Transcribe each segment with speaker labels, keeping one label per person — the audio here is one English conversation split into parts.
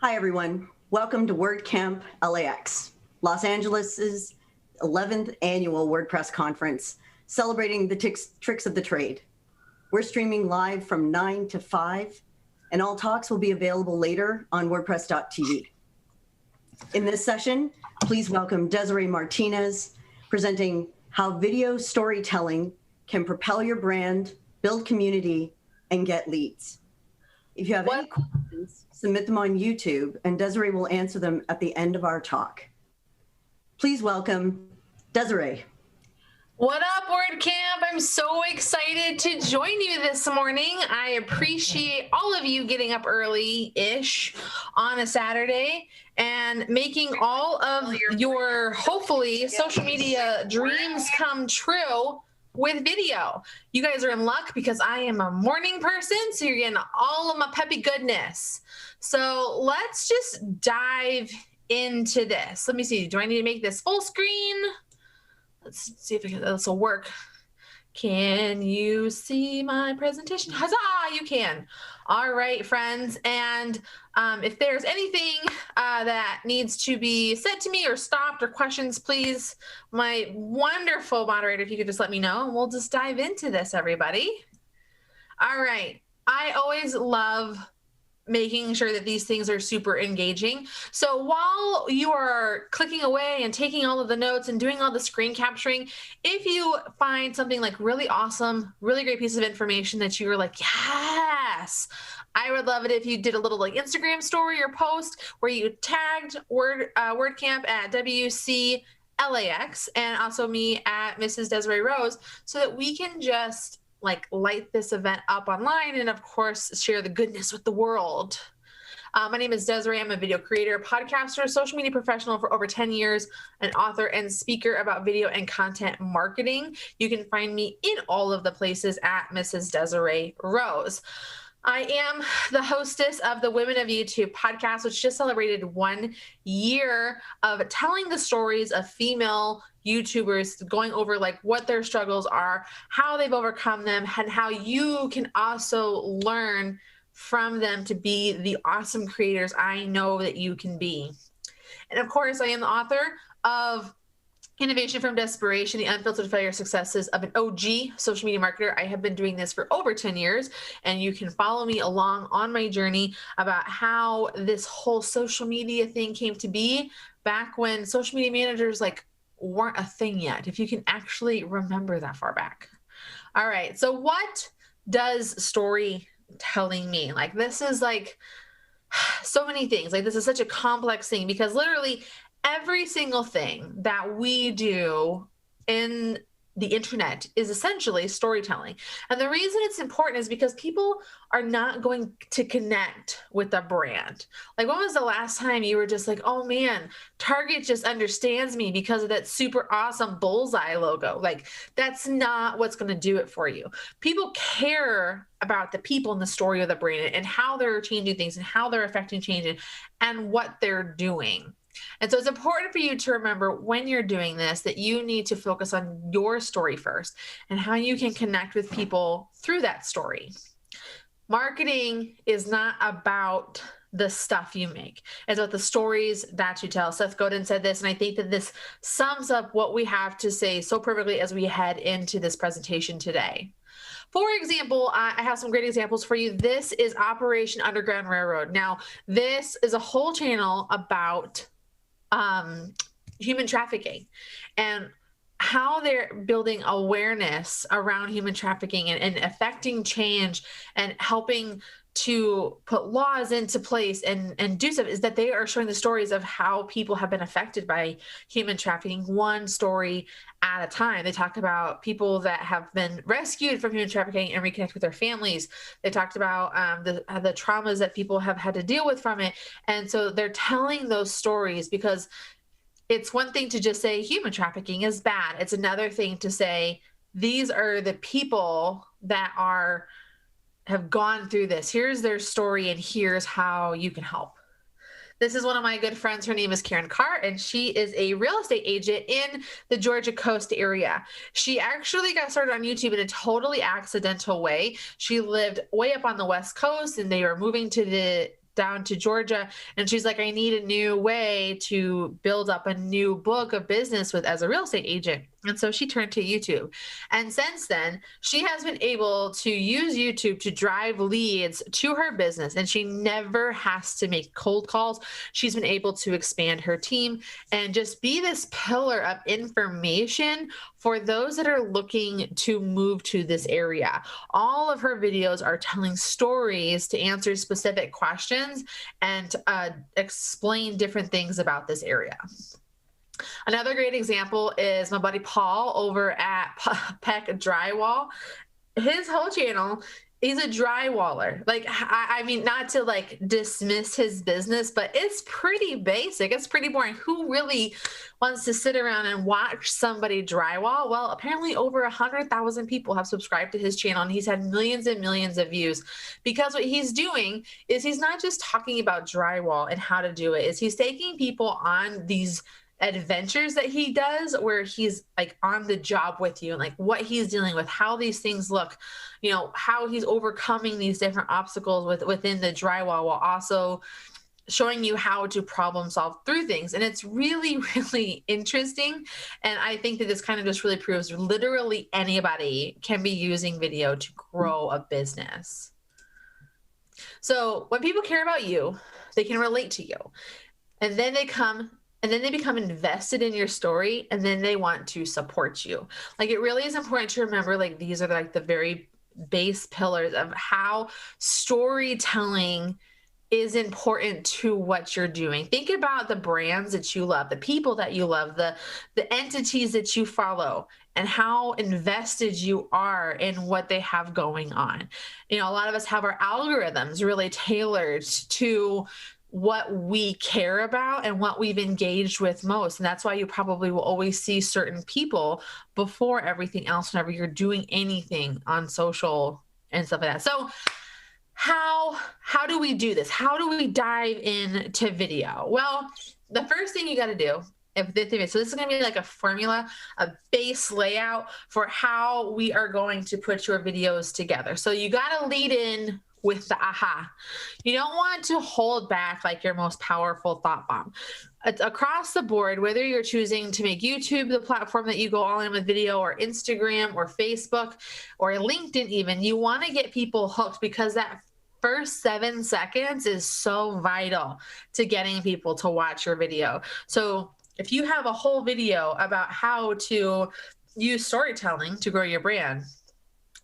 Speaker 1: Hi, everyone. Welcome to WordCamp LAX, Los Angeles' 11th annual WordPress conference, celebrating the tricks of the trade. We're streaming live from 9 to 5, and all talks will be available later on WordPress.tv. In this session, please welcome Desiree Martinez, presenting how video storytelling can propel your brand, build community, and get leads. If you have any questions, submit them on YouTube, and Desiree will answer them at the end of our talk. Please welcome Desiree.
Speaker 2: What up, WordCamp? I'm so excited to join you this morning. I appreciate all of you getting up early-ish on a Saturday and making all of your, hopefully, social media dreams come true with video. You guys are in luck because I am a morning person, so you're getting all of my peppy goodness. So let's just dive into this. Let me see. Do I need to make this full screen? Let's see if this will work. Can you see my presentation? Huzzah, you can. All right, friends. And if there's anything that needs to be said to me or stopped or questions, please, my wonderful moderator, if you could just let me know, and we'll just dive into this, everybody. All right. I always love making sure that these things are super engaging. So while you are clicking away and taking all of the notes and doing all the screen capturing, if you find something like really awesome, really great piece of information that you were like, yes, I would love it if you did a little like Instagram story or post where you tagged WordCamp at WCLAX and also me at Mrs. Desiree Rose so that we can just like light this event up online and of course share the goodness with the world. My name is Desiree. I'm a video creator, podcaster, social media professional for over 10 years, an author and speaker about video and content marketing. You can find me in all of the places at Mrs. Desiree Rose. I am the hostess of the Women of YouTube podcast, which just celebrated 1 year of telling the stories of female YouTubers, going over like what their struggles are, how they've overcome them, and how you can also learn from them to be the awesome creators I know that you can be. And of course, I am the author of Innovation from Desperation, the Unfiltered Failure Successes of an OG Social Media Marketer. I have been doing this for over 10 years, and you can follow me along on my journey about how this whole social media thing came to be back when social media managers like weren't a thing yet, if you can actually remember that far back. All right, so what does storytelling mean? Like this is like so many things. Like this is such a complex thing because literally every single thing that we do in the internet is essentially storytelling. And the reason it's important is because people are not going to connect with a brand. Like when was the last time you were just like, oh man, Target just understands me because of that super awesome bullseye logo? Like that's not what's going to do it for you. People care about the people in the story of the brand and how they're changing things and how they're affecting change and what they're doing. And so it's important for you to remember when you're doing this that you need to focus on your story first and how you can connect with people through that story. Marketing is not about the stuff you make. It's about the stories that you tell. Seth Godin said this, and I think that this sums up what we have to say so perfectly as we head into this presentation today. For example, I have some great examples for you. This is Operation Underground Railroad. Now, this is a whole channel about human trafficking and how they're building awareness around human trafficking and affecting change and helping to put laws into place and do stuff is that they are showing the stories of how people have been affected by human trafficking, one story at a time. They talk about people that have been rescued from human trafficking and reconnect with their families. They talked about the traumas that people have had to deal with from it. And so they're telling those stories because it's one thing to just say human trafficking is bad. It's another thing to say these are the people that have gone through this. Here's their story and here's how you can help. This is one of my good friends. Her name is Karen Carr, and she is a real estate agent in the Georgia coast area. She actually got started on YouTube in a totally accidental way. She lived way up on the West Coast, and they were moving down to Georgia. And she's like, I need a new way to build up a new book of business as a real estate agent. And so she turned to YouTube. And since then, she has been able to use YouTube to drive leads to her business. And she never has to make cold calls. She's been able to expand her team and just be this pillar of information for those that are looking to move to this area. All of her videos are telling stories to answer specific questions and explain different things about this area. Another great example is my buddy Paul over at Peck Drywall. His whole channel, he's a drywaller. Like, I mean, not to like dismiss his business, but it's pretty basic. It's pretty boring. Who really wants to sit around and watch somebody drywall? Well, apparently over 100,000 people have subscribed to his channel, and he's had millions and millions of views, because what he's doing is he's not just talking about drywall and how to do it, is he's taking people on these adventures that he does where he's like on the job with you, and like what he's dealing with, how these things look, you know, how he's overcoming these different obstacles within the drywall, while also showing you how to problem solve through things. And it's really, really interesting. And I think that this kind of just really proves literally anybody can be using video to grow a business. So when people care about you, they can relate to you, and then they become invested in your story, and then they want to support you. Like, it really is important to remember, like, these are like the very base pillars of how storytelling is important to what you're doing. Think about the brands that you love, the people that you love, the entities that you follow, and how invested you are in what they have going on. You know, a lot of us have our algorithms really tailored to what we care about and what we've engaged with most. And that's why you probably will always see certain people before everything else whenever you're doing anything on social and stuff like that. So how do we do this? How do we dive into video? Well, the first thing you got to do, so this is going to be like a formula, a base layout for how we are going to put your videos together. So you got to lead in with the aha. You don't want to hold back like your most powerful thought bomb. It's across the board, whether you're choosing to make YouTube the platform that you go all in with video, or Instagram or Facebook or LinkedIn even, you want to get people hooked, because that first 7 seconds is so vital to getting people to watch your video. So if you have a whole video about how to use storytelling to grow your brand,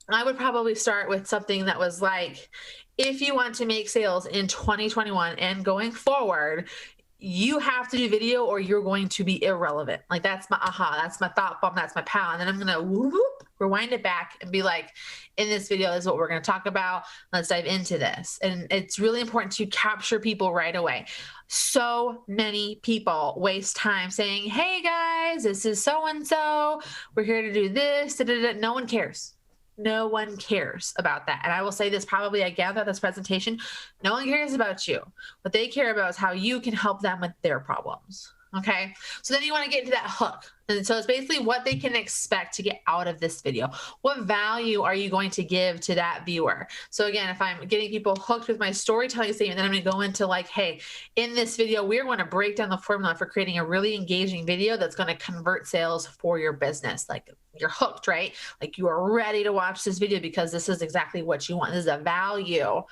Speaker 2: I would probably start with something that was like, if you want to make sales in 2021 and going forward, you have to do video or you're going to be irrelevant. Like, that's my aha, that's my thought bomb, that's my pow. And then I'm going to rewind it back and be like, in this video, this is what we're going to talk about. Let's dive into this. And it's really important to capture people right away. So many people waste time saying, hey guys, this is so-and-so. We're here to do this. No one cares. No one cares about that. And I will say this probably again at this presentation, no one cares about you. What they care about is how you can help them with their problems. Okay. So then you want to get into that hook. And so it's basically what they can expect to get out of this video. What value are you going to give to that viewer? So again, if I'm getting people hooked with my storytelling statement, then I'm going to go into like, hey, in this video, we're going to break down the formula for creating a really engaging video that's going to convert sales for your business. Like, you're hooked, right? Like, you are ready to watch this video because this is exactly what you want. This is a value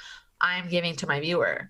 Speaker 2: I'm giving to my viewer.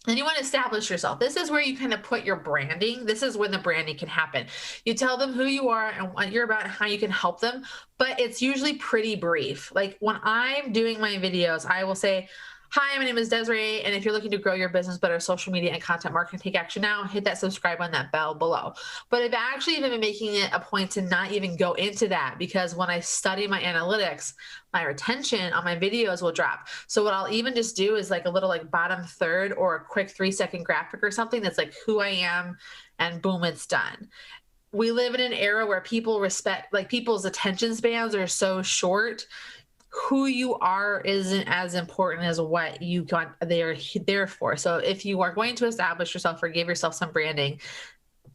Speaker 2: And you want to establish yourself. This is where you kind of put your branding. This is when the branding can happen. You tell them who you are and what you're about and how you can help them, but it's usually pretty brief. Like, when I'm doing my videos, I will say, hi, my name is Desiree, and if you're looking to grow your business better, social media and content marketing, take action now. Hit that subscribe on that bell below. But I've actually even been making it a point to not even go into that, because when I study my analytics, my retention on my videos will drop. So what I'll even just do is like a little like bottom third or a quick 3-second graphic or something that's like who I am, and boom, it's done. We live in an era where people like people's attention spans are so short. Who you are isn't as important as what you got there for. So if you are going to establish yourself or give yourself some branding,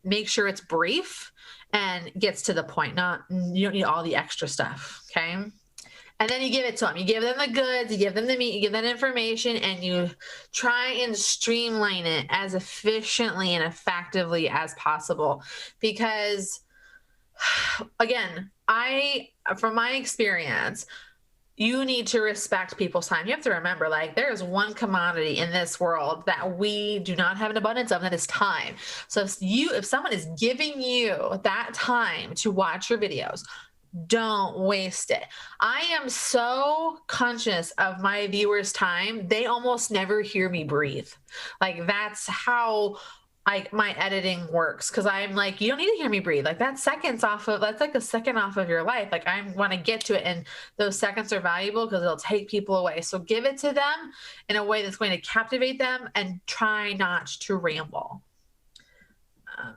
Speaker 2: make sure it's brief and gets to the point. You don't need all the extra stuff. Okay. And then you give it to them. You give them the goods, you give them the meat, you give them information, and you try and streamline it as efficiently and effectively as possible. Because again, from my experience, you need to respect people's time. You have to remember, like, there is one commodity in this world that we do not have an abundance of, and that is time. So if someone is giving you that time to watch your videos, don't waste it. I am so conscious of my viewers' time. They almost never hear me breathe. Like, that's how my editing works, because I'm like, you don't need to hear me breathe. Like that's like a second off of your life. Like I want to get to it, and those seconds are valuable because it'll take people away. So give it to them in a way that's going to captivate them, and try not to ramble.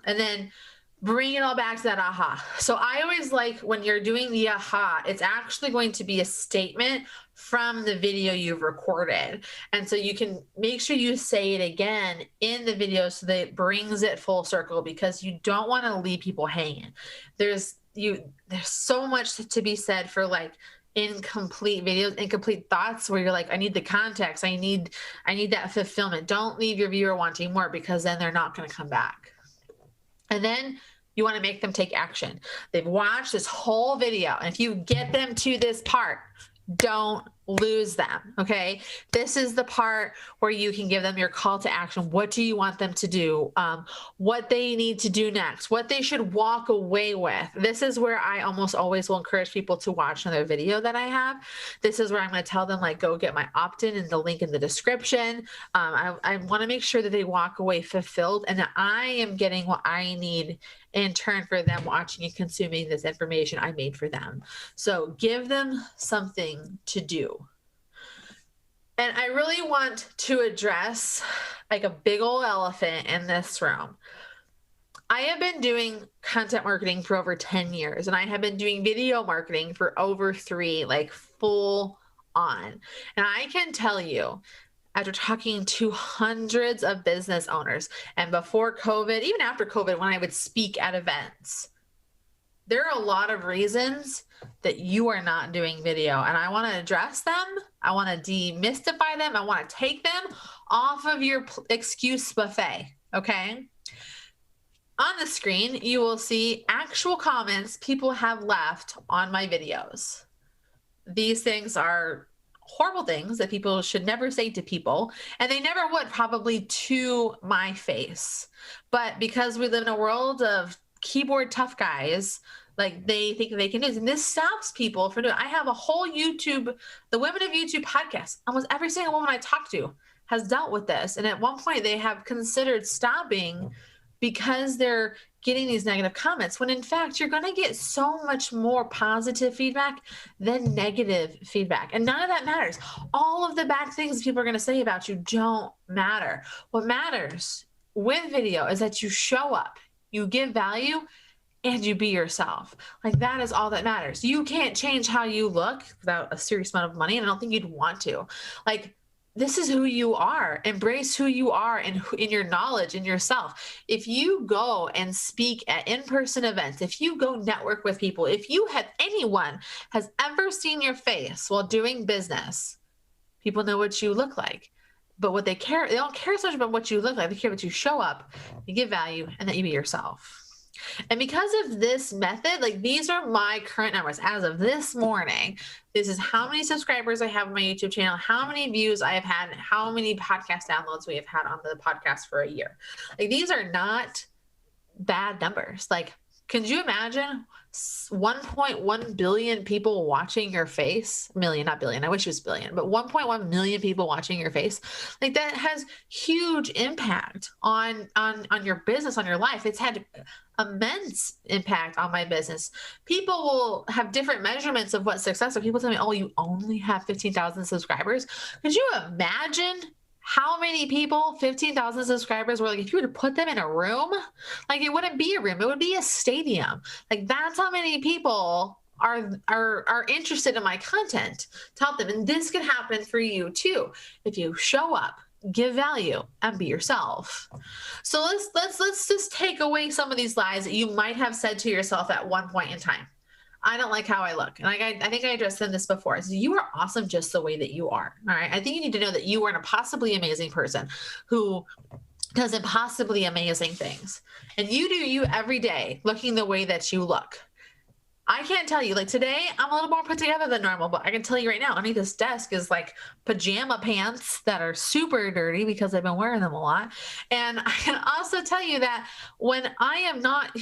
Speaker 2: And then bring it all back to that aha. So I always like when you're doing the aha, it's actually going to be a statement from the video you've recorded. And so you can make sure you say it again in the video so that it brings it full circle, because you don't want to leave people hanging. There's so much to be said for like incomplete videos, incomplete thoughts, where you're like, I need the context. I need that fulfillment. Don't leave your viewer wanting more, because then they're not going to come back. And then you want to make them take action. They've watched this whole video, and if you get them to this part, don't lose them. Okay. This is the part where you can give them your call to action. What do you want them to do? What they need to do next, what they should walk away with. This is where I almost always will encourage people to watch another video that I have. This is where I'm going to tell them, like, go get my opt-in and the link in the description. I want to make sure that they walk away fulfilled, and that I am getting what I need in turn for them watching and consuming this information I made for them. So give them something to do. And I really want to address like a big old elephant in this room. I have been doing content marketing for over 10 years, and I have been doing video marketing for over 3, like full on. And I can tell you, after talking to hundreds of business owners, and before COVID, even after COVID, when I would speak at events, there are a lot of reasons that you are not doing video, and I want to address them. I want to demystify them. I want to take them off of your excuse buffet. Okay. On the screen, you will see actual comments people have left on my videos. These things are horrible things that people should never say to people, and they never would, probably to my face. But because we live in a world of keyboard tough guys, like they think they can do this, and this stops people from doing it. I have a whole YouTube, the Women of YouTube podcast. Almost every single woman I talk to has dealt with this, and at one point they have considered stopping because they're getting these negative comments, when in fact you're going to get so much more positive feedback than negative feedback, and none of that matters. All of the bad things people are going to say about you don't matter. What matters with video is that you show up, you give value, and you be yourself. Like that is all that matters. You can't change how you look without a serious amount of money, and I don't think you'd want to. Like, this is who you are. Embrace who you are in your knowledge in yourself. If you go and speak at in-person events, if you go network with people, if anyone has ever seen your face while doing business, people know what you look like. But what they don't care so much about what you look like. They care what you show up, you give value, and that you be yourself. And because of this method, like these are my current numbers as of this morning. This is how many subscribers I have on my YouTube channel, how many views I have had, how many podcast downloads we have had on the podcast for a year. Like these are not bad numbers. Like, could you imagine 1.1 billion people watching your face? Million, not billion. I wish it was billion, but 1.1 million people watching your face. Like that has huge impact on your business, on your life. It's had immense impact on my business. People will have different measurements of what success. So people tell me, oh, you only have 15,000 subscribers. Could you imagine how many people 15,000 subscribers were? Like, if you were to put them in a room, like it wouldn't be a room, it would be a stadium. Like that's how many people are interested in my content to help them. And this can happen for you too. If you show up, give value, and be yourself. So let's just take away some of these lies that you might have said to yourself at one point in time. I don't like how I look. And I think I addressed this before. So you are awesome just the way that you are. All right. I think you need to know that you are an impossibly amazing person who does impossibly amazing things. And you do you every day looking the way that you look. I can't tell you, like today I'm a little more put together than normal, but I can tell you right now, underneath this desk is like pajama pants that are super dirty because I've been wearing them a lot. And I can also tell you that when I am not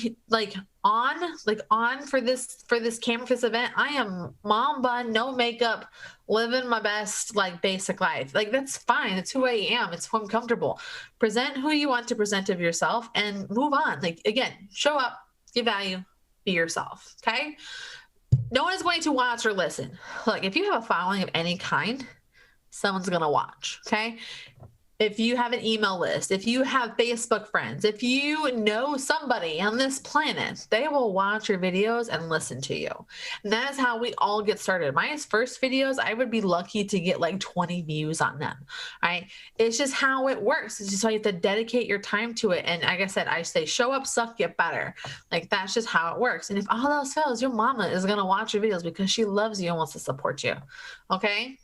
Speaker 2: on for this camera for this event, I am mom bun, no makeup, living my best like basic life. Like that's fine. It's who I am. It's who I'm comfortable. Present who you want to present of yourself and move on. Like again, show up, give value, be yourself. Okay. No one is going to watch or listen. Like if you have a following of any kind, someone's going to watch. Okay. If you have an email list, if you have Facebook friends, if you know somebody on this planet, they will watch your videos and listen to you. And that is how we all get started. My first videos, I would be lucky to get like 20 views on them, right? It's just how it works. It's just how you have to dedicate your time to it. And like I said, I say show up, suck, get better. Like that's just how it works. And if all else fails, your mama is going to watch your videos because she loves you and wants to support you. Okay.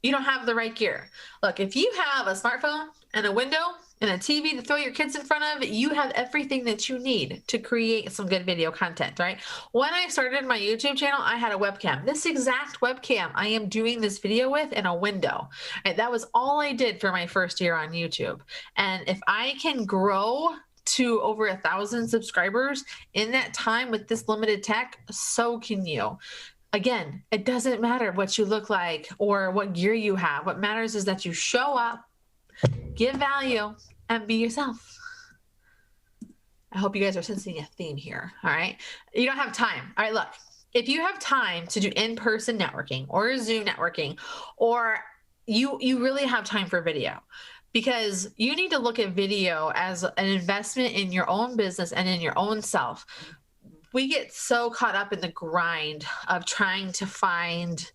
Speaker 2: You don't have the right gear. Look, if you have a smartphone and a window and a TV to throw your kids in front of, you have everything that you need to create some good video content, right? When I started my YouTube channel, I had a webcam. This exact webcam I am doing this video with in a window. And that was all I did for my first year on YouTube. And if I can grow to over 1,000 subscribers in that time with this limited tech, so can you. Again, it doesn't matter what you look like or what gear you have. What matters is that you show up, give value, and be yourself. I hope you guys are sensing a theme here. All right. You don't have time. All right. Look, if you have time to do in-person networking or Zoom networking, or you really have time for video, because you need to look at video as an investment in your own business and in your own self. We get so caught up in the grind of trying to find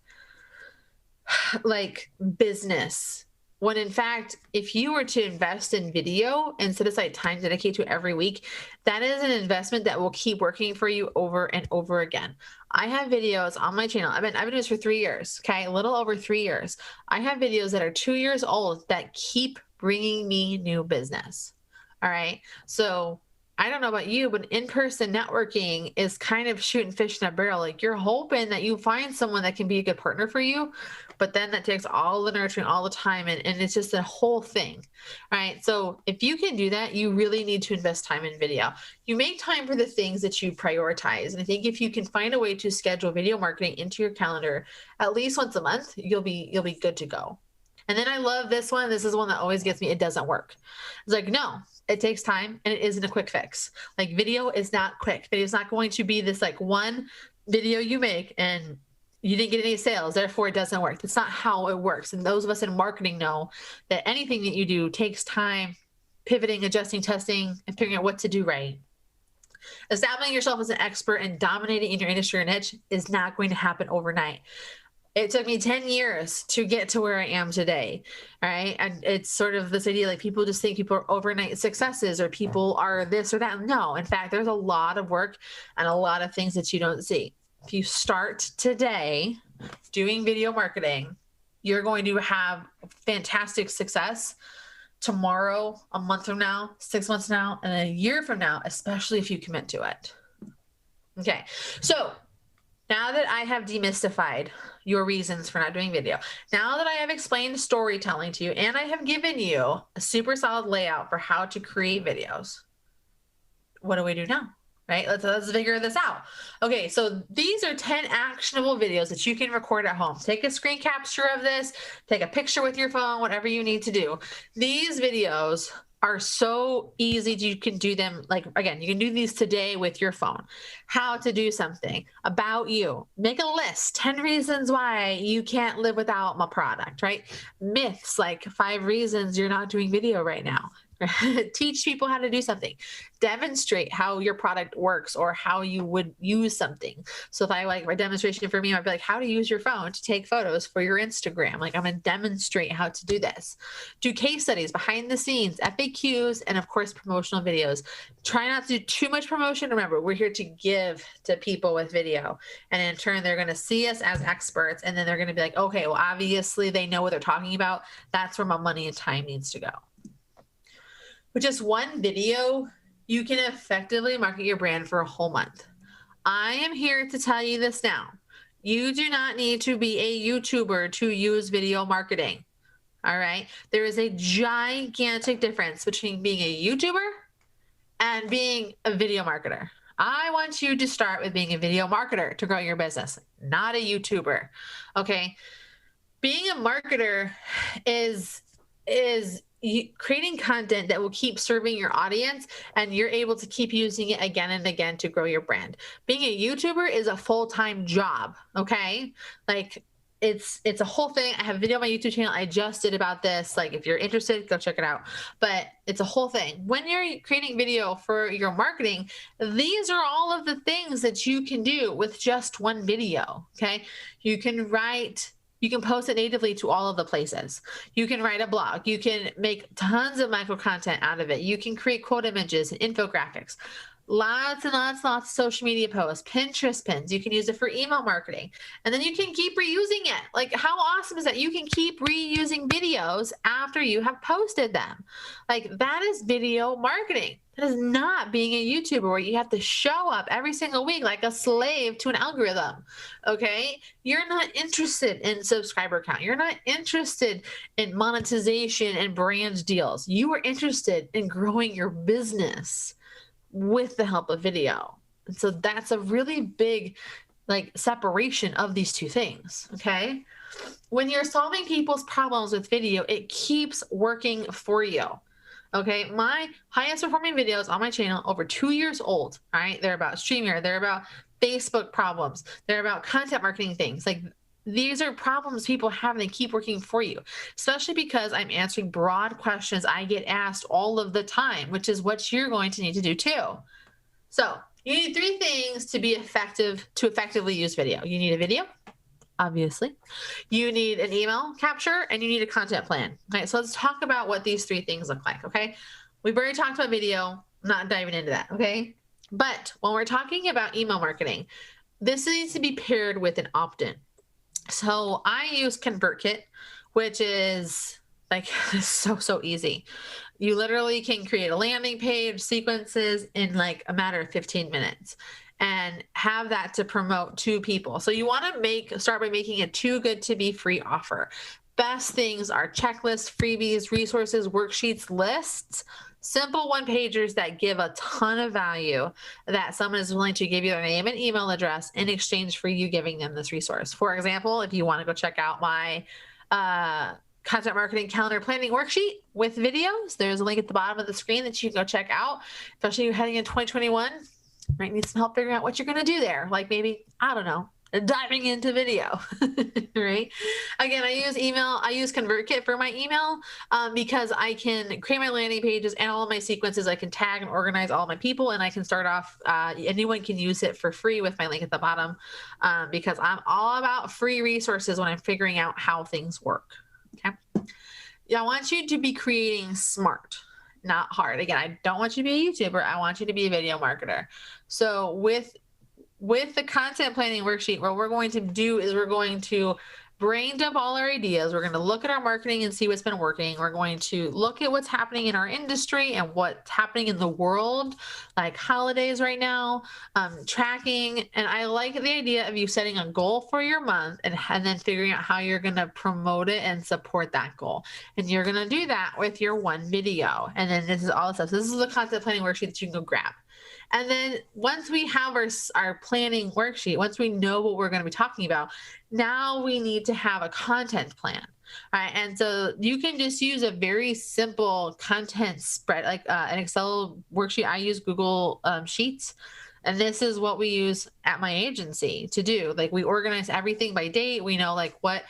Speaker 2: like business, when in fact, if you were to invest in video and set aside time dedicated to it every week, that is an investment that will keep working for you over and over again. I have videos on my channel. I've been doing this for 3 years. Okay. A little over 3 years. I have videos that are 2 years old that keep bringing me new business. All right. So I don't know about you, but in-person networking is kind of shooting fish in a barrel. Like you're hoping that you find someone that can be a good partner for you, but then that takes all the nurturing, all the time, and it's just a whole thing, right? So if you can do that, you really need to invest time in video. You make time for the things that you prioritize. And I think if you can find a way to schedule video marketing into your calendar at least once a month, you'll be good to go. And then I love this one. This is one that always gets me. It doesn't work. It's like, no, it takes time and it isn't a quick fix. Like video is not quick. Video is not going to be this like one video you make and you didn't get any sales, therefore it doesn't work. That's not how it works. And those of us in marketing know that anything that you do takes time, pivoting, adjusting, testing, and figuring out what to do right. Establishing yourself as an expert and dominating in your industry or niche is not going to happen overnight. It took me 10 years to get to where I am today, right? And it's sort of this idea, like people just think people are overnight successes or people are this or that. No, in fact, there's a lot of work and a lot of things that you don't see. If you start today doing video marketing, you're going to have fantastic success tomorrow, a month from now, 6 months from now, and a year from now, especially if you commit to it. Okay, so now that I have demystified your reasons for not doing video, now that I have explained storytelling to you, and I have given you a super solid layout for how to create videos, what do we do now? Right? Let's figure this out. Okay, so these are 10 actionable videos that you can record at home. Take a screen capture of this, take a picture with your phone, whatever you need to do. These videos are so easy. You can do them, like, again, you can do these today with your phone. How to do something about you. Make a list, 10 reasons why you can't live without my product, right? Myths, like 5 reasons you're not doing video right now. Teach people how to do something. Demonstrate how your product works or how you would use something. So if I like a demonstration for me, I'd be like, how to use your phone to take photos for your Instagram. Like I'm going to demonstrate how to do this. Do case studies, behind the scenes, FAQs, and of course, promotional videos. Try not to do too much promotion. Remember, we're here to give to people with video. And in turn, they're going to see us as experts. And then they're going to be like, okay, well, obviously they know what they're talking about. That's where my money and time needs to go. With just one video, you can effectively market your brand for a whole month. I am here to tell you this now. You do not need to be a YouTuber to use video marketing. All right. There is a gigantic difference between being a YouTuber and being a video marketer. I want you to start with being a video marketer to grow your business, not a YouTuber. Okay. Being a marketer is creating content that will keep serving your audience, and you're able to keep using it again and again to grow your brand. Being a YouTuber is a full-time job. Okay. Like, it's a whole thing. I have a video on my YouTube channel I just did about this. Like, if you're interested, go check it out. But it's a whole thing. When you're creating video for your marketing, these are all of the things that you can do with just one video. Okay. You can post it natively to all of the places. You can write a blog. You can make tons of micro content out of it. You can create quote images and infographics. Lots and lots and lots of social media posts, Pinterest pins. You can use it for email marketing. And then you can keep reusing it. Like, how awesome is that? You can keep reusing videos after you have posted them. Like, that is video marketing. That is not being a YouTuber where you have to show up every single week like a slave to an algorithm. Okay. You're not interested in subscriber count. You're not interested in monetization and brand deals. You are interested in growing your business with the help of video. And so that's a really big separation of these two things. Okay. When you're solving people's problems with video, it keeps working for you. Okay. My highest performing videos on my channel, over 2 years old, right? They're about StreamYard. They're about Facebook problems. They're about content marketing things. Like, these are problems people have and they keep working for you, especially because I'm answering broad questions I get asked all of the time, which is what you're going to need to do too. So you need 3 things to be effective, to effectively use video. You need a video, obviously. You need an email capture, and you need a content plan. All right, so let's talk about what these 3 things look like, okay? We've already talked about video, I'm not diving into that, okay? But when we're talking about email marketing, this needs to be paired with an opt-in. So I use ConvertKit, which is so easy. You literally can create a landing page, sequences in like a matter of 15 minutes and have that to promote to people. So you want to start by making a too good to be free offer. Best things are checklists, freebies, resources, worksheets, lists, simple one-pagers that give a ton of value that someone is willing to give you their name and email address in exchange for you giving them this resource. For example, if you want to go check out my content marketing calendar planning worksheet with videos, there's a link at the bottom of the screen that you can go check out, especially you're heading in 2021. Might need some help figuring out what you're going to do there. Like, maybe, I don't know, diving into video, right? Again, I use ConvertKit for my email because I can create my landing pages and all of my sequences. I can tag and organize all my people, and I can start off, anyone can use it for free with my link at the bottom because I'm all about free resources when I'm figuring out how things work. Okay. Yeah, I want you to be creating smart, not hard. Again, I don't want you to be a YouTuber. I want you to be a video marketer. So with the content planning worksheet, what we're going to do is we're going to brain dump all our ideas. We're going to look at our marketing and see what's been working. We're going to look at what's happening in our industry and what's happening in the world, like holidays right now, tracking. And I like the idea of you setting a goal for your month and then figuring out how you're going to promote it and support that goal. And you're going to do that with your one video. And then this is all the stuff. So this is the content planning worksheet that you can go grab. And then once we have our planning worksheet, once we know what we're going to be talking about, now we need to have a content plan. All right. And so you can just use a very simple content spread, like an Excel worksheet. I use Google Sheets. And this is what we use at my agency to do. Like, we organize everything by date. We know like what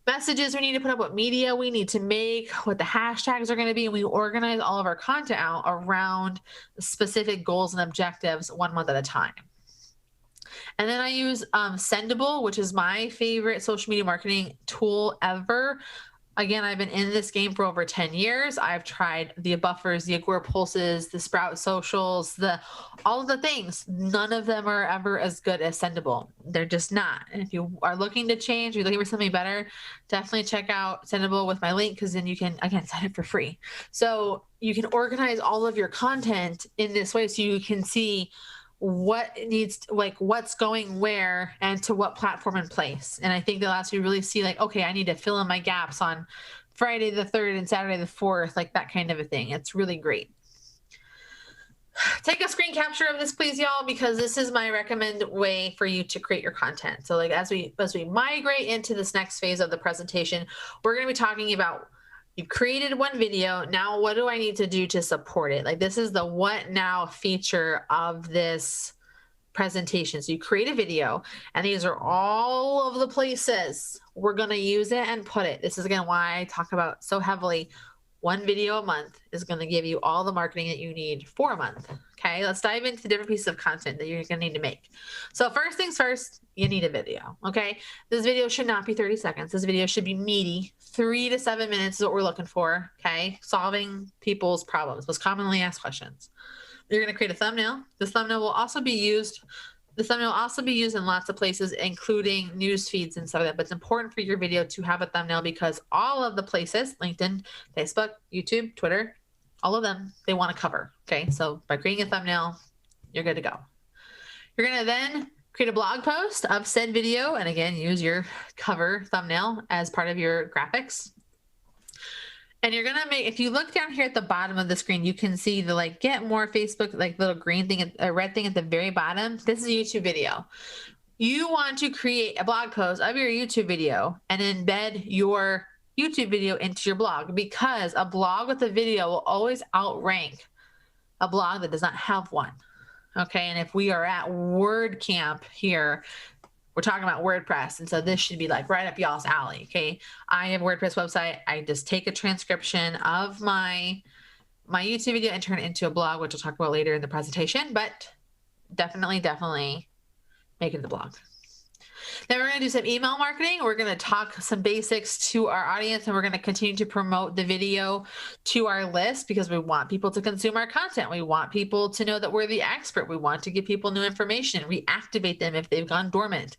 Speaker 2: messages we need to put up, what media we need to make, what the hashtags are going to be. And we organize all of our content out around specific goals and objectives 1 month at a time. And then I use Sendable, which is my favorite social media marketing tool ever. Again, I've been in this game for over 10 years. I've tried the Buffers, the Agora Pulses, the Sprout Socials, all of the things. None of them are ever as good as Sendable. They're just not. And if you are looking to change, you're looking for something better, definitely check out Sendable with my link, because then you can, again, set it for free. So you can organize all of your content in this way so you can see what needs, like what's going where and to what platform and place. And I think that allows you to really see like, okay, I need to fill in my gaps on Friday the 3rd and Saturday the 4th, like that kind of a thing. It's really great. Take a screen capture of this, please, y'all, because this is my recommended way for you to create your content. So like as we migrate into this next phase of the presentation, we're going to be talking about, you've created one video. Now, what do I need to do to support it? Like this is the what now feature of this presentation. So you create a video, and these are all of the places we're going to use it and put it. This is again why I talk about so heavily, one video a month is going to give you all the marketing that you need for a month. Okay, let's dive into the different pieces of content that you're going to need to make. So first things first, you need a video. Okay, this video should not be 30 seconds. This video should be meaty. 3 to 7 minutes is what we're looking for. Okay, solving people's problems, most commonly asked questions. You're going to create a thumbnail. This thumbnail will also be used. The thumbnail will also be used in lots of places, including news feeds and stuff like that. But it's important for your video to have a thumbnail because all of the places, LinkedIn, Facebook, YouTube, Twitter, all of them, they want to cover. Okay, so by creating a thumbnail, you're good to go. You're going to then create a blog post of said video, and again, use your cover thumbnail as part of your graphics. And you're gonna make, if you look down here at the bottom of the screen, you can see the like get more Facebook, like little green thing, a red thing at the very bottom. This is a YouTube video. You want to create a blog post of your YouTube video and embed your YouTube video into your blog, because a blog with a video will always outrank a blog that does not have one. Okay, and if we are at WordCamp here, we're talking about WordPress. And so this should be like right up y'all's alley. Okay. I have a WordPress website. I just take a transcription of my YouTube video and turn it into a blog, which I'll talk about later in the presentation, but definitely make it the blog. Then we're going to do some email marketing. We're going to talk some basics to our audience, and we're going to continue to promote the video to our list because we want people to consume our content. We want people to know that we're the expert. We want to give people new information, reactivate them if they've gone dormant.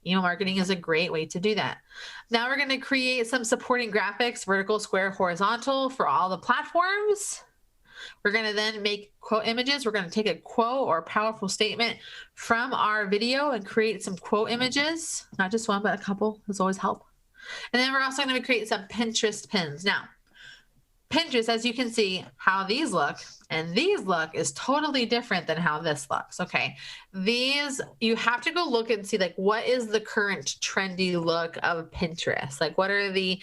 Speaker 2: Email marketing is a great way to do that. Now we're going to create some supporting graphics, vertical, square, horizontal for all the platforms. We're going to then make quote images. We're going to take a quote or a powerful statement from our video and create some quote images, not just one, but a couple. Those always help. And then we're also going to create some Pinterest pins. Now, Pinterest, as you can see, how these look and these look is totally different than how this looks. Okay. These, you have to go look and see like, what is the current trendy look of Pinterest? Like, what are the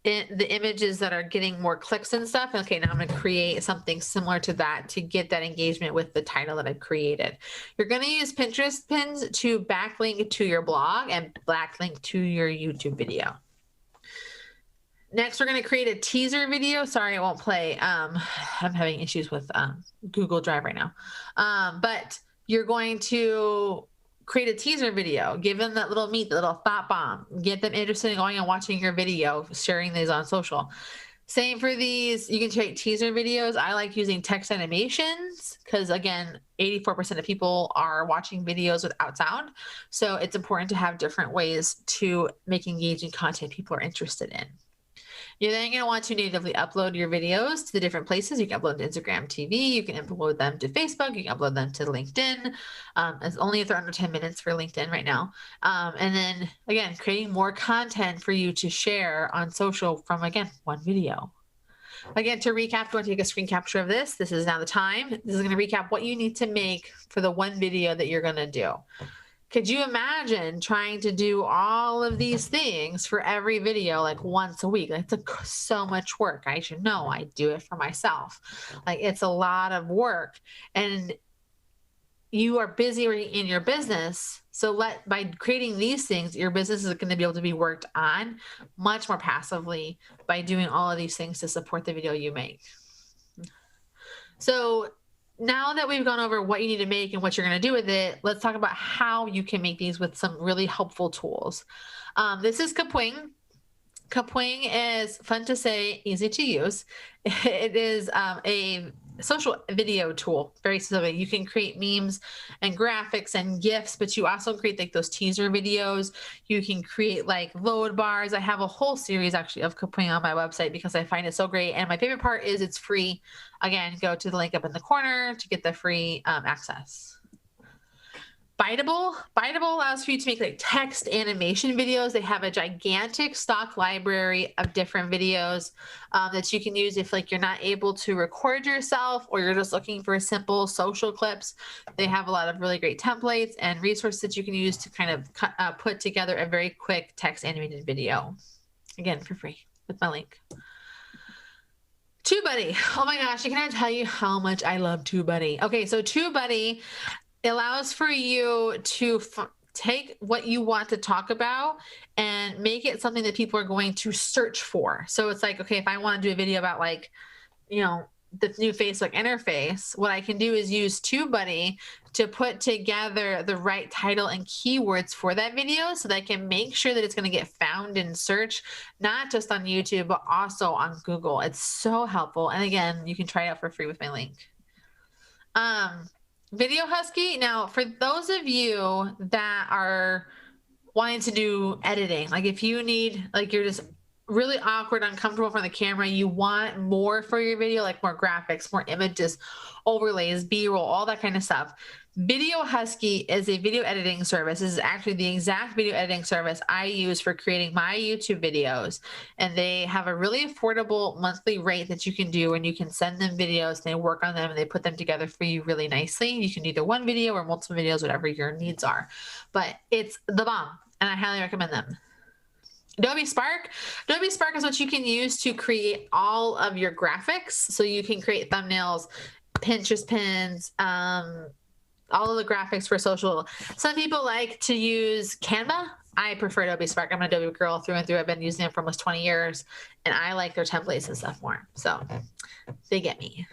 Speaker 2: images that are getting more clicks and stuff. Okay, now I'm going to create something similar to that to get that engagement with the title that I've created. You're going to use Pinterest pins to backlink to your blog and backlink to your YouTube video. Next, we're going to create a teaser video. Sorry, it won't play. I'm having issues with Google Drive right now. But you're going to create a teaser video, give them that little meat, the little thought bomb, get them interested in going and watching your video, sharing these on social. Same for these. You can create teaser videos. I like using text animations because, again, 84% of people are watching videos without sound. So it's important to have different ways to make engaging content people are interested in. You're then going to want to natively upload your videos to the different places. You can upload to Instagram TV. You can upload them to Facebook. You can upload them to LinkedIn. It's only if they're under 10 minutes for LinkedIn right now. And then, again, creating more content for you to share on social from, again, one video. Again, to recap, if you want to take a screen capture of this, this is now the time. This is going to recap what you need to make for the one video that you're going to do. Could you imagine trying to do all of these things for every video, like once a week? That's so much work. I should know. I do it for myself. Like, it's a lot of work, and you are busy in your business. So by creating these things, your business is going to be able to be worked on much more passively by doing all of these things to support the video you make. So now that we've gone over what you need to make and what you're going to do with it, let's talk about how you can make these with some really helpful tools. This is Kapwing. Kapwing is fun to say, easy to use. It is a social video tool, very specific. You can create memes and graphics and GIFs, but you also create like those teaser videos. You can create like load bars. I have a whole series actually of Kapwing on my website because I find it so great. And my favorite part is it's free. Again, go to the link up in the corner to get the free access. Biteable allows for you to make like text animation videos. They have a gigantic stock library of different videos that you can use if like you're not able to record yourself or you're just looking for simple social clips. They have a lot of really great templates and resources that you can use to kind of put together a very quick text animated video. Again, for free with my link. TubeBuddy. Oh my gosh, I cannot tell you how much I love TubeBuddy. Okay, so TubeBuddy allows for you to take what you want to talk about and make it something that people are going to search for. So it's like, okay, if I want to do a video about like, you know, the new Facebook interface, what I can do is use TubeBuddy to put together the right title and keywords for that video so that I can make sure that it's going to get found in search, not just on YouTube, but also on Google. It's so helpful. And again, you can try it out for free with my link. Video Husky. Now, for those of you that are wanting to do editing, like if you need, like you're just really awkward, uncomfortable from the camera, you want more for your video, like more graphics, more images, overlays, B-roll, all that kind of stuff. Video Husky is a video editing service. This is actually the exact video editing service I use for creating my YouTube videos. And they have a really affordable monthly rate that you can do, and you can send them videos, and they work on them, and they put them together for you really nicely. You can do either one video or multiple videos, whatever your needs are. But it's the bomb, and I highly recommend them. Adobe Spark. Adobe Spark is what you can use to create all of your graphics. So you can create thumbnails, Pinterest pins, all of the graphics for social. Some people like to use Canva. I prefer Adobe Spark. I'm an Adobe girl through and through. I've been using it for almost 20 years, and I like their templates and stuff more. So they get me.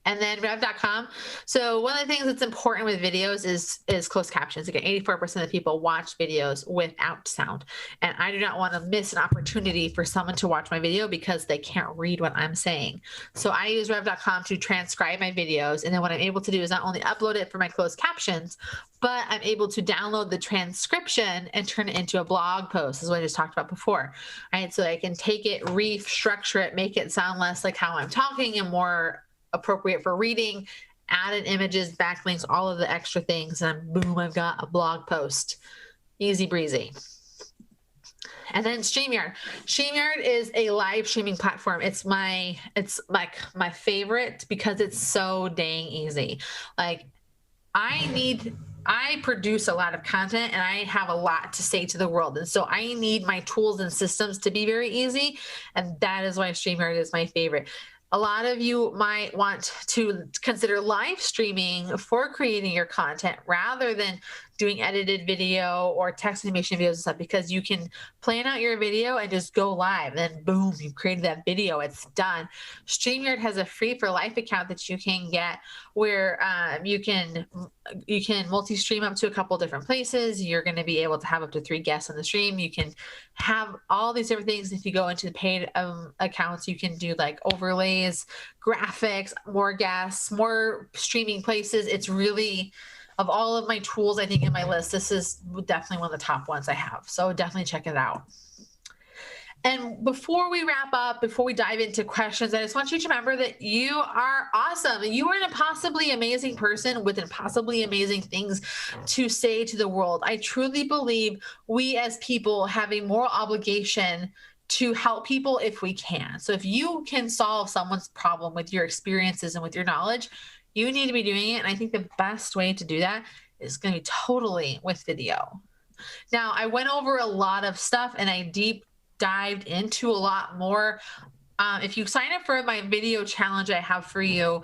Speaker 2: And then rev.com. So one of the things that's important with videos is closed captions. Again, 84% of the people watch videos without sound. And I do not want to miss an opportunity for someone to watch my video because they can't read what I'm saying. So I use rev.com to transcribe my videos. And then what I'm able to do is not only upload it for my closed captions, but I'm able to download the transcription and turn it into a blog post, is what I just talked about before. Right? So I can take it, restructure it, make it sound less like how I'm talking and more appropriate for reading, added images, backlinks, all of the extra things, and boom, I've got a blog post. Easy breezy. And then StreamYard. StreamYard is a live streaming platform. It's like my favorite because it's so dang easy. Like I produce a lot of content and I have a lot to say to the world. And so I need my tools and systems to be very easy. And that is why StreamYard is my favorite. A lot of you might want to consider live streaming for creating your content rather than doing edited video or text animation videos and stuff, because you can plan out your video and just go live. Then boom, you've created that video. It's done. StreamYard has a free for life account that you can get where you can multi-stream up to a couple different places. You're going to be able to have up to 3 guests on the stream. You can have all these different things. If you go into the paid accounts, you can do like overlays, graphics, more guests, more streaming places. It's really, of all of my tools, I think in my list, this is definitely one of the top ones I have. So definitely check it out. And before we wrap up, before we dive into questions, I just want you to remember that you are awesome. You are an impossibly amazing person with impossibly amazing things to say to the world. I truly believe we as people have a moral obligation to help people if we can. So if you can solve someone's problem with your experiences and with your knowledge, you need to be doing it. And I think the best way to do that is going to be totally with video. Now, I went over a lot of stuff and I deep dived into a lot more. If you sign up for my video challenge I have for you,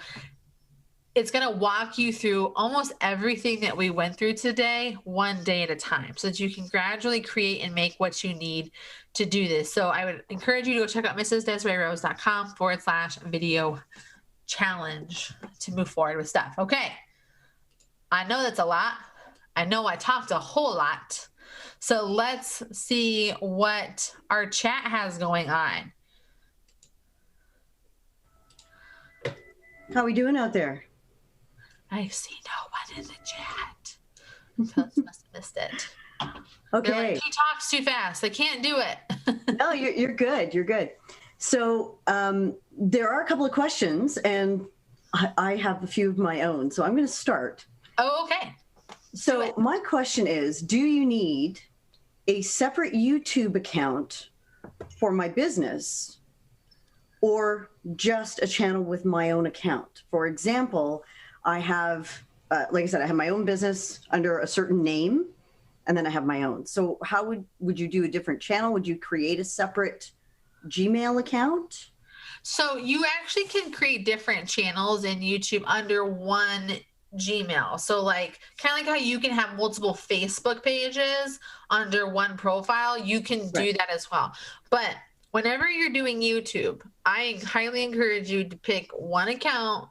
Speaker 2: it's going to walk you through almost everything that we went through today, one day at a time, so that you can gradually create and make what you need to do this. So I would encourage you to go check out mrsdesireerose.com/video challenge to move forward with stuff. Okay. I know that's a lot. I know I talked a whole lot. So let's see what our chat has going on.
Speaker 1: How are we doing out there?
Speaker 2: I see no one in the chat. Phyllis must have missed it.
Speaker 1: Okay.
Speaker 2: Like, he talks too fast. I can't do it.
Speaker 1: No, you're good. You're good. So there are a couple of questions, and I have a few of my own. So I'm going to start.
Speaker 2: Oh, okay.
Speaker 1: So my question is, do you need a separate YouTube account for my business or just a channel with my own account? For example, I have, like I said, I have my own business under a certain name, and then I have my own. So how would you do a different channel? Would you create a separate Gmail account?
Speaker 2: So you actually can create different channels in YouTube under one Gmail. So like kind of like how you can have multiple Facebook pages under one profile, you can do
Speaker 1: Right.
Speaker 2: that as well. But whenever you're doing YouTube, I highly encourage you to pick one account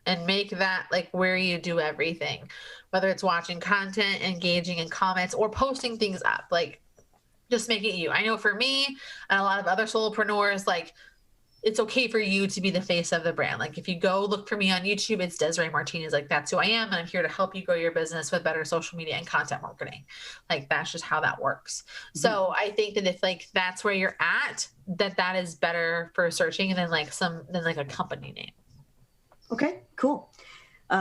Speaker 2: and make that like where you do everything, whether it's watching content, engaging in comments, or posting things up. Like just make it you. I know for me and a lot of other solopreneurs, like it's okay for you to be the face of the brand. Like if you go look for me on YouTube, it's Desiree Martinez. Like that's who I am. And I'm here to help you grow your business with better social media and content marketing. Like that's just how that works. Mm-hmm. So I think that if like that's where you're at, that is better for searching than like a company name.
Speaker 1: Okay, cool.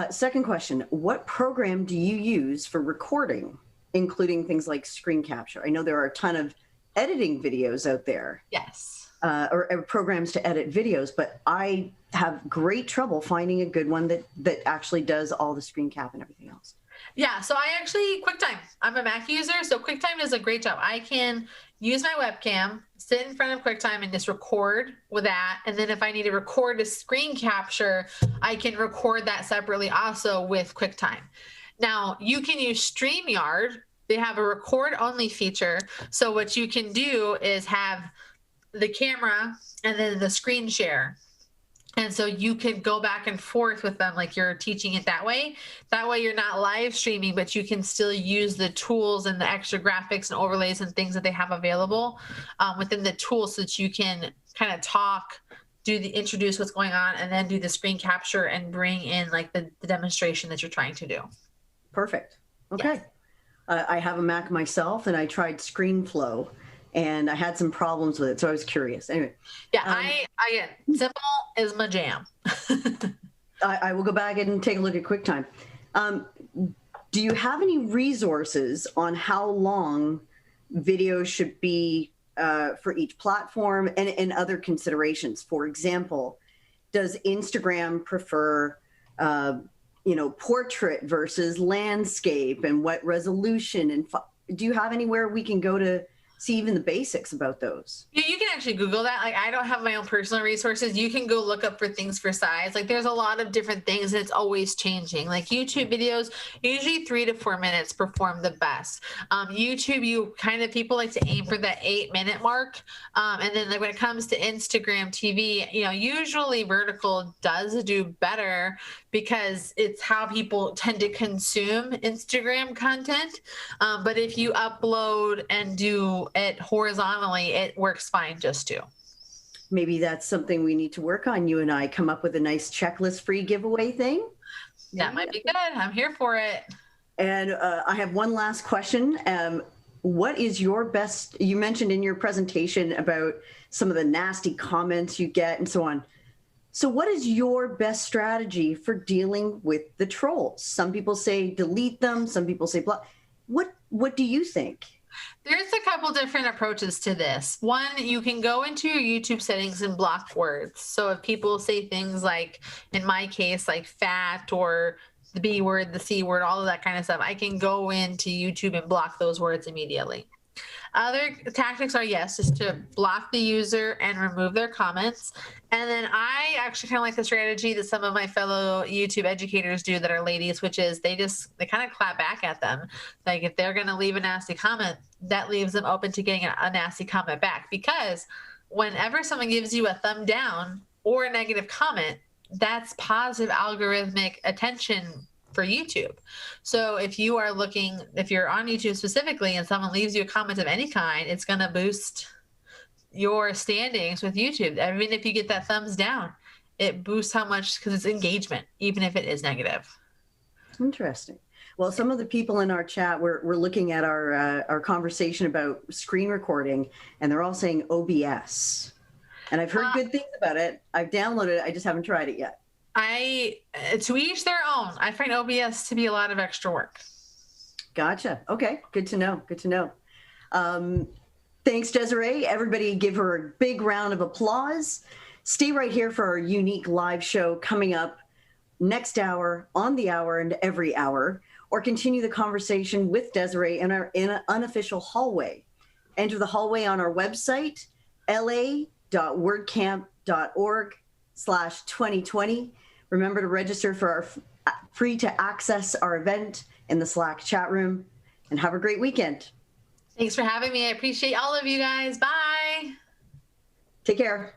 Speaker 1: Second question, what program do you use for recording, including things like screen capture? I know there are a ton of editing videos out there.
Speaker 2: Yes.
Speaker 1: Or programs to edit videos, but I have great trouble finding a good one that actually does all the screen cap and everything else.
Speaker 2: Yeah, so QuickTime. I'm a Mac user, so QuickTime does a great job. I can use my webcam, sit in front of QuickTime and just record with that. And then if I need to record a screen capture, I can record that separately also with QuickTime. Now, you can use StreamYard. They have a record only feature. So what you can do is have the camera and then the screen share. And so you can go back and forth with them like you're teaching it that way. That way you're not live streaming, but you can still use the tools and the extra graphics and overlays and things that they have available within the tool so that you can kind of talk, introduce what's going on, and then do the screen capture and bring in like the demonstration that you're trying to do. Perfect.
Speaker 1: Okay. Yes. I have a Mac myself and I tried ScreenFlow. And I had some problems with it, so I was curious. Anyway,
Speaker 2: yeah, I simple is my jam.
Speaker 1: I will go back and take a look at QuickTime. Do you have any resources on how long videos should be for each platform and other considerations? For example, does Instagram prefer, portrait versus landscape, and what resolution? And do you have anywhere we can go to see even the basics about those?
Speaker 2: Yeah, you can actually Google that. Like I don't have my own personal resources. You can go look up for things for size. Like there's a lot of different things and it's always changing. Like YouTube videos, usually 3 to 4 minutes perform the best. YouTube, people like to aim for that 8-minute mark. And then like when it comes to Instagram TV, usually vertical does do better because it's how people tend to consume Instagram content. But if you upload and do it horizontally, it works fine just too.
Speaker 1: Maybe that's something we need to work on. You and I come up with a nice checklist free giveaway thing.
Speaker 2: That might be good. I'm here for it.
Speaker 1: And I have one last question. What is your best, you mentioned in your presentation about some of the nasty comments you get and so on. So what is your best strategy for dealing with the trolls? Some people say delete them. Some people say block. What do you think?
Speaker 2: There's a couple different approaches to this. One, you can go into your YouTube settings and block words. So if people say things like, in my case, like fat or the B word, the C word, all of that kind of stuff, I can go into YouTube and block those words immediately. Other tactics are, yes, just to block the user and remove their comments. And then I actually kind of like the strategy that some of my fellow YouTube educators do that are ladies, which is they kind of clap back at them. Like if they're going to leave a nasty comment, that leaves them open to getting a nasty comment back. Because whenever someone gives you a thumb down or a negative comment, that's positive algorithmic attention for YouTube. So if you're on YouTube specifically and someone leaves you a comment of any kind, it's going to boost your standings with YouTube. I mean, if you get that thumbs down, it boosts how much, because it's engagement, even if it is negative.
Speaker 1: Interesting. Well, some of the people in our chat, we're looking at our conversation about screen recording, and they're all saying OBS. And I've heard good things about it. I've downloaded it. I just haven't tried it yet.
Speaker 2: To each their own. I find OBS to be a lot of extra work.
Speaker 1: Gotcha. Okay. Good to know. Good to know. Thanks, Desiree. Everybody give her a big round of applause. Stay right here for our unique live show coming up next hour, on the hour, and every hour, or continue the conversation with Desiree in an unofficial hallway. Enter the hallway on our website, la.wordcamp.org/2020. Remember to register for our free to access our event in the Slack chat room, and have a great weekend.
Speaker 2: Thanks for having me. I appreciate all of you guys. Bye.
Speaker 1: Take care.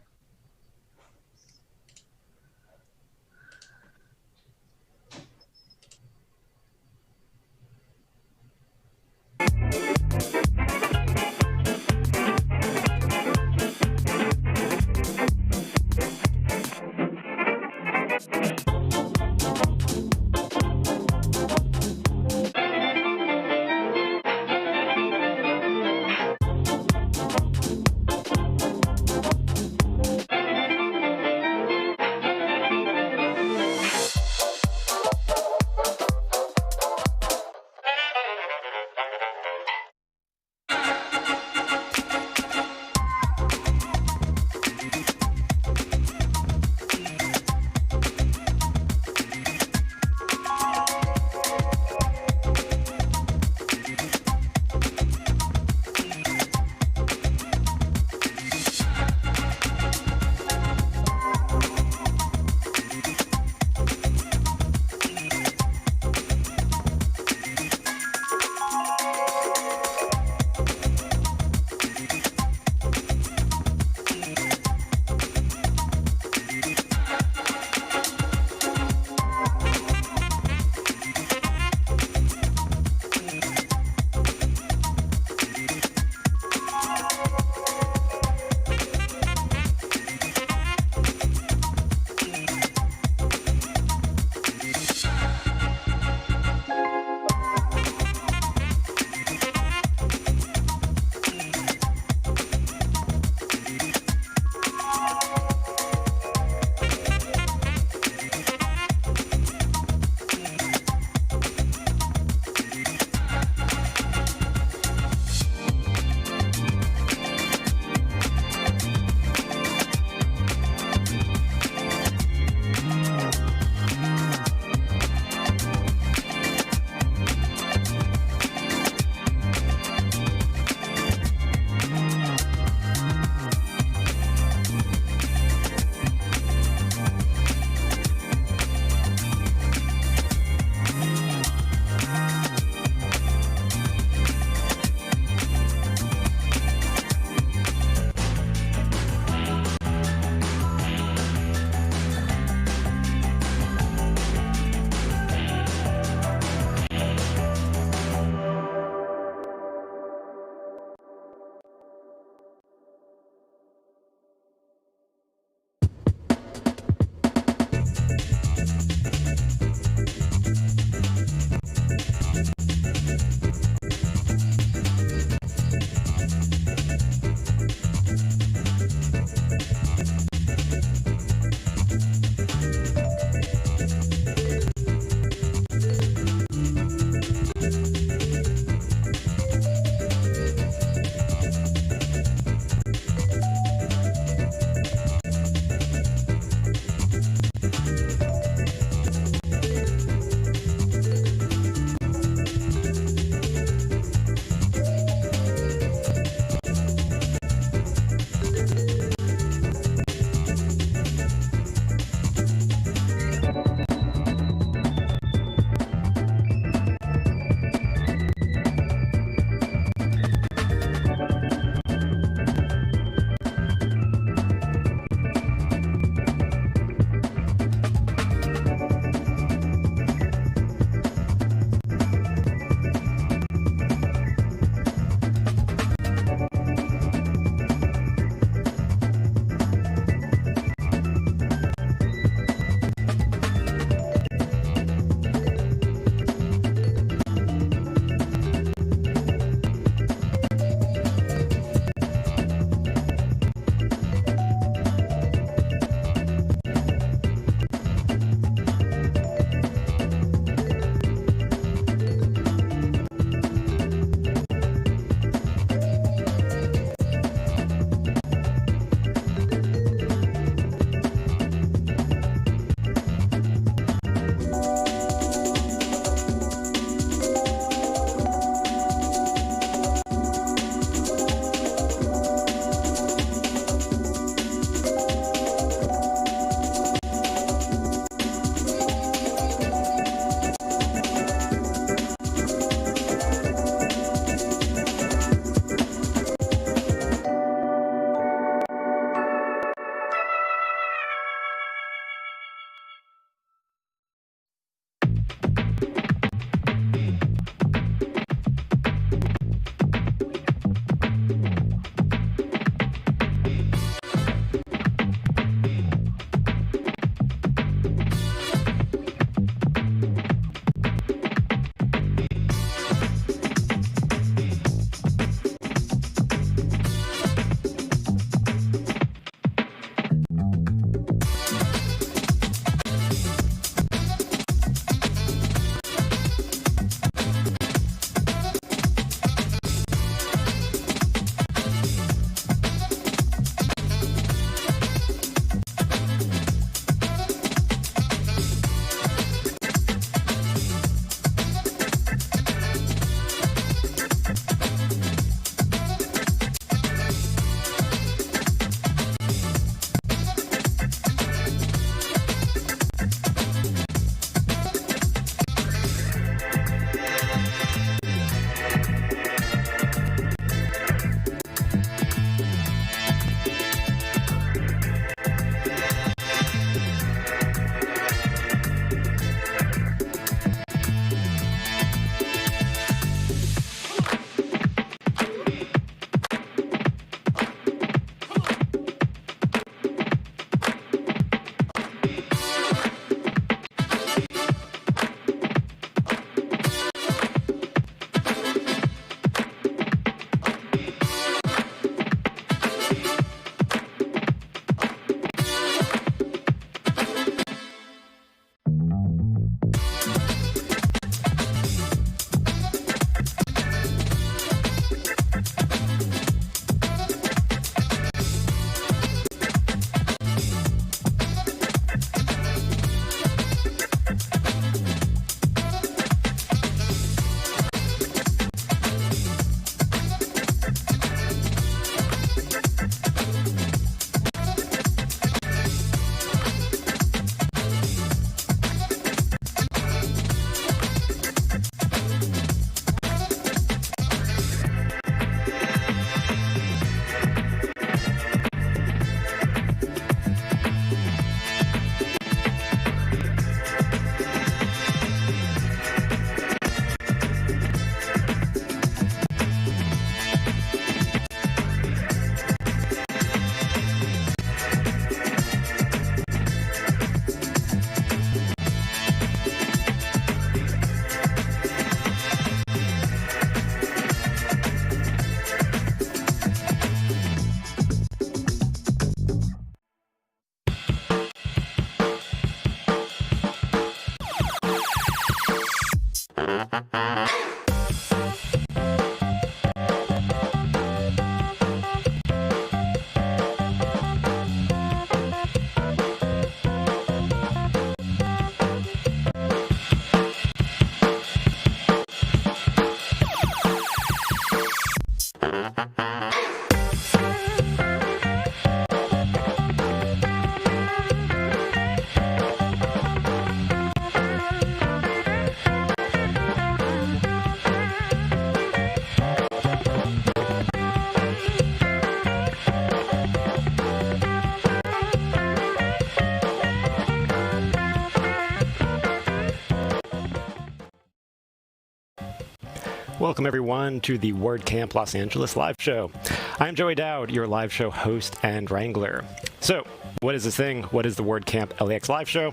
Speaker 3: Welcome, everyone, to the WordCamp Los Angeles live show. I'm Joey Dowd, your live show host and wrangler. So, what is this thing? What is the WordCamp LAX live show?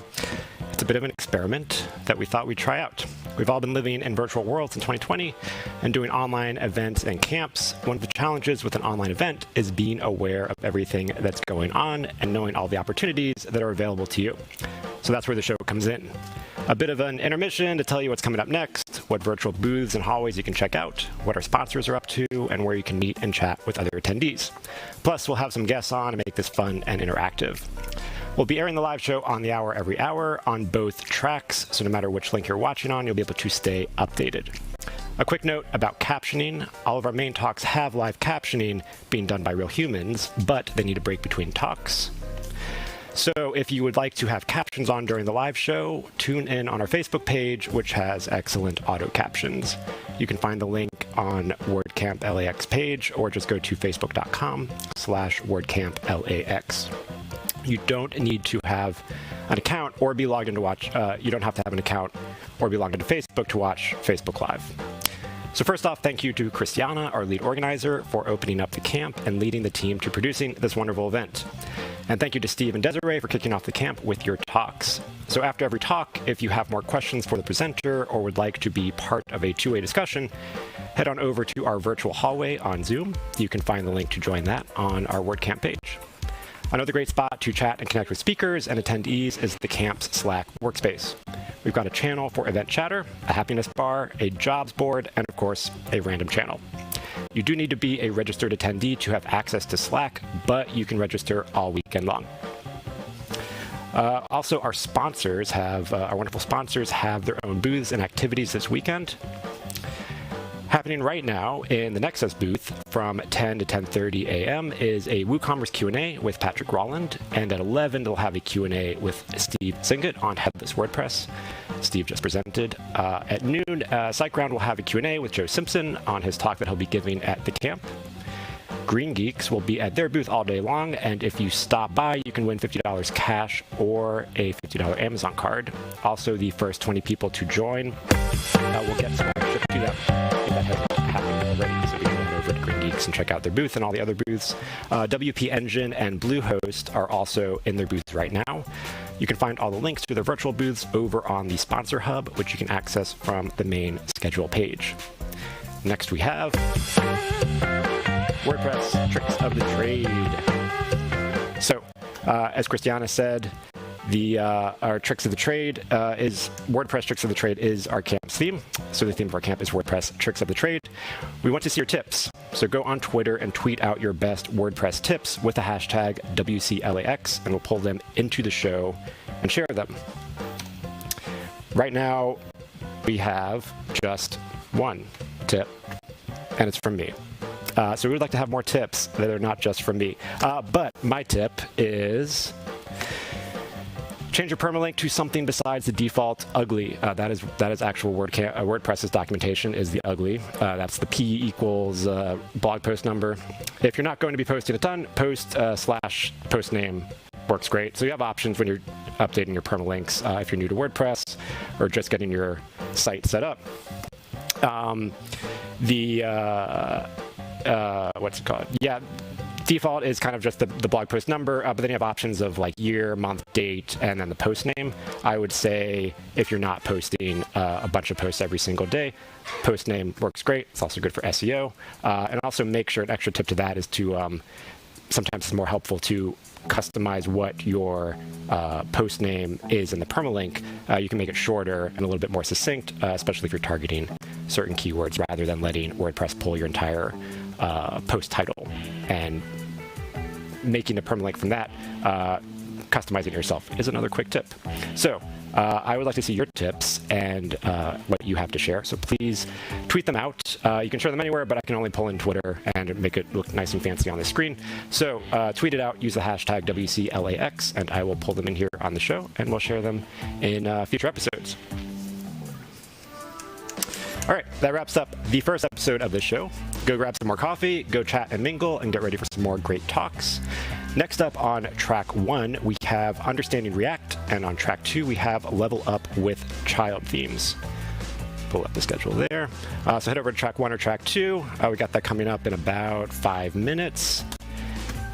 Speaker 3: It's a bit of an experiment that we thought we'd try out. We've all been living in virtual worlds in 2020 and doing online events and camps. One of the challenges with an online event is being aware of everything that's going on and knowing all the opportunities that are available to you. So that's where the show comes in. A bit of an intermission to tell you what's coming up next, what virtual booths and hallways you can check out, what our sponsors are up to, and where you can meet and chat with other attendees. Plus, we'll have some guests on to make this fun and interactive. We'll be airing the live show on the hour every hour on both tracks, so no matter which link you're watching on, you'll be able to stay updated. A quick note about captioning. All of our main talks have live captioning being done by real humans, but they need a break between talks. So if you would like to have captions on during the live show, tune in on our Facebook page, which has excellent auto captions. You can find the link on WordCamp LAX page, or just go to facebook.com/WordCampLAX. You don't need to have an account or be logged in to watch. You don't have to have an account or be logged into Facebook to watch Facebook Live. So first off, thank you to Christiana, our lead organizer, for opening up the camp and leading the team to producing this wonderful event. And thank you to Steve and Desiree for kicking off the camp with your talks. So after every talk, if you have more questions for the presenter or would like to be part of a two-way discussion, head on over to our virtual hallway on Zoom. You can find the link to join that on our WordCamp page. Another great spot to chat and connect with speakers and attendees is the camp's Slack workspace. We've got a channel for event chatter, a happiness bar, a jobs board, and of course, a random channel. You do need to be a registered attendee to have access to Slack, but you can register all weekend long. Also, our sponsors our wonderful sponsors have their own booths and activities this weekend. Happening right now in the Nexus booth from 10 to 10:30 a.m. is a WooCommerce Q&A with Patrick Rolland, and at 11 they'll have a Q&A with Steve Zingott on Headless WordPress. Steve just presented. At noon, SiteGround will have a Q&A with Joe Simpson on his talk that he'll be giving at the camp. Green Geeks will be at their booth all day long, and if you stop by, you can win $50 cash or a $50 Amazon card. Also, the first 20 people to join will get some shipped to them if that hasn't happened already. So you can head over to Green Geeks and check out their booth and all the other booths. WP Engine and Bluehost are also in their booths right now. You can find all the links to their virtual booths over on the Sponsor Hub, which you can access from the main schedule page. Next we have WordPress Tricks of the Trade. So, as Christiana said, our Tricks of the Trade is WordPress Tricks of the Trade is our camp's theme. So the theme of our camp is WordPress Tricks of the Trade. We want to see your tips. So go on Twitter and tweet out your best WordPress tips with the hashtag WCLAX, and we'll pull them into the show and share them. Right now, we have just one tip, and it's from me. So we would like to have more tips that are not just from me. But my tip is change your permalink to something besides the default ugly. That is actual WordPress's documentation is the ugly. That's the P equals blog post number. If you're not going to be posting a ton, post / post name works great. So you have options when you're updating your permalinks if you're new to WordPress or just getting your site set up. What's it called? Yeah, default is kind of just the blog post number, but then you have options of like year, month, date, and then the post name. I would say if you're not posting a bunch of posts every single day, post name works great. It's also good for SEO. And also make sure an extra tip to that is to sometimes it's more helpful to customize what your post name is in the permalink, you can make it shorter and a little bit more succinct, especially if you're targeting certain keywords rather than letting WordPress pull your entire post title and making a permalink from that. Customizing it yourself is another quick tip. So I would like to see your tips and what you have to share. So please tweet them out. You can share them anywhere, but I can only pull in Twitter and make it look nice and fancy on the screen. So tweet it out, use the hashtag WCLAX, and I will pull them in here on the show, and we'll share them in future episodes. All right, that wraps up the first episode of the show. Go grab some more coffee, go chat and mingle, and get ready for some more great talks. Next up on track 1, we have Understanding React, and on track 2, we have Level Up with Child Themes. Pull up the schedule there. So head over to track 1 or track 2. We got that coming up in about 5 minutes.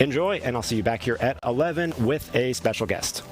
Speaker 3: Enjoy, and I'll see you back here at 11 with a special guest.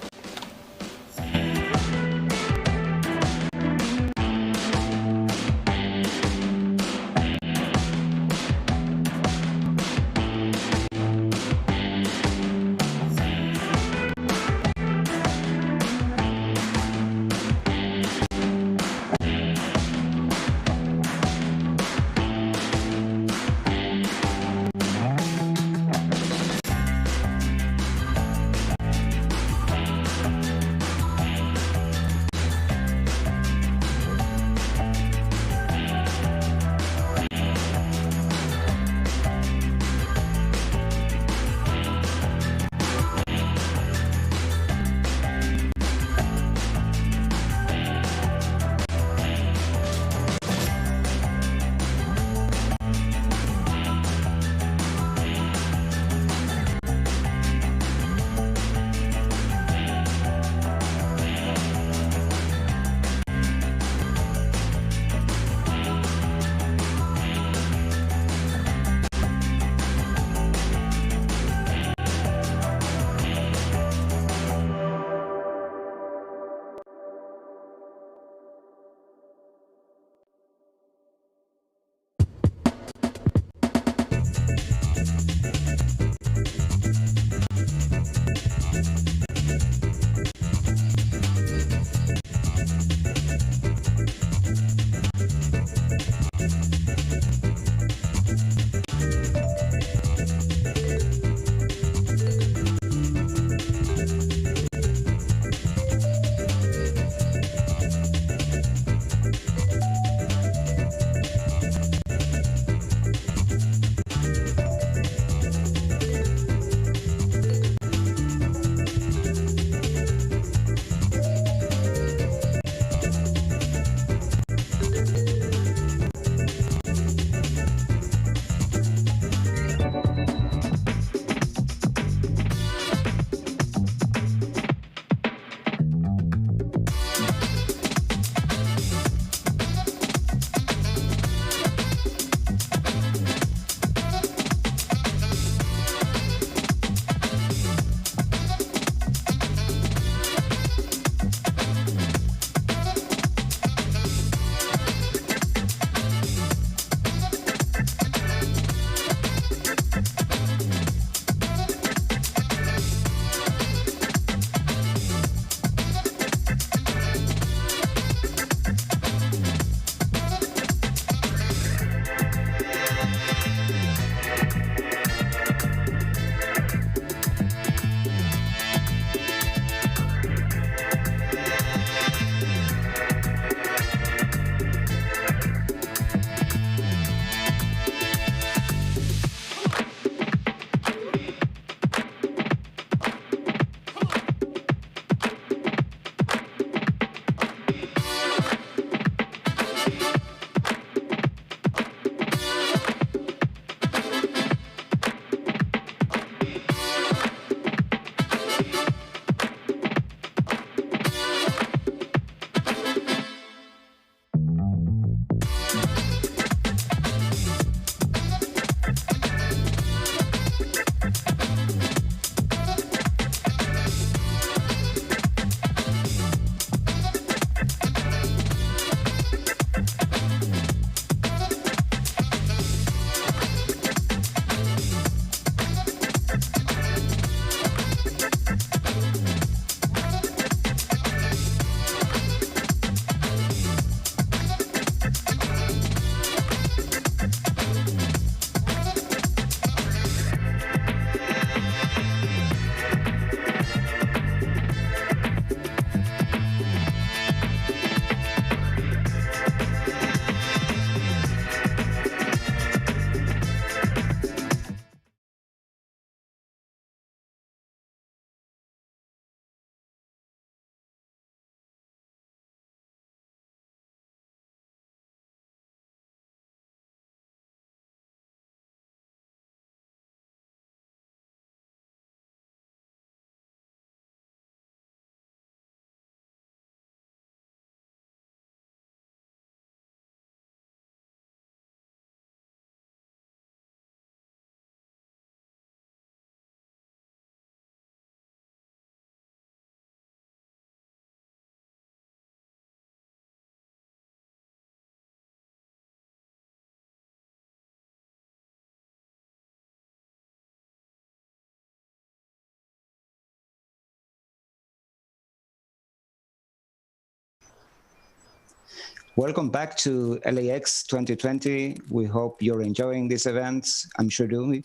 Speaker 4: Welcome back to LAX 2020. We hope you're enjoying these events. I'm sure you do.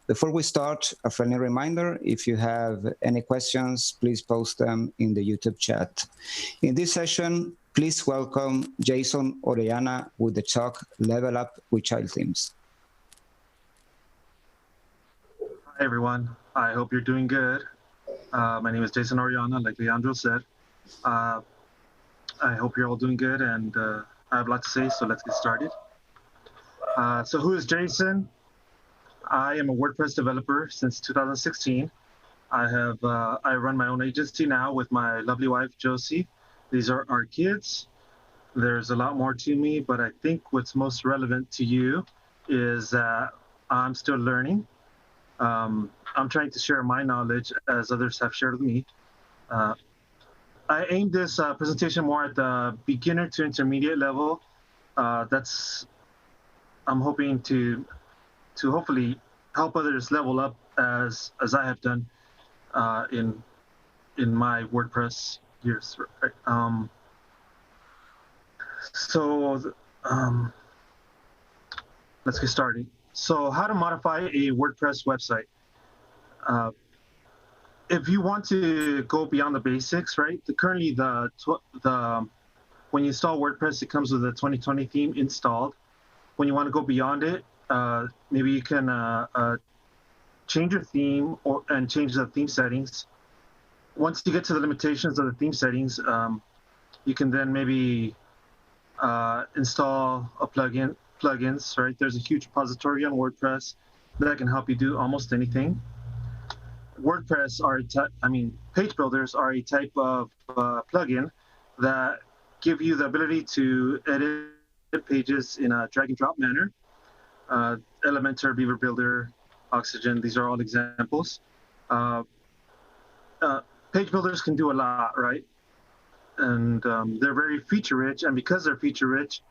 Speaker 4: Before we start, a friendly reminder, if you have any questions, please post them in the YouTube chat. In this session, please welcome Jason Orellana with the talk Level Up with Child Themes.
Speaker 5: Hi, everyone. I hope you're doing good. My name is Jason Orellana, like Leandro said. I hope you're all doing good, and I have a lot to say, so let's get started. So who is Jason? I am a WordPress developer since 2016. I run my own agency now with my lovely wife, Josie. These are our kids. There's a lot more to me, but I think what's most relevant to you is that I'm still learning. I'm trying to share my knowledge as others have shared with me. I aimed this presentation more at the beginner to intermediate level. I'm hoping to hopefully help others level up as I have done in my WordPress years. Right? Let's get started. So how to modify a WordPress website. If you want to go beyond the basics, right? Currently, when you install WordPress, it comes with a 2020 theme installed. When you want to go beyond it, maybe you can change your theme and change the theme settings. Once you get to the limitations of the theme settings, you can then maybe install a plugins, right? There's a huge repository on WordPress that can help you do almost anything. Page builders are a type of plugin that give you the ability to edit pages in a drag and drop manner. Elementor, Beaver Builder, Oxygen, these are all examples. Page builders can do a lot, right? And they're very feature rich, and because they're feature rich,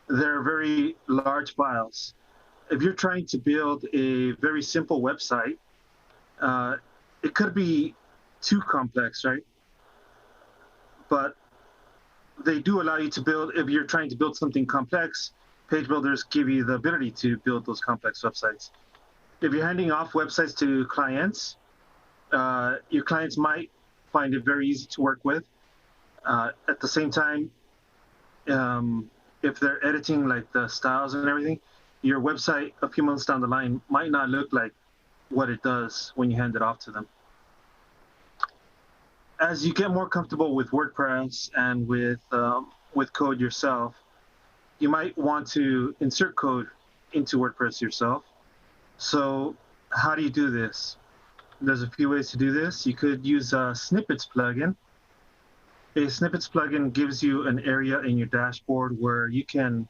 Speaker 5: they're very large files. If you're trying to build a very simple website, it could be too complex, right? But they do allow you to build, if you're trying to build something complex, page builders give you the ability to build those complex websites. If you're handing off websites to clients, your clients might find it very easy to work with. At the same time, if they're editing like the styles and everything, your website a few months down the line might not look like what it does when you hand it off to them. As you get more comfortable with WordPress and with code yourself, you might want to insert code into WordPress yourself. So how do you do this? There's a few ways to do this. You could use a snippets plugin. A snippets plugin gives you an area in your dashboard where you can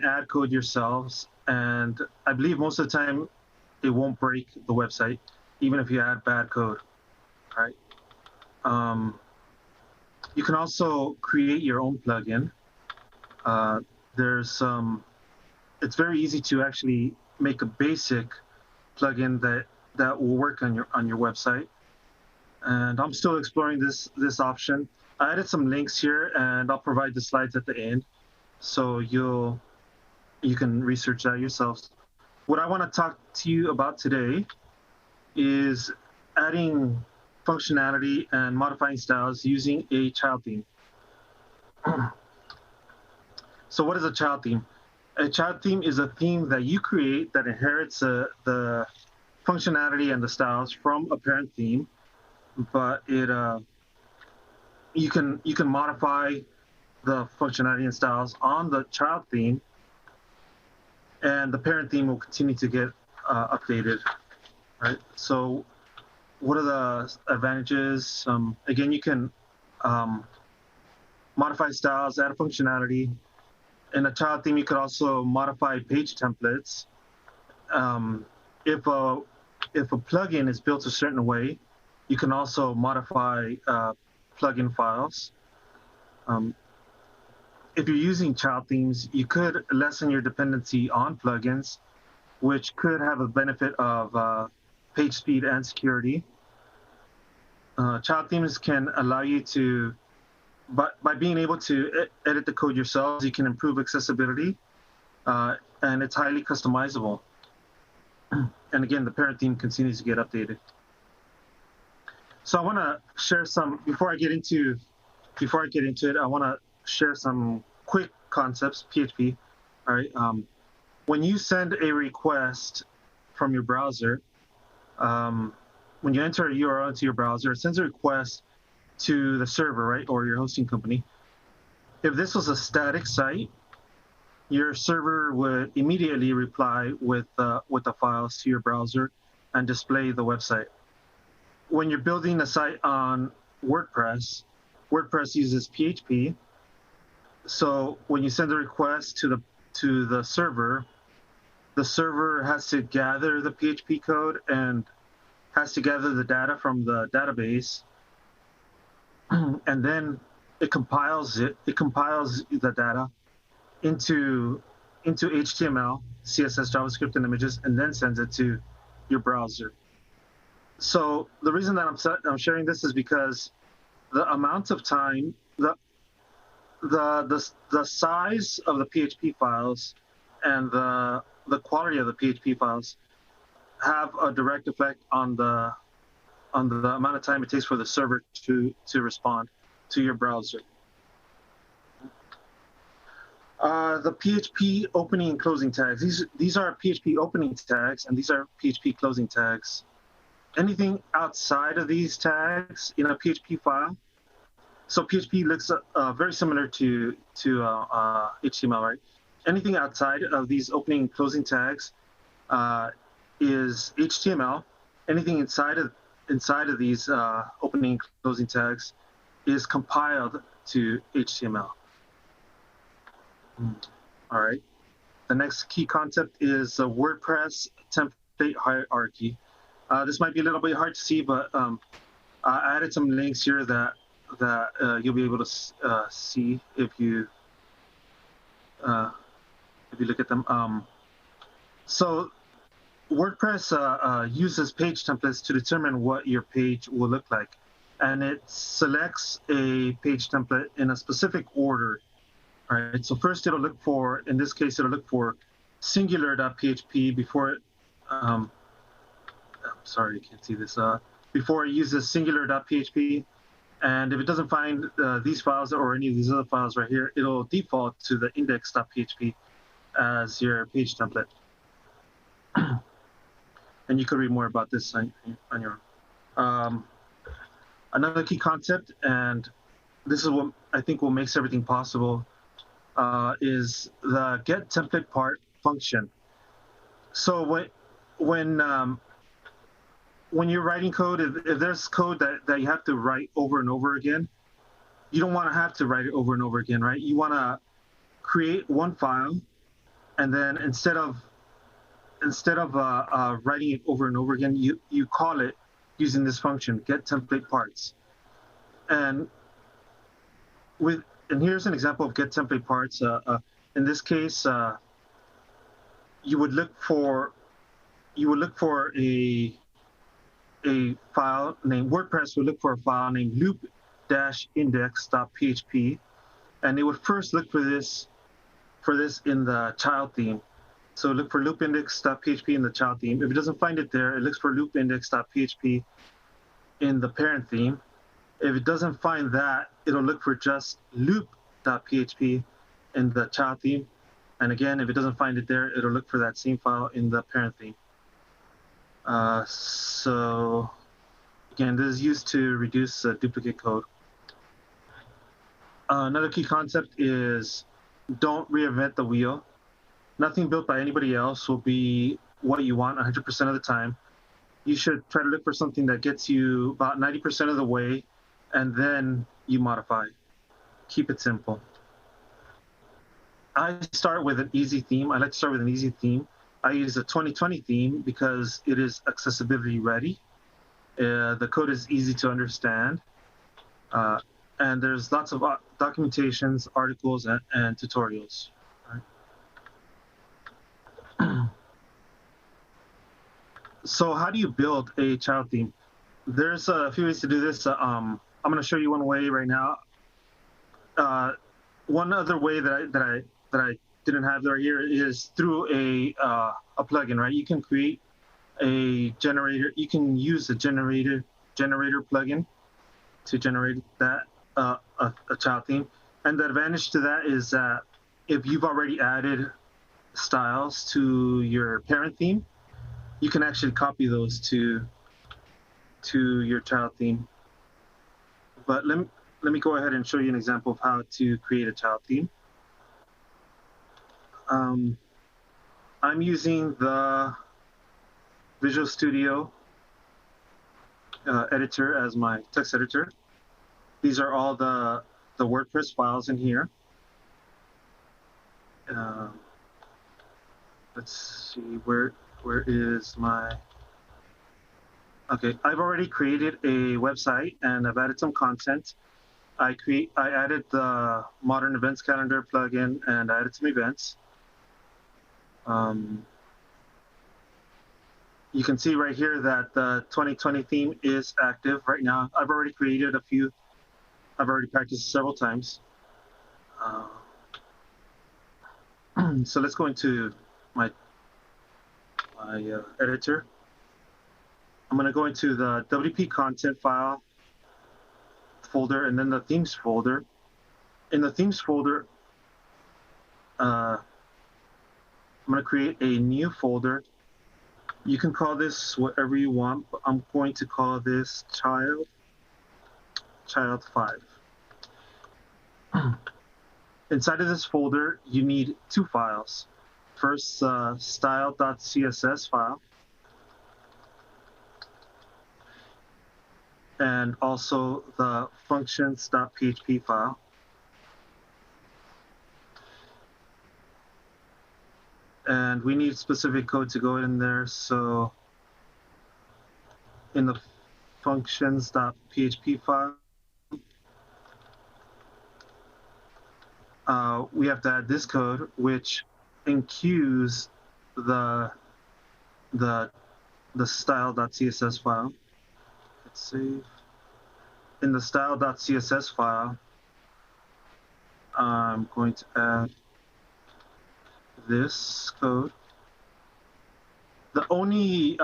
Speaker 5: add code yourselves, and I believe most of the time it won't break the website, even if you add bad code, right? You can also create your own plugin. It's very easy to actually make a basic plugin that will work on your website. And I'm still exploring this option. I added some links here, and I'll provide the slides at the end, so you can research that yourselves. What I want to talk to you about today is adding functionality and modifying styles using a child theme. So what is a child theme? A child theme is a theme that you create that inherits the functionality and the styles from a parent theme, but you can modify the functionality and styles on the child theme, and the parent theme will continue to get updated, right? So what are the advantages? Again, you can modify styles, add functionality. In a child theme, you could also modify page templates. If a plugin is built a certain way, you can also modify plugin files. If you're using child themes, you could lessen your dependency on plugins, which could have a benefit of page speed and security. Child themes can allow you to but by being able to edit the code yourselves, you can improve accessibility, and it's highly customizable. And again, the parent theme continues to get updated. So I want to share some, before I get into it, I want to share some quick concepts, PHP. All right. When you send a request from your browser, when you enter a URL into your browser, it sends a request to the server, right, or your hosting company. If this was a static site, your server would immediately reply with the files to your browser and display the website. When you're building a site on WordPress, WordPress uses PHP. So when you send a request to the server has to gather the PHP code and has to gather the data from the database, and then it compiles the data into HTML, CSS, JavaScript, and images, and then sends it to your browser. So the reason that I'm sharing this is because the amount of time, the size of the PHP files and the quality of the PHP files have a direct effect on the amount of time it takes for the server to respond to your browser. The PHP opening and closing tags. These are PHP opening tags, and these are PHP closing tags. Anything outside of these tags in a PHP file. So PHP looks very similar to HTML, right? Anything outside of these opening and closing tags is HTML. Anything inside of these opening and closing tags is compiled to HTML. All right. The next key concept is the WordPress template hierarchy. This might be a little bit hard to see, but I added some links here that you'll be able to see if you look at them. So WordPress uses page templates to determine what your page will look like, and it selects a page template in a specific order. All right. So first, it'll look for, in this case, it'll look for singular.php before it. I'm sorry, you can't see this. Before it uses singular.php, and if it doesn't find these files or any of these other files right here, it'll default to the index.php as your page template. And you could read more about this on your own. Another key concept, and this is what I think what makes everything possible, is the get template part function. So when you're writing code, if there's code that you have to write over and over again, you don't want to have to write it over and over again, right? You want to create one file, and then instead of writing it over and over again, you call it using this function, get template parts. And here's an example of get template parts. In this case, you would look for a file named WordPress would look for a file named loop-index.php, and it would first look for this in the child theme. So look for loop-index.php in the child theme. If it doesn't find it there, it looks for loop-index.php in the parent theme. If it doesn't find that, it'll look for just loop.php in the child theme. And again, if it doesn't find it there, it'll look for that same file in the parent theme. So again, this is used to reduce duplicate code. Another key concept is don't reinvent the wheel. Nothing built by anybody else will be what you want 100% of the time. You should try to look for something that gets you about 90% of the way, and then you modify. Keep it simple. I start with an easy theme. I like to start with an easy theme. I use a 2020 theme because it is accessibility ready. The code is easy to understand. And there's lots of documentations, articles, and tutorials. Right? So how do you build a child theme? There's a few ways to do this. I'm going to show you one way right now. one other way that I didn't have there here is through a plugin, right? You can create a generator. You can use the generator plugin to generate that a child theme. And the advantage to that is that if you've already added styles to your parent theme, you can actually copy those to your child theme. But let me go ahead and show you an example of how to create a child theme. I'm using the Visual Studio editor as my text editor. These are all the WordPress files in here. Let's see, where is my... Okay, I've already created a website and I've added some content. I added the Modern Events Calendar plugin and I added some events. You can see right here that the 2020 theme is active right now. I've already created a few. I've already practiced several times. So let's go into my editor. I'm going to go into the WP content file folder and then the themes folder. In the themes folder, I'm going to create a new folder. You can call this whatever you want, but I'm going to call this child 5. Inside of this folder, you need 2 files. First, style.css file, and also the functions.php file. And we need specific code to go in there. So in the functions.php file, we have to add this code, which enqueues the style.css file. Let's save. In the style.css file, I'm going to add this code. The only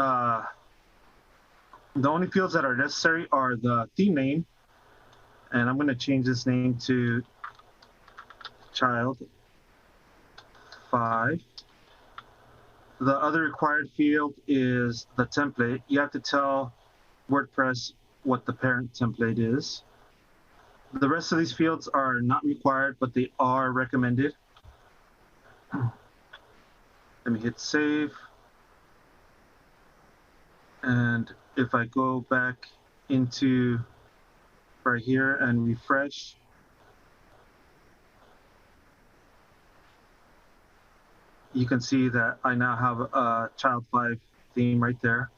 Speaker 5: fields that are necessary are the theme name, and I'm going to change this name to child 5. The other required field is the template. You have to tell WordPress what the parent template is. The rest of these fields are not required, but they are recommended. Let me hit save. And if I go back into right here and refresh, you can see that I now have a child 5 theme right there.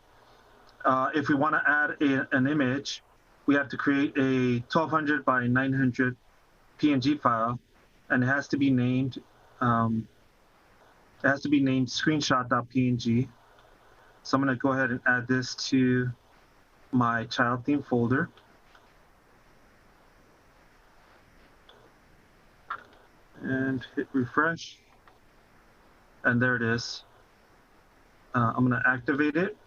Speaker 5: If we want to add an image, we have to create a 1200 by 900 PNG file, and it has to be named screenshot.png. So I'm going to go ahead and add this to my child theme folder. And hit refresh. And there it is. I'm going to activate it.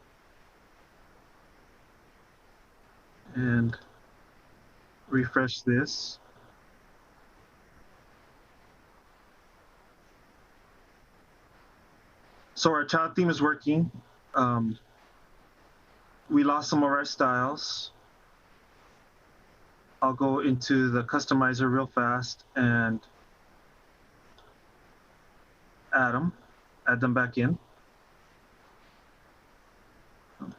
Speaker 5: And refresh this. So our child theme is working. We lost some of our styles. I'll go into the customizer real fast and add them back in. Oh,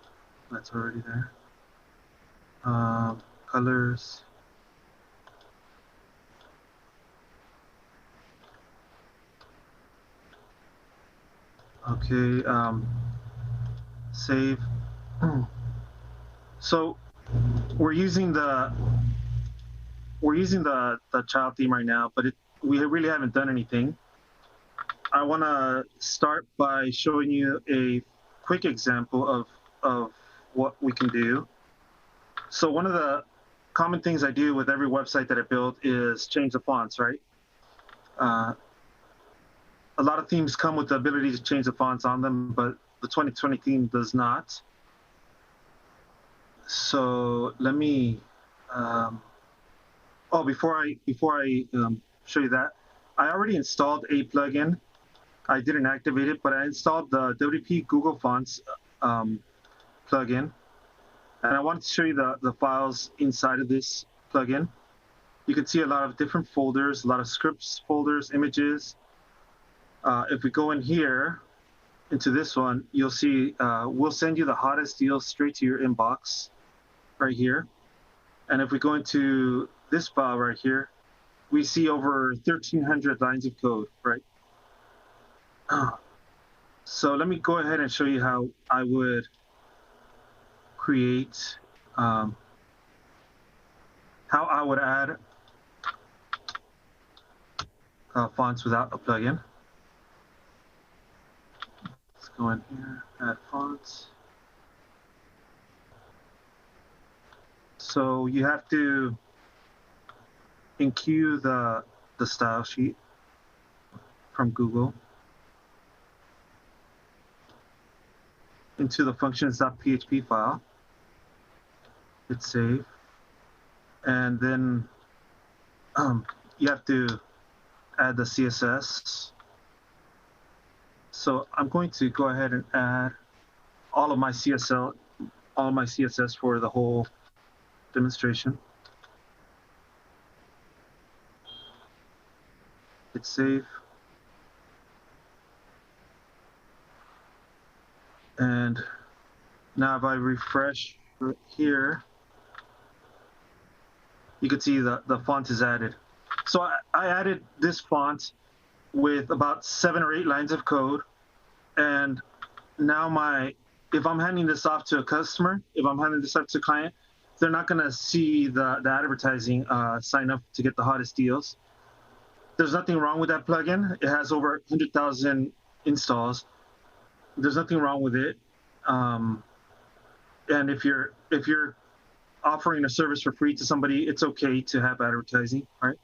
Speaker 5: that's already there. Colors. Okay, save. So we're using the child theme right now, but we really haven't done anything. I want to start by showing you a quick example of what we can do. So one of the common things I do with every website that I build is change the fonts, right? A lot of themes come with the ability to change the fonts on them, but the 2020 theme does not. So let me, before I show you that, I already installed a plugin. I didn't activate it, but I installed the WP Google Fonts plugin. And I wanted to show you the files inside of this plugin. You can see a lot of different folders, a lot of scripts folders, images. If we go in here into this one, you'll see we'll send you the hottest deals straight to your inbox right here. And if we go into this file right here, we see over 1,300 lines of code, right? So let me go ahead and show you how I would create, how I would add fonts without a plugin. Let's go in here, add fonts. So you have to enqueue the style sheet from Google into the functions.php file. Hit save. And then you have to add the CSS. So I'm going to go ahead and add all of my CSS for the whole demonstration. Hit save. And now if I refresh here, you can see the font is added. So I added this font with about 7 or 8 lines of code. And now if I'm handing this off to a customer, if I'm handing this off to a client, they're not going to see the advertising sign up to get the hottest deals. There's nothing wrong with that plugin. It has over 100,000 installs. There's nothing wrong with it. And if you're offering a service for free to somebody, it's okay to have advertising, right?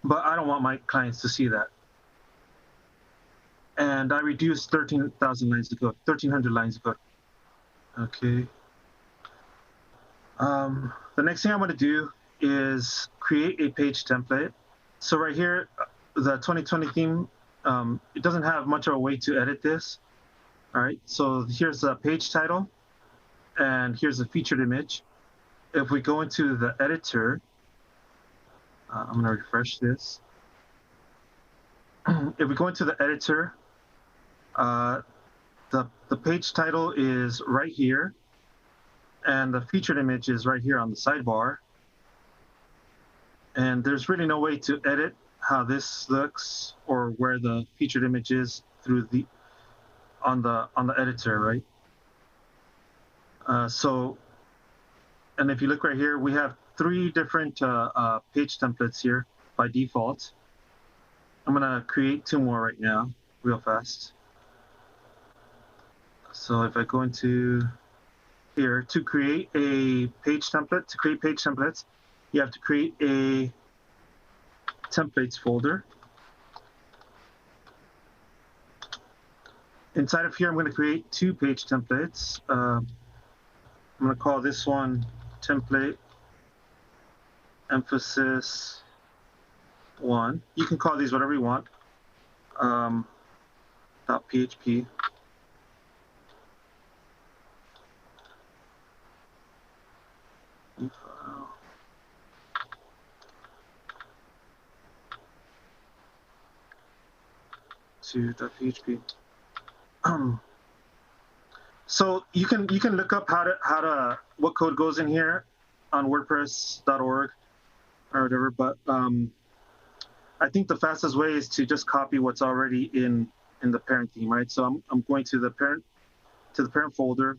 Speaker 5: But I don't want my clients to see that. And I reduced 13,000 lines of code, 1,300 lines of code. Okay. The next thing I'm going to do is create a page template. So right here, the 2020 theme, it doesn't have much of a way to edit this. All right, so here's the page title, and here's the featured image. If we go into the editor, I'm going to refresh this. If we go into the editor, the page title is right here, and the featured image is right here on the sidebar. And there's really no way to edit how this looks or where the featured image is through on the editor, right? And if you look right here, we have 3 different page templates here by default. I'm gonna create 2 more right now, real fast. So if I go into here, to create a page template, to create page templates, you have to create a templates folder. Inside of here, I'm going to create 2 page templates. I'm going to call this one template emphasis 1. You can call these whatever you want. .php. To .php. So you can look up what code goes in here on WordPress.org or whatever, but I think the fastest way is to just copy what's already in the parent theme, right? So I'm going to the parent folder,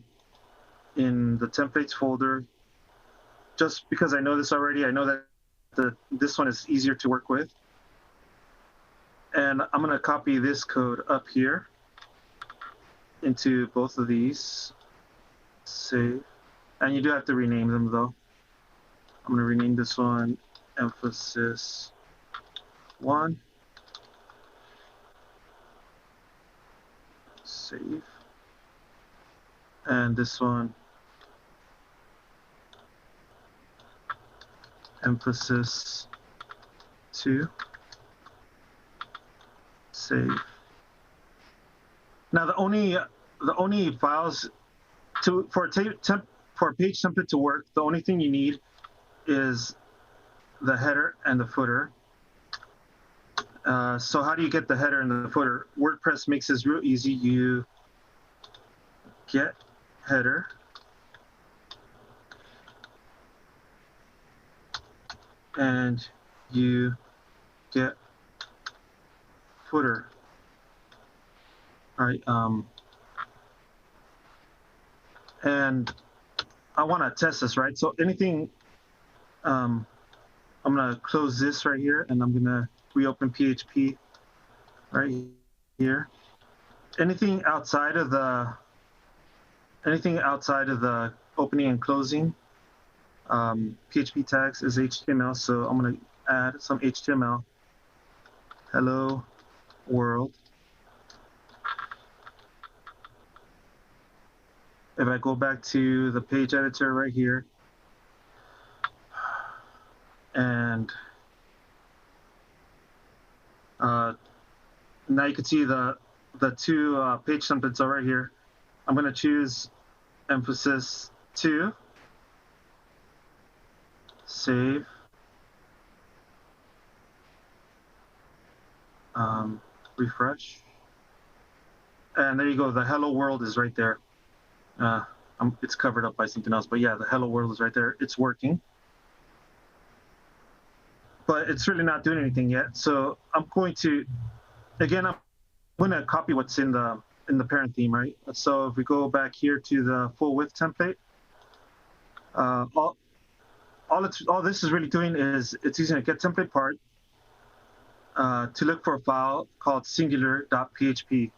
Speaker 5: in the templates folder, just because I know this already. I know that this one is easier to work with. And I'm going to copy this code up here into both of these. Save. And you do have to rename them, though. I'm going to rename this one emphasis 1. Save. And this one emphasis 2. Save. Now the only files for a page template to work, the only thing you need is the header and the footer. So how do you get the header and the footer? WordPress makes this real easy. You get header, and you get footer. All right. And I want to test this, right? So anything, I'm going to close this right here, and I'm going to reopen PHP right here. Anything outside of the opening and closing PHP tags is HTML. So I'm going to add some HTML. Hello world. If I go back to the page editor right here, and now you can see the two page templates are right here. I'm going to choose emphasis 2, save, refresh, and there you go. The hello world is right there. It's covered up by something else, but yeah, the hello world is right there. It's working, but it's really not doing anything yet. So I'm going to copy what's in the parent theme, right? So if we go back here to the full width template, all this is really doing is it's using a get template part to look for a file called singular.php.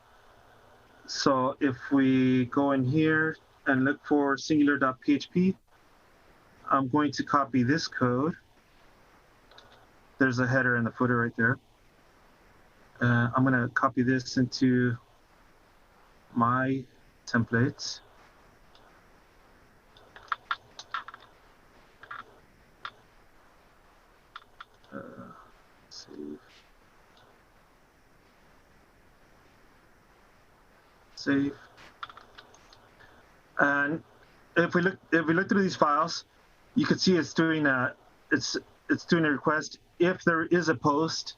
Speaker 5: So if we go in here and look for singular.php, I'm going to copy this code. There's a header and the footer right there. I'm going to copy this into my templates. Save. Save. And if we look through these files, you can see it's doing a request. If there is a post,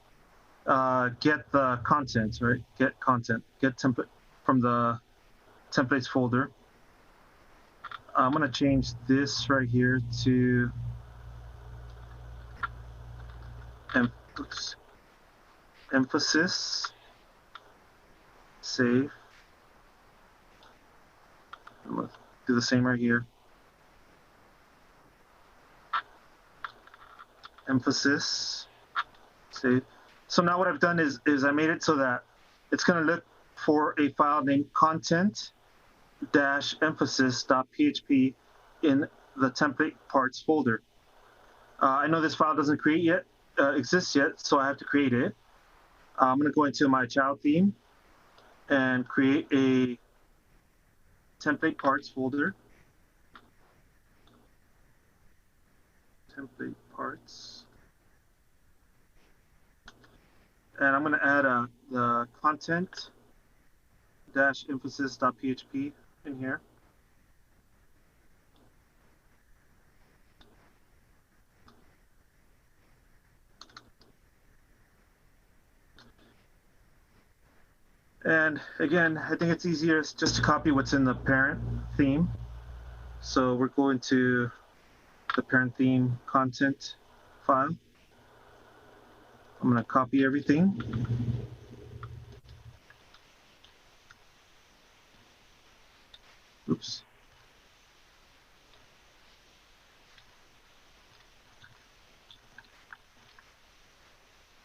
Speaker 5: get the content, right? Get content, get template from the templates folder. I'm going to change this right here to emphasis. Save. I'm going to do the same right here. Emphasis. Save. So now what I've done is I made it so that it's going to look for a file named content-emphasis.php in the template parts folder. I know this file doesn't exist yet, so I have to create it. I'm going to go into my child theme and create a template parts folder. Template parts. And I'm going to add the content-emphasis.php in here. And again, I think it's easier just to copy what's in the parent theme. So we're going to the parent theme content file. I'm going to copy everything. Oops.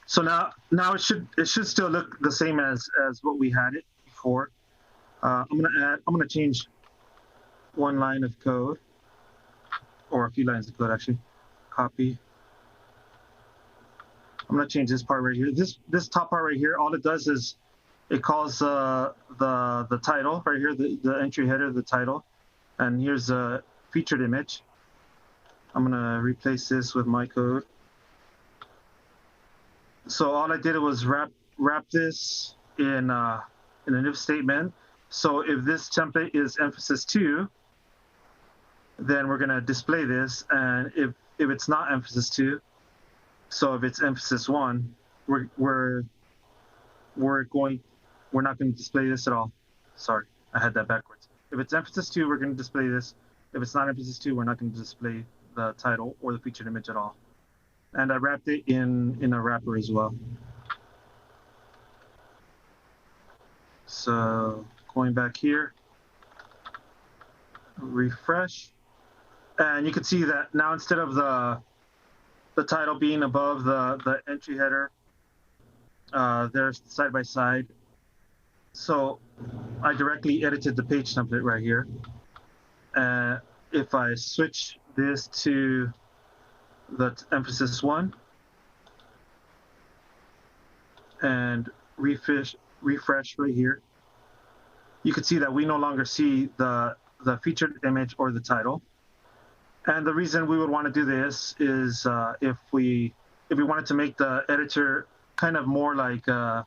Speaker 5: So now it should still look the same as what we had it before. I'm gonna change one line of code, or a few lines of code actually. copy. I'm gonna change this part right here. This top part right here, all it does is it calls the title right here, the entry header, the title, and here's a featured image. I'm gonna replace this with my code. So all I did was wrap this in an if statement. So if this template is emphasis 2, then we're gonna display this, and if it's not emphasis 2, so if it's emphasis 1, we're not going to display this at all. Sorry, I had that backwards. If it's emphasis 2, we're going to display this. If it's not emphasis 2, we're not going to display the title or the featured image at all. And I wrapped it in a wrapper as well. So going back here, refresh, and you can see that now instead of the title being above the entry header, they're side by side. So I directly edited the page template right here. If I switch this to the emphasis 1 and refresh right here, you can see that we no longer see the featured image or the title. And the reason we would want to do this is if we wanted to make the editor kind of more like a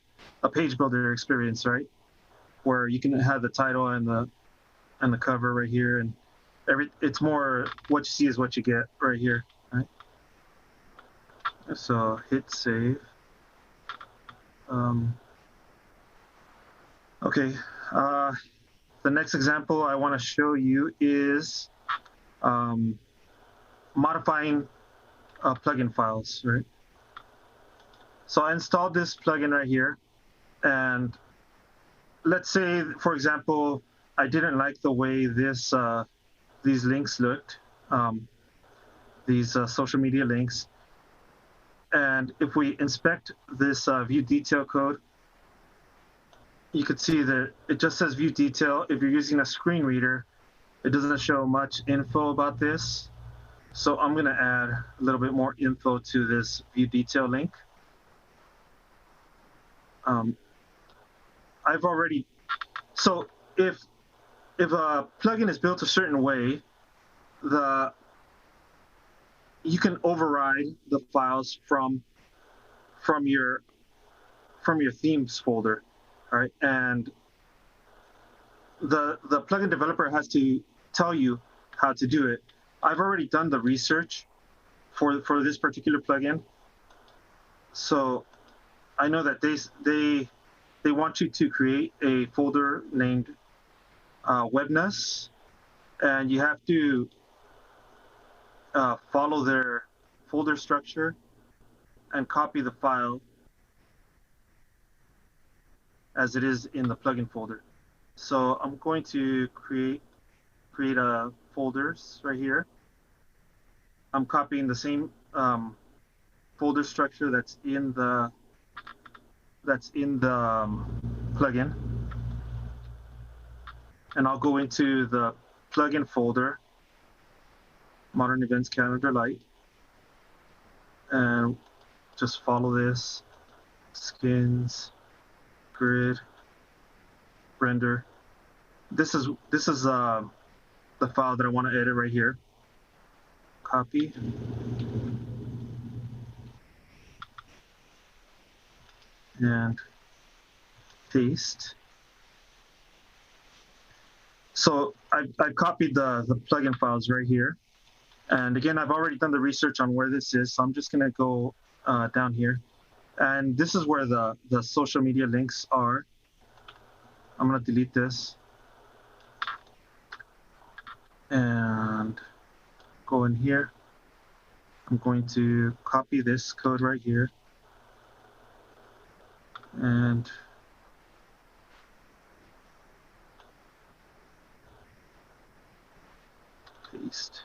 Speaker 5: page builder experience, right? Where you can have the title and the cover right here, and it's more what you see is what you get right here, right? So hit save. Okay, the next example I want to show you is modifying plugin files, right? So I installed this plugin right here, and let's say, for example, I didn't like the way these links looked, these social media links. And if we inspect this view detail code, you could see that it just says view detail. If you're using a screen reader, it doesn't show much info about this. So I'm gonna add a little bit more info to this view detail link. So if a plugin is built a certain way, you can override the files from your themes folder, all right? And the plugin developer has to tell you how to do it. I've already done the research for this particular plugin, so I know that they want you to create a folder named WebNus, and you have to follow their folder structure and copy the file as it is in the plugin folder. So I'm going to create a folders right here. I'm copying the same folder structure that's in the plugin, and I'll go into the plugin folder, Modern Events Calendar Lite, and just follow this: skins, grid, render. This is the file that I want to edit right here. Copy. And paste. So I copied the plugin files right here. And again, I've already done the research on where this is, so I'm just gonna go down here. And this is where the social media links are. I'm gonna delete this and go in here. I'm going to copy this code right here and paste.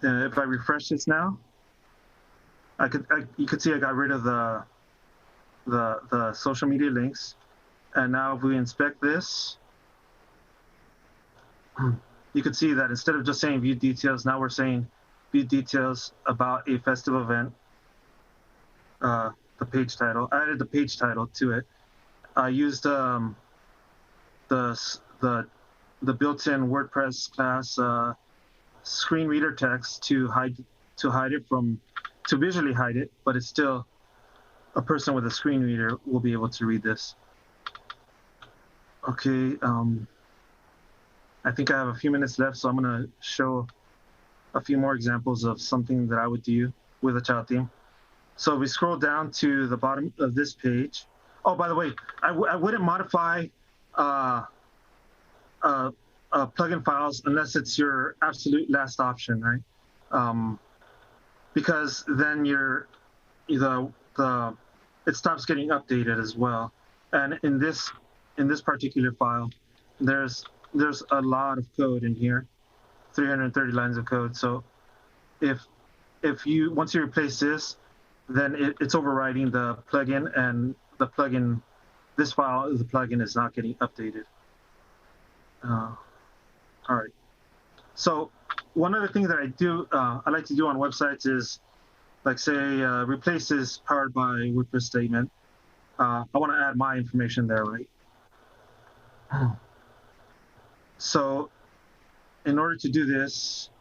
Speaker 5: If I refresh this now, you could see I got rid of the social media links. And now if we inspect this, you could see that instead of just saying view details, now we're saying view details about a festive event. The page title. I added the page title to it. I used the built-in WordPress class screen reader text to visually hide it, but it's still a person with a screen reader will be able to read this. Okay, I think I have a few minutes left, so I'm gonna show a few more examples of something that I would do with a child theme. So we scroll down to the bottom of this page. Oh, by the way, I wouldn't modify plugin files unless it's your absolute last option, right? Because then it stops getting updated as well. And in this particular file, there's a lot of code in here, 330 lines of code. So once you replace this, then it's overriding the plugin, and this file, the plugin is not getting updated. All right. So one other thing that I like to do on websites is, like, say, replace this powered by WordPress statement. I want to add my information there, right? So in order to do this,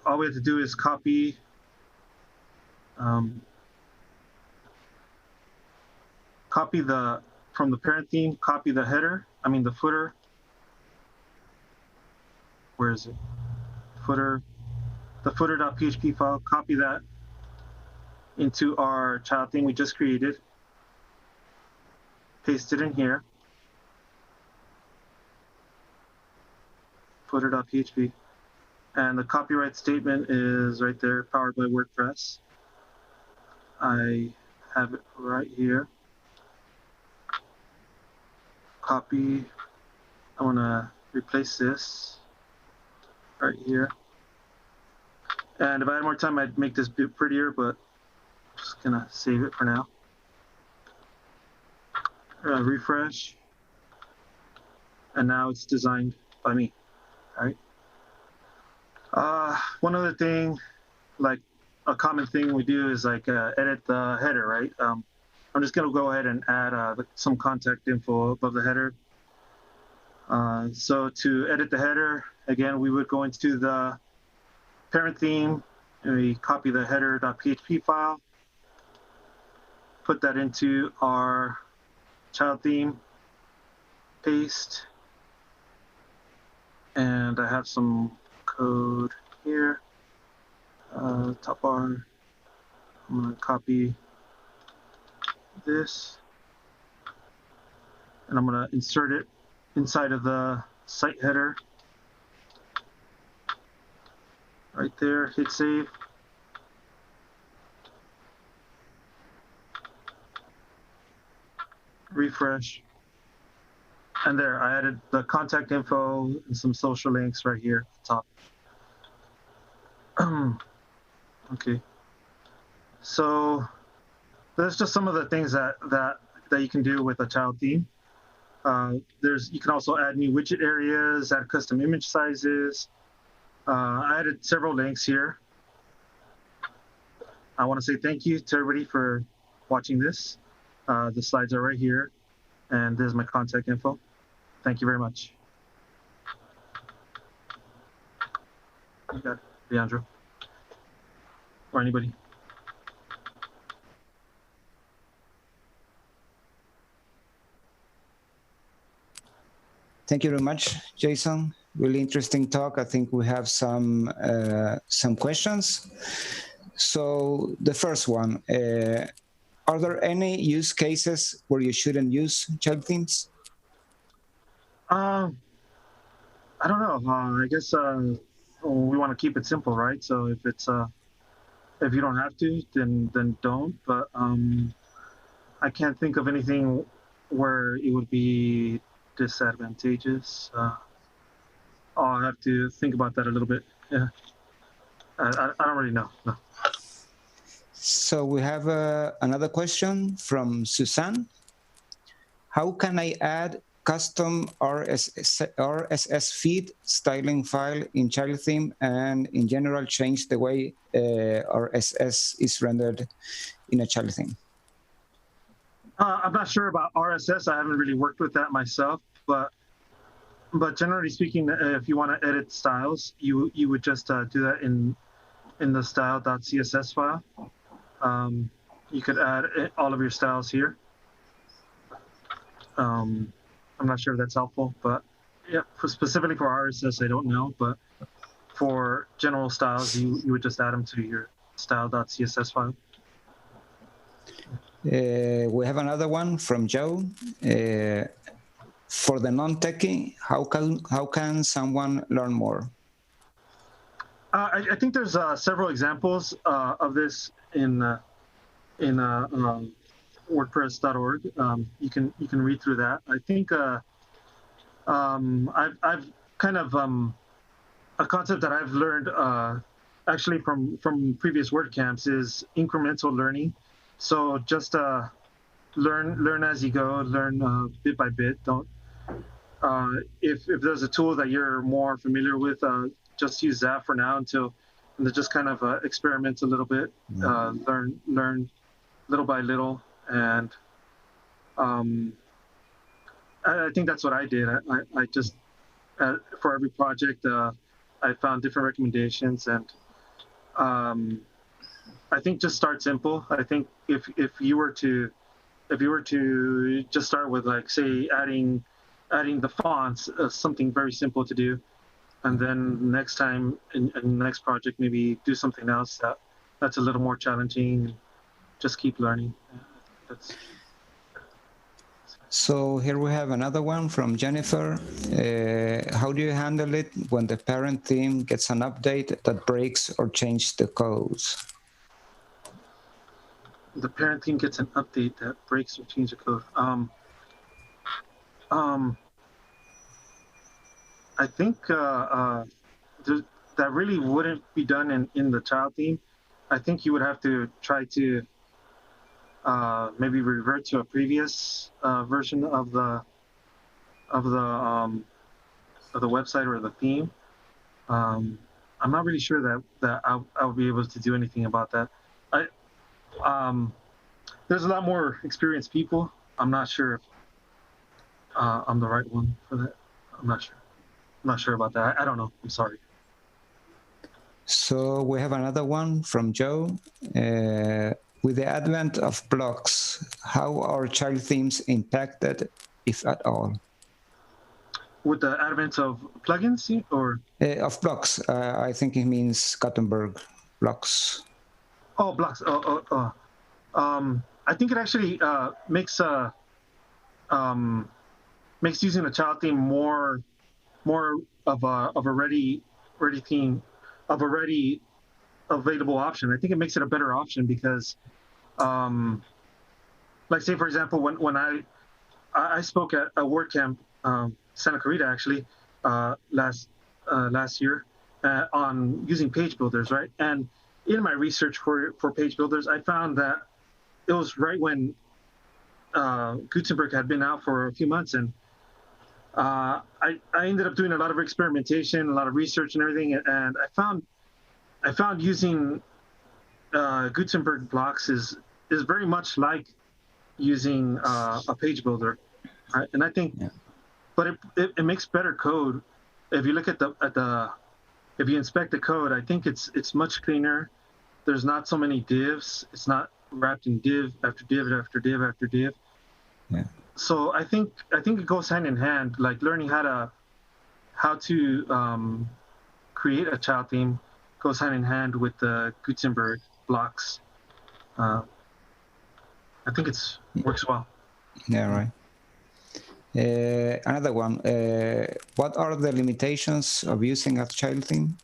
Speaker 5: all we have to do is copy from the parent theme, copy the footer. Where is it? Footer, the footer.php file, copy that into our child theme we just created, paste it in here, footer.php, and the copyright statement is right there, powered by WordPress. I have it right here. Copy. I want to replace this right here. And if I had more time, I'd make this bit prettier, but I'm just gonna save it for now. Refresh. And now it's designed by me, all right? One other thing, like a common thing we do is like edit the header, right? I'm just gonna go ahead and add some contact info above the header. So to edit the header, again, we would go into the parent theme, and we copy the header.php file, put that into our child theme, paste, and I have some code here. Top bar, I'm gonna copy this, and I'm gonna insert it inside of the site header. Right there, hit save. Refresh. And there, I added the contact info and some social links right here at the top. Okay. So that's just some of the things that you can do with a child theme. You can also add new widget areas, add custom image sizes. I added several links here. I want to say thank you to everybody for watching this. The slides are right here, and this is my contact info. Thank you very much. You got it, Leandro, or anybody.
Speaker 4: Thank you very much, Jason. Really interesting talk. I think we have some questions. So the first one, are there any use cases where you shouldn't use child themes?
Speaker 5: I don't know. I guess we want to keep it simple, right? So if you don't have to, then don't. But I can't think of anything where it would be disadvantageous. I'll have to think about that a little bit. Yeah, I don't really know. No.
Speaker 4: So we have another question from Suzanne. How can I add custom RSS feed styling file in child theme, and in general change the way RSS is rendered in a child theme?
Speaker 5: I'm not sure about RSS. I haven't really worked with that myself, but generally speaking, if you want to edit styles, you would just do that in the style.css file. You could add all of your styles here. I'm not sure if that's helpful, but yeah, specifically for RSS, I don't know, but for general styles, you would just add them to your style.css file.
Speaker 4: We have another one from Joe. For the non-techie, how can someone learn more?
Speaker 5: I think there's several examples of this in WordPress.org. You can read through that. I think I've kind of a concept that I've learned actually from previous WordCamps is incremental learning. So just learn as you go, learn bit by bit. Don't if there's a tool that you're more familiar with, just use that for now and just kind of experiment a little bit, learn little by little, and I think that's what I did. I just for every project I found different recommendations, and I think just start simple. I think if you were to just start with, like, say, adding the fonts, something very simple to do, and then next time in the next project maybe do something else that's a little more challenging. Just keep learning.
Speaker 4: So here we have another one from Jennifer. How do you handle it when the parent theme gets an update that breaks or changes the codes?
Speaker 5: The parent theme gets an update that breaks or changes the code. I think that really wouldn't be done in the child theme. I think you would have to try to maybe revert to a previous version of the website or the theme. I'm not really sure that I would be able to do anything about that. There's a lot more experienced people. I'm not sure if I'm the right one for that. I'm not sure about that. I don't know. I'm sorry.
Speaker 4: So we have another one from Joe. With the advent of blocks, how are child themes impacted, if at all?
Speaker 5: With the advent of plugins, or?
Speaker 4: Of blocks. I think it means Gutenberg blocks.
Speaker 5: Oh, blocks. I think it actually makes using a child theme more of a ready theme, of a ready available option. I think it makes it a better option because, like, say for example, when I spoke at a WordCamp, Santa Clarita actually, last year, on using page builders, right? And in my research for page builders, I found that it was right when Gutenberg had been out for a few months, and I ended up doing a lot of experimentation, a lot of research and everything, and I found using Gutenberg blocks is very much like using a page builder, right? And I think, but it makes better code. If you look at if you inspect the code, I think it's much cleaner. There's not so many divs. It's not wrapped in div after div after div after div.
Speaker 4: Yeah.
Speaker 5: So I think it goes hand in hand. Like learning how to create a child theme goes hand in hand with the Gutenberg blocks. I think it works well.
Speaker 4: Yeah, right. Another one. What are the limitations of using a child theme?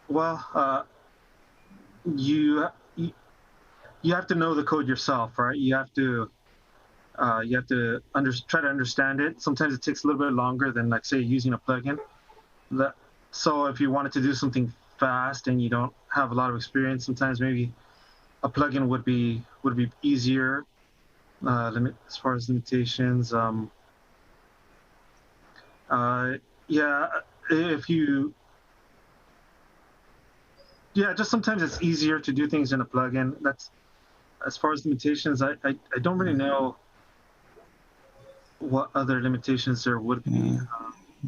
Speaker 5: Well, you have to know the code yourself, right? You have to try to understand it. Sometimes it takes a little bit longer than, like, say, using a plugin. So if you wanted to do something fast and you don't have a lot of experience, sometimes maybe a plugin would be easier. as far as limitations, yeah, if you, yeah, just sometimes it's easier to do things in a plugin. That's as far as limitations. I don't really know what other limitations there would be.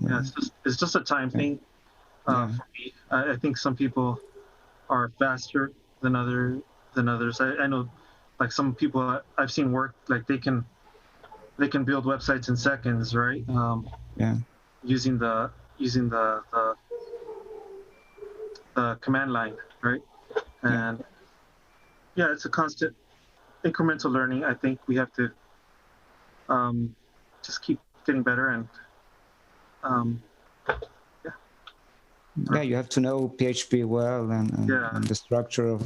Speaker 5: Yeah, it's just a time thing for me. I think some people are faster than others. I know, like some people I've seen work, like they can build websites in seconds, right? Using the command line, right? And yeah, it's a constant incremental learning. I think we have to just keep getting better and
Speaker 4: yeah, you have to know PHP well and the structure of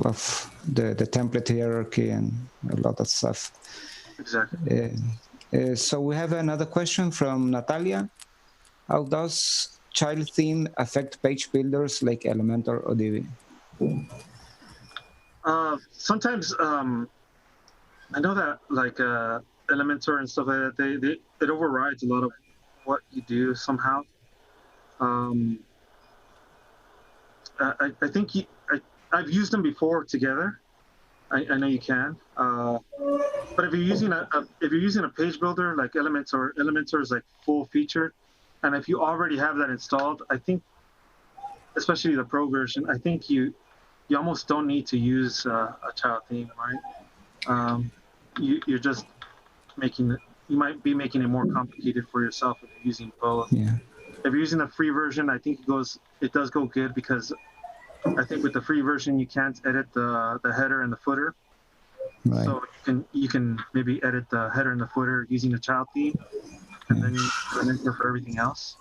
Speaker 4: the template hierarchy and a lot of stuff.
Speaker 5: Exactly.
Speaker 4: So we have another question from Natalia. How does child theme affect page builders like Elementor or Divi?
Speaker 5: Sometimes I know that like Elementor and stuff like that, it overrides a lot of what you do somehow. I think I've used them before together. I know you can, but if you're using a page builder like Elementor is like full featured, and if you already have that installed, I think, especially the Pro version, I think you almost don't need to use a child theme, right? You're just you might be making it more complicated for yourself if you're using both.
Speaker 4: Yeah.
Speaker 5: If you're using the free version, I think it does go good, because I think with the free version you can't edit the header and the footer.
Speaker 4: Right.
Speaker 5: So you can maybe edit the header and the footer using a child theme, and then Elementor for everything else.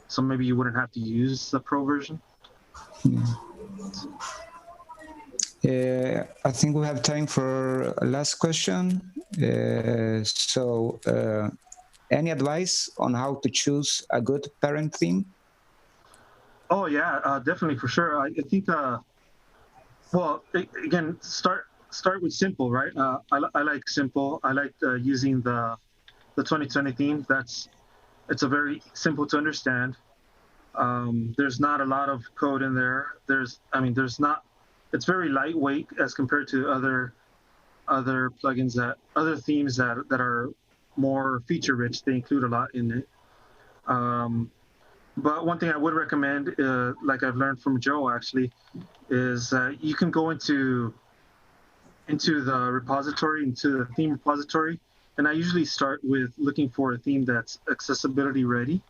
Speaker 5: So maybe you wouldn't have to use the Pro version.
Speaker 4: I think we have time for a last question. Any advice on how to choose a good parent theme?
Speaker 5: Oh yeah, definitely, for sure. I think, well, again, start with simple, right? I like simple. I like using the 2020 theme. It's a very simple to understand. There's not a lot of code in there. It's very lightweight as compared to other plugins other themes that are more feature rich. They include a lot in it. But one thing I would recommend, like I've learned from Joe actually, is you can go into the repository, into the theme repository, and I usually start with looking for a theme that's accessibility ready.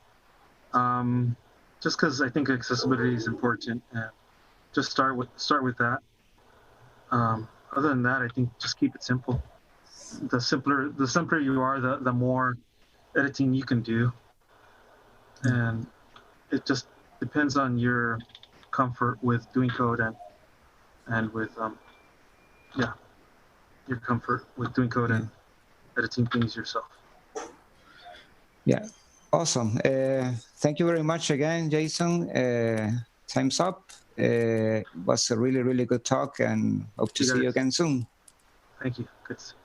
Speaker 5: Just because I think accessibility is important, and just start with that. Other than that, I think just keep it simple. The simpler you are, the more editing you can do, and it just depends on your comfort with doing code and with your comfort with doing code and editing things yourself.
Speaker 4: Yeah, awesome. Thank you very much again, Jason. Time's up. It was a really, really good talk, and hope to see you again soon.
Speaker 5: Thank you. Good to see you.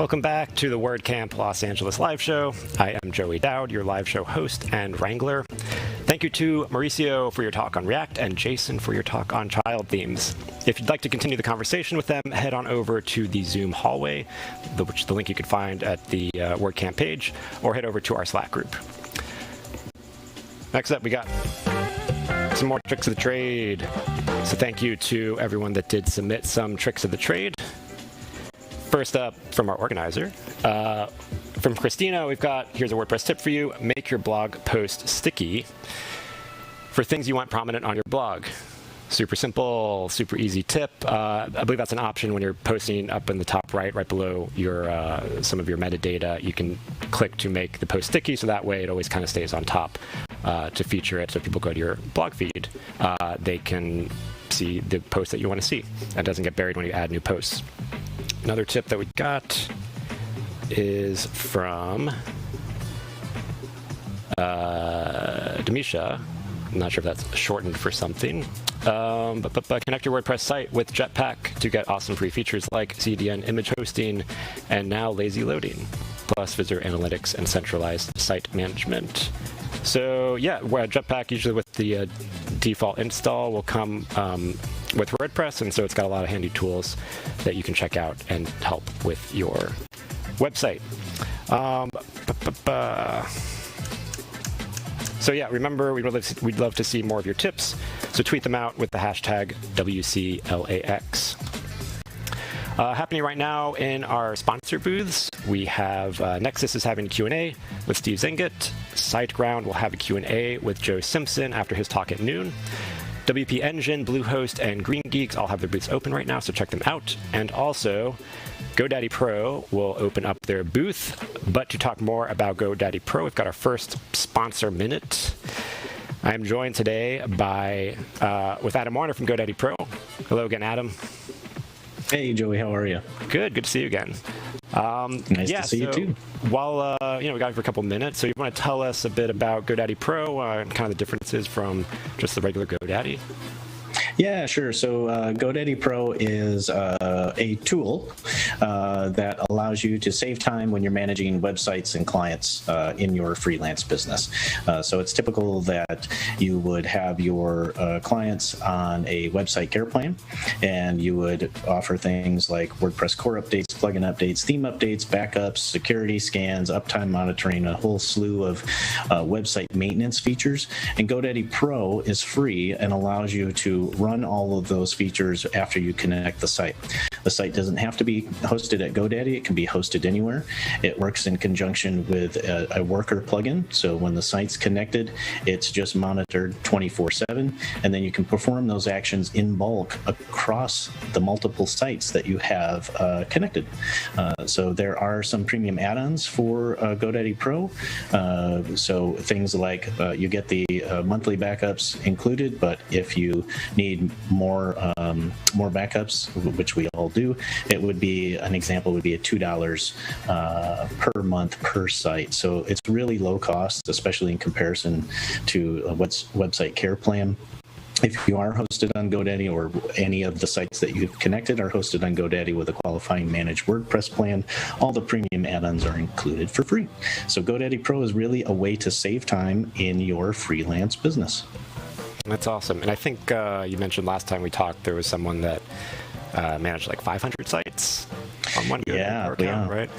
Speaker 3: Welcome back to the WordCamp Los Angeles live show. I am Joey Dowd, your live show host and wrangler. Thank you to Mauricio for your talk on React and Jason for your talk on child themes. If you'd like to continue the conversation with them, head on over to the Zoom hallway, which the link you can find at the WordCamp page, or head over to our Slack group. Next up, we got some more tricks of the trade. So thank you to everyone that did submit some tricks of the trade. First up, from our organizer, from Christina, we've got, here's a WordPress tip for you. Make your blog post sticky for things you want prominent on your blog. Super simple, super easy tip. I believe that's an option when you're posting up in the top right below your some of your metadata. You can click to make the post sticky, so that way it always kind of stays on top to feature it. So if people go to your blog feed, they can see the post that you want to see. It doesn't get buried when you add new posts. Another tip that we got is from Demisha. I'm not sure if that's shortened for something. But connect your WordPress site with Jetpack to get awesome free features like CDN image hosting and now lazy loading, plus visitor analytics and centralized site management. So yeah, Jetpack usually with the default install will come with WordPress, and so it's got a lot of handy tools that you can check out and help with your website. So yeah, remember, we'd love to see more of your tips, so tweet them out with the hashtag WCLAX. Happening right now in our sponsor booths, we have Nexus is having a Q&A with Steve Zingott. SiteGround will have a Q&A with Joe Simpson after his talk at noon. WP Engine, Bluehost, and Green Geeks all have their booths open right now, so check them out. And also, GoDaddy Pro will open up their booth. But to talk more about GoDaddy Pro, we've got our first sponsor minute. I am joined today with Adam Warner from GoDaddy Pro. Hello again, Adam.
Speaker 6: Hey, Joey, how are you?
Speaker 3: Good to see you again.
Speaker 6: Nice to see you too.
Speaker 3: While we got you for a couple minutes, so you want to tell us a bit about GoDaddy Pro and kind of the differences from just the regular GoDaddy?
Speaker 6: Yeah, sure. So GoDaddy Pro is a tool that allows you to save time when you're managing websites and clients in your freelance business. So it's typical that you would have your clients on a website care plan, and you would offer things like WordPress core updates, plugin updates, theme updates, backups, security scans, uptime monitoring, a whole slew of website maintenance features. And GoDaddy Pro is free and allows you to run all of those features after you connect the site. The site doesn't have to be hosted at GoDaddy. It can be hosted anywhere. It works in conjunction with a worker plugin. So when the site's connected, it's just monitored 24/7, and then you can perform those actions in bulk across the multiple sites that you have connected. So there are some premium add-ons for GoDaddy Pro. So things like you get the monthly backups included, but if you need more backups, which we all do, it would be, an example would be $2 per month per site. So it's really low cost, especially in comparison to what's website care plan. If you are hosted on GoDaddy, or any of the sites that you've connected are hosted on GoDaddy with a qualifying managed WordPress plan, all the premium add-ons are included for free. So GoDaddy Pro is really a way to save time in your freelance business.
Speaker 3: That's awesome. And I think you mentioned last time we talked, there was someone that managed like 500 sites on one account, right?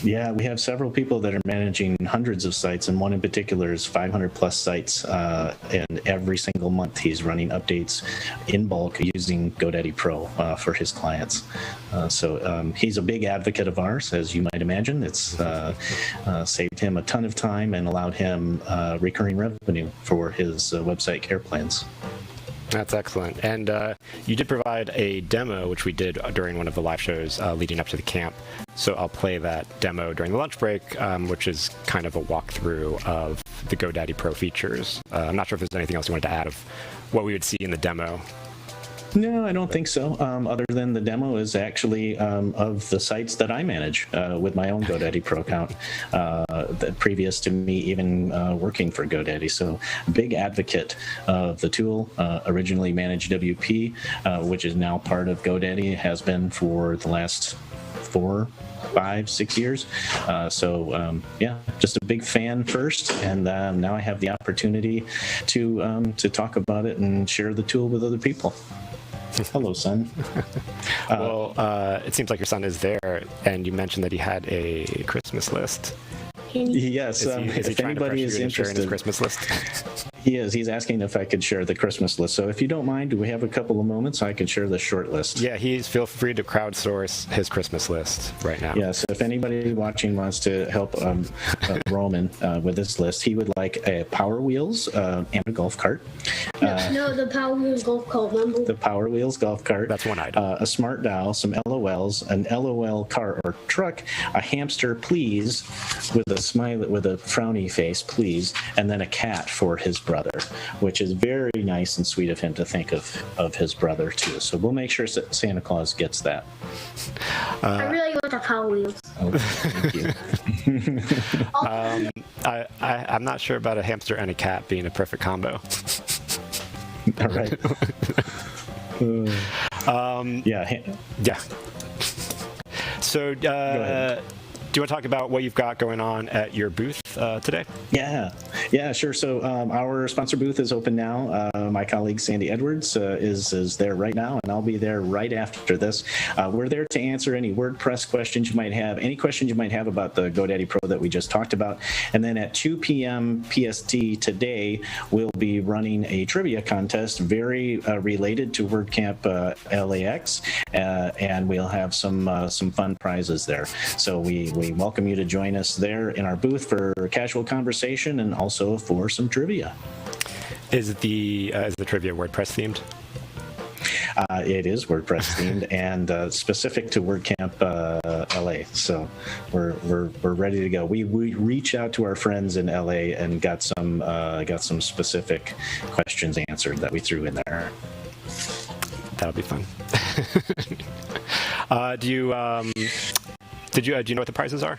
Speaker 6: Yeah, we have several people that are managing hundreds of sites, and one in particular is 500 plus sites, and every single month he's running updates in bulk using GoDaddy Pro for his clients. So he's a big advocate of ours, as you might imagine. It's saved him a ton of time and allowed him recurring revenue for his website care plans.
Speaker 3: That's excellent. And you did provide a demo, which we did during one of the live shows leading up to the camp. So I'll play that demo during the lunch break, which is kind of a walkthrough of the GoDaddy Pro features. I'm not sure if there's anything else you wanted to add of what we would see in the demo.
Speaker 6: No, I don't think so. Other than the demo is actually of the sites that I manage with my own GoDaddy Pro account, previous to me even working for GoDaddy. So big advocate of the tool. Originally managed WP, which is now part of GoDaddy, has been for the last 5-6 years. Yeah, just a big fan first, and now I have the opportunity to talk about it and share the tool with other people. Hello, son.
Speaker 3: Well, it seems like your son is there, and you mentioned that he had a Christmas list.
Speaker 6: Yes,
Speaker 3: Is he
Speaker 6: if
Speaker 3: trying to
Speaker 6: anybody
Speaker 3: pressure
Speaker 6: is
Speaker 3: you into sharing
Speaker 6: interested,
Speaker 3: his Christmas list?
Speaker 6: he is. He's asking if I could share the Christmas list. So if you don't mind, do we have a couple of moments? I could share the short list.
Speaker 3: Yeah, feel free to crowdsource his Christmas list right now.
Speaker 6: Yeah, so if anybody watching wants to help Roman with this list, he would like a Power Wheels and a golf cart.
Speaker 7: No, the Power Wheels golf cart, remember?
Speaker 6: The Power Wheels golf cart.
Speaker 3: That's one item.
Speaker 6: A smart dial, some LOLs, an LOL car or truck, a hamster, please, with a smile, with a frowny face, please, and then a cat for his brother, which is very nice and sweet of him to think of his brother too. So we'll make sure Santa Claus gets that.
Speaker 7: I really want the Power Wheels.
Speaker 6: Oh, thank you.
Speaker 3: I'm not sure about a hamster and a cat being a perfect combo.
Speaker 6: All right. Yeah. So, go ahead.
Speaker 3: Do you want to talk about what you've got going on at your booth today?
Speaker 6: Yeah, sure. So our sponsor booth is open now. My colleague Sandy Edwards is there right now, and I'll be there right after this. We're there to answer any WordPress questions you might have, any questions you might have about the GoDaddy Pro that we just talked about. And then at 2 p.m. PST today, we'll be running a trivia contest very related to WordCamp LAX, and we'll have some fun prizes there. So we welcome you to join us there in our booth for casual conversation and also for some trivia.
Speaker 3: Is the trivia WordPress themed?
Speaker 6: It is WordPress themed and specific to WordCamp LA. So we're ready to go. We reached out to our friends in LA and got some specific questions answered that we threw in there.
Speaker 3: That'll be fun. Do you know what the prizes are?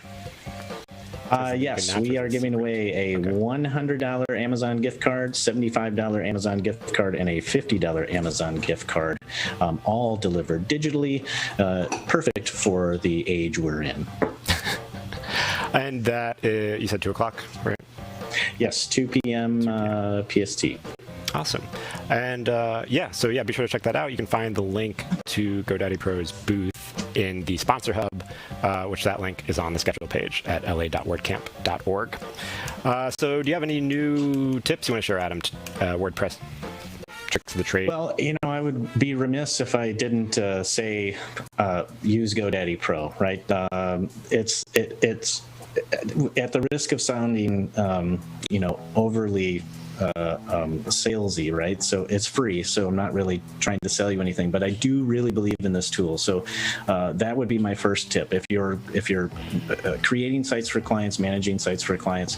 Speaker 6: Yes, we are giving away a $100 Amazon gift card, $75 Amazon gift card, and a $50 Amazon gift card, all delivered digitally, perfect for the age we're in.
Speaker 3: And that, you said 2 o'clock, right?
Speaker 6: Yes, 2 p.m. PST.
Speaker 3: Awesome. And so be sure to check that out. You can find the link to GoDaddy Pro's booth in the sponsor hub, which that link is on the schedule page at la.wordcamp.org. So do you have any new tips you want to share, Adam? WordPress tricks of the trade? Well,
Speaker 6: I would be remiss if I didn't say use GoDaddy Pro, right? It's at the risk of sounding, overly salesy, right? So it's free, so I'm not really trying to sell you anything, but I do really believe in this tool. So that would be my first tip. If you're creating sites for clients, managing sites for clients,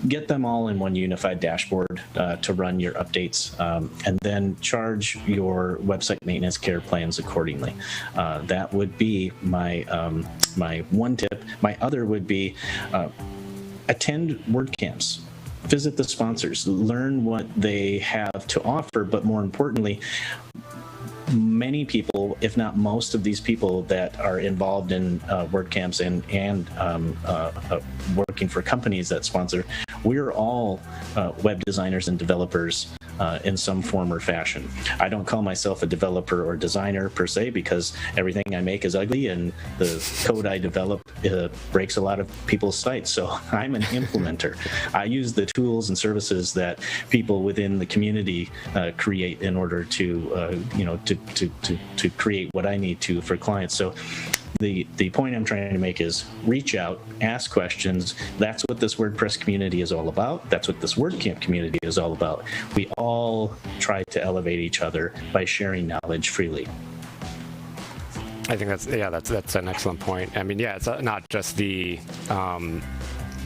Speaker 6: get them all in one unified dashboard to run your updates, and then charge your website maintenance care plans accordingly. That would be my one tip. My other would be attend WordCamps. Visit the sponsors, learn what they have to offer, but more importantly, many people, if not most of these people that are involved in WordCamps and working for companies that sponsor, we're all web designers and developers in some form or fashion. I don't call myself a developer or designer per se because everything I make is ugly and the code I develop breaks a lot of people's sites. So I'm an implementer. I use the tools and services that people within the community create in order to to create what I need to for clients. So the point I'm trying to make is reach out, ask questions. That's what this WordPress community is all about. That's what this WordCamp community is all about. We all try to elevate each other by sharing knowledge freely.
Speaker 3: I think that's an excellent point. I mean, it's not just the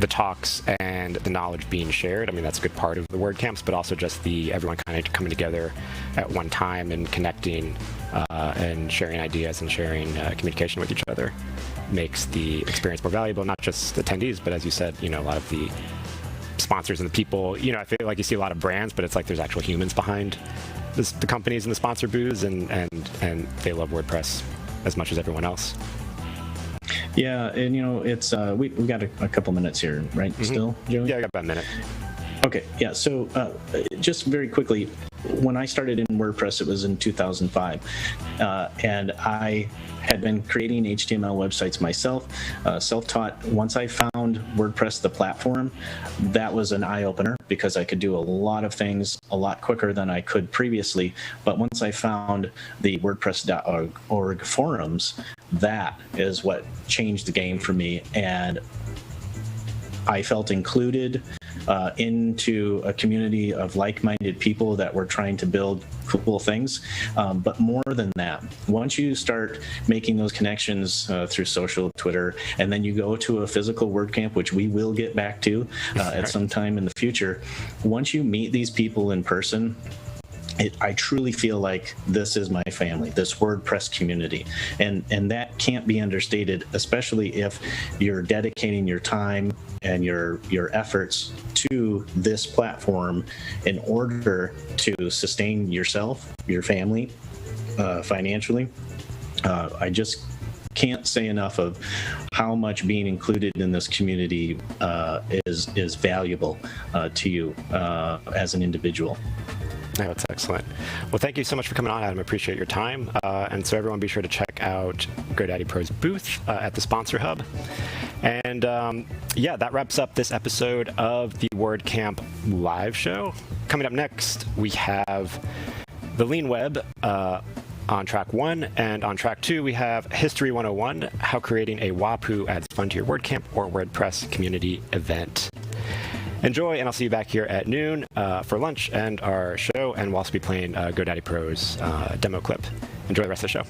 Speaker 3: talks and the knowledge being shared. I mean, that's a good part of the WordCamps, but also just everyone kind of coming together at one time and connecting and sharing ideas and sharing communication with each other makes the experience more valuable, not just attendees, but as you said, a lot of the sponsors and the people. I feel like you see a lot of brands, but it's like there's actual humans behind the companies and the sponsor booths, and they love WordPress as much as everyone else.
Speaker 6: Yeah, and it's we got a couple minutes here, right? Still, Joey?
Speaker 3: Yeah, I got about a minute.
Speaker 6: Okay, yeah. So just very quickly, when I started in WordPress, it was in 2005, and I had been creating HTML websites myself, self-taught. Once I found WordPress, the platform, that was an eye-opener because I could do a lot of things a lot quicker than I could previously. But once I found the WordPress.org forums, that is what changed the game for me, and I felt included into a community of like-minded people that were trying to build cool things. But more than that, once you start making those connections through social, Twitter, and then you go to a physical WordCamp, which we will get back to at some time in the future, once you meet these people in person, I truly feel like this is my family, this WordPress community. And that can't be understated, especially if you're dedicating your time and your efforts to this platform in order to sustain yourself, your family, financially. I just can't say enough of how much being included in this community is valuable to you as an individual.
Speaker 3: No, that's excellent. Well, thank you so much for coming on, Adam. I appreciate your time. And so everyone be sure to check out GoDaddy Pro's booth at the Sponsor Hub. And yeah, that wraps up this episode of the WordCamp live show. Coming up next, we have the Lean Web on track 1. And on track 2, we have History 101, how creating a WAPU adds fun to your WordCamp or WordPress community event. Enjoy, and I'll see you back here at noon for lunch and our show, and we'll also be playing GoDaddy Pro's demo clip. Enjoy the rest of the show.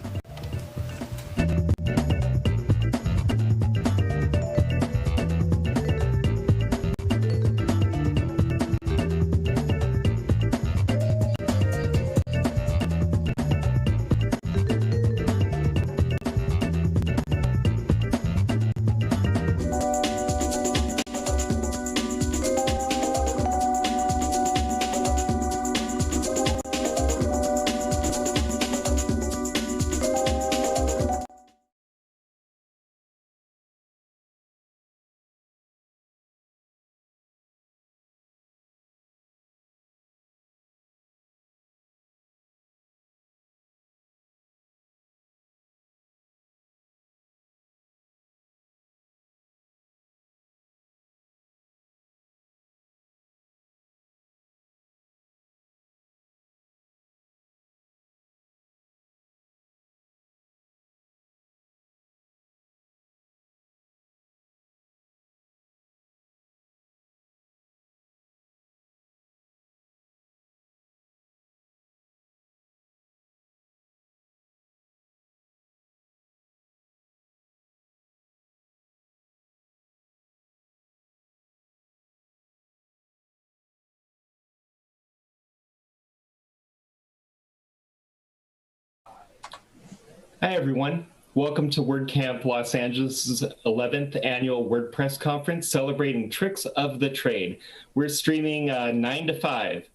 Speaker 8: Hi, everyone. Welcome to WordCamp Los Angeles' 11th annual WordPress conference celebrating tricks of the trade. We're streaming 9 to 5.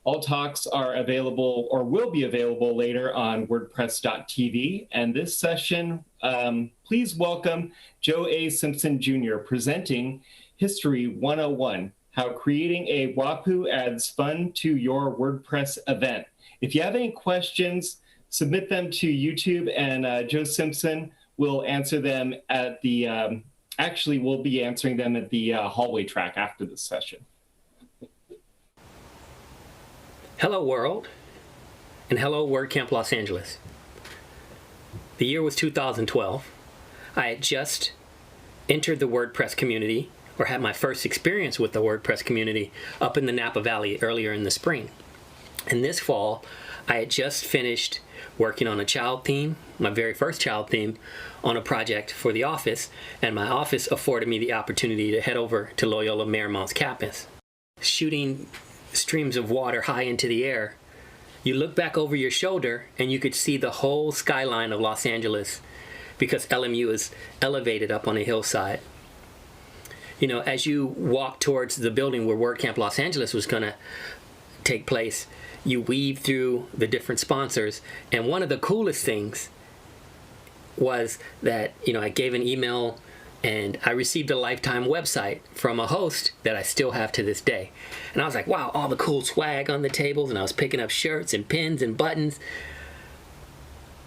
Speaker 8: All talks are available or will be available later on WordPress.tv. And this session, please welcome Joe A. Simpson Jr. presenting History 101, how creating a WAPU adds fun to your WordPress event. If you have any questions, submit them to YouTube, and Joe Simpson will answer them at the, actually we'll be answering them at the hallway track after this session.
Speaker 9: Hello world, and hello WordCamp Los Angeles. The year was 2012. I had just entered the WordPress community, or had my first experience with the WordPress community up in the Napa Valley earlier in the spring. And this fall, I had just finished working on a child theme, my very first child theme, on a project for the office, and my office afforded me the opportunity to head over to Loyola Marymount's campus. Shooting streams of water high into the air, you look back over your shoulder and you could see the whole skyline of Los Angeles because LMU is elevated up on a hillside. You know, as you walk towards the building where WordCamp Los Angeles was going to take place, you weave through the different sponsors, and one of the coolest things was that, I gave an email and I received a lifetime website from a host that I still have to this day. And I was like, wow, all the cool swag on the tables, and I was picking up shirts and pins and buttons.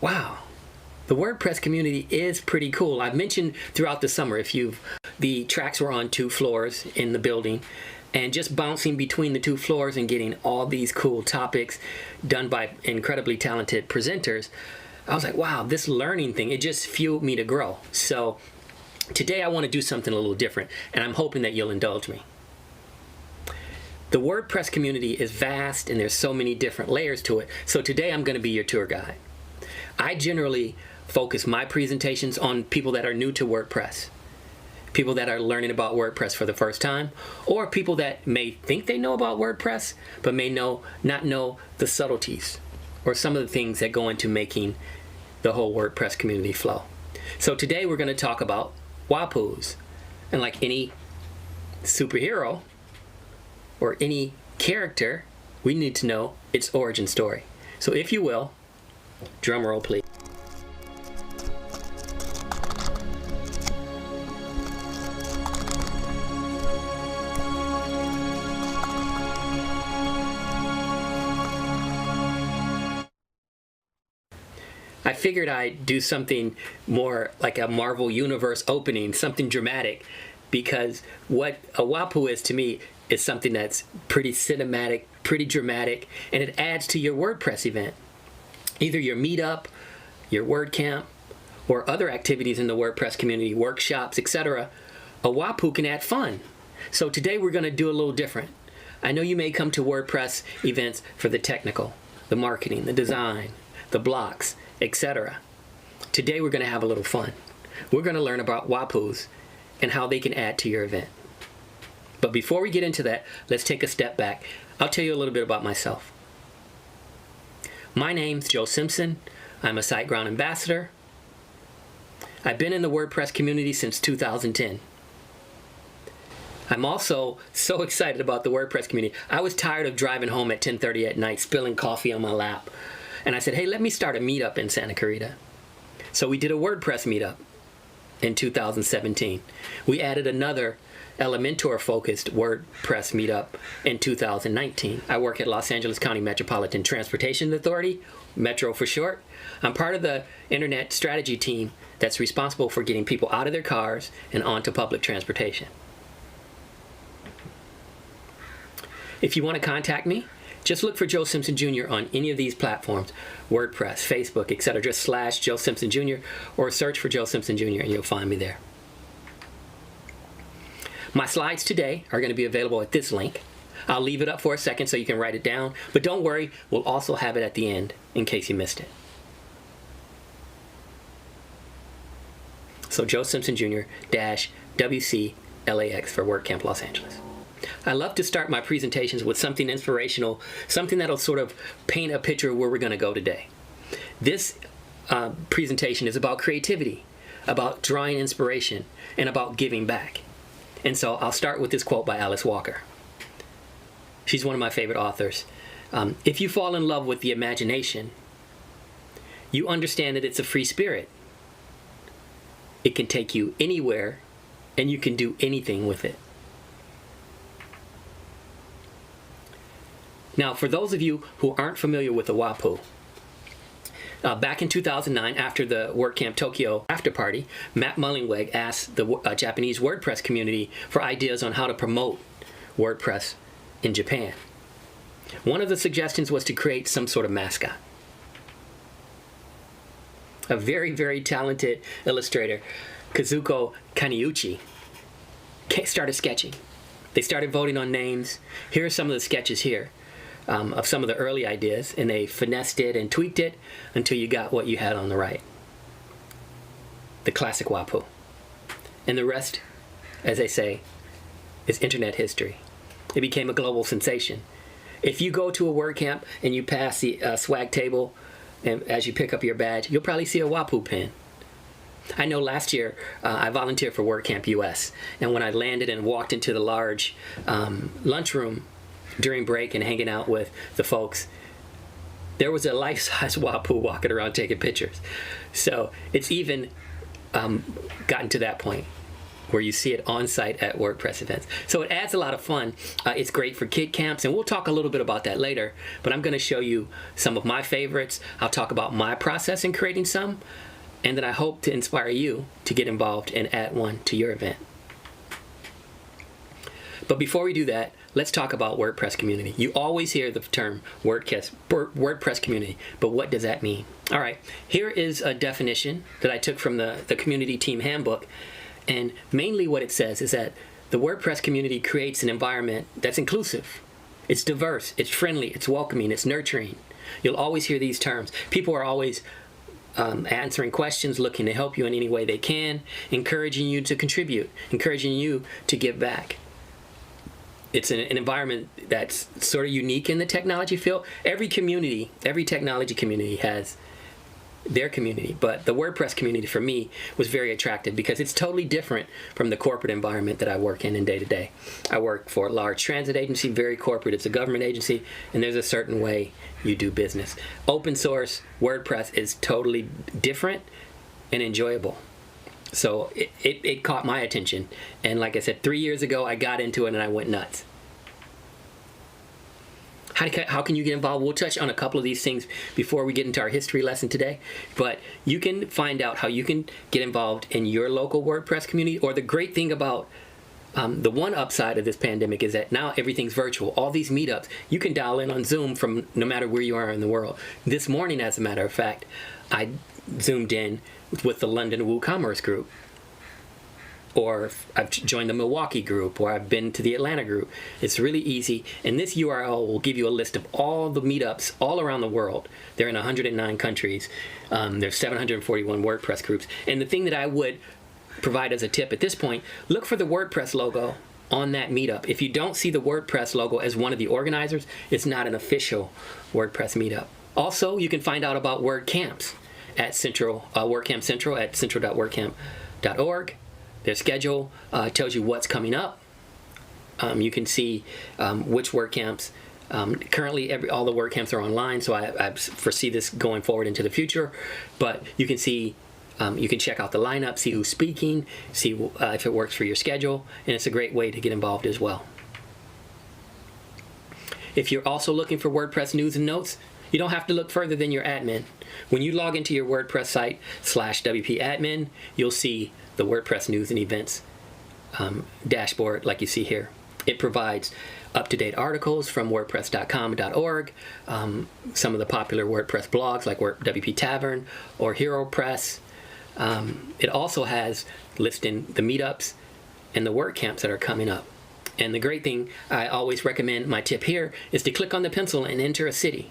Speaker 9: Wow. The WordPress community is pretty cool. I've mentioned throughout the summer, the tracks were on 2 floors in the building, and just bouncing between the 2 floors and getting all these cool topics done by incredibly talented presenters, I was like, wow, this learning thing, it just fueled me to grow. So today I want to do something a little different, and I'm hoping that you'll indulge me. The WordPress community is vast, and there's so many different layers to it. So today I'm going to be your tour guide. I generally focus my presentations on people that are new to WordPress, people that are learning about WordPress for the first time, or people that may think they know about WordPress, but may not know the subtleties or some of the things that go into making the whole WordPress community flow. So today we're going to talk about WAPUs. And like any superhero or any character, we need to know its origin story. So if you will, drum roll please. I figured I'd do something more like a Marvel Universe opening, something dramatic, because what a WAPU is to me is something that's pretty cinematic, pretty dramatic, and it adds to your WordPress event. Either your meetup, your WordCamp, or other activities in the WordPress community, workshops, etc. A WAPU can add fun. So today we're going to do a little different. I know you may come to WordPress events for the technical, the marketing, the design, the blocks, etc. Today we're going to have a little fun. We're going to learn about WAPUs and how they can add to your event. But before we get into that, let's take a step back. I'll tell you a little bit about myself. My name's Joe Simpson. I'm a SiteGround ambassador. I've been in the WordPress community since 2010. I'm also so excited about the WordPress community. I was tired of driving home at 10:30 at night, spilling coffee on my lap. And I said, hey, let me start a meetup in Santa Clarita. So we did a WordPress meetup in 2017. We added another Elementor-focused WordPress meetup in 2019. I work at Los Angeles County Metropolitan Transportation Authority, Metro for short. I'm part of the internet strategy team that's responsible for getting people out of their cars and onto public transportation. If you want to contact me, just look for Joe Simpson Jr. on any of these platforms, WordPress, Facebook, etc. Just / Joe Simpson Jr. or search for Joe Simpson Jr. and you'll find me there. My slides today are going to be available at this link. I'll leave it up for a second so you can write it down, but don't worry, we'll also have it at the end in case you missed it. So Joe Simpson Jr. WC LAX for WordCamp Los Angeles. I love to start my presentations with something inspirational, something that'll sort of paint a picture of where we're going to go today. This presentation is about creativity, about drawing inspiration, and about giving back. And so I'll start with this quote by Alice Walker. She's one of my favorite authors. If you fall in love with the imagination, you understand that it's a free spirit. It can take you anywhere, and you can do anything with it. Now, for those of you who aren't familiar with the WAPU, back in 2009, after the WordCamp Tokyo after party, Matt Mullingweg asked the Japanese WordPress community for ideas on how to promote WordPress in Japan. One of the suggestions was to create some sort of mascot. A very, very talented illustrator, Kazuko Kaniuchi, started sketching. They started voting on names. Here are some of the sketches here. Of some of the early ideas, and they finessed it and tweaked it until you got what you had on the right. The classic WAPU. And the rest, as they say, is internet history. It became a global sensation. If you go to a WordCamp and you pass the swag table, and as you pick up your badge, you'll probably see a WAPU pin. I know last year I volunteered for WordCamp US, and when I landed and walked into the large lunchroom during break and hanging out with the folks, there was a life-size WAPU walking around taking pictures. So it's even gotten to that point where you see it on site at WordPress events. So it adds a lot of fun. It's great for kid camps, and we'll talk a little bit about that later, but I'm gonna show you some of my favorites. I'll talk about my process in creating some, and then I hope to inspire you to get involved and add one to your event. But before we do that, let's talk about WordPress community. You always hear the term WordPress community, but what does that mean? All right, here is a definition that I took from the community team handbook. And mainly what it says is that the WordPress community creates an environment that's inclusive. It's diverse, it's friendly, it's welcoming, it's nurturing. You'll always hear these terms. People are always answering questions, looking to help you in any way they can, encouraging you to contribute, encouraging you to give back. It's an environment that's sort of unique in the technology field. Every community, every technology community has their community, but the WordPress community for me was very attractive because it's totally different from the corporate environment that I work in day to day. I work for a large transit agency, very corporate. It's a government agency, and there's a certain way you do business. Open source WordPress is totally different and enjoyable. So it caught my attention, and like I said, 3 years ago I got into it and I went nuts. How can you get involved? We'll touch on a couple of these things before we get into our history lesson today, but you can find out how you can get involved in your local WordPress community. Or the great thing about the one upside of this pandemic is that now everything's virtual. All these meetups, you can dial in on Zoom from no matter where you are in the world. This morning, as a matter of fact, I zoomed in with the London WooCommerce group, or I've joined the Milwaukee group, or I've been to the Atlanta group. It's really easy, and this URL will give you a list of all the meetups all around the world. They're in 109 countries. There's 741 WordPress groups. And the thing that I would provide as a tip at this point, look for the WordPress logo on that meetup. If you don't see the WordPress logo as one of the organizers, it's not an official WordPress meetup. Also, you can find out about WordCamps at WordCamp Central at central.wordcamp.org. Their schedule tells you what's coming up. You can see which WordCamps. Currently, all the WordCamps are online, so I foresee this going forward into the future. But you can see, you can check out the lineup, see who's speaking, see if it works for your schedule, and it's a great way to get involved as well. If you're also looking for WordPress news and notes, you don't have to look further than your admin. When you log into your WordPress site /WP admin, you'll see the WordPress news and events dashboard like you see here. It provides up-to-date articles from wordpress.com.org, some of the popular WordPress blogs like WP Tavern or HeroPress. It also has listing the meetups and the WordCamps that are coming up. And the great thing, I always recommend, my tip here, is to click on the pencil and enter a city.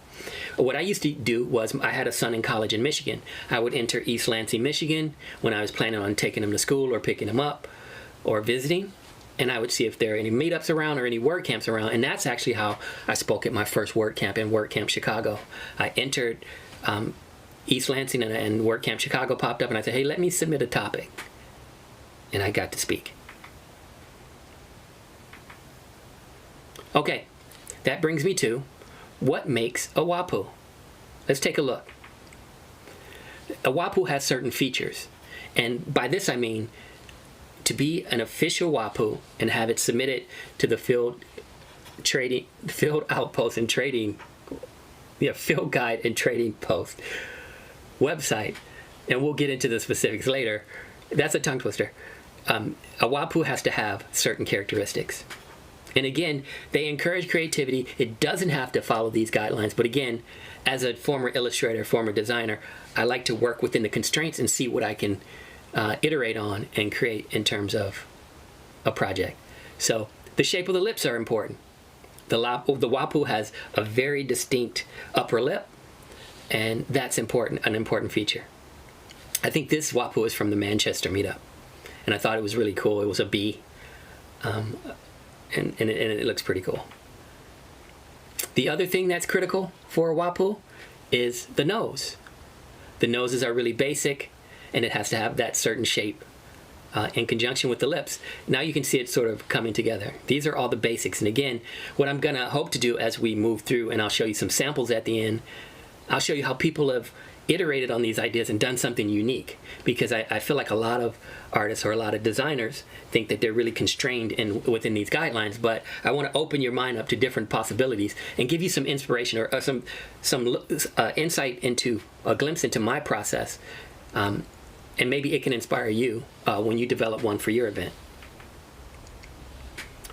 Speaker 9: What I used to do was, I had a son in college in Michigan. I would enter East Lansing, Michigan when I was planning on taking him to school or picking him up or visiting. And I would see if there are any meetups around or any WordCamps around. And that's actually how I spoke at my first WordCamp in WordCamp Chicago. I entered East Lansing and WordCamp Chicago popped up, and I said, hey, let me submit a topic. And I got to speak. Okay, that brings me to what makes a WAPU. Let's take a look. A WAPU has certain features, and by this I mean to be an official WAPU and have it submitted to the field guide and trading post website, and we'll get into the specifics later. That's a tongue twister. A WAPU has to have certain characteristics. And again, they encourage creativity. It doesn't have to follow these guidelines. But again, as a former illustrator, former designer, I like to work within the constraints and see what I can iterate on and create in terms of a project. So the shape of the lips are important. The WAPU has a very distinct upper lip, and that's important, an important feature. I think this WAPU is from the Manchester meetup, and I thought it was really cool. It was a bee. And it looks pretty cool. The other thing that's critical for a WAPU is the nose. The noses are really basic, and it has to have that certain shape in conjunction with the lips. Now you can see it sort of coming together. These are all the basics. And again, what I'm going to hope to do as we move through, and I'll show you some samples at the end, I'll show you how people have iterated on these ideas and done something unique, because I feel like a lot of artists or a lot of designers think that they're really constrained within these guidelines, but I want to open your mind up to different possibilities and give you some inspiration or some insight into a glimpse into my process, and maybe it can inspire you when you develop one for your event.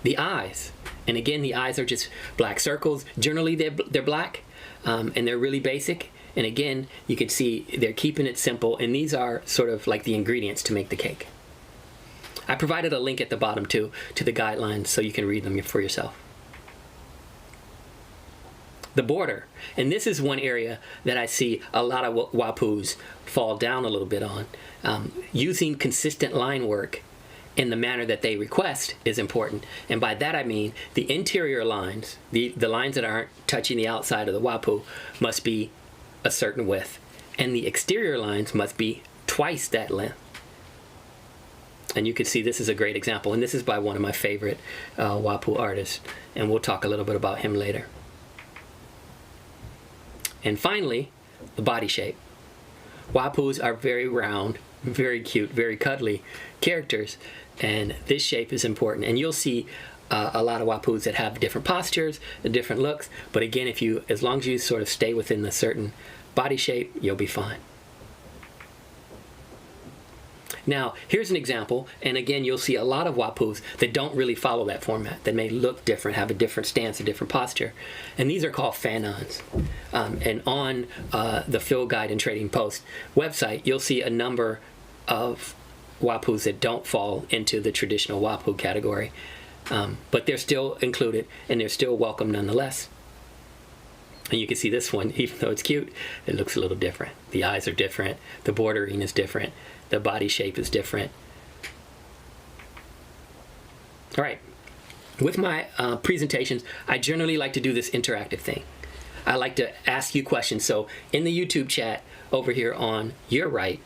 Speaker 9: The eyes, and again, the eyes are just black circles. Generally they're black, and they're really basic. And again, you can see they're keeping it simple, and these are sort of like the ingredients to make the cake. I provided a link at the bottom too to the guidelines so you can read them for yourself. The border, and this is one area that I see a lot of WAPUs fall down a little bit on. Using consistent line work in the manner that they request is important. And by that I mean the interior lines, the lines that aren't touching the outside of the WAPU, must be a certain width, and the exterior lines must be twice that length. And you can see this is a great example, and this is by one of my favorite WAPU artists, and we'll talk a little bit about him later. And finally, the body shape. WAPUs are very round, very cute, very cuddly characters, and this shape is important. And you'll see a lot of WAPUs that have different postures, different looks, but again, as long as you sort of stay within the certain body shape, you'll be fine. Now, here's an example, and again, you'll see a lot of WAPUs that don't really follow that format, that may look different, have a different stance, a different posture, and these are called fan-ons. And on the Field Guide and Trading Post website, you'll see a number of WAPUs that don't fall into the traditional WAPU category. But they're still included, and they're still welcome nonetheless. And you can see this one, even though it's cute, it looks a little different. The eyes are different, the bordering is different, the body shape is different. All right, with my presentations, I generally like to do this interactive thing. I like to ask you questions. So in the YouTube chat over here on your right,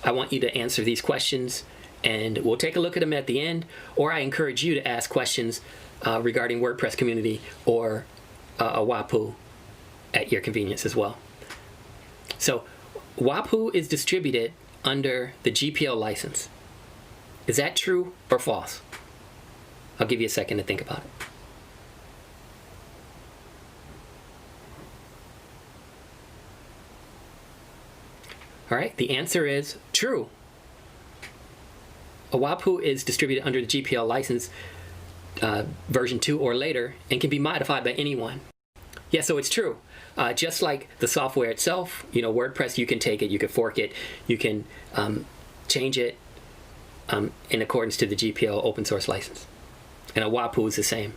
Speaker 9: I want you to answer these questions, and we'll take a look at them at the end, or I encourage you to ask questions regarding WordPress community or a WAPU at your convenience as well. So WAPU is distributed under the GPL license. Is that true or false? I'll give you a second to think about it. All right, the answer is true. A WAPU is distributed under the GPL license version 2 or later and can be modified by anyone. Yeah, so it's true. Just like the software itself, WordPress, you can take it, you can fork it, you can change it in accordance to the GPL open source license. And a WAPU is the same.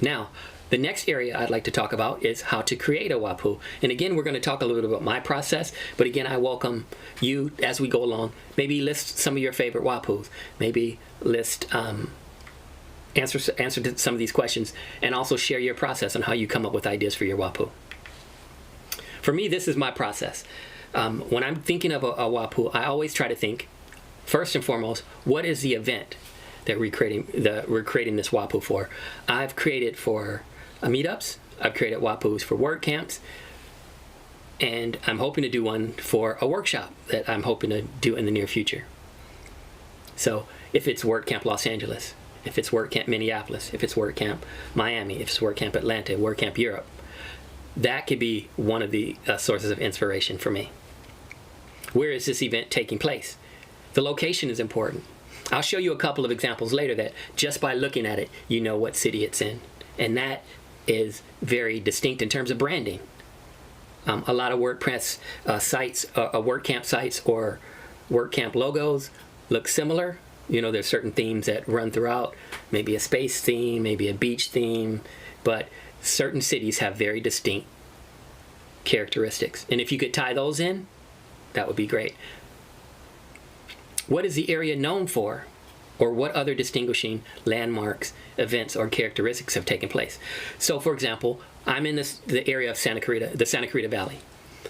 Speaker 9: Now, the next area I'd like to talk about is how to create a WAPU. And again, we're going to talk a little bit about my process, but again, I welcome you as we go along. Maybe list some of your favorite WAPUs. Maybe list, answer to some of these questions, and also share your process on how you come up with ideas for your WAPU. For me, this is my process. When I'm thinking of a WAPU, I always try to think, first and foremost, what is the event that we're creating this WAPU for? I've created for meetups, I've created WAPUs for WordCamps, and I'm hoping to do one for a workshop that I'm hoping to do in the near future. So if it's WordCamp Los Angeles, if it's WordCamp Minneapolis, if it's WordCamp Miami, if it's WordCamp Atlanta, WordCamp Europe, that could be one of the sources of inspiration for me. Where is this event taking place? The location is important. I'll show you a couple of examples later that just by looking at it, you know what city it's in. And that is very distinct in terms of branding. A lot of WordPress sites, WordCamp sites or WordCamp logos look similar. There's certain themes that run throughout, maybe a space theme, maybe a beach theme, but certain cities have very distinct characteristics. And if you could tie those in, that would be great. What is the area known for? Or what other distinguishing landmarks, events, or characteristics have taken place? So, for example, I'm in the area of Santa Clarita, the Santa Clarita Valley.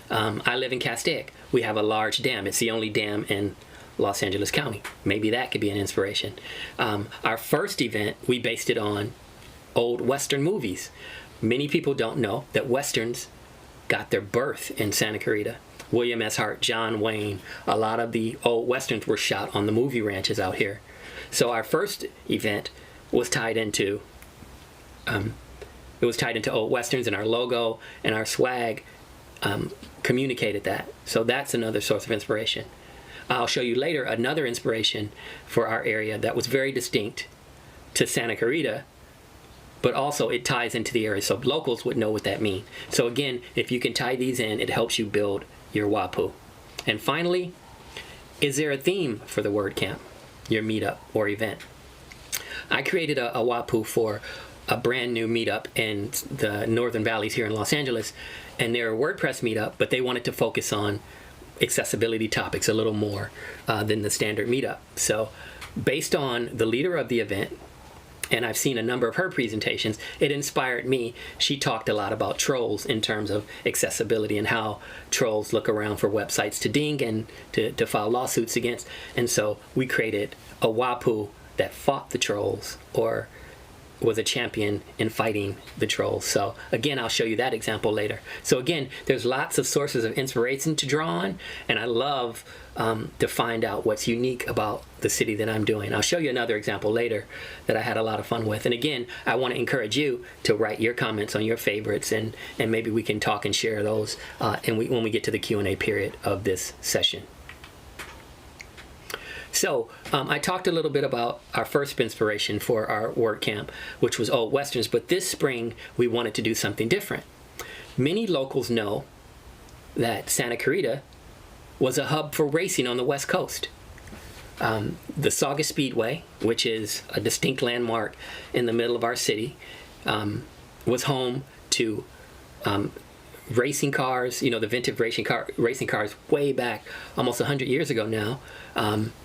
Speaker 9: I live in Castaic. We have a large dam. It's the only dam in Los Angeles County. Maybe that could be an inspiration. Our first event, we based it on old Western movies. Many people don't know that Westerns got their birth in Santa Clarita. William S. Hart, John Wayne, a lot of the old Westerns were shot on the movie ranches out here. So our first event was tied into old Westerns, and our logo and our swag communicated that. So that's another source of inspiration. I'll show you later another inspiration for our area that was very distinct to Santa Clarita, but also it ties into the area, so locals would know what that means. So again, if you can tie these in, it helps you build your WAPU. And finally, is there a theme for the WordCamp, your meetup or event? I created a WAPU for a brand new meetup in the Northern Valleys here in Los Angeles, and they're a WordPress meetup, but they wanted to focus on accessibility topics a little more than the standard meetup. So based on the leader of the event, and I've seen a number of her presentations, it inspired me. She talked a lot about trolls in terms of accessibility and how trolls look around for websites to ding and to file lawsuits against. And so we created a WAPU that fought the trolls, or was a champion in fighting the trolls. So again, I'll show you that example later. So again, there's lots of sources of inspiration to draw on, and I love to find out what's unique about the city that I'm doing. I'll show you another example later that I had a lot of fun with. And again, I want to encourage you to write your comments on your favorites, and maybe we can talk and share those when we get to the Q&A period of this session. So I talked a little bit about our first inspiration for our WordCamp, which was Old Westerns, but this spring we wanted to do something different. Many locals know that Santa Clarita was a hub for racing on the West Coast. The Saugus Speedway, which is a distinct landmark in the middle of our city, was home to racing cars, the vintage racing cars way back almost 100 years ago now.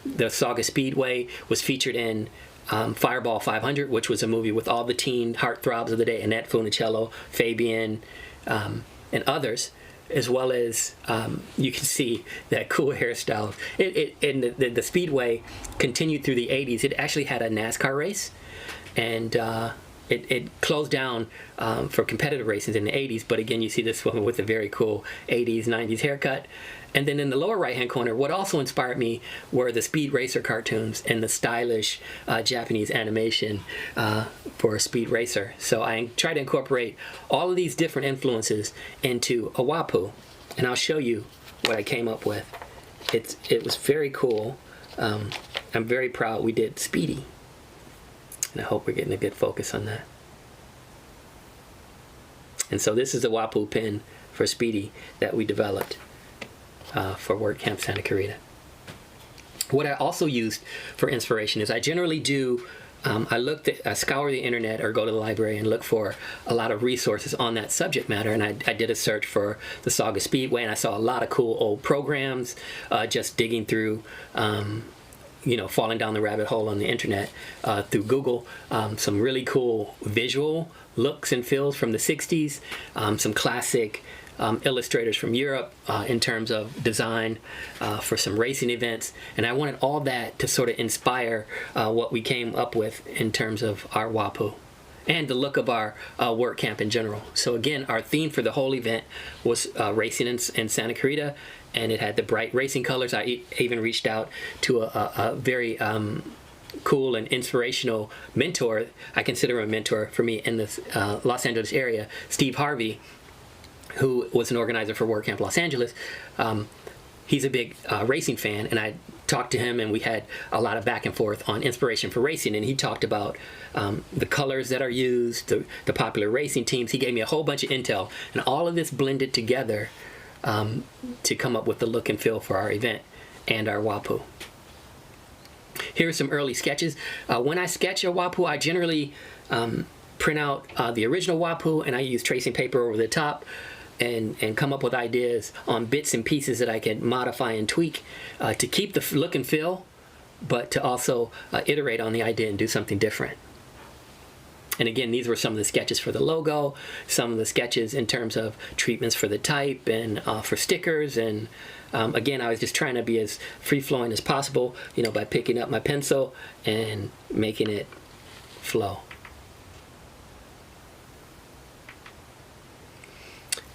Speaker 9: The Saugus Speedway was featured in Fireball 500, which was a movie with all the teen heartthrobs of the day, Annette Funicello, Fabian, and others, as well as you can see that cool hairstyle. The Speedway continued through the 80s. It actually had a NASCAR race, and it closed down for competitive races in the 80s, but again, you see this woman with a very cool 80s, 90s haircut. And then in the lower right-hand corner, what also inspired me were the Speed Racer cartoons and the stylish Japanese animation for a Speed Racer. So I try to incorporate all of these different influences into a WAPU, and I'll show you what I came up with. It was very cool. I'm very proud we did Speedy. And I hope we're getting a good focus on that. And so this is a WAPU pin for Speedy that we developed for WordCamp Santa Clarita. What I also used for inspiration is I generally do, I scour the internet or go to the library and look for a lot of resources on that subject matter. And I did a search for the Saugus Speedway, and I saw a lot of cool old programs, just digging through falling down the rabbit hole on the internet through Google. Some really cool visual looks and feels from the 60s, some classic illustrators from Europe in terms of design for some racing events. And I wanted all that to sort of inspire what we came up with in terms of our WAPU and the look of our WordCamp in general. So again, our theme for the whole event was racing in Santa Clarita, and it had the bright racing colors. I even reached out to a very cool and inspirational mentor. I consider him a mentor for me in this Los Angeles area, Steve Harvey, who was an organizer for WordCamp Los Angeles. He's a big racing fan, and I talked to him, and we had a lot of back and forth on inspiration for racing, and he talked about the colors that are used, the popular racing teams. He gave me a whole bunch of intel, and all of this blended together to come up with the look and feel for our event and our WAPU. Here are some early sketches. When I sketch a WAPU, I generally print out the original WAPU, and I use tracing paper over the top and come up with ideas on bits and pieces that I can modify and tweak to keep the look and feel, but to also iterate on the idea and do something different. And again, these were some of the sketches for the logo, some of the sketches in terms of treatments for the type and for stickers. And again, I was just trying to be as free-flowing as possible, by picking up my pencil and making it flow.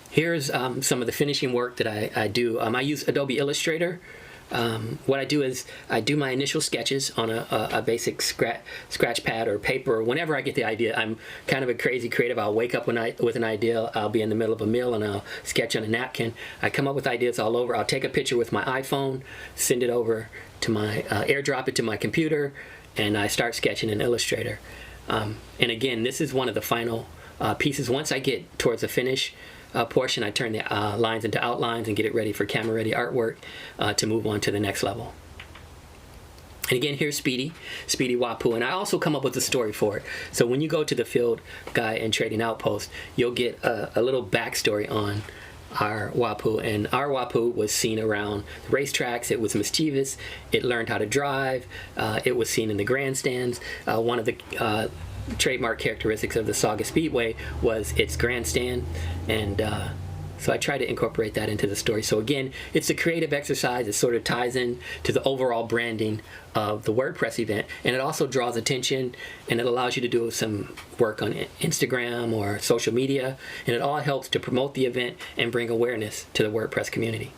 Speaker 9: here's some of the finishing work that I do. I use Adobe Illustrator. What I do is I do my initial sketches on a basic scratch pad or paper, or whenever I get the idea. I'm kind of a crazy creative. I'll wake up with an idea. I'll be in the middle of a meal and I'll sketch on a napkin. I come up with ideas all over. I'll take a picture with my iPhone, send it over to my airdrop it to my computer, and I start sketching in Illustrator. And again, this is one of the final pieces. Once I get towards the finish portion, I turn the lines into outlines and get it ready for camera-ready artwork to move on to the next level. And again, here's Speedy WAPU, and I also come up with a story for it. So when you go to the Field Guide and Trading Outpost, you'll get a little backstory on our WAPU. And our WAPU was seen around the racetracks. It was mischievous. It learned how to drive. It was seen in the grandstands. One of the trademark characteristics of the Saugus Speedway was its grandstand, and so I try to incorporate that into the story. So again, it's a creative exercise. It sort of ties in to the overall branding of the WordPress event, and it also draws attention, and it allows you to do some work on Instagram or social media, and it all helps to promote the event and bring awareness to the WordPress community.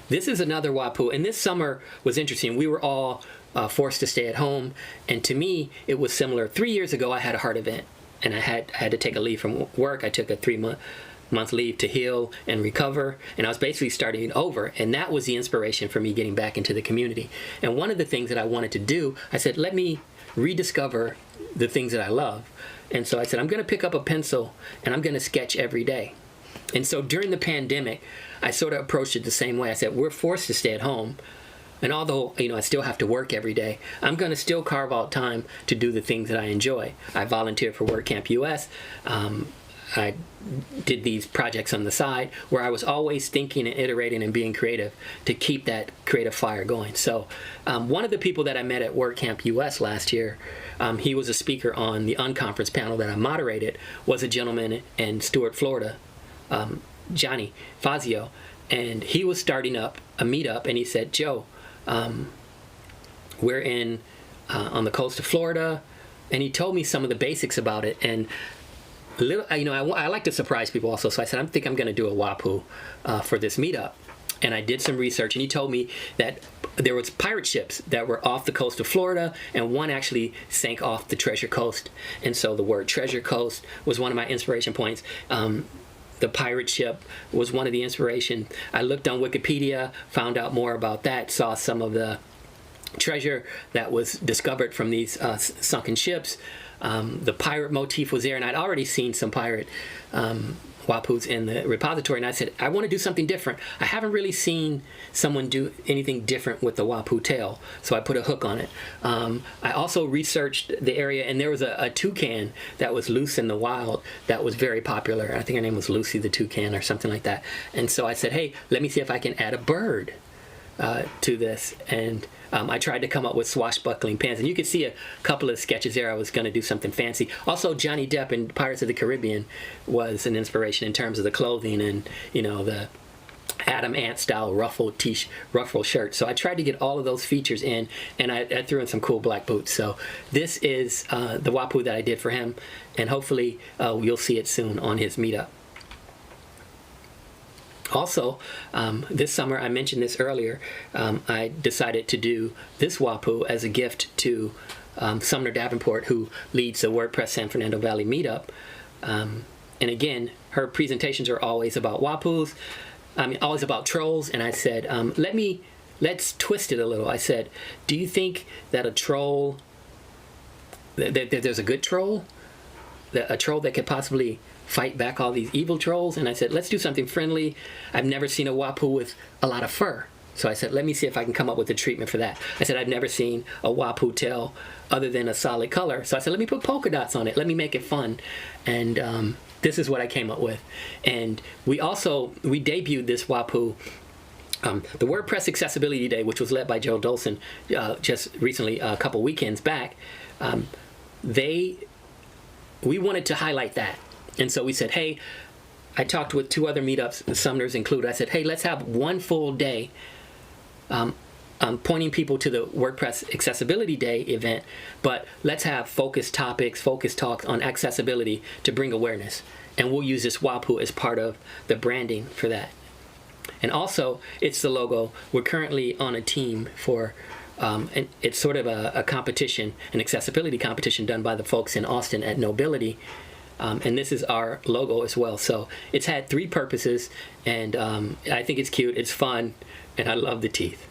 Speaker 9: This is another WAPU, and this summer was interesting. We were all forced to stay at home, and to me it was similar. 3 years ago I had a heart event, and I had to take a leave from work. I took a 3-month leave to heal and recover, and I was basically starting over, and that was the inspiration for me getting back into the community. And one of the things that I wanted to do, I said, let me rediscover the things that I love. And so I said, I'm going to pick up a pencil and I'm going to sketch every day. And so during the pandemic, I sort of approached it the same way. I said, we're forced to stay at home, and although, I still have to work every day, I'm going to still carve out time to do the things that I enjoy. I volunteered for WordCamp US. I did these projects on the side where I was always thinking and iterating and being creative to keep that creative fire going. So one of the people that I met at WordCamp US last year, he was a speaker on the unconference panel that I moderated, was a gentleman in Stuart, Florida, Johnny Fazio, and he was starting up a meetup, and he said, Joe, we're in on the coast of Florida, and he told me some of the basics about it. And I like to surprise people also, so I said, I think I'm going to do a WAPU for this meetup. And I did some research, and he told me that there was pirate ships that were off the coast of Florida, and one actually sank off the Treasure Coast. And so the word Treasure Coast was one of my inspiration points. The pirate ship was one of the inspiration. I looked on Wikipedia, found out more about that, saw some of the treasure that was discovered from these sunken ships. The pirate motif was there, and I'd already seen some pirate WAPUs in the repository, and I said, I want to do something different. I haven't really seen someone do anything different with the WAPU tail, so I put a hook on it. I also researched the area, and there was a toucan that was loose in the wild that was very popular. I think her name was Lucy the Toucan or something like that. And so I said, hey, let me see if I can add a bird to this, and I tried to come up with swashbuckling pants, and you could see a couple of sketches there. I was going to do something fancy. Also, Johnny Depp in Pirates of the Caribbean was an inspiration in terms of the clothing and the Adam Ant style ruffle shirt. So I tried to get all of those features in, and I threw in some cool black boots. So this is the WAPU that I did for him, and hopefully you'll see it soon on his meetup. Also, this summer, I mentioned this earlier, I decided to do this WAPU as a gift to Sumner Davenport, who leads the WordPress San Fernando Valley meetup. And again, her presentations are always about WAPUs, always about trolls. And I said, let's twist it a little. I said, do you think that a troll, that there's a good troll? A troll that could possibly fight back all these evil trolls? And I said, let's do something friendly. I've never seen a WAPU with a lot of fur. So I said, let me see if I can come up with a treatment for that. I said, I've never seen a WAPU tail other than a solid color. So I said, let me put polka dots on it. Let me make it fun. And this is what I came up with. And we debuted this WAPU, the WordPress Accessibility Day, which was led by Joe Dolson just recently, a couple weekends back. We wanted to highlight that. And so we said, hey, I talked with 2 other meetups, Sumner's included. I said, hey, let's have one full day pointing people to the WordPress Accessibility Day event, but let's have focused topics, focused talks on accessibility to bring awareness. And we'll use this WAPU as part of the branding for that. And also, it's the logo. We're currently on a team for, and it's sort of a competition, an accessibility competition done by the folks in Austin at Nobility. And this is our logo as well. So it's had 3 purposes, and I think it's cute, it's fun, and I love the teeth.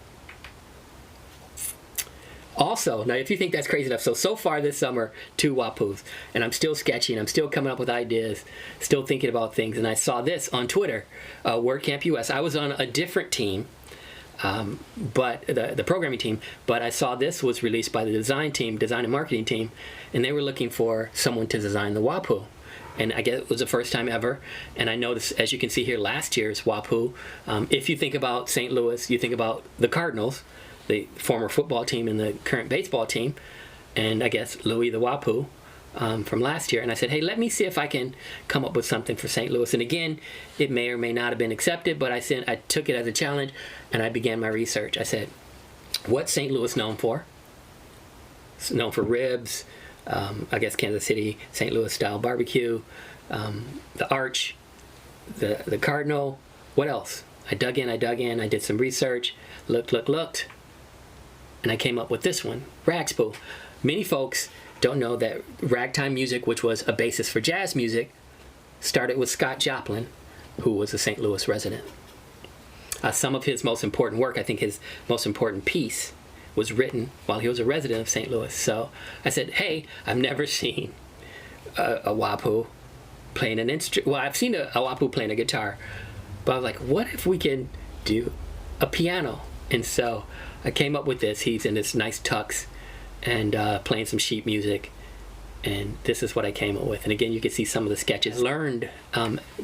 Speaker 9: Also, now if you think that's crazy enough, so far this summer, 2 WAPUs, and I'm still sketching, I'm still coming up with ideas, still thinking about things, and I saw this on Twitter, WordCamp US. I was on a different team, but the programming team, but I saw this was released by the design and marketing team, and they were looking for someone to design the WAPU. And I guess it was the first time ever. And I noticed, as you can see here, last year's WAPU, if you think about St. Louis, you think about the Cardinals, the former football team and the current baseball team, and I guess Louis the WAPU from last year. And I said, hey, let me see if I can come up with something for St. Louis. And again, it may or may not have been accepted, but I took it as a challenge, and I began my research. I said, what's St. Louis known for? It's known for ribs, I guess Kansas City, St. Louis style barbecue, the Arch, the Cardinal. What else? I dug in, I did some research, looked, and I came up with this one, Ragspoo. Many folks don't know that ragtime music, which was a basis for jazz music, started with Scott Joplin, who was a St. Louis resident. Some of his most important work, I think his most important piece, was written while he was a resident of St. Louis. So I said, hey, I've never seen a WAPU playing an instrument. Well, I've seen a WAPU playing a guitar, but I was like, what if we can do a piano? And so I came up with this. He's in this nice tux and playing some sheet music. And this is what I came up with. And again, you can see some of the sketches. Learned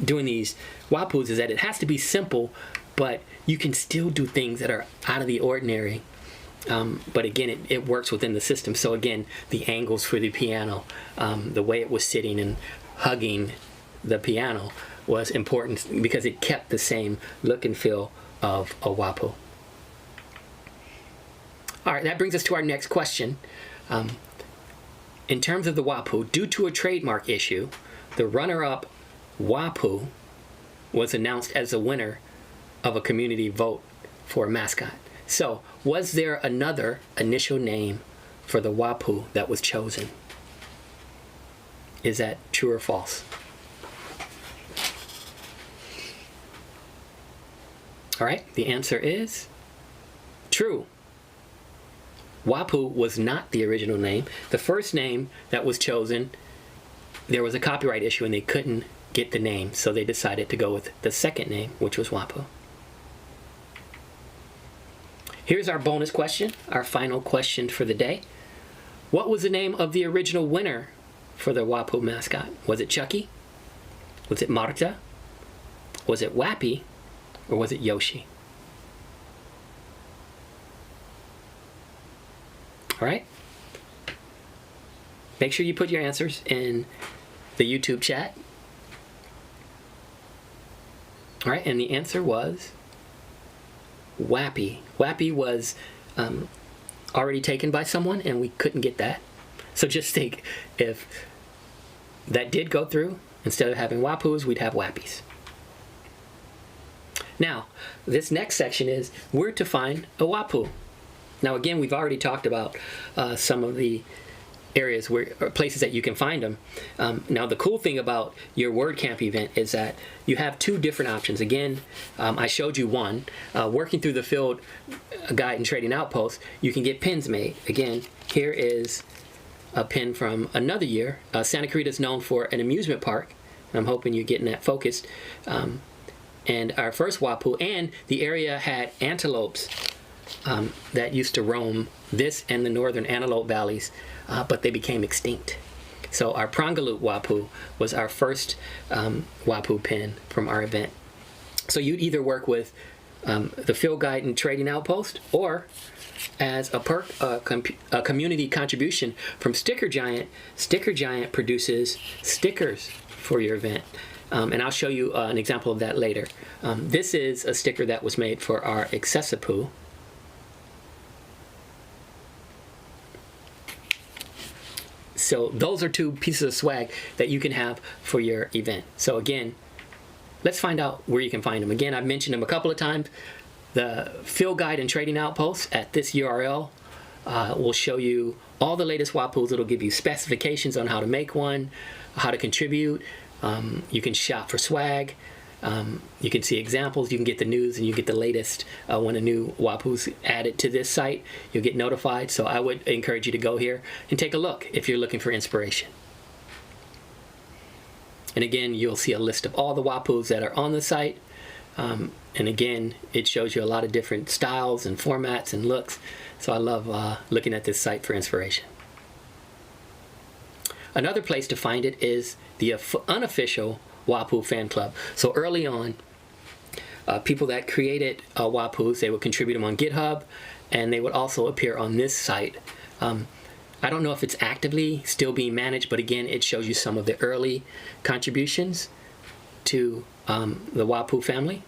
Speaker 9: doing these WAPUs is that it has to be simple, but you can still do things that are out of the ordinary. But again, it works within the system. So again, the angles for the piano, the way it was sitting and hugging the piano was important because it kept the same look and feel of a WAPU. All right, that brings us to our next question. In terms of the WAPU, due to a trademark issue, the runner-up WAPU was announced as the winner of a community vote for a mascot. So, was there another initial name for the WAPU that was chosen? Is that true or false? All right, the answer is true. WAPU was not the original name. The first name that was chosen, there was a copyright issue and they couldn't get the name, so they decided to go with the second name, which was WAPU. Here's our bonus question, our final question for the day. What was the name of the original winner for the WAPU mascot? Was it Chucky? Was it Marta? Was it Wappy? Or was it Yoshi? All right. Make sure you put your answers in the YouTube chat. All right, and the answer was Wappy. Wappy was already taken by someone, and we couldn't get that. So just think, if that did go through, instead of having WAPUs, we'd have Wappies. Now, this next section is where to find a WAPU. Now, again, we've already talked about some of the areas or places that you can find them. Now, the cool thing about your WordCamp event is that you have 2 different options. Again, I showed you one. Working through the field guide and trading outpost, you can get pins made. Again, here is a pin from another year. Santa Clarita is known for an amusement park. I'm hoping you're getting that focused. And our first WAPU, and the area had antelopes that used to roam this and the northern antelope valleys, but they became extinct. So our Prongalut WAPU was our first WAPU pin from our event. So you'd either work with the field guide and trading outpost, or as a community contribution from Sticker Giant. Sticker Giant produces stickers for your event. And I'll show you an example of that later. This is a sticker that was made for our Accessipu. So those are two pieces of swag that you can have for your event. So again, let's find out where you can find them. Again, I've mentioned them a couple of times. The Field Guide and Trading Outpost at this URL will show you all the latest WAPUs. It'll give you specifications on how to make one, how to contribute. You can shop for swag. You can see examples. You can get the news, and you get the latest when a new WAPU's added to this site. You'll get notified. So I would encourage you to go here and take a look if you're looking for inspiration. And again, you'll see a list of all the WAPUs that are on the site. And again, it shows you a lot of different styles and formats and looks. So I love looking at this site for inspiration. Another place to find it is the unofficial WAPU fan club. So early on, people that created WAPUs, they would contribute them on GitHub, and they would also appear on this site. I don't know if it's actively still being managed, but again, it shows you some of the early contributions to the WAPU family.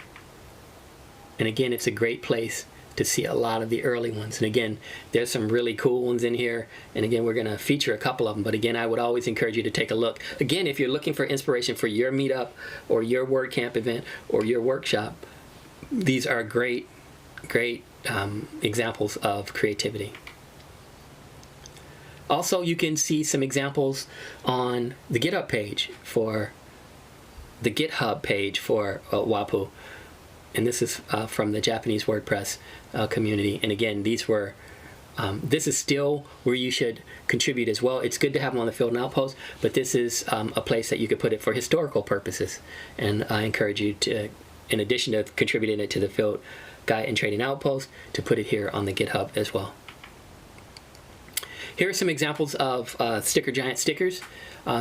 Speaker 9: And again, it's a great place to see a lot of the early ones. And again, there's some really cool ones in here. And again, we're going to feature a couple of them. But again, I would always encourage you to take a look. Again, if you're looking for inspiration for your meetup or your WordCamp event or your workshop, these are great examples of creativity. Also, you can see some examples on the GitHub page for the GitHub page for WAPU. And this is from the Japanese WordPress community. And again, these were, this is still where you should contribute as well. It's good to have them on the Field and Outpost, but this is a place that you could put it for historical purposes. And I encourage you to, in addition to contributing it to the Field Guide and Trading Outpost, to put it here on the GitHub as well. Here are some examples of Sticker Giant stickers.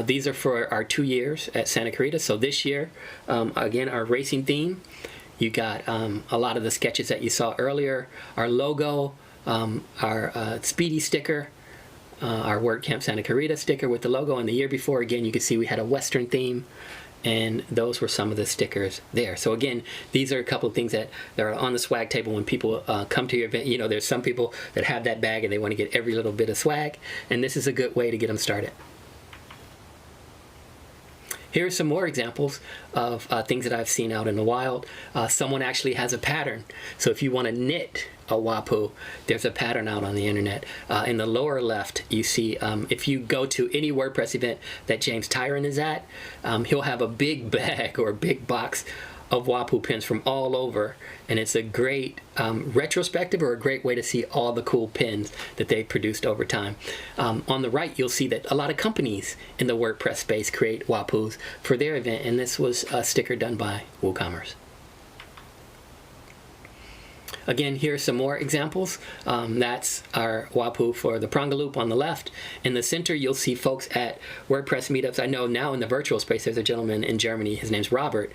Speaker 9: These are for our 2 years at Santa Clarita. So this year, again, our racing theme. You got a lot of the sketches that you saw earlier, our logo, our Speedy sticker, our WordCamp Santa Clarita sticker with the logo. And the year before, again, you can see we had a Western theme, and those were some of the stickers there. So again, these are a couple of things that are on the swag table when people come to your event. You know, there's some people that have that bag and they want to get every little bit of swag, and this is a good way to get them started. Here are some more examples of things that I've seen out in the wild. Someone actually has a pattern. So if you want to knit a WAPU, there's a pattern out on the internet. In the lower left, you see, if you go to any WordPress event that James Tyron is at, he'll have a big bag or a big box of WAPU pins from all over, and it's a great retrospective or a great way to see all the cool pins that they produced over time. On the right, you'll see that a lot of companies in the WordPress space create WAPUs for their event, and this was a sticker done by WooCommerce. Again, here are some more examples. That's our WAPU for the Prongaloop on the left. In the center, you'll see folks at WordPress meetups. I know now in the virtual space, there's a gentleman in Germany. His name's Robert.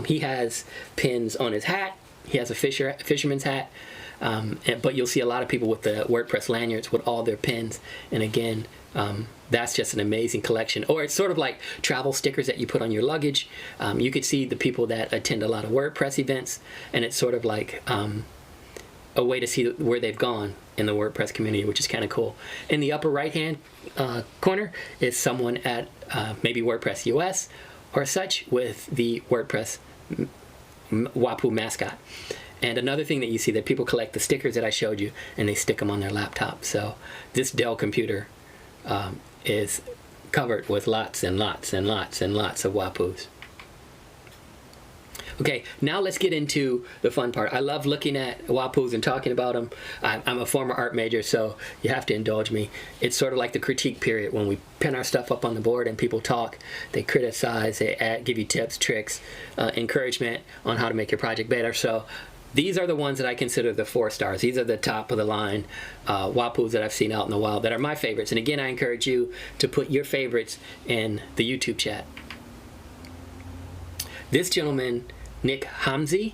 Speaker 9: He has pins on his hat. He has a fisherman's hat. But you'll see a lot of people with the WordPress lanyards with all their pins. And again, that's just an amazing collection. Or it's sort of like travel stickers that you put on your luggage. You could see the people that attend a lot of WordPress events, and it's sort of like a way to see where they've gone in the WordPress community, which is kind of cool. In the upper right-hand corner is someone at maybe WordPress US or such with the WordPress WAPU mascot. And another thing that you see that people collect the stickers that I showed you, and they stick them on their laptop. So this Dell computer is covered with lots and lots and lots and lots of WAPUs. Okay, now let's get into the fun part. I love looking at WAPUs and talking about them. I'm a former art major, so you have to indulge me. It's sort of like the critique period when we pin our stuff up on the board and people talk. They criticize, they give you tips, tricks, encouragement on how to make your project better. So these are the ones that I consider the 4 stars. These are the top of the line WAPUs that I've seen out in the wild that are my favorites. And again, I encourage you to put your favorites in the YouTube chat. This gentleman, Nick Hamzi,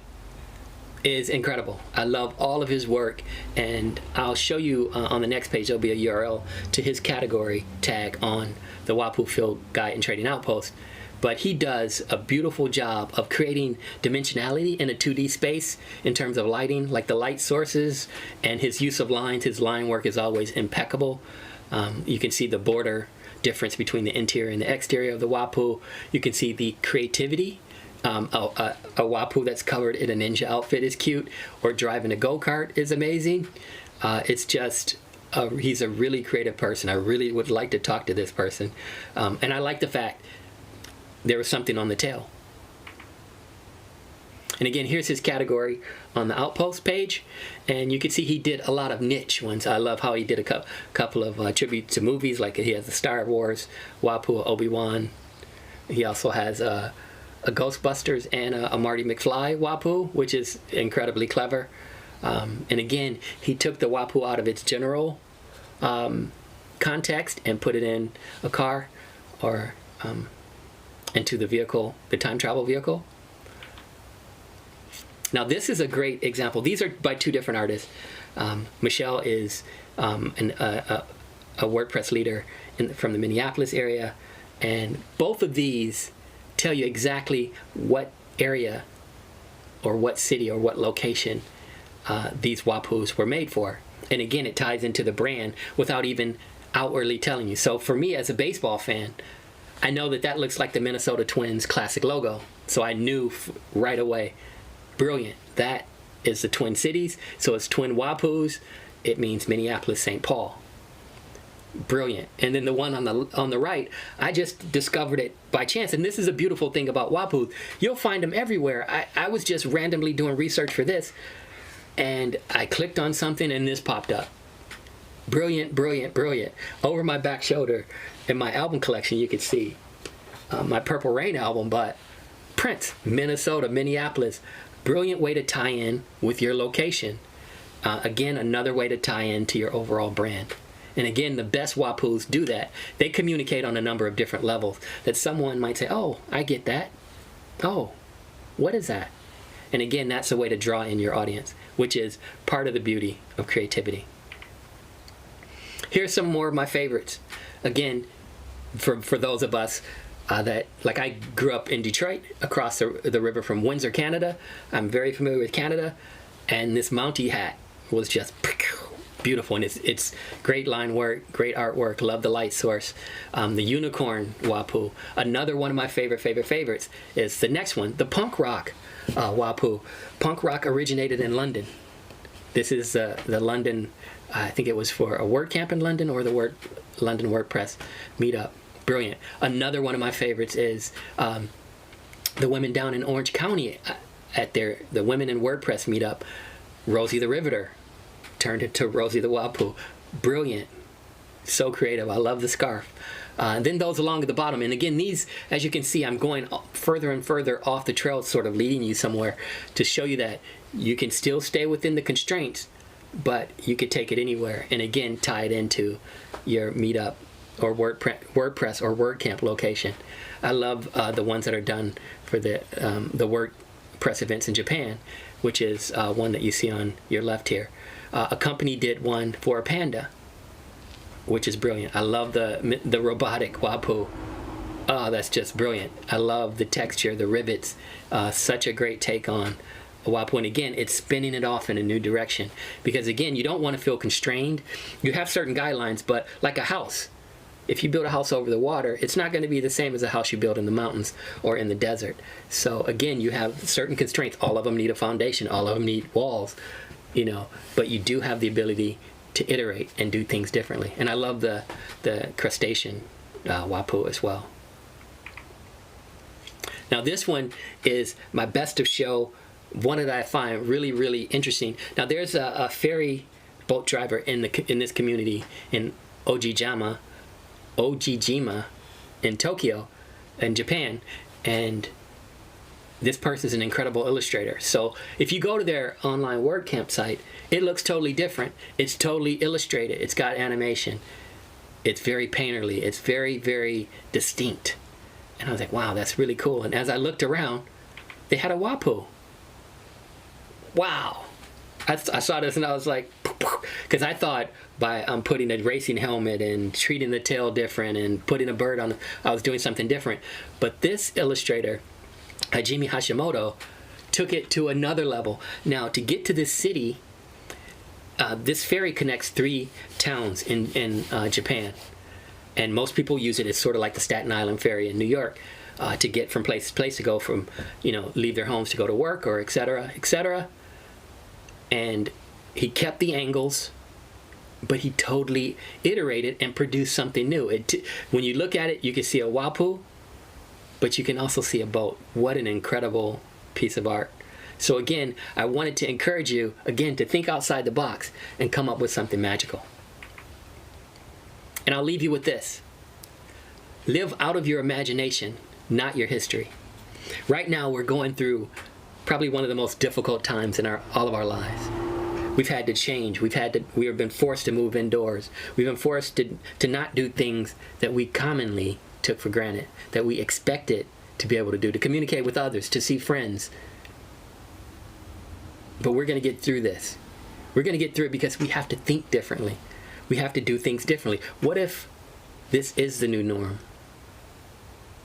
Speaker 9: is incredible. I love all of his work, and I'll show you on the next page. There'll be a URL to his category tag on the WAPU Field Guide and Trading Outpost. But he does a beautiful job of creating dimensionality in a 2D space in terms of lighting, like the light sources and his use of lines. His line work is always impeccable. You can see the border difference between the interior and the exterior of the Wapu. You can see the creativity. A Wapu that's covered in a ninja outfit is cute, or driving a go-kart is amazing. It's just, he's a really creative person. I really would like to talk to this person. And I like the fact there was something on the tail. And again, here's his category on the Outpost page. And you can see he did a lot of niche ones. I love how he did a couple of tributes to movies, like he has the Star Wars Wapu, Obi-Wan. He also has a Ghostbusters and a Marty McFly Wapu, which is incredibly clever. And again, he took the Wapu out of its general context and put it in a car or into the vehicle, the time travel vehicle. Now this is a great example. These are by two different artists. Michelle is a WordPress leader from the Minneapolis area, and both of these tell you exactly what area or what city or what location these Wapus were made for. And again, it ties into the brand without even outwardly telling you. So for me as a baseball fan, I know that that looks like the Minnesota Twins classic logo. So I knew right away, brilliant, that is the Twin Cities. So it's Twin Wapus. It means Minneapolis, St. Paul. Brilliant. And then the one on the right, I just discovered it by chance. And this is a beautiful thing about Wapu. You'll find them everywhere. I was just randomly doing research for this, and I clicked on something and this popped up. Brilliant, brilliant, brilliant. Over my back shoulder in my album collection, you can see my Purple Rain album, but Prince, Minnesota, Minneapolis. Brilliant way to tie in with your location. Again, another way to tie in to your overall brand. And again, the best Wapus do that. They communicate on a number of different levels that someone might say, oh, I get that. Oh, what is that? And again, that's a way to draw in your audience, which is part of the beauty of creativity. Here's some more of my favorites. Again, for those of us that, like, I grew up in Detroit, across the river from Windsor, Canada. I'm very familiar with Canada. And this Mountie hat was just beautiful, and it's great line work, great artwork. Love the light source. The unicorn Wapu. Another one of my favorites is the next one, the punk rock Wapu. Punk rock originated in London. This is the London. I think it was for a WordCamp in London or the London WordPress meetup. Brilliant. Another one of my favorites is the women down in Orange County at the Women in WordPress meetup. Rosie the Riveter turned into Rosie the Wapu. Brilliant. So creative. I love the scarf. Then those along at the bottom. And again, these, as you can see, I'm going further and further off the trail, sort of leading you somewhere to show you that you can still stay within the constraints, but you could take it anywhere. And again, tie it into your meetup or WordPress or WordCamp location. I love the ones that are done for the WordPress events in Japan, which is one that you see on your left here. A company did one for a panda, which is brilliant. I love the robotic Wapu. Oh, that's just brilliant. I love the texture, the rivets. Such a great take on a Wapu. And again, it's spinning it off in a new direction. Because again, you don't want to feel constrained. You have certain guidelines, but like a house. If you build a house over the water, it's not going to be the same as a house you build in the mountains or in the desert. So again, you have certain constraints. All of them need a foundation. All of them need walls, but you do have the ability to iterate and do things differently. And I love the crustacean Wapu as well. Now this one is my best of show, one that I find really, really interesting. Now there's a ferry boat driver in this community in Ojijima in Tokyo, in Japan, and this person is an incredible illustrator. So if you go to their online WordCamp site, it looks totally different. It's totally illustrated. It's got animation. It's very painterly. It's very, very distinct. And I was like, wow, that's really cool. And as I looked around, they had a Wapu. Wow. I saw this and I was like, because I thought by putting a racing helmet and treating the tail different and putting a bird on, I was doing something different. But this illustrator, Hajime Hashimoto, took it to another level. Now, to get to this city, this ferry connects 3 towns in Japan. And most people use it as sort of like the Staten Island ferry in New York, to get from place to place, to go from, leave their homes to go to work, or et cetera, et cetera. And he kept the angles, but he totally iterated and produced something new. When you look at it, you can see a wapu, but you can also see a boat. What an incredible piece of art. So again, I wanted to encourage you, again, to think outside the box and come up with something magical. And I'll leave you with this. Live out of your imagination, not your history. Right now, we're going through probably one of the most difficult times in all of our lives. We've had to change. We have been forced to move indoors. We've been forced to not do things that we commonly took for granted, that we expected to be able to do, to communicate with others, to see friends. But we're going to get through this. We're going to get through it because we have to think differently. We have to do things differently. What if this is the new norm?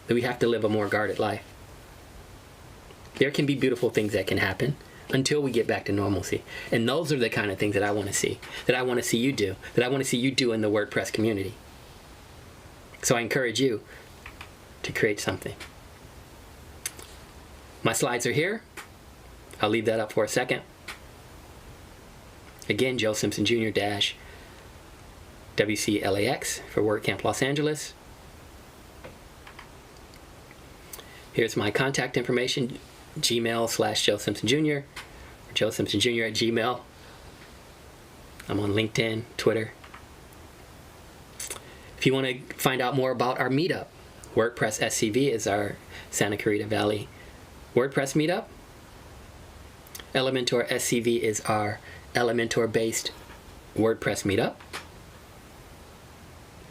Speaker 9: That we have to live a more guarded life. There can be beautiful things that can happen until we get back to normalcy. And those are the kind of things that I want to see, that I want to see you do, that I want to see you do in the WordPress community. So I encourage you to create something. My slides are here. I'll leave that up for a second. Again, Joe Simpson Jr. WCLAX for WordCamp Los Angeles. Here's my contact information, Gmail/Joe Simpson Jr. or Joe Simpson Jr. at Gmail. I'm on LinkedIn, Twitter. If you want to find out more about our meetup, WordPress SCV is our Santa Clarita Valley WordPress meetup. Elementor SCV is our Elementor-based WordPress meetup.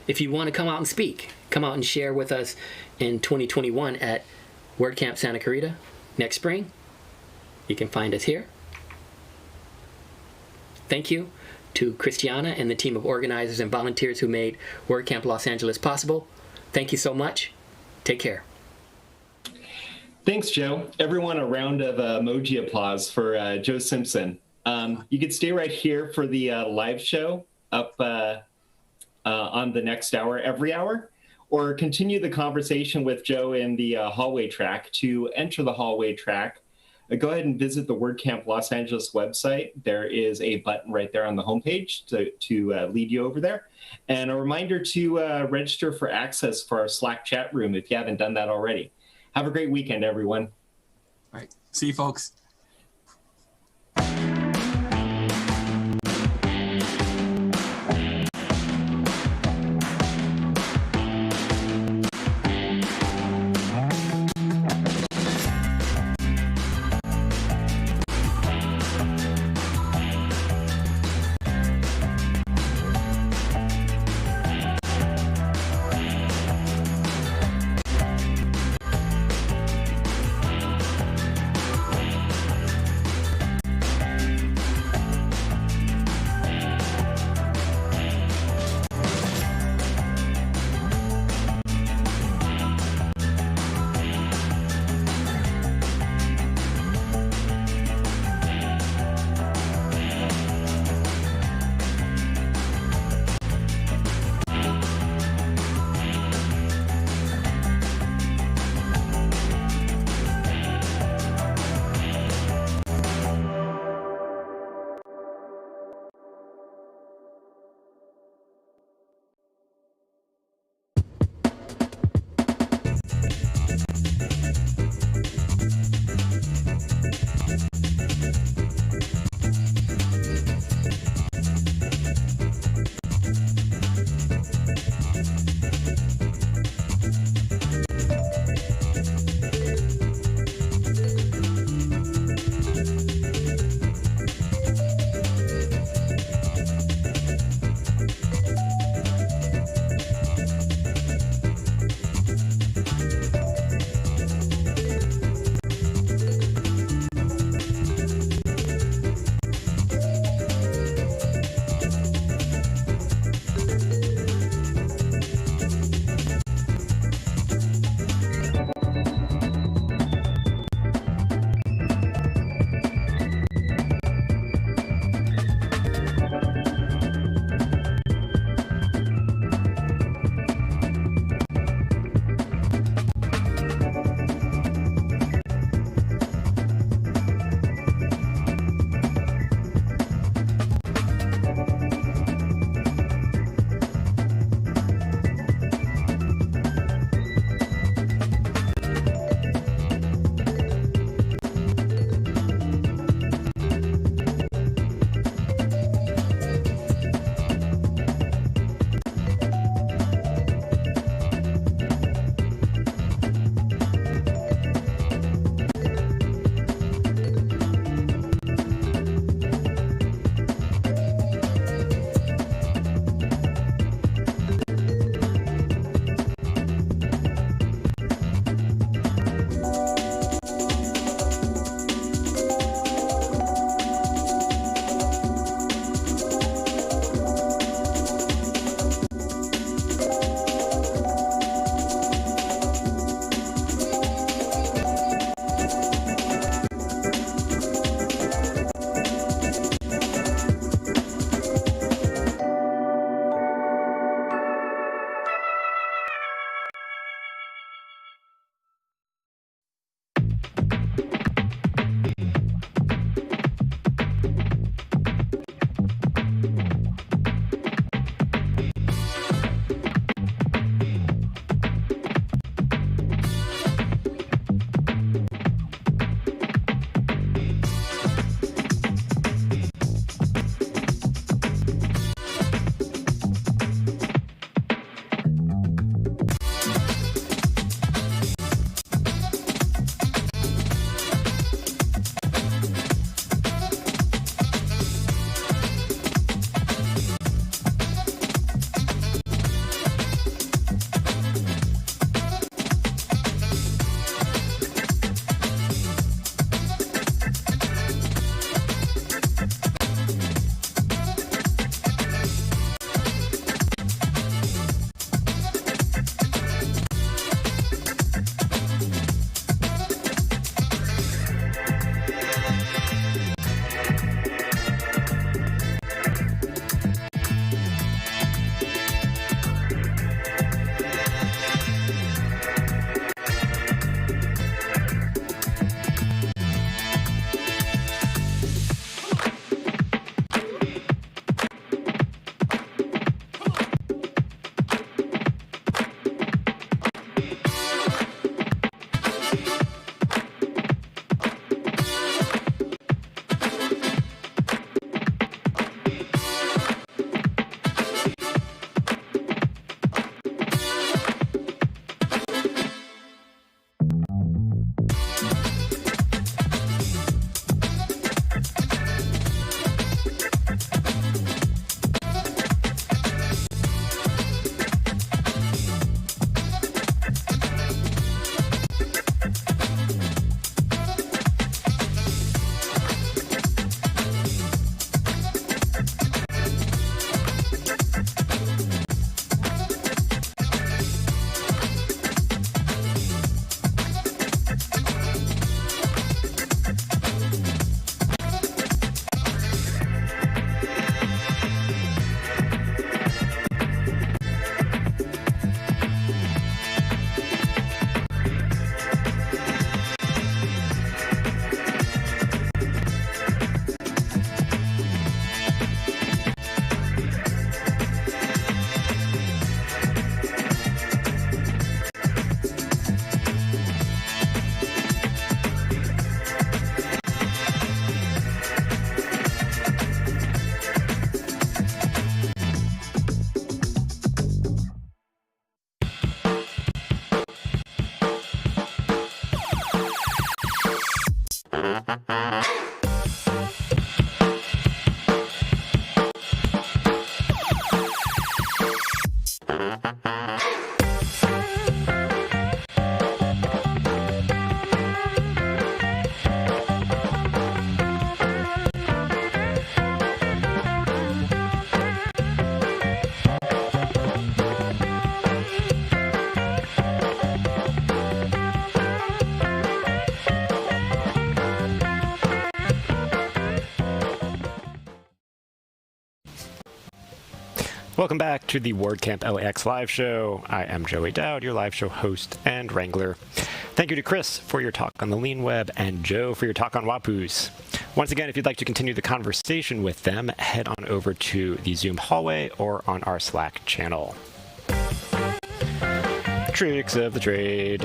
Speaker 9: If you want to come out and speak, come out and share with us in 2021 at WordCamp Santa Clarita next spring, you can find us here. Thank you to Christiana and the team of organizers and volunteers who made WordCamp Los Angeles possible. Thank you so much. Take care.
Speaker 8: Thanks, Joe. Everyone, a round of emoji applause for Joe Simpson. You could stay right here for the live show up on the next hour, every hour, or continue the conversation with Joe in the hallway track. To enter the hallway track, go ahead and visit the WordCamp Los Angeles website. There is a button right there on the homepage to lead you over there. And a reminder to register for access for our Slack chat room if you haven't done that already. Have a great weekend, everyone.
Speaker 10: All right. See you, folks.
Speaker 3: Welcome back to the WordCamp LAX live show. I am Joey Dowd, your live show host and wrangler. Thank you to Chris for your talk on the lean web and Joe for your talk on WAPUs. Once again, if you'd like to continue the conversation with them, head on over to the Zoom hallway or on our Slack channel. Tricks of the trade.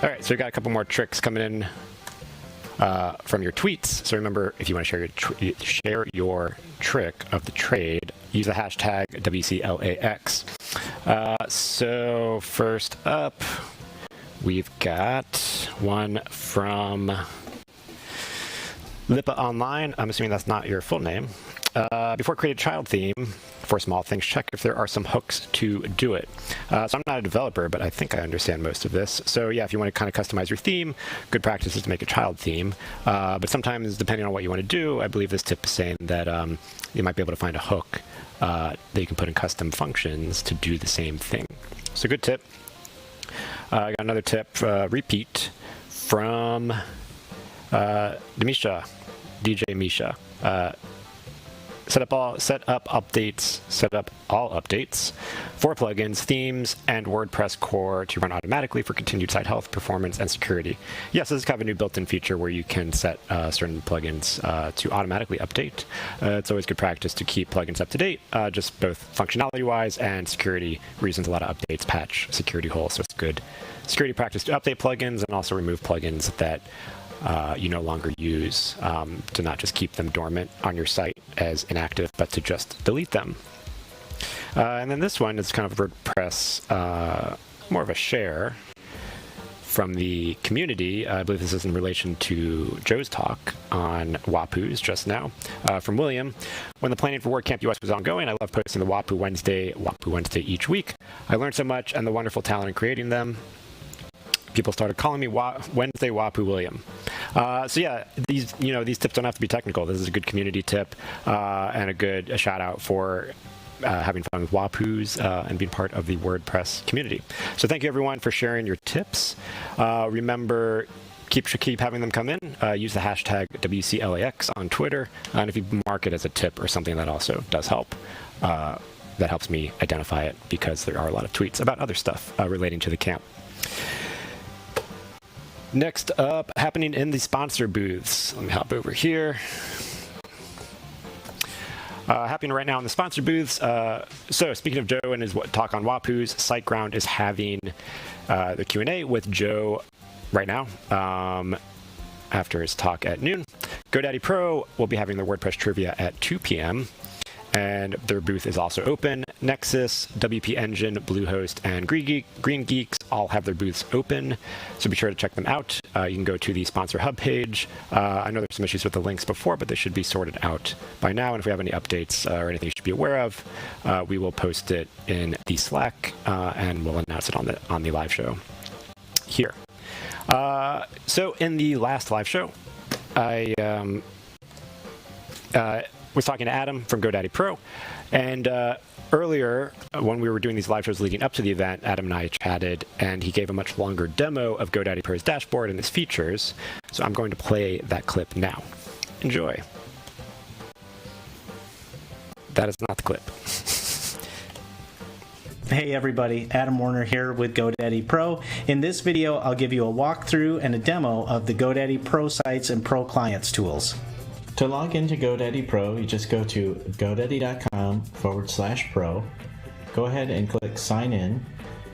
Speaker 3: All right, so we got a couple more tricks coming in from your tweets. So remember, if you want to share your trick of the trade, use the hashtag WCLAX. So first up, we've got one from Lipa Online. I'm assuming that's not your full name. Before create a child theme for small things, check if there are some hooks to do it. So I'm not a developer, but I think I understand most of this. So yeah, if you want to kind of customize your theme, good practice is to make a child theme. But sometimes, depending on what you want to do, I believe this tip is saying that you might be able to find a hook that you can put in custom functions to do the same thing. So good tip. I got another tip, repeat, from DJ Misha. Set up all updates for plugins, themes, and WordPress core to run automatically for continued site health, performance, and security. Yes, this is kind of a new built-in feature where you can set certain plugins to automatically update. It's always good practice to keep plugins up to date, just both functionality-wise and security reasons. A lot of updates patch security holes, so it's good security practice to update plugins and also remove plugins that you no longer use, to not just keep them dormant on your site as inactive, but to just delete them. And then this one is kind of WordPress, more of a share from the community. I believe this is in relation to Joe's talk on WAPUs just now, from William. When the planning for WordCamp US was ongoing, I love posting the WAPU Wednesday each week. I learned so much and the wonderful talent in creating them. People started calling me Wednesday WAPU William. So yeah, these tips don't have to be technical. This is a good community tip and a shout out for having fun with WAPUs and being part of the WordPress community. So thank you everyone for sharing your tips. Remember, keep having them come in. Use the hashtag WCLAX on Twitter, and if you mark it as a tip or something, that also does help. That helps me identify it because there are a lot of tweets about other stuff relating to the camp. Next up, happening in the sponsor booths. Let me hop over here. Happening right now in the sponsor booths. So speaking of Joe and his talk on WAPUs, SiteGround is having the Q&A with Joe right now after his talk at noon. GoDaddy Pro will be having their WordPress trivia at 2 p.m. And their booth is also open. Nexus, WP Engine, Bluehost, and Green Geeks all have their booths open, so be sure to check them out. You can go to the sponsor hub page. I know there's some issues with the links before, but they should be sorted out by now. And if we have any updates or anything you should be aware of, we will post it in the Slack and we'll announce it on the live show here. So in the last live show, I was talking to Adam from GoDaddy Pro, and earlier when we were doing these live shows leading up to the event, Adam and I chatted, and he gave a much longer demo of GoDaddy Pro's dashboard and its features. So I'm going to play that clip now. Enjoy. That is not the clip.
Speaker 6: Hey everybody, Adam Warner here with GoDaddy Pro. In this video, I'll give you a walkthrough and a demo of the GoDaddy Pro sites and Pro Clients tools. To log into GoDaddy Pro, you just go to godaddy.com/pro. Go ahead and click sign in.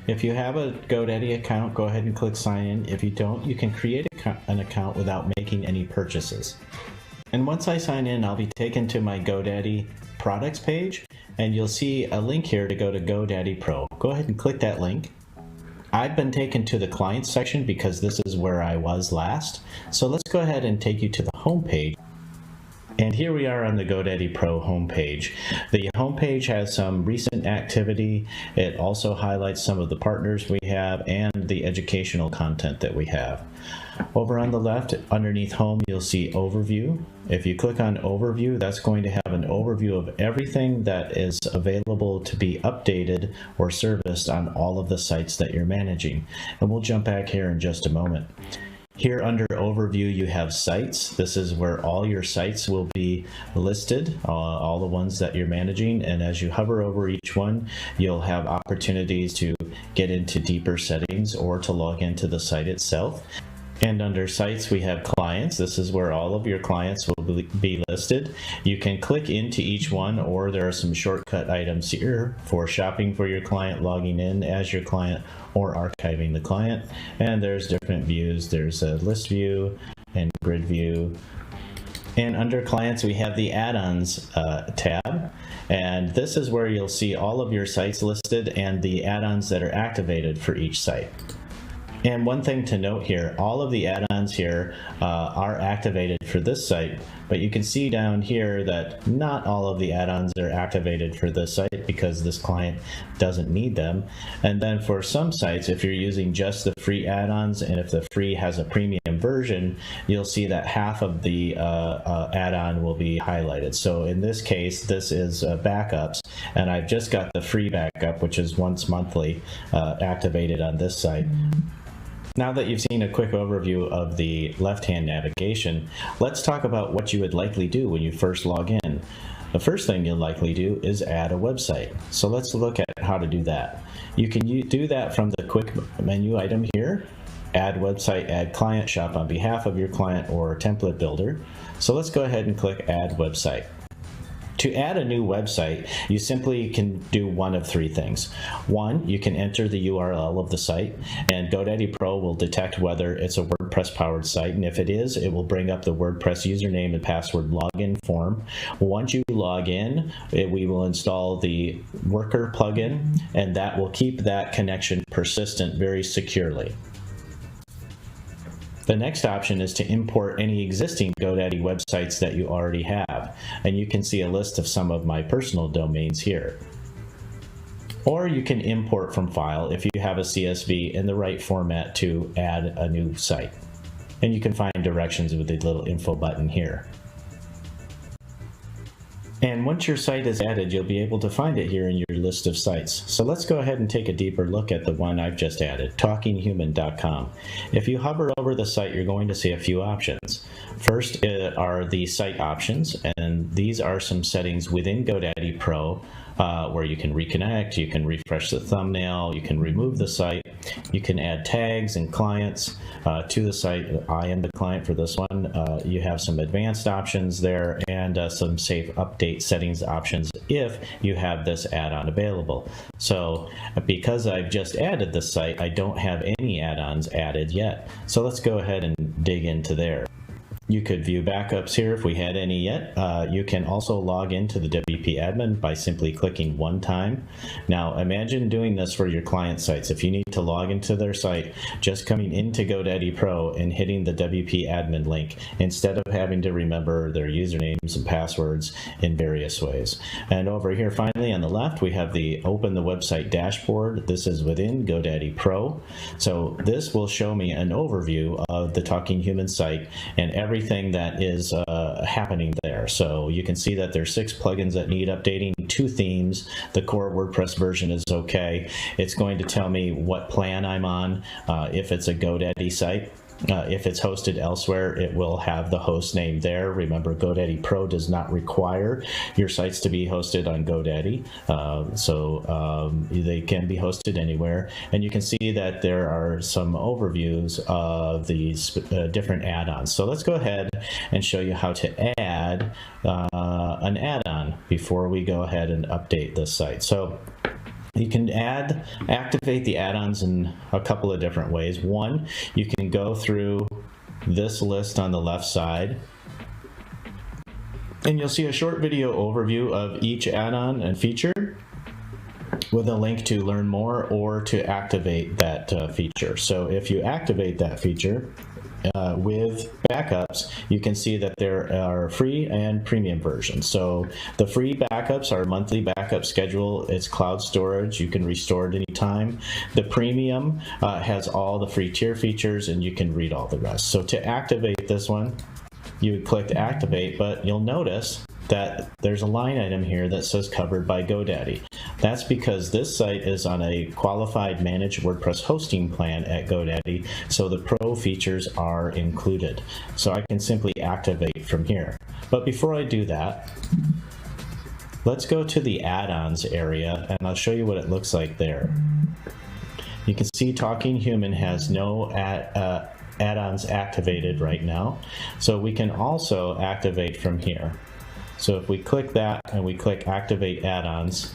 Speaker 6: If you have a GoDaddy account, go ahead and click sign in. If you don't, you can create an account without making any purchases. And once I sign in, I'll be taken to my GoDaddy products page, and you'll see a link here to go to GoDaddy Pro. Go ahead and click that link. I've been taken to the client section because this is where I was last. So let's go ahead and take you to the home page. And here we are on the GoDaddy Pro homepage. The homepage has some recent activity. It also highlights some of the partners we have and the educational content that we have. Over on the left, underneath Home, you'll see Overview. If you click on Overview, that's going to have an overview of everything that is available to be updated or serviced on all of the sites that you're managing. And we'll jump back here in just a moment. Here under Overview, you have Sites. This is where all your sites will be listed, all the ones that you're managing. And as you hover over each one, you'll have opportunities to get into deeper settings or to log into the site itself. And under Sites, we have Clients. This is where all of your clients will be listed. You can click into each one, or there are some shortcut items here for shopping for your client, logging in as your client, or archiving the client. And there's different views. There's a list view and grid view. And under Clients, we have the Add-ons tab. And this is where you'll see all of your sites listed and the add-ons that are activated for each site. And one thing to note here, all of the add-ons here are activated for this site, but you can see down here that not all of the add-ons are activated for this site because this client doesn't need them. And then for some sites, if you're using just the free add-ons, and if the free has a premium version, you'll see that half of the add-on will be highlighted. So in this case, this is backups, and I've just got the free backup, which is once monthly, activated on this site. Now that you've seen a quick overview of the left-hand navigation, let's talk about what you would likely do when you first log in. The first thing you'll likely do is add a website. So let's look at how to do that. You can do that from the quick menu item here, Add Website, Add Client, Shop on behalf of your client, or Template Builder. So let's go ahead and click Add Website. To add a new website, you simply can do one of three things. One, you can enter the URL of the site, and GoDaddy Pro will detect whether it's a WordPress-powered site, and if it is, it will bring up the WordPress username and password login form. Once you log in, we will install the Worker plugin, and that will keep that connection persistent very securely. The next option is to import any existing GoDaddy websites that you already have, and you can see a list of some of my personal domains here. Or you can import from file if you have a CSV in the right format to add a new site. And you can find directions with the little info button here. And once your site is added, you'll be able to find it here in your list of sites. So let's go ahead and take a deeper look at the one I've just added, talkinghuman.com. If you hover over the site, you're going to see a few options. First are the site options, and these are some settings within GoDaddy Pro where you can reconnect, you can refresh the thumbnail, you can remove the site, you can add tags and clients to the site. I am the client for this one. You have some advanced options there and some safe update settings options if you have this add-on available. So because I've just added this site, I don't have any add-ons added yet. So let's go ahead and dig into there. You could view backups here if we had any yet. You can also log into the WP admin by simply clicking one time. Now imagine doing this for your client sites. If you need to log into their site, just coming into GoDaddy Pro and hitting the WP admin link instead of having to remember their usernames and passwords in various ways. And over here finally on the left we have the Open the Website dashboard. This is within GoDaddy Pro. So this will show me an overview of the Talking Human site and everything that is happening there. So you can see that there's 6 plugins that need updating, 2 themes. The core WordPress version is okay. It's going to tell me what plan I'm on, if it's a GoDaddy site. If it's hosted elsewhere, it will have the host name there. Remember, GoDaddy Pro does not require your sites to be hosted on GoDaddy, so they can be hosted anywhere. And you can see that there are some overviews of these different add-ons. So let's go ahead and show you how to add an add-on before we go ahead and update this site. So you can activate the add-ons in a couple of different ways. One, you can go through this list on the left side, and you'll see a short video overview of each add-on and feature. with a link to learn more or to activate that feature. So if you activate that feature with backups, you can see that there are free and premium versions. So the free backups are monthly backup schedule. It's cloud storage. You can restore it anytime. The premium has all the free tier features, and you can read all the rest. So to activate this one, you would click to activate, but you'll notice that there's a line item here that says covered by GoDaddy. That's because this site is on a qualified managed WordPress hosting plan at GoDaddy, so the pro features are included. So I can simply activate from here. But before I do that, let's go to the add-ons area, and I'll show you what it looks like there. You can see Talking Human has no add-ons activated right now, so we can also activate from here. So if we click that and we click activate add-ons,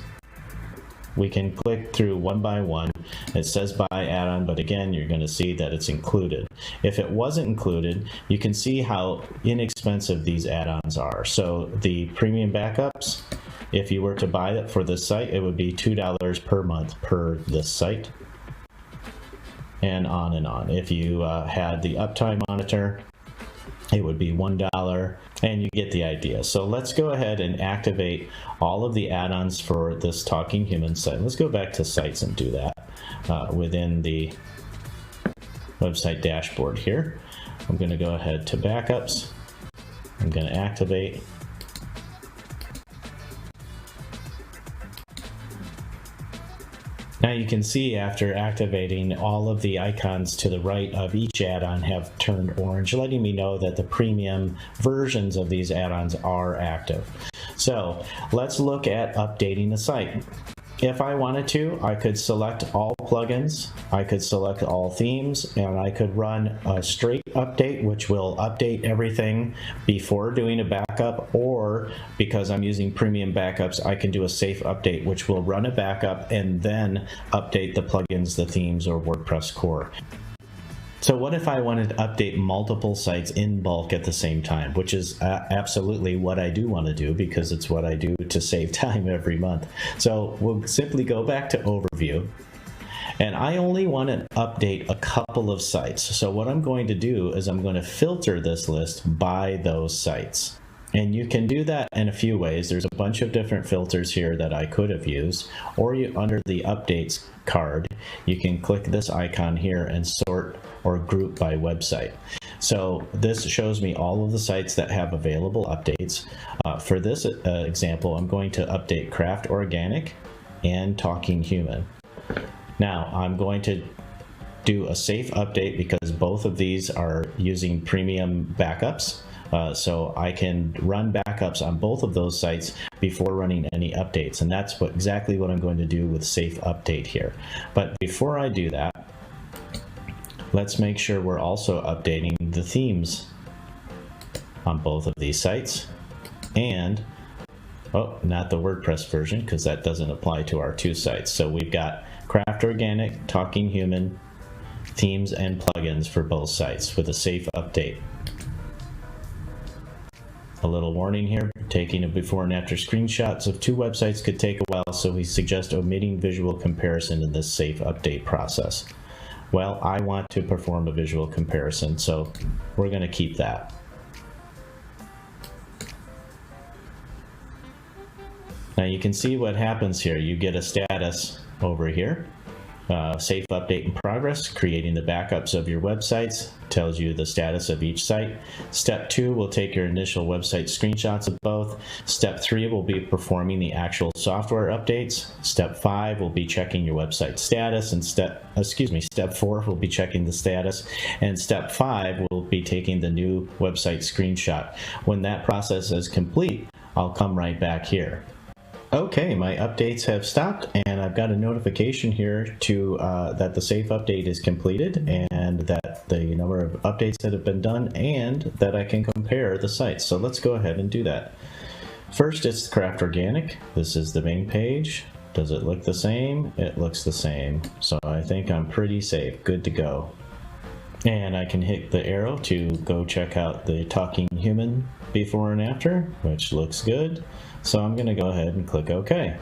Speaker 6: we can click through one by one. It says buy add-on, but again, you're going to see that it's included. If it wasn't included, you can see how inexpensive these add-ons are. So the premium backups, if you were to buy it for this site, it would be $2 per month per this site, and on and on. If you had the uptime monitor, it would be $1, and you get the idea. So let's go ahead and activate all of the add-ons for this Talking Human site. Let's go back to sites and do that within the website dashboard here. I'm going to go ahead to backups. I'm going to activate. Now you can see after activating, all of the icons to the right of each add-on have turned orange, letting me know that the premium versions of these add-ons are active. So let's look at updating the site. If I wanted to, I could select all plugins, I could select all themes, and I could run a straight update, which will update everything before doing a backup, or because I'm using premium backups, I can do a safe update, which will run a backup and then update the plugins, the themes, or WordPress core. So what if I wanted to update multiple sites in bulk at the same time, which is absolutely what I do want to do, because it's what I do to save time every month. So we'll simply go back to overview, and I only want to update a couple of sites. So what I'm going to do is I'm going to filter this list by those sites. And you can do that in a few ways. There's a bunch of different filters here that I could have used, or under the updates card, you can click this icon here and sort or group by website. So this shows me all of the sites that have available updates. For this example, I'm going to update Craft Organic and Talking Human. Now I'm going to do a safe update because both of these are using premium backups. So I can run backups on both of those sites before running any updates, and that's exactly what I'm going to do with safe update here. But before I do that, let's make sure we're also updating the themes on both of these sites, and not the WordPress version, because that doesn't apply to our two sites. So we've got Craft Organic, Talking Human, themes and plugins for both sites with a safe update. A little warning here, taking a before and after screenshots of two websites could take a while, so we suggest omitting visual comparison in this safe update process. Well, I want to perform a visual comparison, so we're going to keep that. Now you can see what happens here. You get a status over here. Safe update in progress, creating the backups of your websites, tells you the status of each site. Step 2 will take your initial website screenshots of both. Step 3 will be performing the actual software updates. Step 5 will be checking your website status, and step 4 will be checking the status, and step 5 will be taking the new website screenshot. When that process is complete, I'll come right back here. Okay, my updates have stopped, and I've got a notification here to that the safe update is completed, and that the number of updates that have been done, and that I can compare the sites. So let's go ahead and do that. First, it's Craft Organic. This is the main page. Does it look the same? It looks the same. So I think I'm pretty safe, good to go. And I can hit the arrow to go check out the Talking Human before and after, which looks good. So I'm going to go ahead and click OK.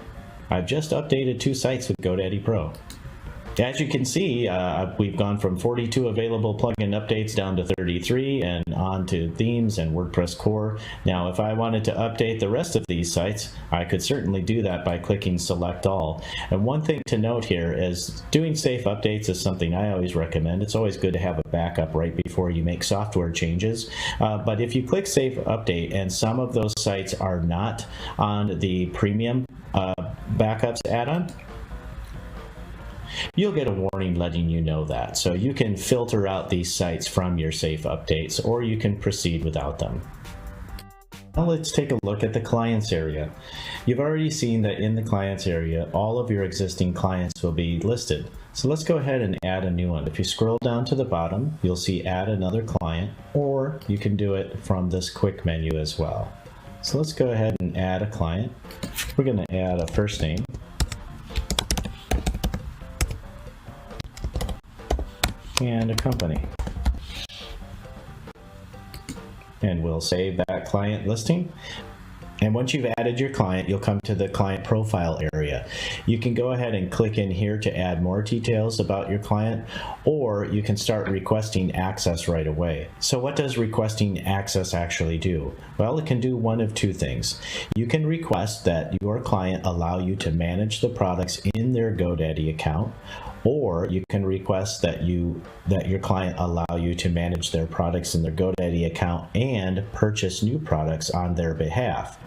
Speaker 6: I've just updated 2 sites with GoDaddy Pro. As you can see, we've gone from 42 available plugin updates down to 33 and on to themes and WordPress core. Now, if I wanted to update the rest of these sites, I could certainly do that by clicking select all. And one thing to note here is doing safe updates is something I always recommend. It's always good to have a backup right before you make software changes. But if you click save update and some of those sites are not on the premium backups add-on, you'll get a warning letting you know that. So you can filter out these sites from your safe updates, or you can proceed without them. Now let's take a look at the clients area. You've already seen that in the clients area, all of your existing clients will be listed. So let's go ahead and add a new one. If you scroll down to the bottom, you'll see add another client, or you can do it from this quick menu as well. So let's go ahead and add a client. We're going to add a first name. And a company. And we'll save that client listing. And once you've added your client, you'll come to the client profile area. You can go ahead and click in here to add more details about your client, or you can start requesting access right away. So what does requesting access actually do? Well, it can do one of 2 things. You can request that your client allow you to manage the products in their GoDaddy account, or you can request that your client allow you to manage their products in their GoDaddy account and purchase new products on their behalf.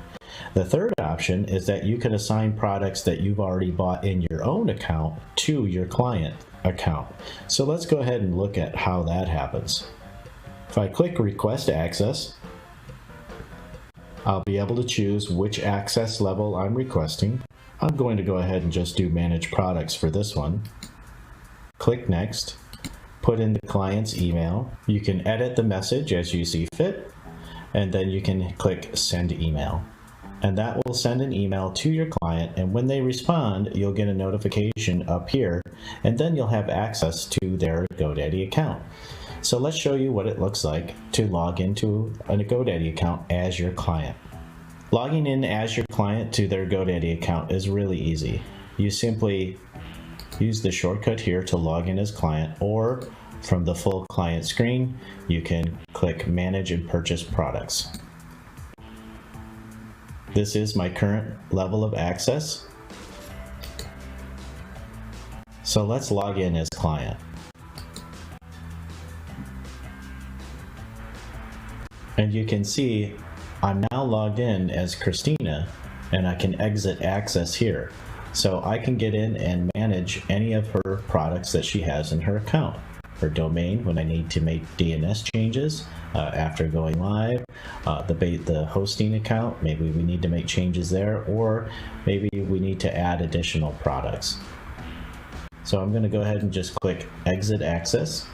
Speaker 6: The third option is that you can assign products that you've already bought in your own account to your client account. So let's go ahead and look at how that happens. If I click request access, I'll be able to choose which access level I'm requesting. I'm going to go ahead and just do manage products for this one. Click next, put in the client's email. You can edit the message as you see fit, and then you can click send email. And that will send an email to your client, and when they respond, you'll get a notification up here, and then you'll have access to their GoDaddy account. So let's show you what it looks like to log into a GoDaddy account as your client. Logging in as your client to their GoDaddy account is really easy. You simply use the shortcut here to log in as client, or from the full client screen, you can click manage and purchase products. This is my current level of access. So let's log in as client. And you can see I'm now logged in as Christina, and I can exit access here. So I can get in and manage any of her products that she has in her account. Her domain when I need to make DNS changes after going live, the hosting account, maybe we need to make changes there, or maybe we need to add additional products. So I'm going to go ahead and just click exit access,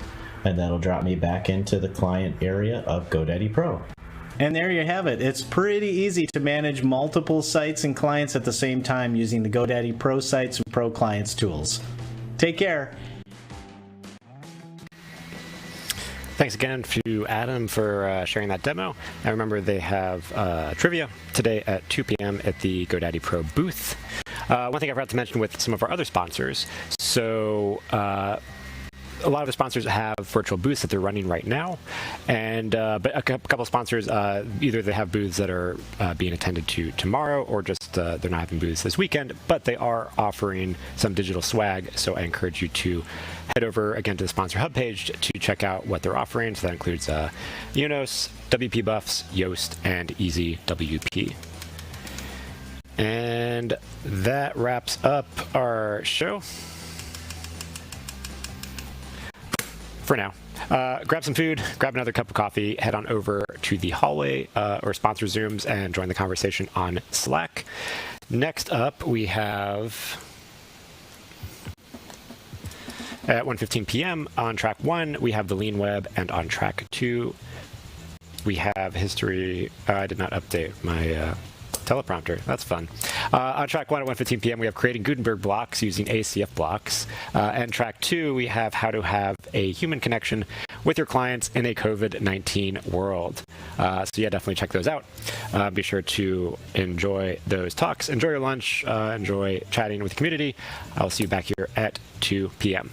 Speaker 6: and that'll drop me back into the client area of GoDaddy Pro.
Speaker 11: And there you have it. It's pretty easy to manage multiple sites and clients at the same time using the GoDaddy Pro Sites and Pro Clients tools. Take care.
Speaker 3: Thanks again to Adam for sharing that demo. I remember they have trivia today at 2 p.m. at the GoDaddy Pro booth. One thing I forgot to mention with some of our other sponsors. So a lot of the sponsors have virtual booths that they're running right now, and but a couple of sponsors either they have booths that are being attended to tomorrow, or just they're not having booths this weekend, but they are offering some digital swag. So I encourage you to head over again to the sponsor hub page to check out what they're offering. So that includes Unos, WP Buffs, Yoast, and Easy WP. And that wraps up our show for now. Grab some food, grab another cup of coffee, head on over to the hallway or sponsor Zooms and join the conversation on Slack. Next up, we have at 1:15 p.m. on track 1, we have the Lean Web, and on track 2, we have history. I did not update my teleprompter. That's fun. On track 1 at 1:15 p.m. we have creating Gutenberg blocks using ACF blocks. And track 2 we have how to have a human connection with your clients in a COVID-19 world. So yeah, definitely check those out. Be sure to enjoy those talks, enjoy your lunch, enjoy chatting with the community. I'll see you back here at 2 p.m.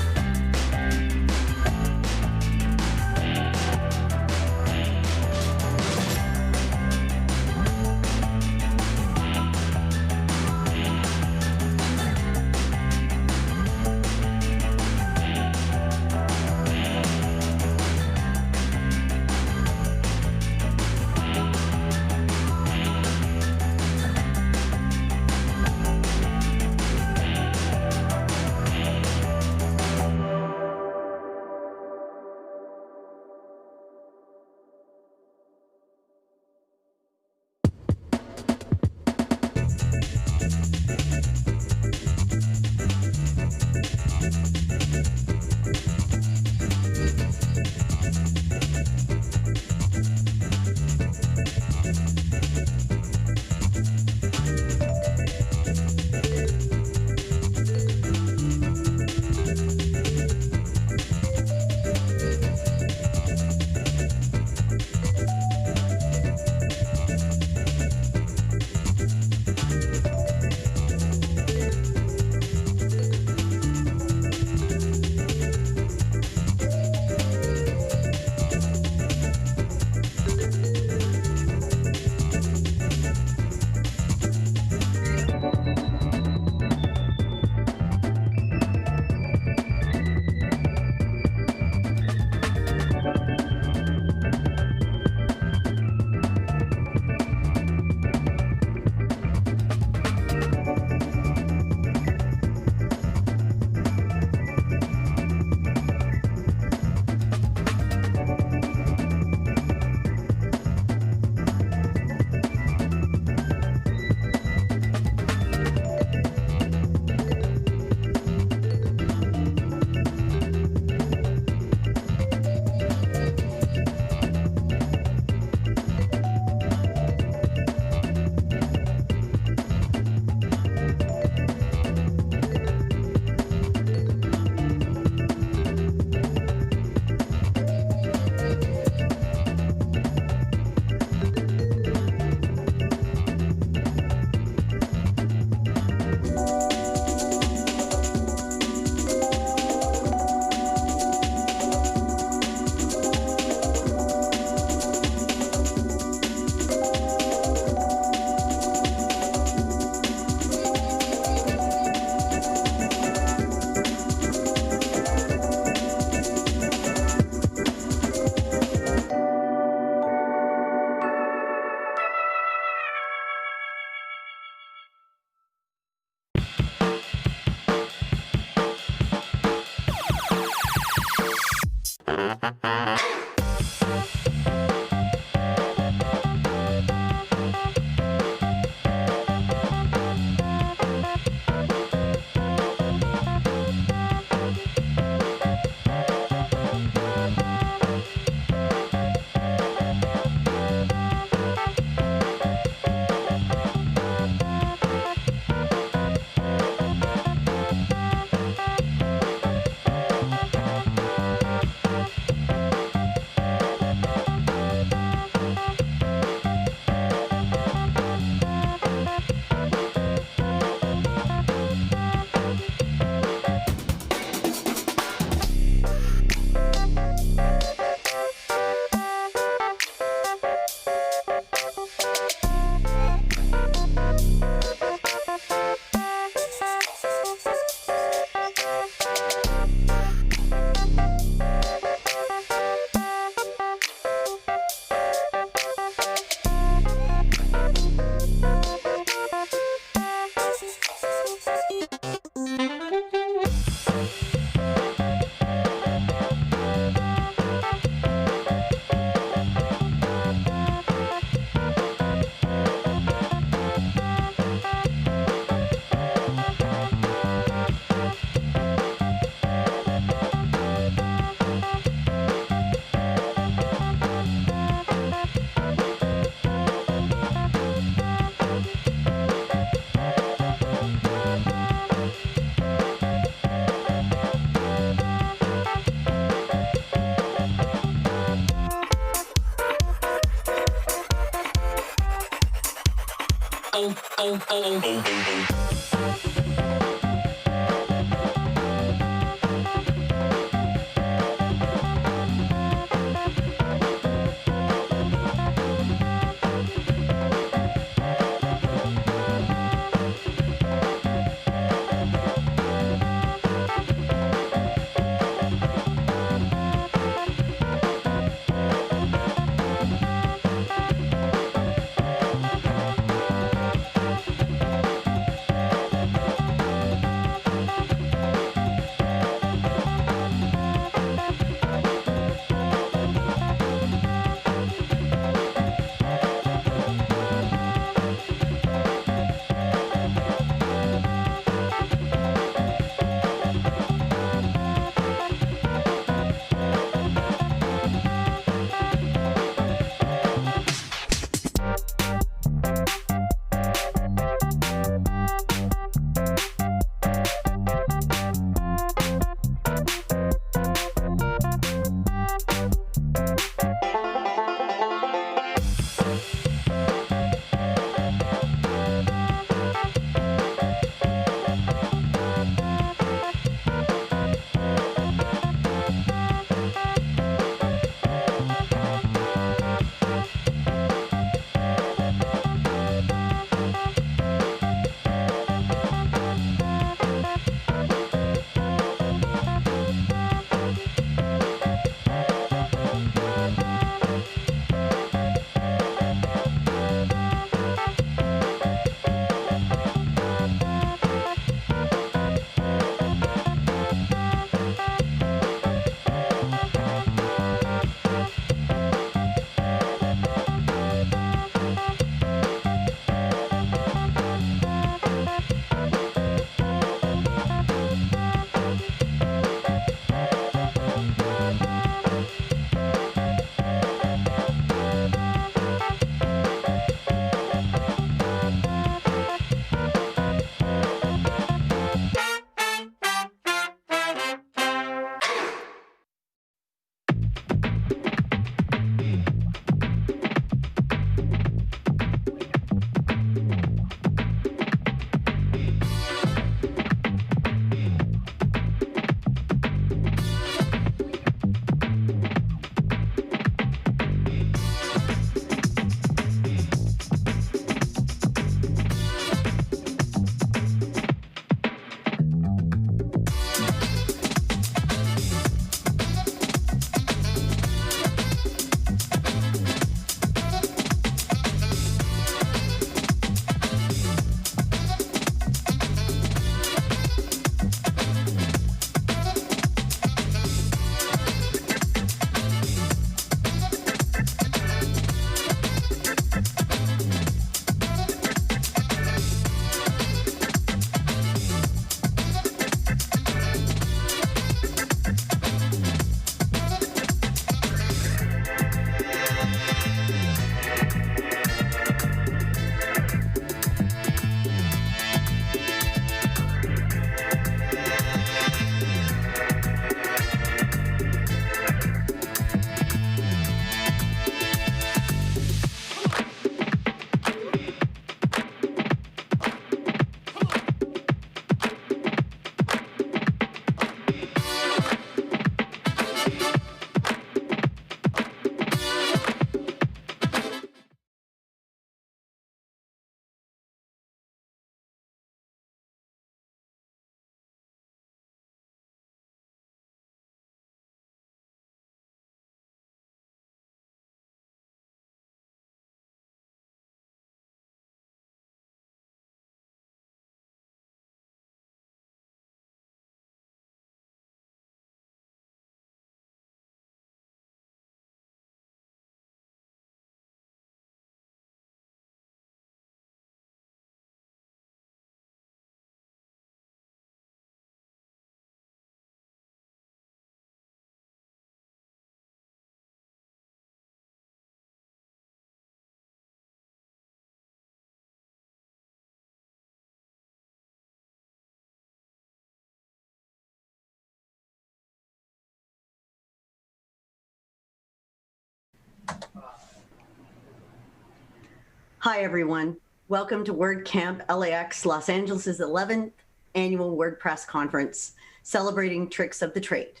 Speaker 1: Hi, everyone. Welcome to WordCamp LAX Los Angeles' 11th annual WordPress conference, celebrating tricks of the trade.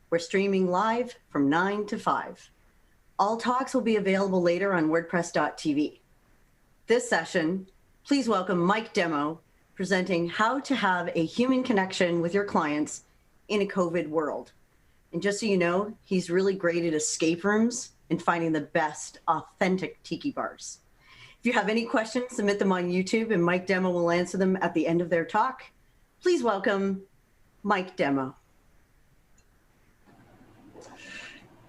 Speaker 1: We're streaming live from 9 to 5. All talks will be available later on WordPress.tv. This session, please welcome Mike Demo, presenting how to have a human connection with your clients in a COVID world. And just so you know, he's really great at escape rooms and finding the best authentic tiki bars. If you have any questions, submit them on YouTube and Mike Demo will answer them at the end of their talk. Please welcome Mike Demo.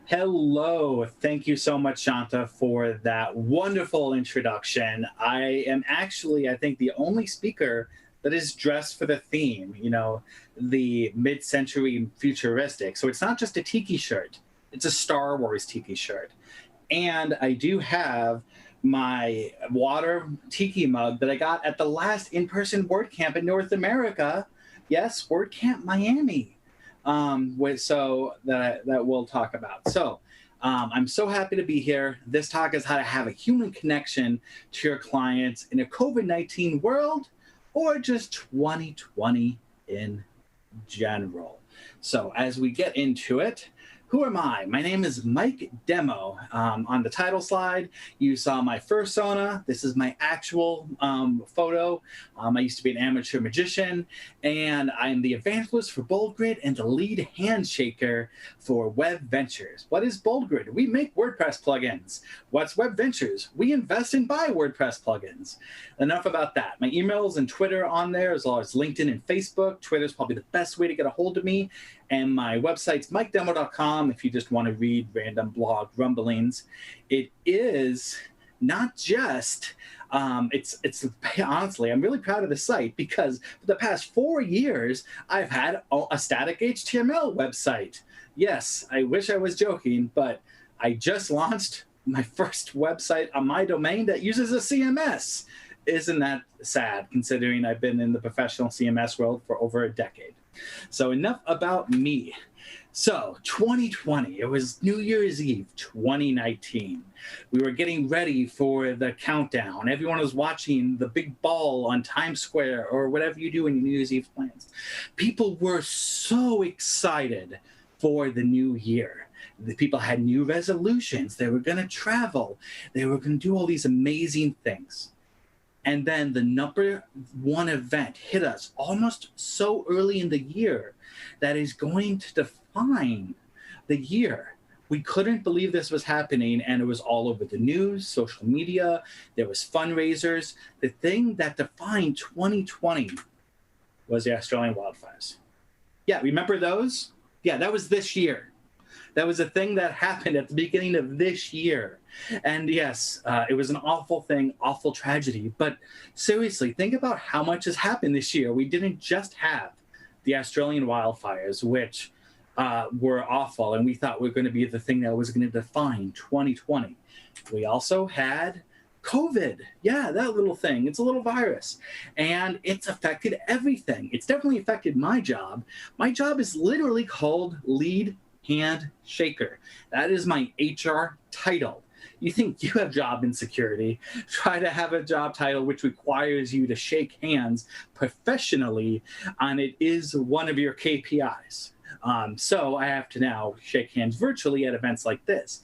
Speaker 12: Hello. Thank you so much, Shanta, for that wonderful introduction. I am actually, I think, the only speaker that is dressed for the theme, you know, the mid-century futuristic. So it's not just a tiki shirt, it's a Star Wars tiki shirt. And I do have my water tiki mug that I got at the last in-person WordCamp in North America. Yes, WordCamp Miami. So that we'll talk about. So I'm so happy to be here. This talk is how to have a human connection to your clients in a COVID-19 world or just 2020 in general. So as we get into it, who am I? My name is Mike Demo. On the title slide, you saw my fursona. This is my actual photo. I used to be an amateur magician, and I'm the evangelist for BoldGrid and the lead handshaker for Web Ventures. What is BoldGrid? We make WordPress plugins. What's Web Ventures? We invest and buy WordPress plugins. Enough about that. My emails and Twitter on there, as well as LinkedIn and Facebook. Twitter is probably the best way to get a hold of me. And my website's mikedemo.com if you just want to read random blog rumblings. It is not just, it's honestly, I'm really proud of the site because for the past 4 years, I've had a static HTML website. Yes, I wish I was joking, but I just launched my first website on my domain that uses a CMS. Isn't that sad, considering I've been in the professional CMS world for over a decade? So enough about me. So 2020, it was New Year's Eve, 2019. We were getting ready for the countdown. Everyone was watching the big ball on Times Square or whatever you do in your New Year's Eve plans. People were so excited for the new year. The people had new resolutions. They were going to travel. They were going to do all these amazing things. And then the number one event hit us almost so early in the year that is going to define the year. We couldn't believe this was happening, and it was all over the news, social media, there was fundraisers. The thing that defined 2020 was the Australian wildfires. Yeah, remember those? Yeah, that was this year. That was a thing that happened at the beginning of this year. And yes, it was an awful thing, awful tragedy. But seriously, think about how much has happened this year. We didn't just have the Australian wildfires, which were awful, and we thought were going to be the thing that was going to define 2020. We also had COVID. Yeah, that little thing. It's a little virus. And it's affected everything. It's definitely affected my job. My job is literally called lead handshaker. That is my HR title. You think you have job insecurity, try to have a job title which requires you to shake hands professionally, and it is one of your KPIs. So I have to now shake hands virtually at events like this.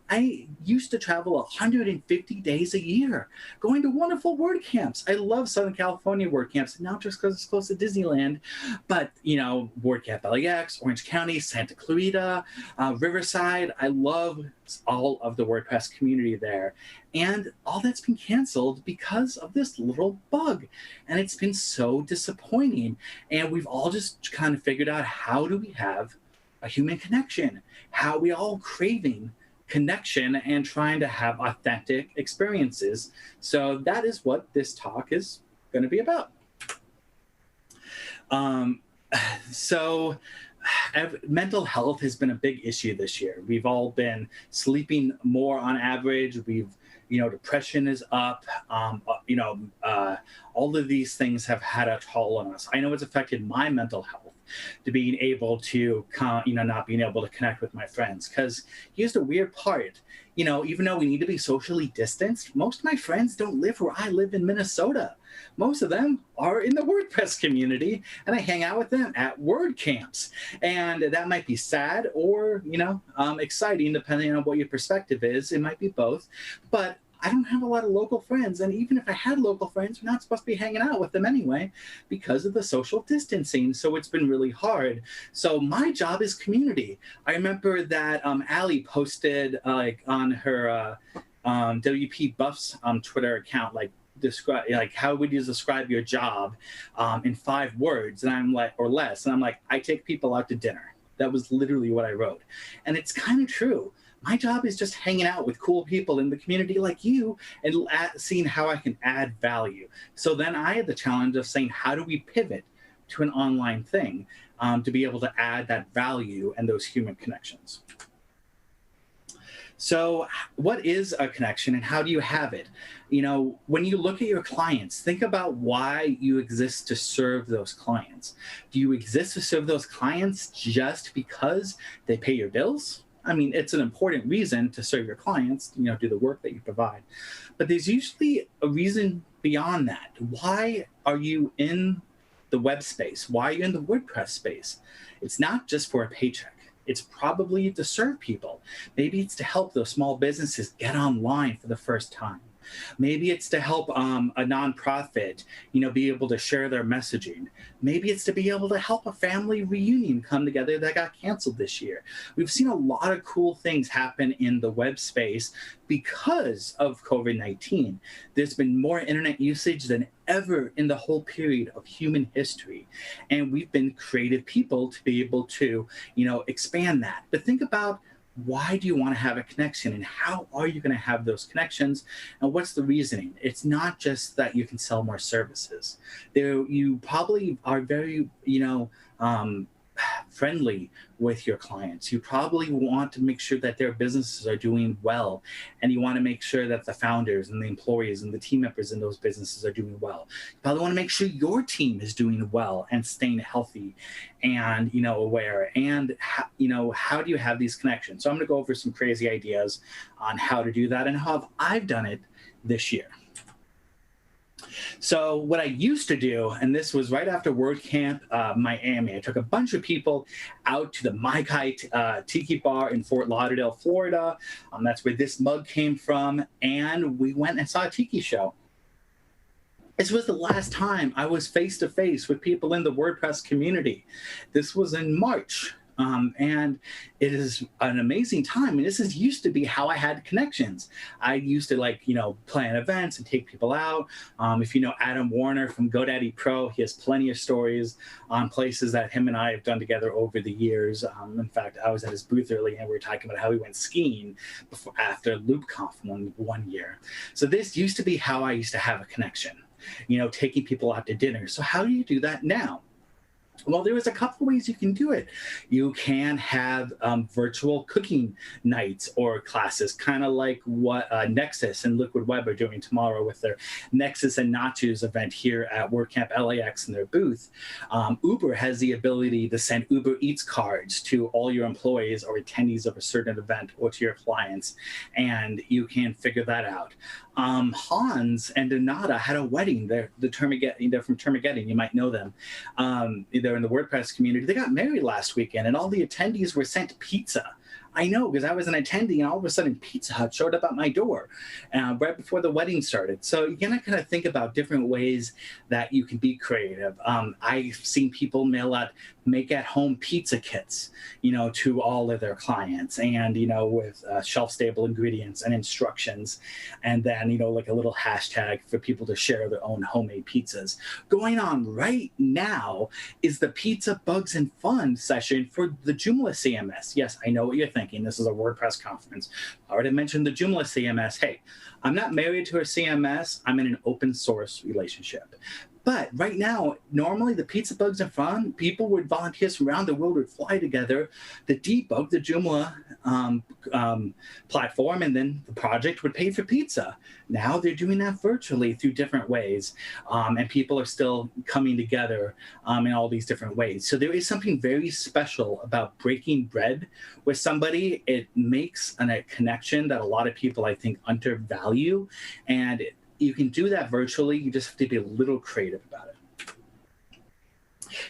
Speaker 12: I used to travel 150 days a year, going to wonderful WordCamps. I love Southern California WordCamps, not just because it's close to Disneyland, but, you know, WordCamp LAX, Orange County, Santa Clarita, Riverside. I love all of the WordPress community there. And all that's been canceled because of this little bug. And it's been so disappointing. And we've all just kind of figured out, how do we have a human connection? How are we all craving connection and trying to have authentic experiences? So that is what this talk is going to be about. Mental health has been a big issue this year. We've all been sleeping more on average. Depression is up. All of these things have had a toll on us. I know it's affected my mental health. to being able to, not being able to connect with my friends. Because here's the weird part. Even though we need to be socially distanced, most of my friends don't live where I live in Minnesota. Most of them are in the WordPress community, and I hang out with them at WordCamps. And that might be sad or, exciting, depending on what your perspective is. It might be both. But I don't have a lot of local friends. And even if I had local friends, we're not supposed to be hanging out with them anyway because of the social distancing. So it's been really hard. So my job is community. I remember that Allie posted on her WP Buffs Twitter account, describe, how would you describe your job in 5 words? And I'm like, or less. And I'm like, I take people out to dinner. That was literally what I wrote. And it's kind of true. My job is just hanging out with cool people in the community like you and seeing how I can add value. So then I had the challenge of saying, how do we pivot to an online thing to be able to add that value and those human connections? So what is a connection and how do you have it? When you look at your clients, think about why you exist to serve those clients. Do you exist to serve those clients just because they pay your bills? I mean, it's an important reason to serve your clients, do the work that you provide. But there's usually a reason beyond that. Why are you in the web space? Why are you in the WordPress space? It's not just for a paycheck. It's probably to serve people. Maybe it's to help those small businesses get online for the first time. Maybe it's to help a nonprofit, be able to share their messaging. Maybe it's to be able to help a family reunion come together that got canceled this year. We've seen a lot of cool things happen in the web space because of COVID-19. There's been more internet usage than ever in the whole period of human history. And we've been creative people to be able to, expand that. But think about, why do you want to have a connection and how are you going to have those connections and what's the reasoning? It's not just that you can sell more services. You probably are very, friendly with your clients. You probably want to make sure that their businesses are doing well, and you want to make sure that the founders and the employees and the team members in those businesses are doing well. You probably want to make sure your team is doing well and staying healthy and aware. And how do you have these connections? So I'm going to go over some crazy ideas on how to do that and how I've done it this year. So what I used to do, and this was right after WordCamp Miami, I took a bunch of people out to the Mai Kai Tiki Bar in Fort Lauderdale, Florida. That's where this mug came from. And we went and saw a tiki show. This was the last time I was face-to-face with people in the WordPress community. This was in March. And it is an amazing time. And this used to be how I had connections. I used to plan events and take people out. If you know Adam Warner from GoDaddy Pro, he has plenty of stories on places that him and I have done together over the years. In fact, I was at his booth early and we were talking about how we went skiing after LoopConf one year. So this used to be how I used to have a connection, taking people out to dinner. So how do you do that now? Well, there was a couple ways you can do it. You can have virtual cooking nights or classes, kind of like what Nexus and Liquid Web are doing tomorrow with their Nexus and Nachos event here at WordCamp LAX in their booth. Uber has the ability to send Uber Eats cards to all your employees or attendees of a certain event or to your clients, and you can figure that out. Hans and Donata had a wedding. They're from Termageddon. You might know them. They're in the WordPress community. They got married last weekend, and all the attendees were sent pizza. I know, because I was an attendee, and all of a sudden Pizza Hut showed up at my door right before the wedding started. So you gotta kind of think about different ways that you can be creative. I've seen people make at-home pizza kits, to all of their clients, and with shelf-stable ingredients and instructions, and then like a little hashtag for people to share their own homemade pizzas. Going on right now is the Pizza Bugs and Fun session for the Joomla CMS. Yes, I know what you're thinking. This is a WordPress conference. I already mentioned the Joomla CMS. Hey, I'm not married to a CMS. I'm in an open source relationship. But right now, normally the pizza bugs are fun. People would volunteers from around the world would fly together to debug the Joomla platform, and then the project would pay for pizza. Now they're doing that virtually through different ways, and people are still coming together in all these different ways. So there is something very special about breaking bread with somebody. It makes a connection that a lot of people, I think, undervalue, and you can do that virtually. You just have to be a little creative about it.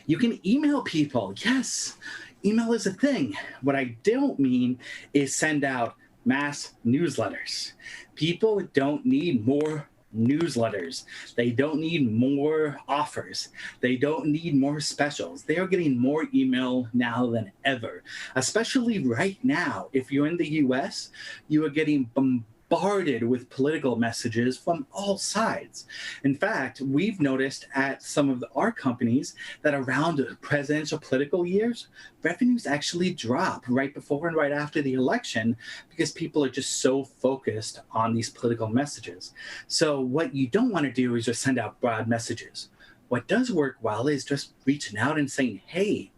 Speaker 12: You can email people. Yes, email is a thing. What I don't mean is send out mass newsletters. People don't need more newsletters. They don't need more offers. They don't need more specials. They are getting more email now than ever, especially right now. If you're in the US, you are getting bombarded with political messages from all sides. In fact, we've noticed at some of our companies that around presidential political years, revenues actually drop right before and right after the election because people are just so focused on these political messages. So what you don't want to do is just send out broad messages. What does work well is just reaching out and saying, hey,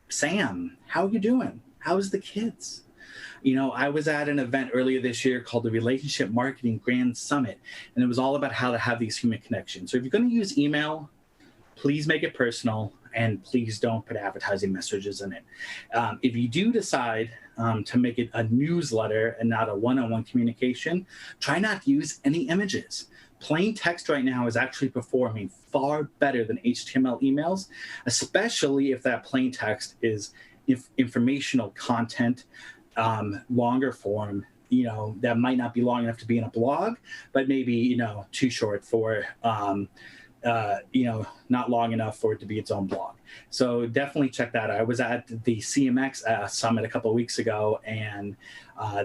Speaker 12: Sam, how are you doing? How's the kids? You know, I was at an event earlier this year called the Relationship Marketing Grand Summit, and it was all about how to have these human connections. So if you're going to use email, please make it personal, and please don't put advertising messages in it. If you do decide to make it a newsletter and not a one-on-one communication, try not to use any images. Plain text right now is actually performing far better than HTML emails, especially if that plain text is informational content, longer form, you know, that might not be long enough to be in a blog, but maybe, you know, too short for, you know, not long enough for it to be its own blog. So definitely check that out. I was at the CMX summit a couple of weeks ago, and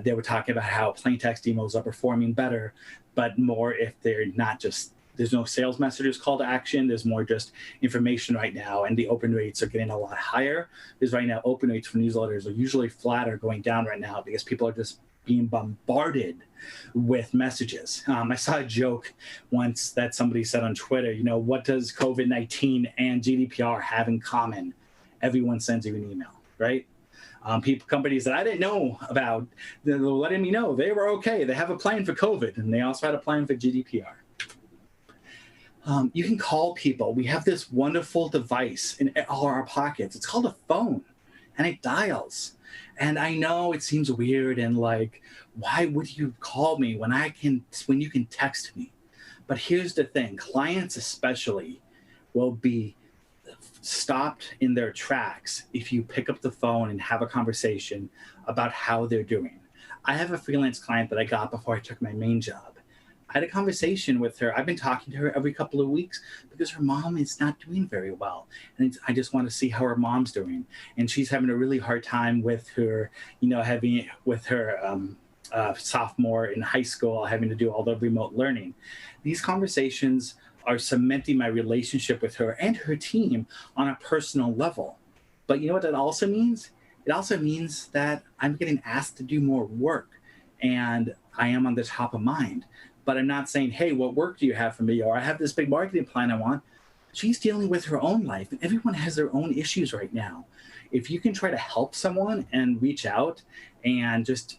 Speaker 12: they were talking about how plain text emails are performing better, but more if they're not just, there's no sales messages call to action. There's more just information right now, and the open rates are getting a lot higher. Because right now, open rates for newsletters are usually flat or going down right now because people are just being bombarded with messages. I saw a joke once that somebody said on Twitter, you know, what does COVID-19 and GDPR have in common? Everyone sends you an email, right? Companies that I didn't know about, they were letting me know they were okay. They have a plan for COVID, and they also had a plan for GDPR. You can call people. We have this wonderful device in all our pockets. It's called a phone, and it dials. And I know it seems weird and like, why would you call me when you can text me? But here's the thing, clients especially will be stopped in their tracks if you pick up the phone and have a conversation about how they're doing. I have a freelance client that I got before I took my main job. I had a conversation with her. I've been talking to her every couple of weeks because her mom is not doing very well. And I just want to see how her mom's doing. And she's having a really hard time with her, you know, sophomore in high school, having to do all the remote learning. These conversations are cementing my relationship with her and her team on a personal level. But you know what that also means? It also means that I'm getting asked to do more work, and I am on the top of mind. But I'm not saying, hey, what work do you have for me? Or I have this big marketing plan I want. She's dealing with her own life, and everyone has their own issues right now. If you can try to help someone and reach out and just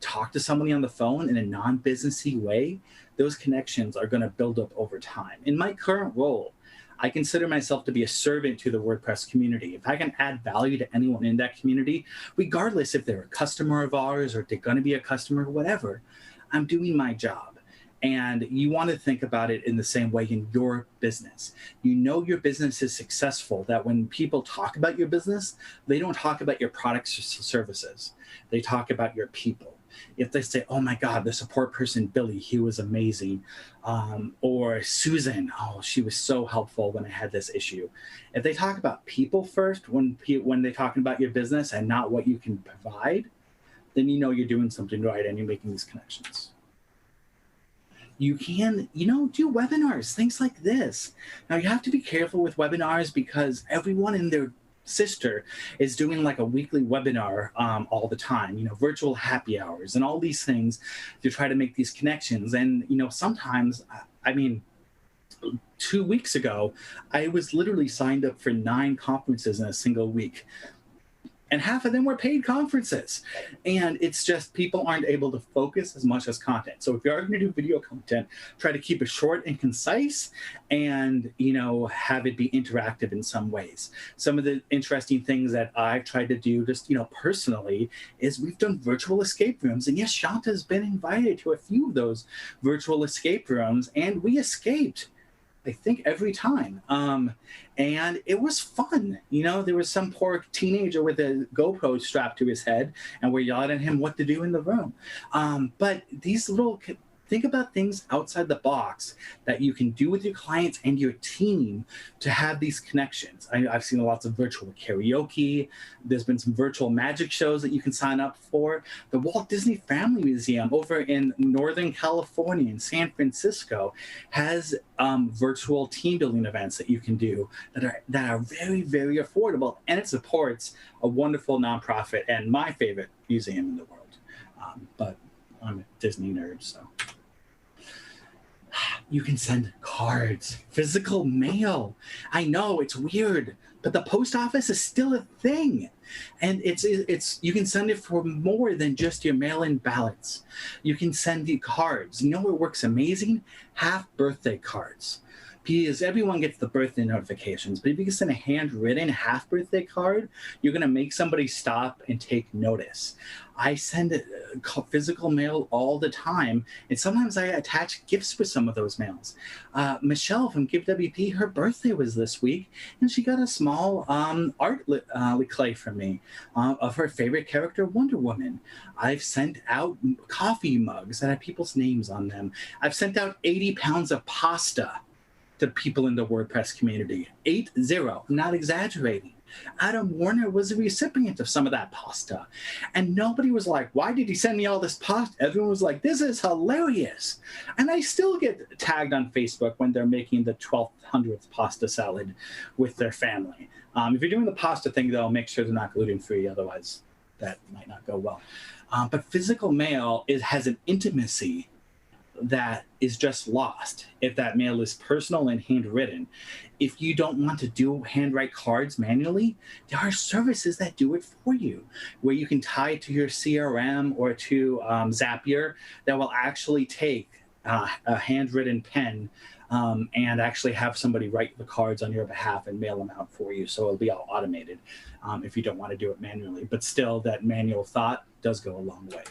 Speaker 12: talk to somebody on the phone in a non-businessy way, those connections are going to build up over time. In my current role, I consider myself to be a servant to the WordPress community. If I can add value to anyone in that community, regardless if they're a customer of ours or if they're going to be a customer, whatever, I'm doing my job. And you want to think about it in the same way in your business. You know your business is successful, that when people talk about your business, they don't talk about your products or services. They talk about your people. If they say, oh my God, the support person, Billy, he was amazing. Or Susan, oh, she was so helpful when I had this issue. If they talk about people first, when they're talking about your business and not what you can provide, then you know you're doing something right and you're making these connections. You can, do webinars, things like this. Now, you have to be careful with webinars because everyone and their sister is doing like a weekly webinar all the time, virtual happy hours and all these things to try to make these connections. And, sometimes, 2 weeks ago, I was literally signed up for 9 conferences in a single week. And half of them were paid conferences. And it's just people aren't able to focus as much as content. So if you are going to do video content, try to keep it short and concise and, have it be interactive in some ways. Some of the interesting things that I've tried to do just, personally is we've done virtual escape rooms. And yes, Shanta's been invited to a few of those virtual escape rooms, and we escaped, I think, every time. And it was fun. There was some poor teenager with a GoPro strapped to his head, and we're yelling at him what to do in the room. But these think about things outside the box that you can do with your clients and your team to have these connections. I've seen lots of virtual karaoke. There's been some virtual magic shows that you can sign up for. The Walt Disney Family Museum over in Northern California in San Francisco has virtual team building events that you can do that are very, very affordable, and it supports a wonderful nonprofit and my favorite museum in the world. But I'm a Disney nerd, so. You can send cards, physical mail. I know it's weird, but the post office is still a thing. And it's you can send it for more than just your mail-in ballots. You can send you cards. It works amazing? Half birthday cards. Because everyone gets the birthday notifications, but if you can send a handwritten half birthday card, you're going to make somebody stop and take notice. I send physical mail all the time, and sometimes I attach gifts with some of those mails. Michelle from Give WP, her birthday was this week, and she got a small art clay from me of her favorite character, Wonder Woman. I've sent out coffee mugs that have people's names on them. I've sent out 80 pounds of pasta to people in the WordPress community. 80, I'm not exaggerating. Adam Warner was a recipient of some of that pasta. And nobody was like, why did he send me all this pasta? Everyone was like, this is hilarious. And I still get tagged on Facebook when they're making the 1200th pasta salad with their family. If you're doing the pasta thing, though, make sure they're not gluten-free. Otherwise, that might not go well. But physical mail has an intimacy that is just lost if that mail is personal and handwritten. If you don't want to do handwrite cards manually, there are services that do it for you, where you can tie it to your CRM or to Zapier that will actually take a handwritten pen and actually have somebody write the cards on your behalf and mail them out for you. So it'll be all automated if you don't want to do it manually. But still, that manual thought does go a long way.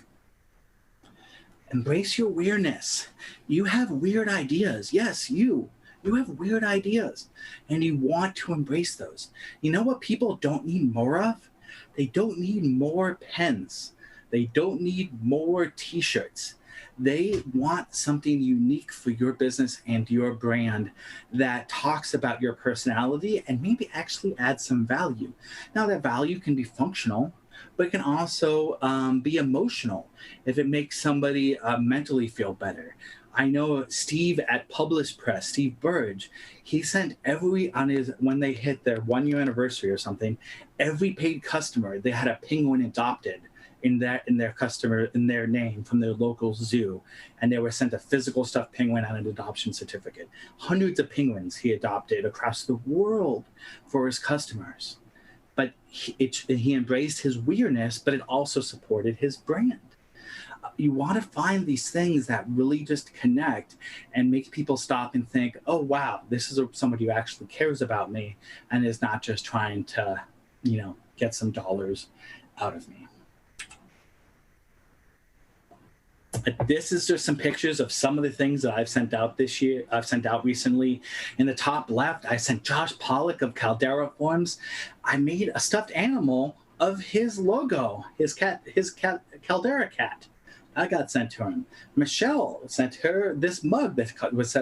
Speaker 12: Embrace your weirdness. You have weird ideas. Yes, you have weird ideas, and you want to embrace those. You know what people don't need more of? They don't need more pens. They don't need more t-shirts. They want something unique for your business and your brand that talks about your personality and maybe actually adds some value. Now, that value can be functional, but it can also be emotional if it makes somebody mentally feel better. I know Steve at Publish Press, Steve Burge, he sent when they hit their 1 year anniversary or something, every paid customer, they had a penguin adopted in their name from their local zoo, and they were sent a physical stuffed penguin and an adoption certificate. Hundreds of penguins he adopted across the world for his customers. But he embraced his weirdness, but it also supported his brand. You want to find these things that really just connect and make people stop and think, oh, wow, this is somebody who actually cares about me and is not just trying to, get some dollars out of me. This is just some pictures of some of the things that I've sent out this year. I've sent out recently. In the top left, I sent Josh Pollock of Caldera Forms. I made a stuffed animal of his logo, his Caldera cat. I got sent to him. Michelle sent her this mug that was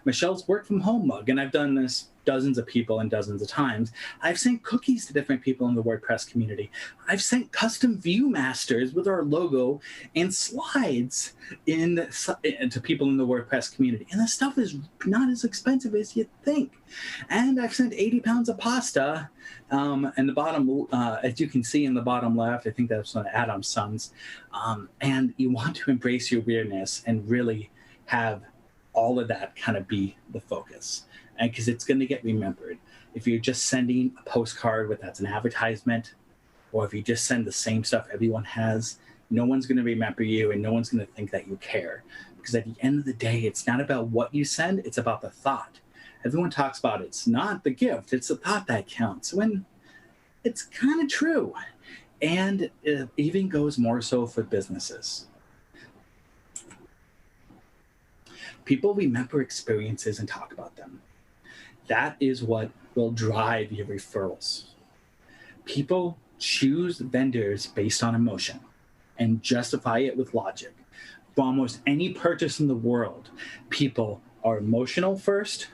Speaker 12: Michelle's work from home mug, and I've done this dozens of people and dozens of times. I've sent cookies to different people in the WordPress community. I've sent custom view masters with our logo and slides to people in the WordPress community. And this stuff is not as expensive as you'd think. And I've sent 80 pounds of pasta. And the bottom, as you can see in the bottom left, I think that's one of Adam's sons. And you want to embrace your weirdness and really have all of that kind of be the focus, and because it's going to get remembered. If you're just sending a postcard that's an advertisement, or if you just send the same stuff everyone has, no one's going to remember you, and no one's going to think that you care. Because at the end of the day, it's not about what you send, it's about the thought. Everyone talks about it's not the gift, it's the thought that counts, when it's kind of true. And it even goes more so for businesses. People remember experiences and talk about them. That is what will drive your referrals. People choose vendors based on emotion and justify it with logic. For almost any purchase in the world, people are emotional first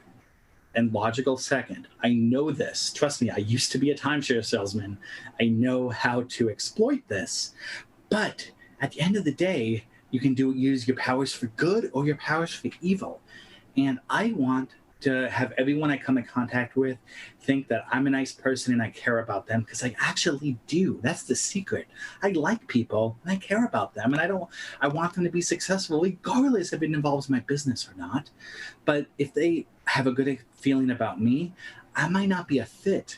Speaker 12: and logical second. I know this. Trust me, I used to be a timeshare salesman. I know how to exploit this. But at the end of the day, you can use your powers for good or your powers for evil. And I want to have everyone I come in contact with think that I'm a nice person and I care about them, because I actually do. That's the secret. I like people and I care about them, and I want them to be successful regardless if it involves my business or not. But if they have a good feeling about me, I might not be a fit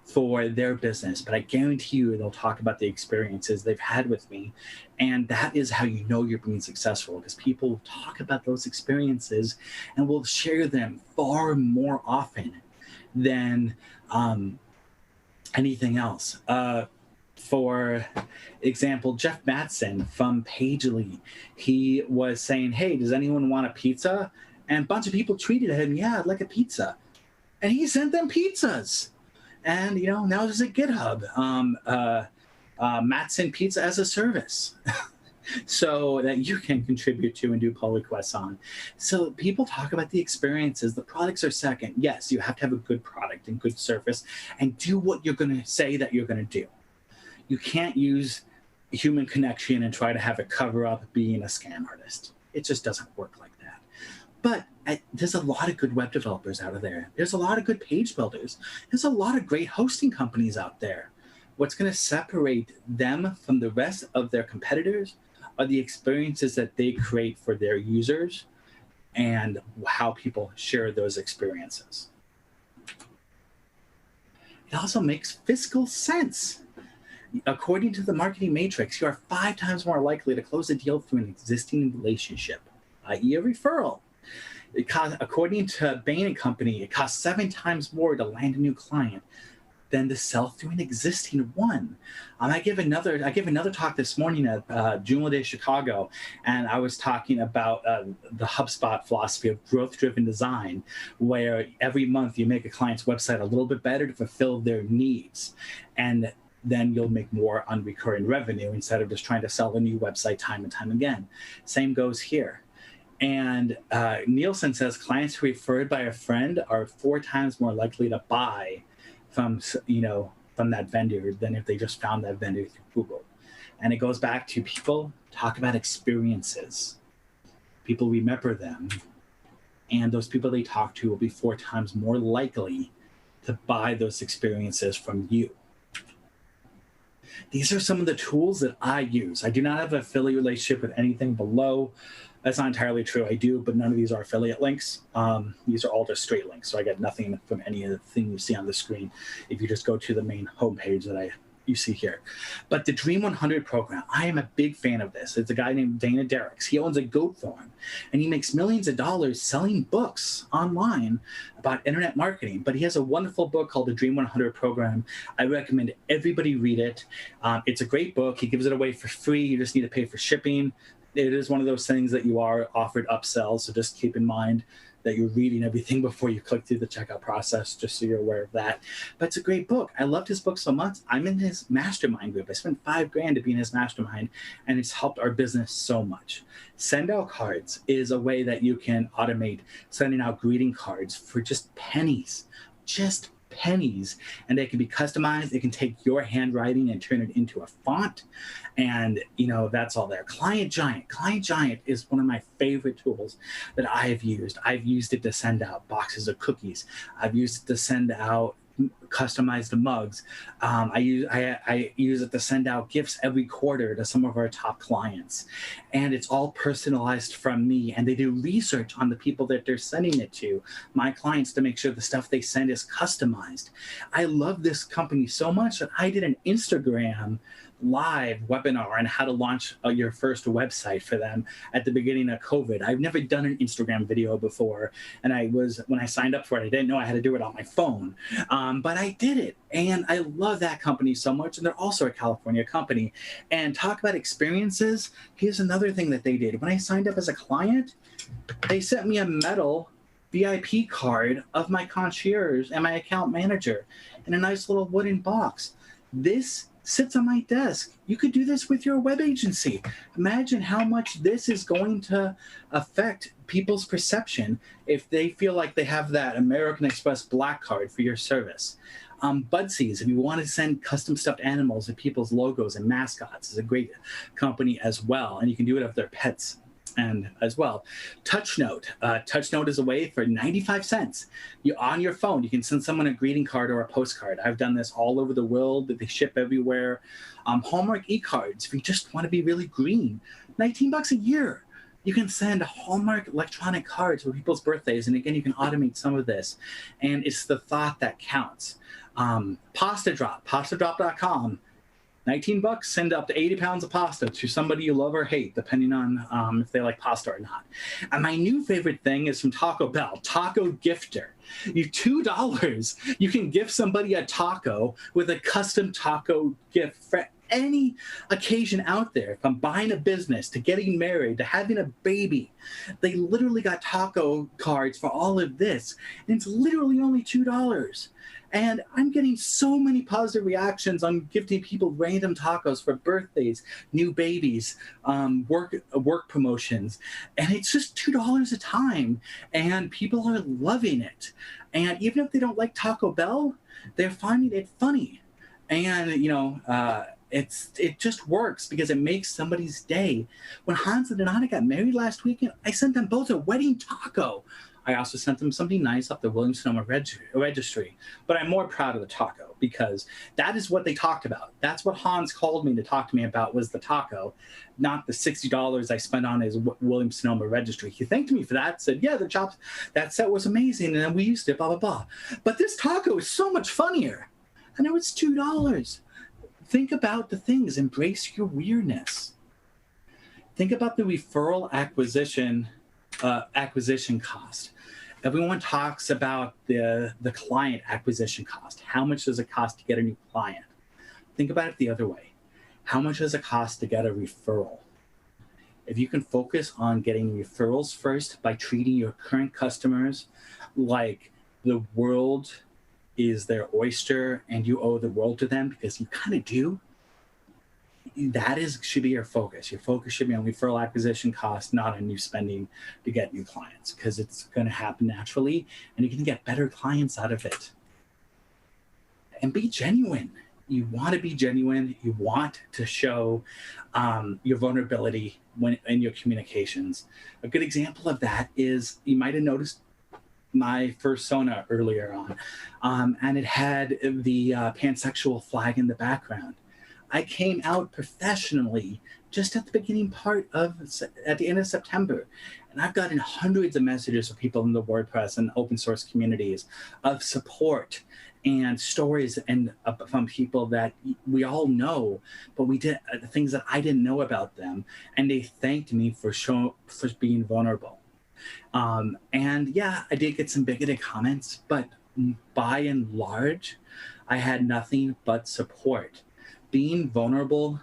Speaker 12: for their business, but I guarantee you they'll talk about the experiences they've had with me. And that is how you know you're being successful, because people will talk about those experiences and will share them far more often than anything else. For example, Jeff Mattson from Pagely, he was saying, hey, does anyone want a pizza? And a bunch of people tweeted at him, yeah, I'd like a pizza. And he sent them pizzas. And, now there's a GitHub, Mattson Pizza as a Service, so that you can contribute to and do pull requests on. So people talk about the experiences. The products are second. Yes, you have to have a good product and good service and do what you're going to say that you're going to do. You can't use human connection and try to have it cover up being a scam artist. It just doesn't work like that. But there's a lot of good web developers out there. There's a lot of good page builders. There's a lot of great hosting companies out there. What's going to separate them from the rest of their competitors are the experiences that they create for their users and how people share those experiences. It also makes fiscal sense. According to the marketing matrix, you are 5 times more likely to close a deal through an existing relationship, i.e. a referral. According to Bain & Company, it costs 7 times more to land a new client than to sell through an existing one. I gave another talk this morning at Joomla Day Chicago, and I was talking about the HubSpot philosophy of growth-driven design, where every month you make a client's website a little bit better to fulfill their needs, and then you'll make more on recurring revenue instead of just trying to sell a new website time and time again. Same goes here. And Nielsen says clients referred by a friend are 4 times more likely to buy from that vendor than if they just found that vendor through Google. And it goes back to people talk about experiences. People remember them. And those people they talk to will be 4 times more likely to buy those experiences from you. These are some of the tools that I use. I do not have an affiliate relationship with anything below. That's not entirely true. I do, but none of these are affiliate links. These are all just straight links, so I get nothing from any of the thing you see on the screen if you just go to the main homepage that you see here. But the Dream 100 program, I am a big fan of this. It's a guy named Dana Derricks. He owns a goat farm, and he makes millions of dollars selling books online about internet marketing. But he has a wonderful book called the Dream 100 program. I recommend everybody read it. It's a great book. He gives it away for free. You just need to pay for shipping. It is one of those things that you are offered upsells, so just keep in mind that you're reading everything before you click through the checkout process, just so you're aware of that. But it's a great book. I loved his book so much. I'm in his mastermind group. I spent $5,000 to be in his mastermind, and it's helped our business so much. Send out cards is a way that you can automate sending out greeting cards for just pennies, and they can be customized. It can take your handwriting and turn it into a font, and that's all there. Client Giant is one of my favorite tools that I have used. I've used it to send out boxes of cookies. I've used it to send out customize the mugs. I use it to send out gifts every quarter to some of our top clients, and it's all personalized from me. And they do research on the people that they're sending it to, my clients, to make sure the stuff they send is customized. I love this company so much that I did an Instagram live webinar on how to launch your first website for them at the beginning of COVID. I've never done an Instagram video before, and when I signed up for it, I didn't know I had to do it on my phone, but I did it, and I love that company so much. And they're also a California company. And talk about experiences. Here's another thing that they did. When I signed up as a client, they sent me a metal VIP card of my concierge and my account manager in a nice little wooden box. This sits on my desk. You could do this with your web agency. Imagine how much this is going to affect people's perception if they feel like they have that American Express black card for your service. Budsies, if you want to send custom stuffed animals with people's logos and mascots, is a great company as well. And you can do it of their pets and as well. TouchNote. TouchNote is a way for 95 cents. On your phone, you can send someone a greeting card or a postcard. I've done this all over the world. They ship everywhere. Hallmark e-cards, if you just want to be really green, $19 a year. You can send Hallmark electronic cards for people's birthdays. And again, you can automate some of this. And it's the thought that counts. Pasta Drop, pastadrop.com. $19, send up to 80 pounds of pasta to somebody you love or hate, depending on if they like pasta or not. And my new favorite thing is from Taco Bell, Taco Gifter. You $2, you can gift somebody a taco with a custom taco gift for any occasion out there, from buying a business to getting married to having a baby. They literally got taco cards for all of this, and it's literally only $2. And I'm getting so many positive reactions on gifting people random tacos for birthdays, new babies, work promotions. And it's just $2 a time. And people are loving it. And even if they don't like Taco Bell, they're finding it funny. And, it just works because it makes somebody's day. When Hans and Donata got married last weekend, I sent them both a wedding taco. I also sent them something nice off the Williams-Sonoma registry. But I'm more proud of the taco because that is what they talked about. That's what Hans called me to talk to me about, was the taco, not the $60 I spent on his Williams-Sonoma registry. He thanked me for that, said, yeah, that set was amazing, and then we used it, blah, blah, blah. But this taco is so much funnier. I know it's $2. Think about the things. Embrace your weirdness. Think about the referral acquisition cost. Everyone talks about the client acquisition cost. How much does it cost to get a new client? Think about it the other way. How much does it cost to get a referral? If you can focus on getting referrals first by treating your current customers like the world is their oyster and you owe the world to them, because you kind of do, should be your focus. Your focus should be on referral acquisition costs, not on new spending to get new clients, because it's going to happen naturally and you can get better clients out of it. And be genuine. You want to be genuine. You want to show your vulnerability in your communications. A good example of that is, you might have noticed my persona earlier on, and it had the pansexual flag in the background. I came out professionally just at the at the end of September. And I've gotten hundreds of messages from people in the WordPress and open source communities of support and stories from people that we all know, but we did things that I didn't know about them. And they thanked me for being vulnerable. And yeah, I did get some bigoted comments, but by and large, I had nothing but support. Being vulnerable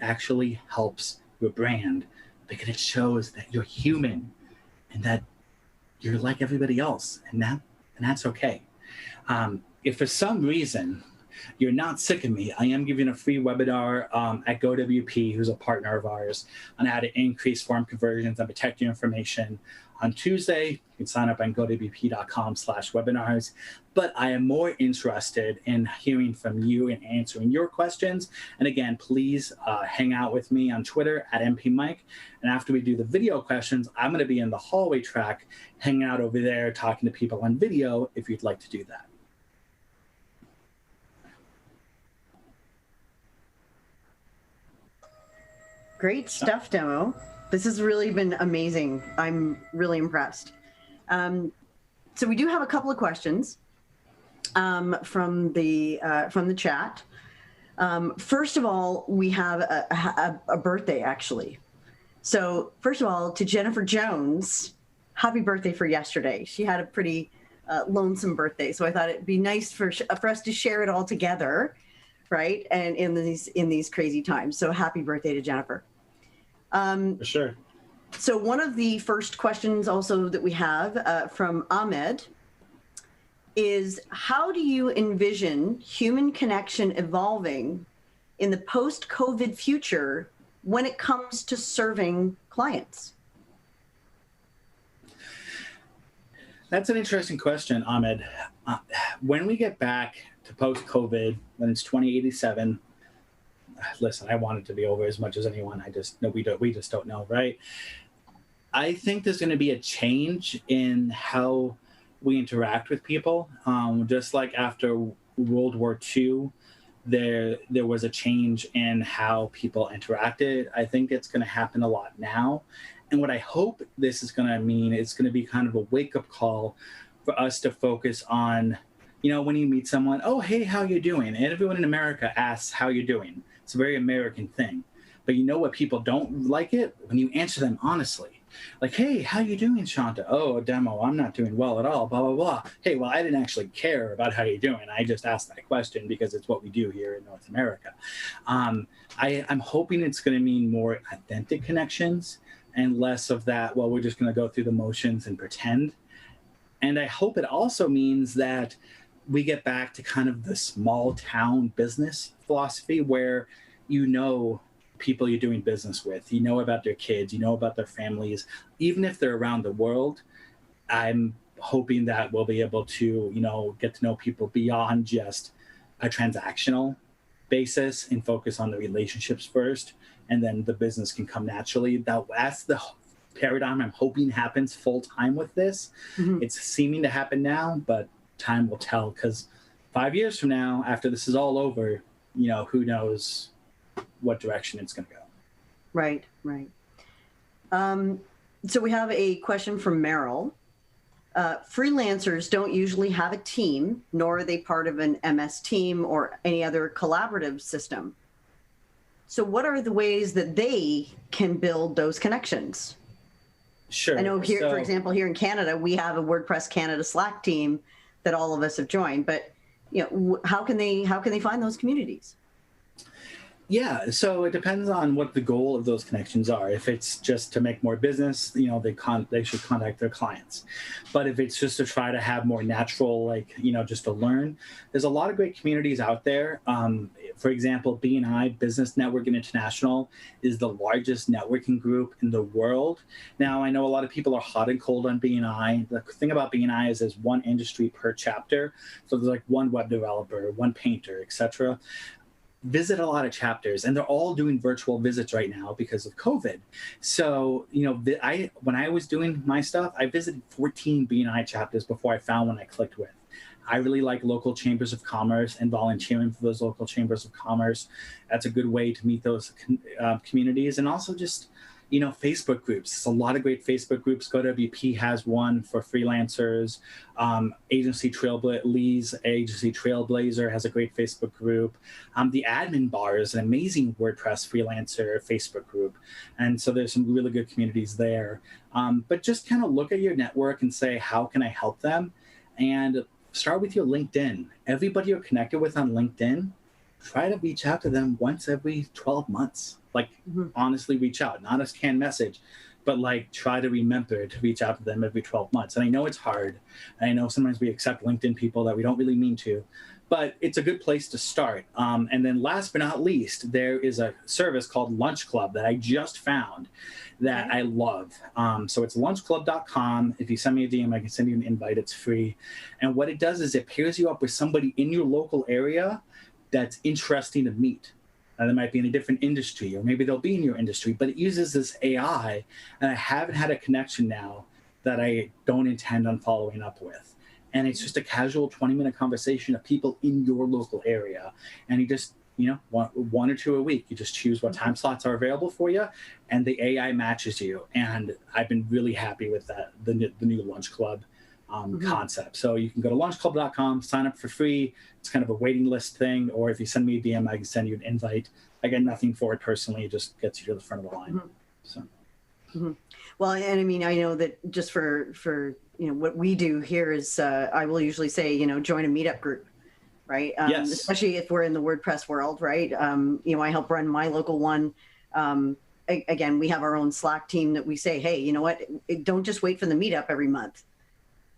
Speaker 12: actually helps your brand, because it shows that you're human and that you're like everybody else, and that's okay. If for some reason you're not sick of me, I am giving a free webinar at GoWP, who's a partner of ours, on how to increase form conversions and protect your information. On Tuesday, you can sign up on gowp.com/webinars. But I am more interested in hearing from you and answering your questions. And again, please hang out with me on Twitter at @MPMike. And after we do the video questions, I'm going to be in the hallway track, hanging out over there, talking to people on video, if you'd like to do that.
Speaker 1: Great stuff, demo. This has really been amazing. I'm really impressed. So we do have a couple of questions from the chat. First of all, we have a birthday, actually. So first of all, to Jennifer Jones, happy birthday for yesterday. She had a pretty lonesome birthday, so I thought it'd be nice for us to share it all together, right? And in these crazy times. So happy birthday to Jennifer.
Speaker 12: For sure.
Speaker 1: So one of the first questions also that we have from Ahmed is, how do you envision human connection evolving in the post-COVID future when it comes to serving clients?
Speaker 12: That's an interesting question, Ahmed. When we get back to post-COVID, when it's 2087, listen, I want it to be over as much as anyone. We just don't know, right? I think there's going to be a change in how we interact with people. Just like after World War II, there was a change in how people interacted. I think it's going to happen a lot now. And what I hope this is going to mean, it's going to be kind of a wake-up call for us to focus on, when you meet someone, oh, hey, how you doing? And everyone in America asks, how you doing? It's a very American thing. But you know what people don't like it? When you answer them honestly. Like, hey, how you doing, Shanta? Oh, demo, I'm not doing well at all, blah, blah, blah. Hey, well, I didn't actually care about how you're doing. I just asked that question because it's what we do here in North America. I'm hoping it's going to mean more authentic connections and less of that, well, we're just going to go through the motions and pretend. And I hope it also means that we get back to kind of the small town business philosophy where people you're doing business with, about their kids, about their families, even if they're around the world. I'm hoping that we'll be able to, get to know people beyond just a transactional basis and focus on the relationships first, and then the business can come naturally. That's the paradigm I'm hoping happens full time with this. Mm-hmm. It's seeming to happen now, but time will tell, because 5 years from now, after this is all over, who knows what direction it's going to go.
Speaker 1: Right. So we have a question from Merrill. Freelancers don't usually have a team, nor are they part of an MS team or any other collaborative system. So what are the ways that they can build those connections?
Speaker 12: Sure.
Speaker 1: I know here, for example, here in Canada, we have a WordPress Canada Slack team that all of us have joined, but how can they find those communities?
Speaker 12: Yeah, so it depends on what the goal of those connections are. If it's just to make more business, they should contact their clients. But if it's just to try to have more natural, just to learn, there's a lot of great communities out there. For example, BNI, Business Networking International, is the largest networking group in the world. Now, I know a lot of people are hot and cold on BNI. The thing about BNI is there's one industry per chapter. So there's one web developer, one painter, etc. Visit a lot of chapters, and they're all doing virtual visits right now because of COVID. So, when I was doing my stuff, I visited 14 BNI chapters before I found one I clicked with. I really like local chambers of commerce and volunteering for those local chambers of commerce. That's a good way to meet those communities, and also just Facebook groups. There's a lot of great Facebook groups. GoWP has one for freelancers. Agency Trailblazer has a great Facebook group. The Admin Bar is an amazing WordPress freelancer Facebook group. And so there's some really good communities there. But just kind of look at your network and say, how can I help them? And start with your LinkedIn. Everybody you're connected with on LinkedIn, try to reach out to them once every 12 months. Honestly reach out, not a canned message, but try to remember to reach out to them every 12 months. And I know it's hard. And I know sometimes we accept LinkedIn people that we don't really mean to, but it's a good place to start. And then last but not least, there is a service called Lunch Club that I just found that I love. So it's lunchclub.com. If you send me a DM, I can send you an invite. It's free. And what it does is it pairs you up with somebody in your local area that's interesting to meet. They might be in a different industry, or maybe they'll be in your industry, but it uses this AI, and I haven't had a connection now that I don't intend on following up with. And it's just a casual 20-minute conversation of people in your local area. And you just one or two a week. You just choose what time slots are available for you, and the AI matches you. And I've been really happy with that, the new Lunch Club concept. So you can go to lunchclub.com, sign up for free. It's kind of a waiting list thing, or if you send me a DM, I can send you an invite. I get nothing for it personally. It just gets you to the front of the line. So.
Speaker 1: Well, and I mean, I know that just for what we do here is I will usually say, join a meetup group, right?
Speaker 12: Yes.
Speaker 1: Especially if we're in the WordPress world, right? I help run my local one. Again, we have our own Slack team that we say, hey, you know what? Don't just wait for the meetup every month.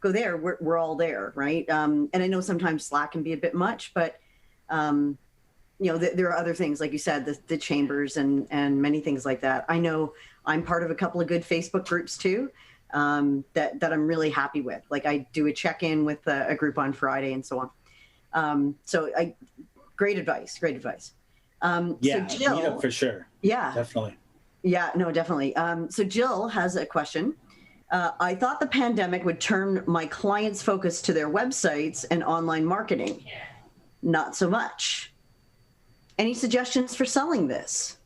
Speaker 1: Go there. We're all there, right? And I know sometimes Slack can be a bit much, but there are other things, like you said, the chambers and many things like that. I know I'm part of a couple of good Facebook groups too, that I'm really happy with. Like I do a check-in with a group on Friday and so on. Great advice. So Jill,
Speaker 12: meetup for sure.
Speaker 1: Yeah,
Speaker 12: definitely.
Speaker 1: Yeah, no, definitely. So Jill has a question. I thought the pandemic would turn my clients' focus to their websites and online marketing. Not so much. Any suggestions for selling this?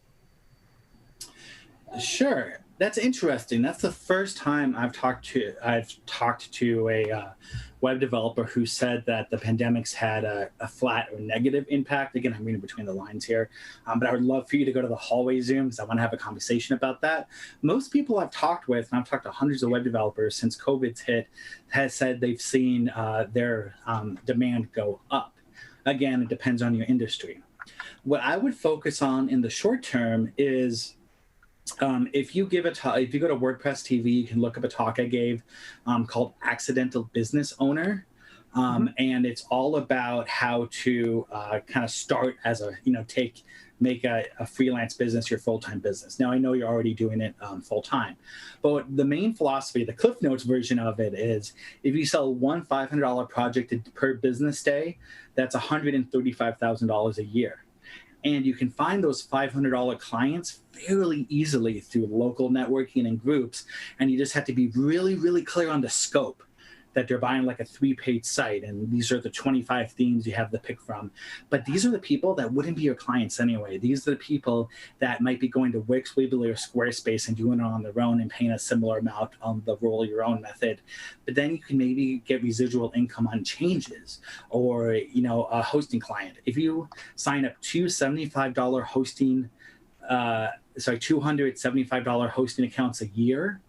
Speaker 12: Sure. That's interesting. That's the first time I've talked to a web developer who said that the pandemic's had a flat or negative impact. Again, I'm reading between the lines here, but I would love for you to go to the hallway Zoom because I want to have a conversation about that. Most people I've talked with, and I've talked to hundreds of web developers since COVID's hit, has said they've seen their demand go up. Again, it depends on your industry. What I would focus on in the short term is if you go to WordPress TV, you can look up a talk I gave called Accidental Business Owner. And it's all about how to kind of start as make a freelance business your full-time business. Now, I know you're already doing it full-time, but the main philosophy, the Cliff Notes version of it is if you sell one $500 project per business day, that's $135,000 a year. And you can find those $500 clients fairly easily through local networking and groups. And you just have to be really, really clear on the scope that they're buying like a 3-page site. And these are the 25 themes you have to pick from. But these are the people that wouldn't be your clients anyway. These are the people that might be going to Wix, Weebly, or Squarespace and doing it on their own and paying a similar amount on the roll your own method. But then you can maybe get residual income on changes or, a hosting client. If you sign up to $275 hosting accounts a year,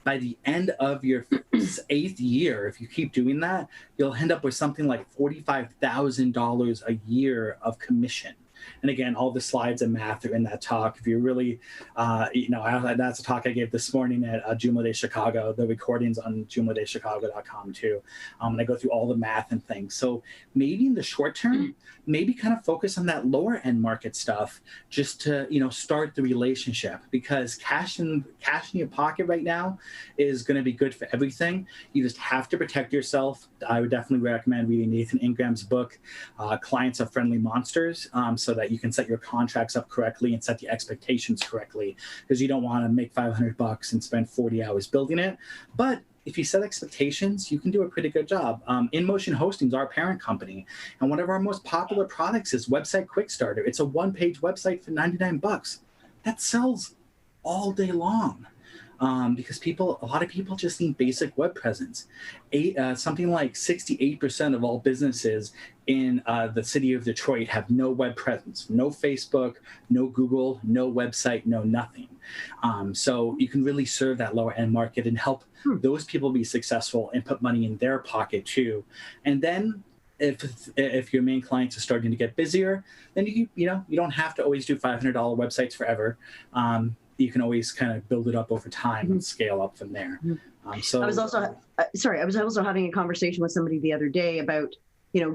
Speaker 12: by the end of your 8th year, if you keep doing that, you'll end up with something like $45,000 a year of commission. And again, all the slides and math are in that talk. If you're really, that's a talk I gave this morning at Joomla Day Chicago. The recording's on joomladaychicago.com too. And I go through all the math and things. So maybe in the short term, maybe kind of focus on that lower end market stuff just to, start the relationship, because cash in your pocket right now is going to be good for everything. You just have to protect yourself. I would definitely recommend reading Nathan Ingram's book, Clients Are Friendly Monsters, so that you can set your contracts up correctly and set the expectations correctly, because you don't want to make $500 and spend 40 hours building it. But if you set expectations, you can do a pretty good job. InMotion Hosting is our parent company, and one of our most popular products is Website Quick Starter. It's a 1-page website for $99. That sells all day long. Because a lot of people just need basic web presence. Something like 68% of all businesses in the city of Detroit have no web presence, no Facebook, no Google, no website, no nothing. So you can really serve that lower end market and help those people be successful and put money in their pocket too. And then if your main clients are starting to get busier, then you don't have to always do $500 websites forever. You can always kind of build it up over time and scale up from there. So
Speaker 1: I was also having a conversation with somebody the other day about,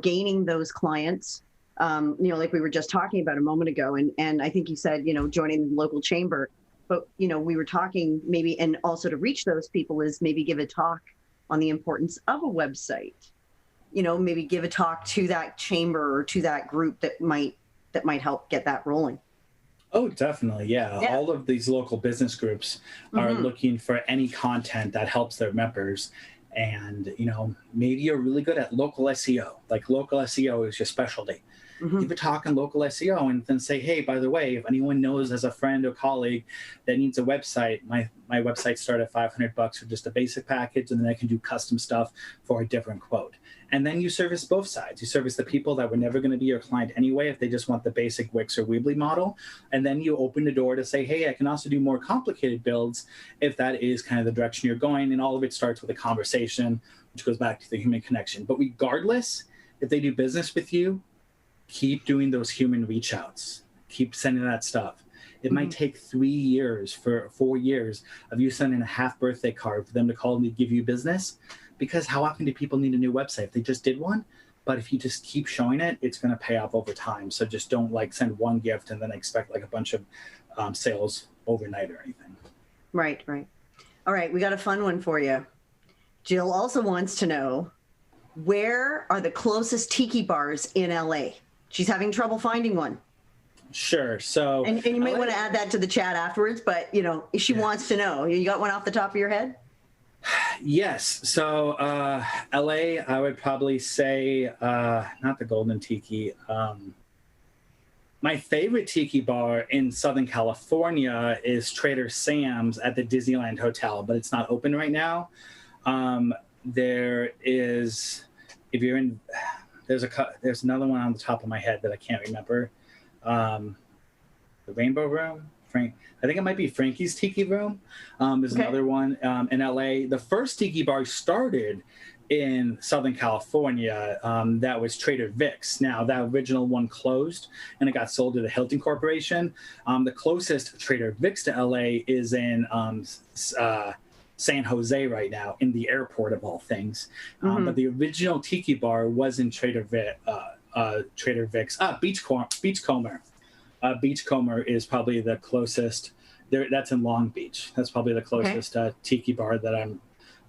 Speaker 1: gaining those clients, like we were just talking about a moment ago. And I think you said, joining the local chamber, but, we were talking maybe, and also to reach those people is maybe give a talk on the importance of a website, maybe give a talk to that chamber or to that group that might help get that rolling.
Speaker 12: Oh, definitely. Yeah. All of these local business groups are looking for any content that helps their members. And, maybe you're really good at local SEO. Like local SEO is your specialty. Give a talk on local SEO and then say, hey, by the way, if anyone knows as a friend or colleague that needs a website, my website start at $500 for just a basic package, and then I can do custom stuff for a different quote. And then you service both sides. You service the people that were never going to be your client anyway if they just want the basic Wix or Weebly model. And then you open the door to say, hey, I can also do more complicated builds if that is kind of the direction you're going. And all of it starts with a conversation, which goes back to the human connection. But regardless, if they do business with you, keep doing those human reach outs. Keep sending that stuff. It might take 4 years of you sending a half birthday card for them to call and give you business. Because how often do people need a new website? If they just did one, but if you just keep showing it, it's going to pay off over time. So just don't like send one gift and then expect like a bunch of sales overnight or anything.
Speaker 1: Right. All right, we got a fun one for you. Jill also wants to know, where are the closest tiki bars in LA? She's having trouble finding one.
Speaker 12: Sure. So
Speaker 1: and you may want to add that to the chat afterwards, but if she wants to know. You got one off the top of your head?
Speaker 12: Yes. So LA, I would probably say not the Golden Tiki. My favorite tiki bar in Southern California is Trader Sam's at the Disneyland Hotel, but it's not open right now. There is, if you're in, there's another one on the top of my head that I can't remember. The Rainbow Room. I think it might be Frankie's Tiki Room. There's another one in LA. The first tiki bar started in Southern California. That was Trader Vic's. Now, that original one closed and it got sold to the Hilton Corporation. The closest Trader Vic's to LA is in San Jose right now, in the airport of all things. But the original tiki bar was in Trader Vic's. Beachcomber. Beachcomber is probably the closest. That's in Long Beach. That's probably the closest tiki bar that I'm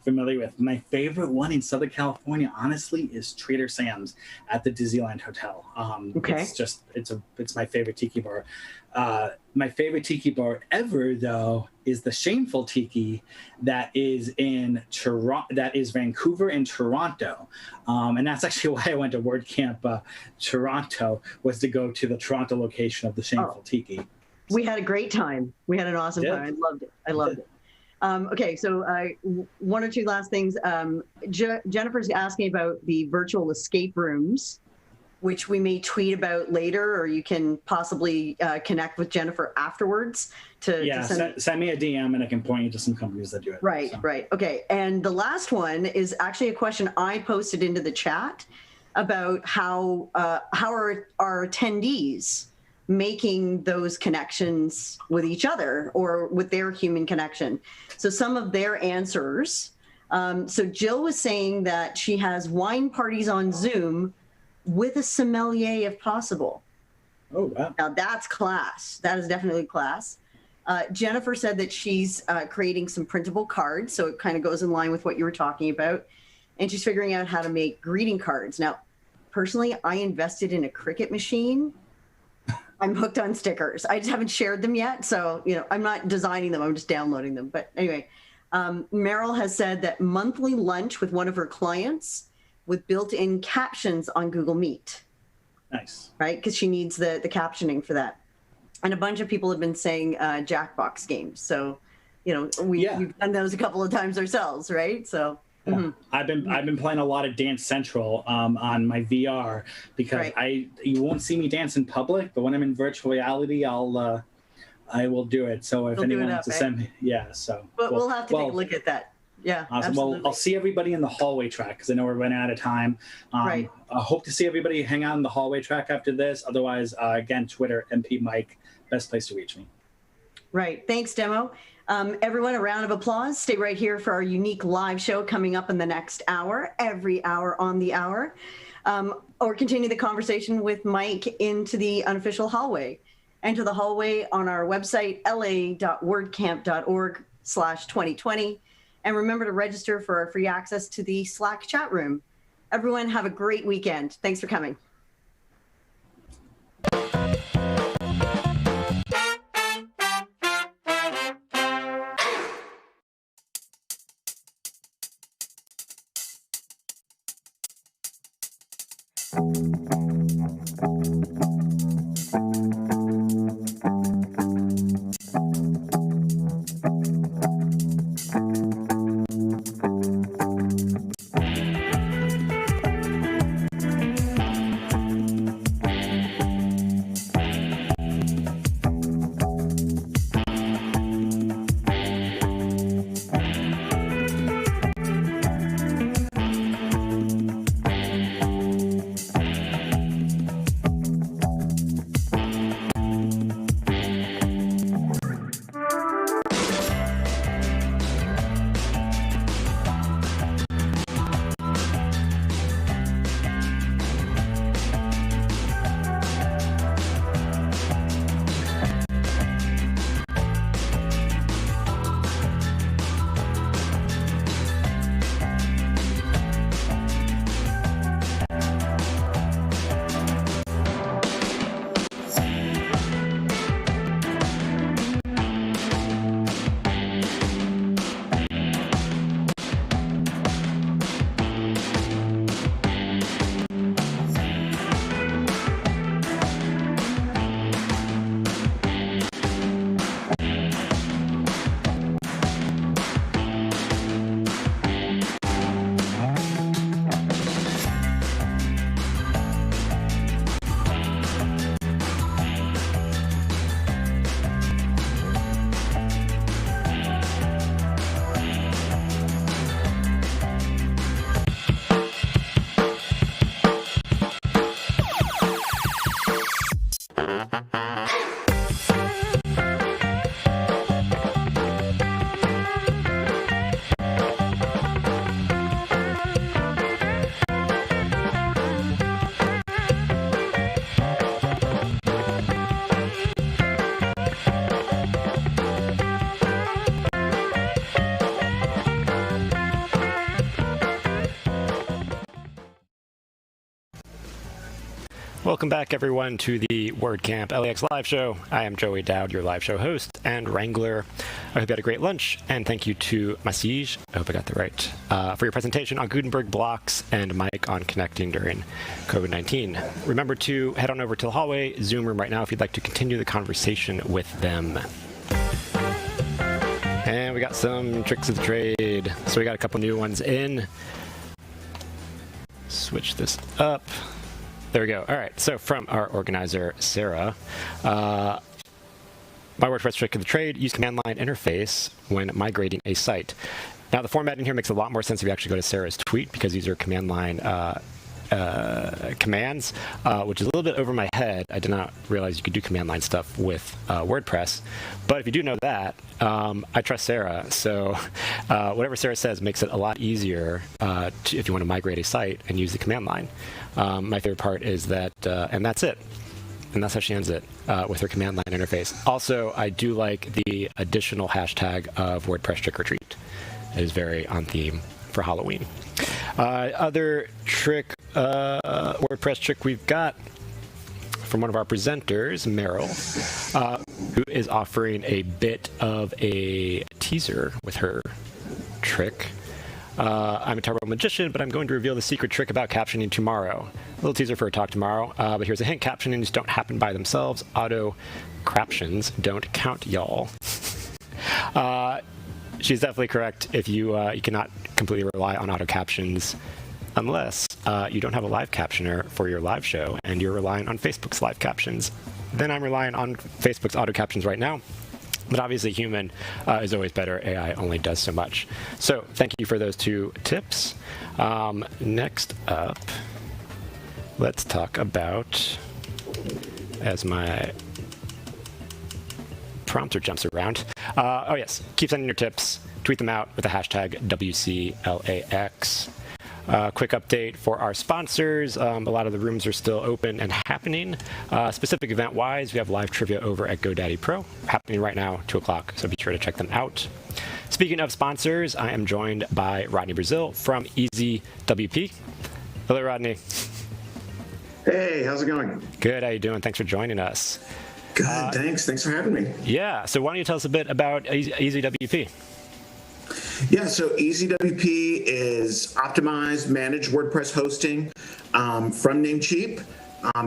Speaker 12: familiar with. My favorite one in Southern California, honestly, is Trader Sam's at the Disneyland Hotel. It's my favorite tiki bar. My favorite tiki bar ever, though, is the Shameful Tiki that is in Vancouver and Toronto. And that's actually why I went to WordCamp Toronto, was to go to the Toronto location of the Shameful Tiki.
Speaker 1: We had a great time. We had an awesome time. I loved it. Okay, so one or two last things. Jennifer's asking about the virtual escape rooms, which we may tweet about later, or you can possibly connect with Jennifer afterwards
Speaker 12: send me a DM and I can point you to some companies that do it.
Speaker 1: Right. Okay, and the last one is actually a question I posted into the chat about how are our attendees making those connections with each other or with their human connection. So some of their answers. So Jill was saying that she has wine parties on Zoom with a sommelier if possible.
Speaker 12: Oh, wow.
Speaker 1: Now that's class. That is definitely class. Jennifer said that she's creating some printable cards. So it kind of goes in line with what you were talking about. And she's figuring out how to make greeting cards. Now, personally, I invested in a Cricut machine. I'm hooked on stickers. I just haven't shared them yet. So, I'm not designing them. I'm just downloading them. But anyway, Meryl has said that monthly lunch with one of her clients with built-in captions on Google Meet.
Speaker 12: Nice.
Speaker 1: Right? Because she needs the captioning for that. And a bunch of people have been saying Jackbox games. So, we've done those a couple of times ourselves, right? So.
Speaker 12: Yeah. Mm-hmm. I've been playing a lot of Dance Central on my VR because you won't see me dance in public, but when I'm in virtual reality, I will do it. So if anyone wants to send me,
Speaker 1: we'll have to take a look at that. Yeah,
Speaker 12: awesome. Absolutely. Well, I'll see everybody in the hallway track because I know we're running out of time. I hope to see everybody hang out in the hallway track after this. Otherwise, again, Twitter, MP Mike, best place to reach me.
Speaker 1: Right. Thanks, Demo. Everyone, a round of applause. Stay right here for our unique live show coming up in the next hour, every hour on the hour. Or continue the conversation with Mike into the unofficial hallway. Enter the hallway on our website, la.wordcamp.org/2020. And remember to register for our free access to the Slack chat room. Everyone, have a great weekend. Thanks for coming.
Speaker 3: Welcome back, everyone, to the WordCamp LAX live show. I am Joey Dowd, your live show host and wrangler. I hope you had a great lunch, and thank you to Masij, I hope I got that right, for your presentation on Gutenberg blocks and Mike on connecting during COVID-19. Remember to head on over to the hallway Zoom room right now if you'd like to continue the conversation with them. And we got some tricks of the trade. So we got a couple new ones in. Switch this up. There we go. All right. So from our organizer, Sarah, my WordPress trick of the trade, use command line interface when migrating a site. Now, the format in here makes a lot more sense if you actually go to Sarah's tweet, because these are command line commands, which is a little bit over my head. I did not realize you could do command line stuff with WordPress. But if you do know that, I trust Sarah. So whatever Sarah says makes it a lot easier if you want to migrate a site and use the command line. My favorite part is that, and that's it. And that's how she ends it with her command line interface. Also, I do like the additional hashtag of WordPress trick or treat. It is very on theme for Halloween. Other trick, WordPress trick we've got from one of our presenters, Meryl, who is offering a bit of a teaser with her trick. I'm a Turbo Magician, but I'm going to reveal the secret trick about captioning tomorrow. A little teaser for a talk tomorrow, but here's a hint. Captionings don't happen by themselves. Auto craptions don't count, y'all. She's definitely correct. If you cannot completely rely on auto captions unless you don't have a live captioner for your live show and you're relying on Facebook's live captions. Then I'm relying on Facebook's auto captions right now. But obviously human is always better. AI only does so much. So thank you for those two tips. Next up, let's talk about, as my prompter jumps around. Oh yes, keep sending your tips. Tweet them out with the hashtag WCLAX. Quick update for our sponsors. A lot of the rooms are still open and happening. Specific event-wise, we have live trivia over at GoDaddy Pro, happening right now, 2 o'clock, so be sure to check them out. Speaking of sponsors, I am joined by Rodney Brazil from EasyWP. Hello, Rodney.
Speaker 13: Hey, how's it going?
Speaker 3: Good, how you doing? Thanks for joining us.
Speaker 13: Good, thanks. Thanks for having me.
Speaker 3: Yeah, so why don't you tell us a bit about EasyWP?
Speaker 13: Yeah, so EasyWP is optimized, managed WordPress hosting from Namecheap.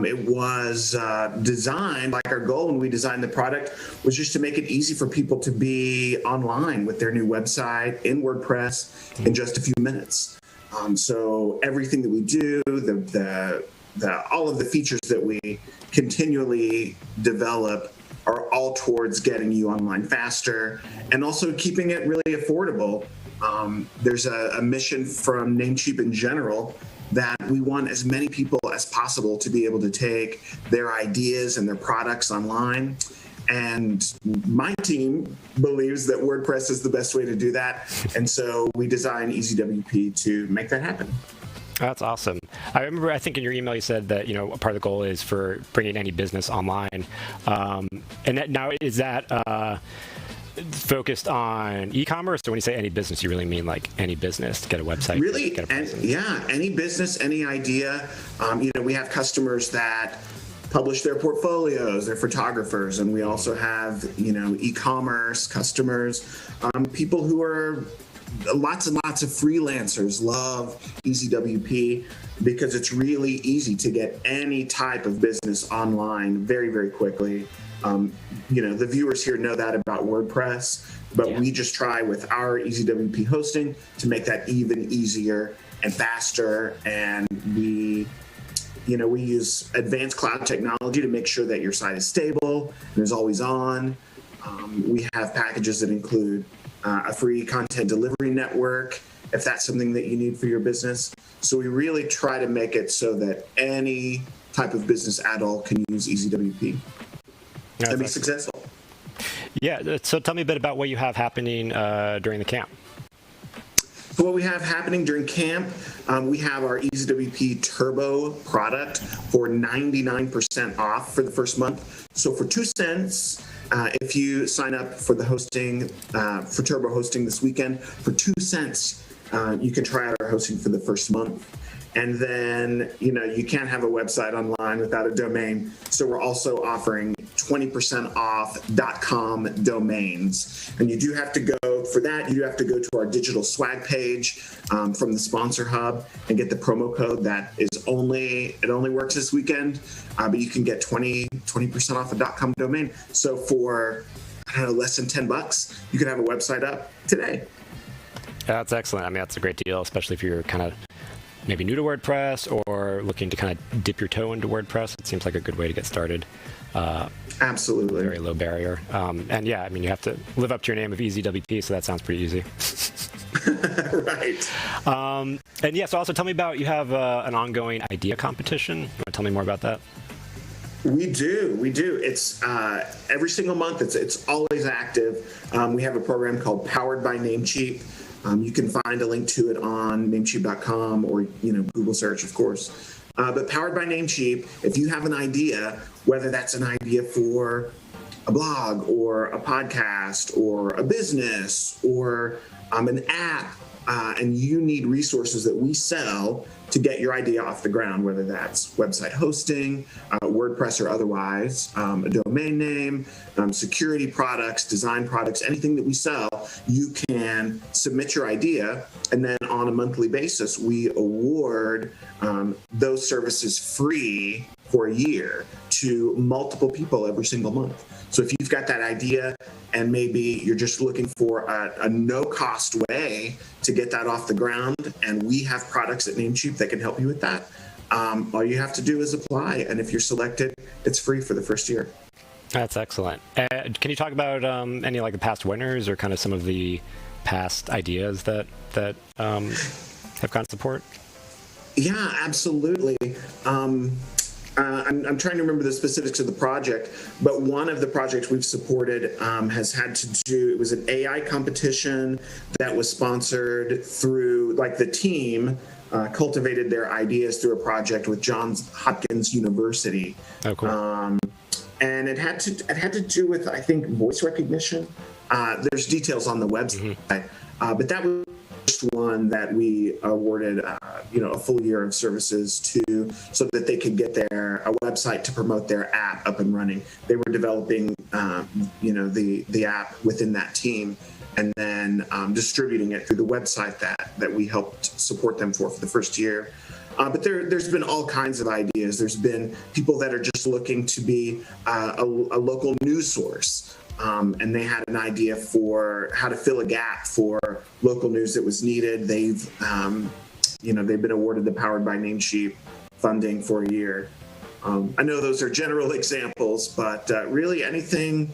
Speaker 13: It was designed, like our goal when we designed the product, was just to make it easy for people to be online with their new website in WordPress in just a few minutes. So everything that we do, all of the features that we continually develop are all towards getting you online faster and also keeping it really affordable. There's a mission from Namecheap in general that we want as many people as possible to be able to take their ideas and their products online. And my team believes that WordPress is the best way to do that. And so we designed EasyWP to make that happen.
Speaker 3: That's awesome. I remember, I think in your email you said that, part of the goal is for bringing any business online. And now is that focused on e-commerce? So when you say any business, you really mean like any business to get a website?
Speaker 13: Really,
Speaker 3: get a presence?
Speaker 13: Any business, any idea. We have customers that publish their portfolios, they're photographers, and we also have, e-commerce customers, people who are lots and lots of freelancers love EasyWP because it's really easy to get any type of business online very, very quickly. The viewers here know that about WordPress, but we just try with our EasyWP hosting to make that even easier and faster. And we use advanced cloud technology to make sure that your site is stable and is always on. We have packages that include a free content delivery network, if that's something that you need for your business. So we really try to make it so that any type of business at all can use EasyWP and be successful.
Speaker 3: Yeah, so tell me a bit about what you have happening during the camp.
Speaker 13: So what we have happening during camp, we have our EasyWP Turbo product for 99% off for the first month. So for 2 cents, if you sign up for the hosting, for Turbo hosting this weekend, for 2 cents, You can try out our hosting for the first month. And then, you can't have a website online without a domain. So we're also offering 20% off .com domains. And you do have to go, for that, you do have to go to our digital swag page from the sponsor hub and get the promo code. That is it only works this weekend, but you can get 20% off a .com domain. So for, less than $10, you can have a website up today.
Speaker 3: That's excellent. I mean, that's a great deal, especially if you're kind of maybe new to WordPress or looking to kind of dip your toe into WordPress. It seems like a good way to get started.
Speaker 13: Absolutely.
Speaker 3: Very low barrier. And yeah, I mean, you have to live up to your name of EasyWP, so that sounds pretty easy.
Speaker 13: Right.
Speaker 3: And yeah, so also tell me about, you have an ongoing idea competition. You want to tell me more about that?
Speaker 13: We do. It's every single month. It's always active. We have a program called Powered by Namecheap. You can find a link to it on Namecheap.com or Google search, of course. But Powered by Namecheap, if you have an idea, whether that's an idea for a blog or a podcast or a business or an app, and you need resources that we sell to get your idea off the ground, whether that's website hosting, WordPress or otherwise, a domain name, security products, design products, anything that we sell, you can submit your idea, and then on a monthly basis, we award those services free for a year to multiple people every single month. So if you've got that idea and maybe you're just looking for a no-cost way to get that off the ground, and we have products at Namecheap that can help you with that, all you have to do is apply. And if you're selected, it's free for the first year.
Speaker 3: That's excellent. Can you talk about any like the past winners or kind of some of the past ideas that have gotten support?
Speaker 13: Yeah, absolutely. I'm trying to remember the specifics of the project, but one of the projects we've supported has had to do, it was an AI competition that was sponsored through, like the team cultivated their ideas through a project with Johns Hopkins University.
Speaker 3: Oh, cool.
Speaker 13: And it had to do with, I think, voice recognition. There's details on the website, but that was one that we awarded a full year of services to, so that they could get a website to promote their app up and running. They were developing the app within that team, and then distributing it through the website that we helped support them for the first year. But there's been all kinds of ideas. There's been people that are just looking to be a local news source. And they had an idea for how to fill a gap for local news that was needed. They've been awarded the Powered by Namecheap funding for a year. I know those are general examples, but really anything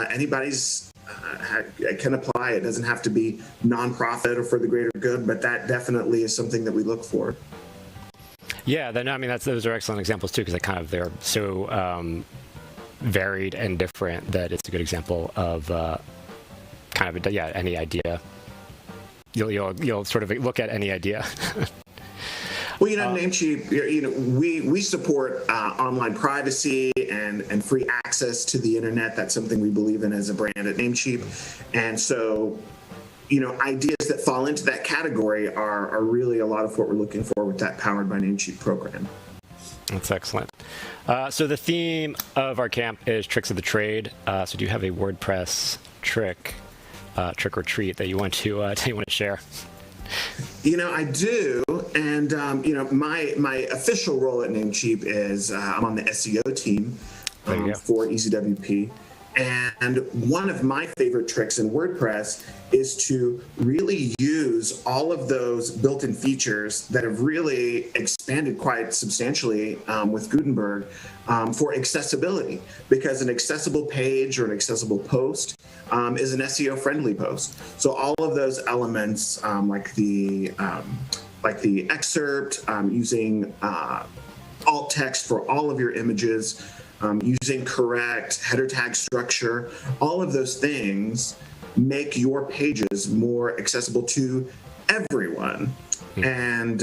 Speaker 13: anybody's can apply. It doesn't have to be nonprofit or for the greater good, but that definitely is something that we look for.
Speaker 3: Yeah, those are excellent examples too, because they're so varied and different that it's a good example of any idea. You'll sort of look at any idea.
Speaker 13: Well, Namecheap, we support online privacy and free access to the internet. That's something we believe in as a brand at Namecheap. And so, ideas that fall into that category are really a lot of what we're looking for with that Powered by Namecheap program.
Speaker 3: That's excellent. So the theme of our camp is tricks of the trade. So do you have a WordPress trick or treat that you want to share?
Speaker 13: I do, and my official role at Namecheap is I'm on the SEO team for EasyWP. And one of my favorite tricks in WordPress is to really use all of those built-in features that have really expanded quite substantially with Gutenberg for accessibility, because an accessible page or an accessible post is an SEO-friendly post. So all of those elements, like the excerpt, using alt text for all of your images, using correct header tag structure, all of those things make your pages more accessible to everyone. And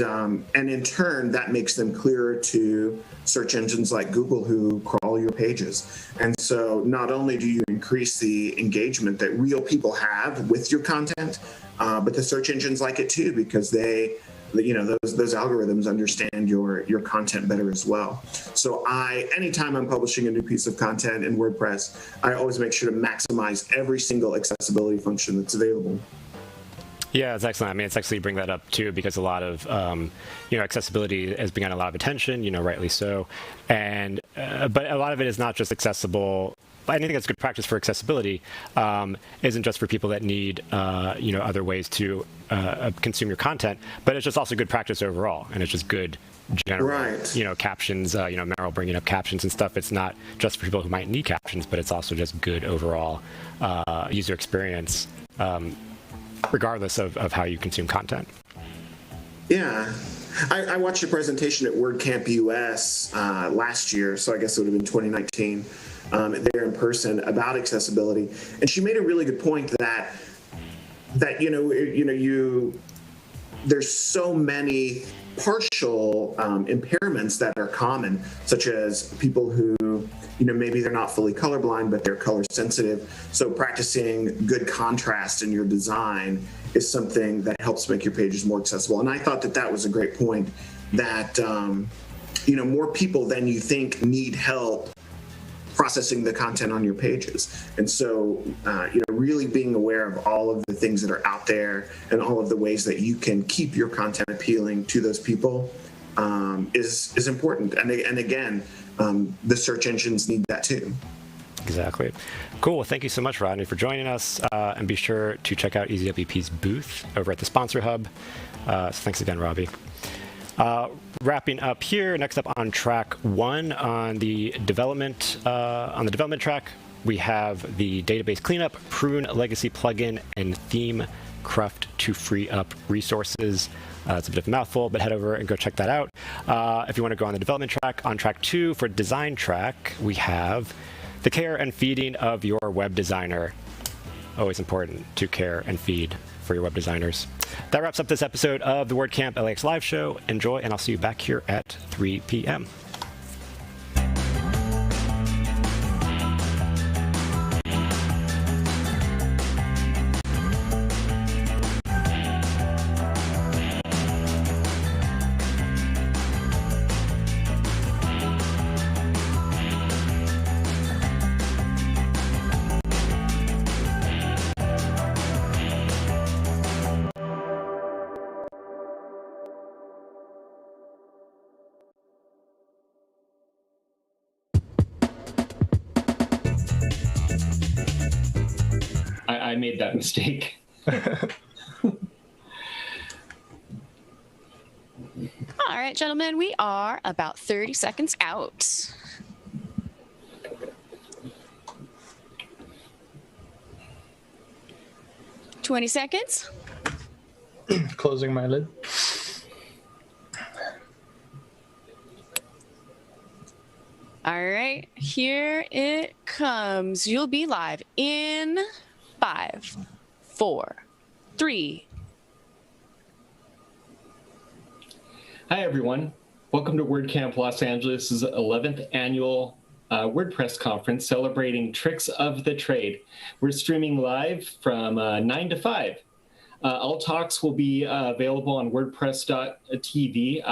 Speaker 13: in turn, that makes them clearer to search engines like Google, who crawl your pages. And so not only do you increase the engagement that real people have with your content, but the search engines like it too, because those algorithms understand your content better as well. So anytime I'm publishing a new piece of content in WordPress, I always make sure to maximize every single accessibility function that's available.
Speaker 3: Yeah, it's excellent. I mean, it's actually you bring that up too, because a lot of accessibility has been getting a lot of attention, rightly so. And but a lot of it is not just accessible. Anything that's good practice for accessibility isn't just for people that need other ways to consume your content, but it's just also good practice overall, and it's just good general captions. Meryl bringing up captions and stuff. It's not just for people who might need captions, but it's also just good overall user experience. Regardless of how you consume content.
Speaker 13: Yeah. I watched a presentation at WordCamp US last year, so I guess it would have been 2019, there in person about accessibility. And she made a really good point that there's so many partial impairments that are common, such as people who, maybe they're not fully colorblind, but they're color sensitive. So practicing good contrast in your design is something that helps make your pages more accessible. And I thought that was a great point, that, more people than you think need help processing the content on your pages. And so, really being aware of all of the things that are out there and all of the ways that you can keep your content appealing to those people is important. And again, the search engines need that too.
Speaker 3: Exactly. Cool. Well, thank you so much, Rodney, for joining us. And be sure to check out EasyWP's booth over at the Sponsor Hub. So thanks again, Robbie. Wrapping up here, next up on track 1 on the development track, we have the database cleanup, prune legacy plugin, and theme cruft to free up resources. It's a bit of a mouthful, but head over and go check that out. If you want to go on the development track, on track 2 for design track, we have the care and feeding of your web designer. Always important to care and feed for your web designers. That wraps up this episode of the WordCamp LAX live show. Enjoy, and I'll see you back here at 3 p.m.
Speaker 8: I made that mistake.
Speaker 14: All right, gentlemen, we are about 30 seconds out. $20 seconds.
Speaker 15: Closing my lid.
Speaker 14: All right, here it comes. You'll be live in 5, 4, 3.
Speaker 8: Hi, everyone. Welcome to WordCamp Los Angeles' 11th annual WordPress conference celebrating tricks of the trade. We're streaming live from 9 to 5. All talks will be available on WordPress.tv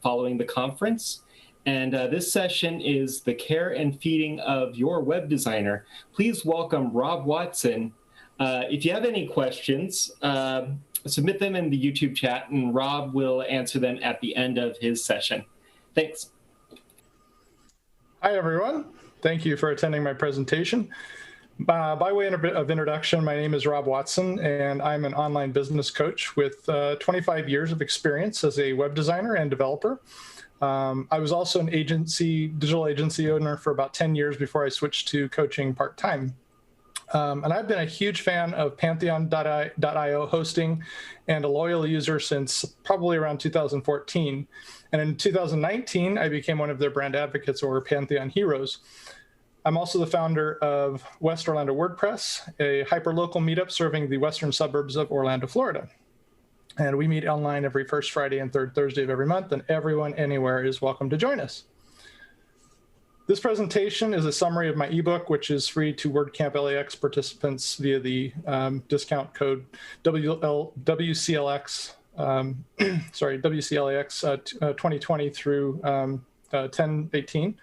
Speaker 8: following the conference. And this session is the care and feeding of your web designer. Please welcome Rob Watson. If you have any questions, submit them in the YouTube chat, and Rob will answer them at the end of his session. Thanks.
Speaker 15: Hi, everyone. Thank you for attending my presentation. By way of introduction, my name is Rob Watson, and I'm an online business coach with 25 years of experience as a web designer and developer. I was also an digital agency owner for about 10 years before I switched to coaching part-time. And I've been a huge fan of Pantheon.io hosting and a loyal user since probably around 2014. And in 2019, I became one of their brand advocates, or Pantheon heroes. I'm also the founder of West Orlando WordPress, a hyperlocal meetup serving the western suburbs of Orlando, Florida. And we meet online every first Friday and third Thursday of every month, and everyone anywhere is welcome to join us. This presentation is a summary of my ebook, which is free to WordCamp LAX participants via the discount code WCLX, WCLAX 2020 through 10/18.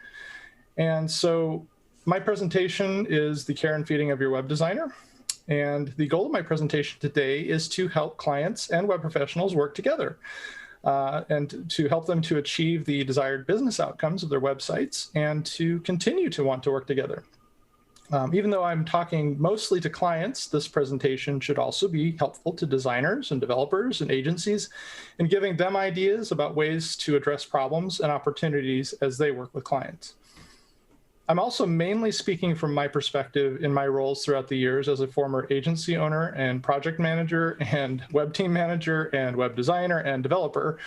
Speaker 15: And so my presentation is the care and feeding of your web designer. And the goal of my presentation today is to help clients and web professionals work together and to help them to achieve the desired business outcomes of their websites and to continue to want to work together. Even though I'm talking mostly to clients, this presentation should also be helpful to designers and developers and agencies in giving them ideas about ways to address problems and opportunities as they work with clients. I'm also mainly speaking from my perspective in my roles throughout the years as a former agency owner and project manager and web team manager and web designer and developer.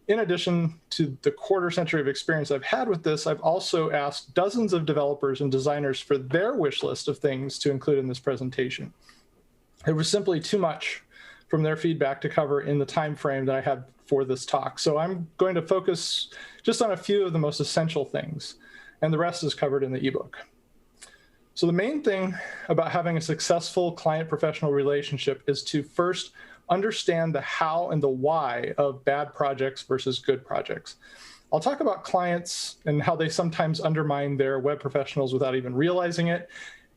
Speaker 15: In addition to the quarter century of experience I've had with this, I've also asked dozens of developers and designers for their wish list of things to include in this presentation. It was simply too much from their feedback to cover in the time frame that I had for this talk. So I'm going to focus just on a few of the most essential things, and the rest is covered in the ebook. So the main thing about having a successful client-professional relationship is to first understand the how and the why of bad projects versus good projects. I'll talk about clients and how they sometimes undermine their web professionals without even realizing it.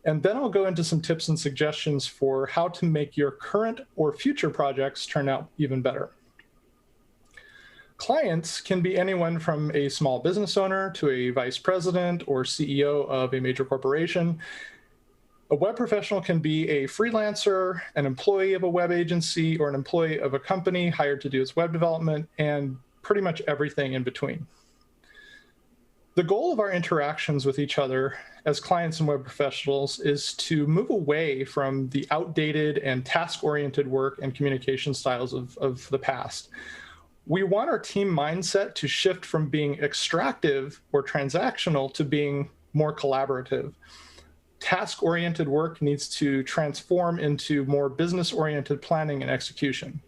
Speaker 15: And then I'll go into some tips and suggestions for how to make your current or future projects turn out even better. Clients can be anyone from a small business owner to a vice president or CEO of a major corporation. A web professional can be a freelancer, an employee of a web agency, or an employee of a company hired to do its web development, and pretty much everything in between. The goal of our interactions with each other as clients and web professionals is to move away from the outdated and task-oriented work and communication styles of the past. We want our team mindset to shift from being extractive or transactional to being more collaborative. Task-oriented work needs to transform into more business-oriented planning and execution.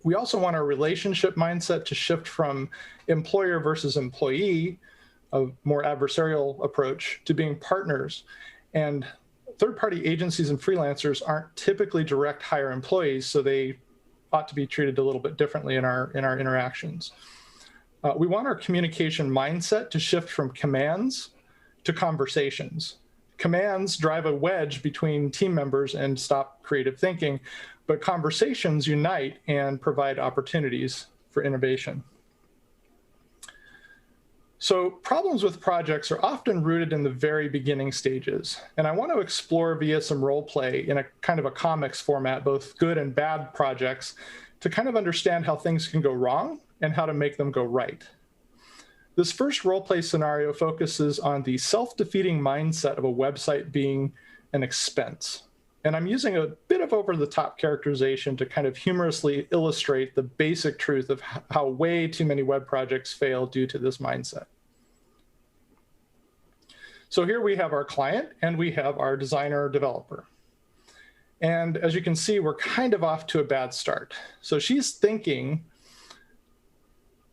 Speaker 15: We also want our relationship mindset to shift from employer versus employee, a more adversarial approach, to being partners. And third-party agencies and freelancers aren't typically direct hire employees, so they ought to be treated a little bit differently in our interactions. We want our communication mindset to shift from commands to conversations. Commands drive a wedge between team members and stop creative thinking, but conversations unite and provide opportunities for innovation. So problems with projects are often rooted in the very beginning stages. And I want to explore via some role play in a kind of a comics format, both good and bad projects, to kind of understand how things can go wrong and how to make them go right. This first role play scenario focuses on the self-defeating mindset of a website being an expense. And I'm using a bit of over-the-top characterization to kind of humorously illustrate the basic truth of how way too many web projects fail due to this mindset. So here we have our client and we have our designer developer. And as you can see, we're kind of off to a bad start. So she's thinking,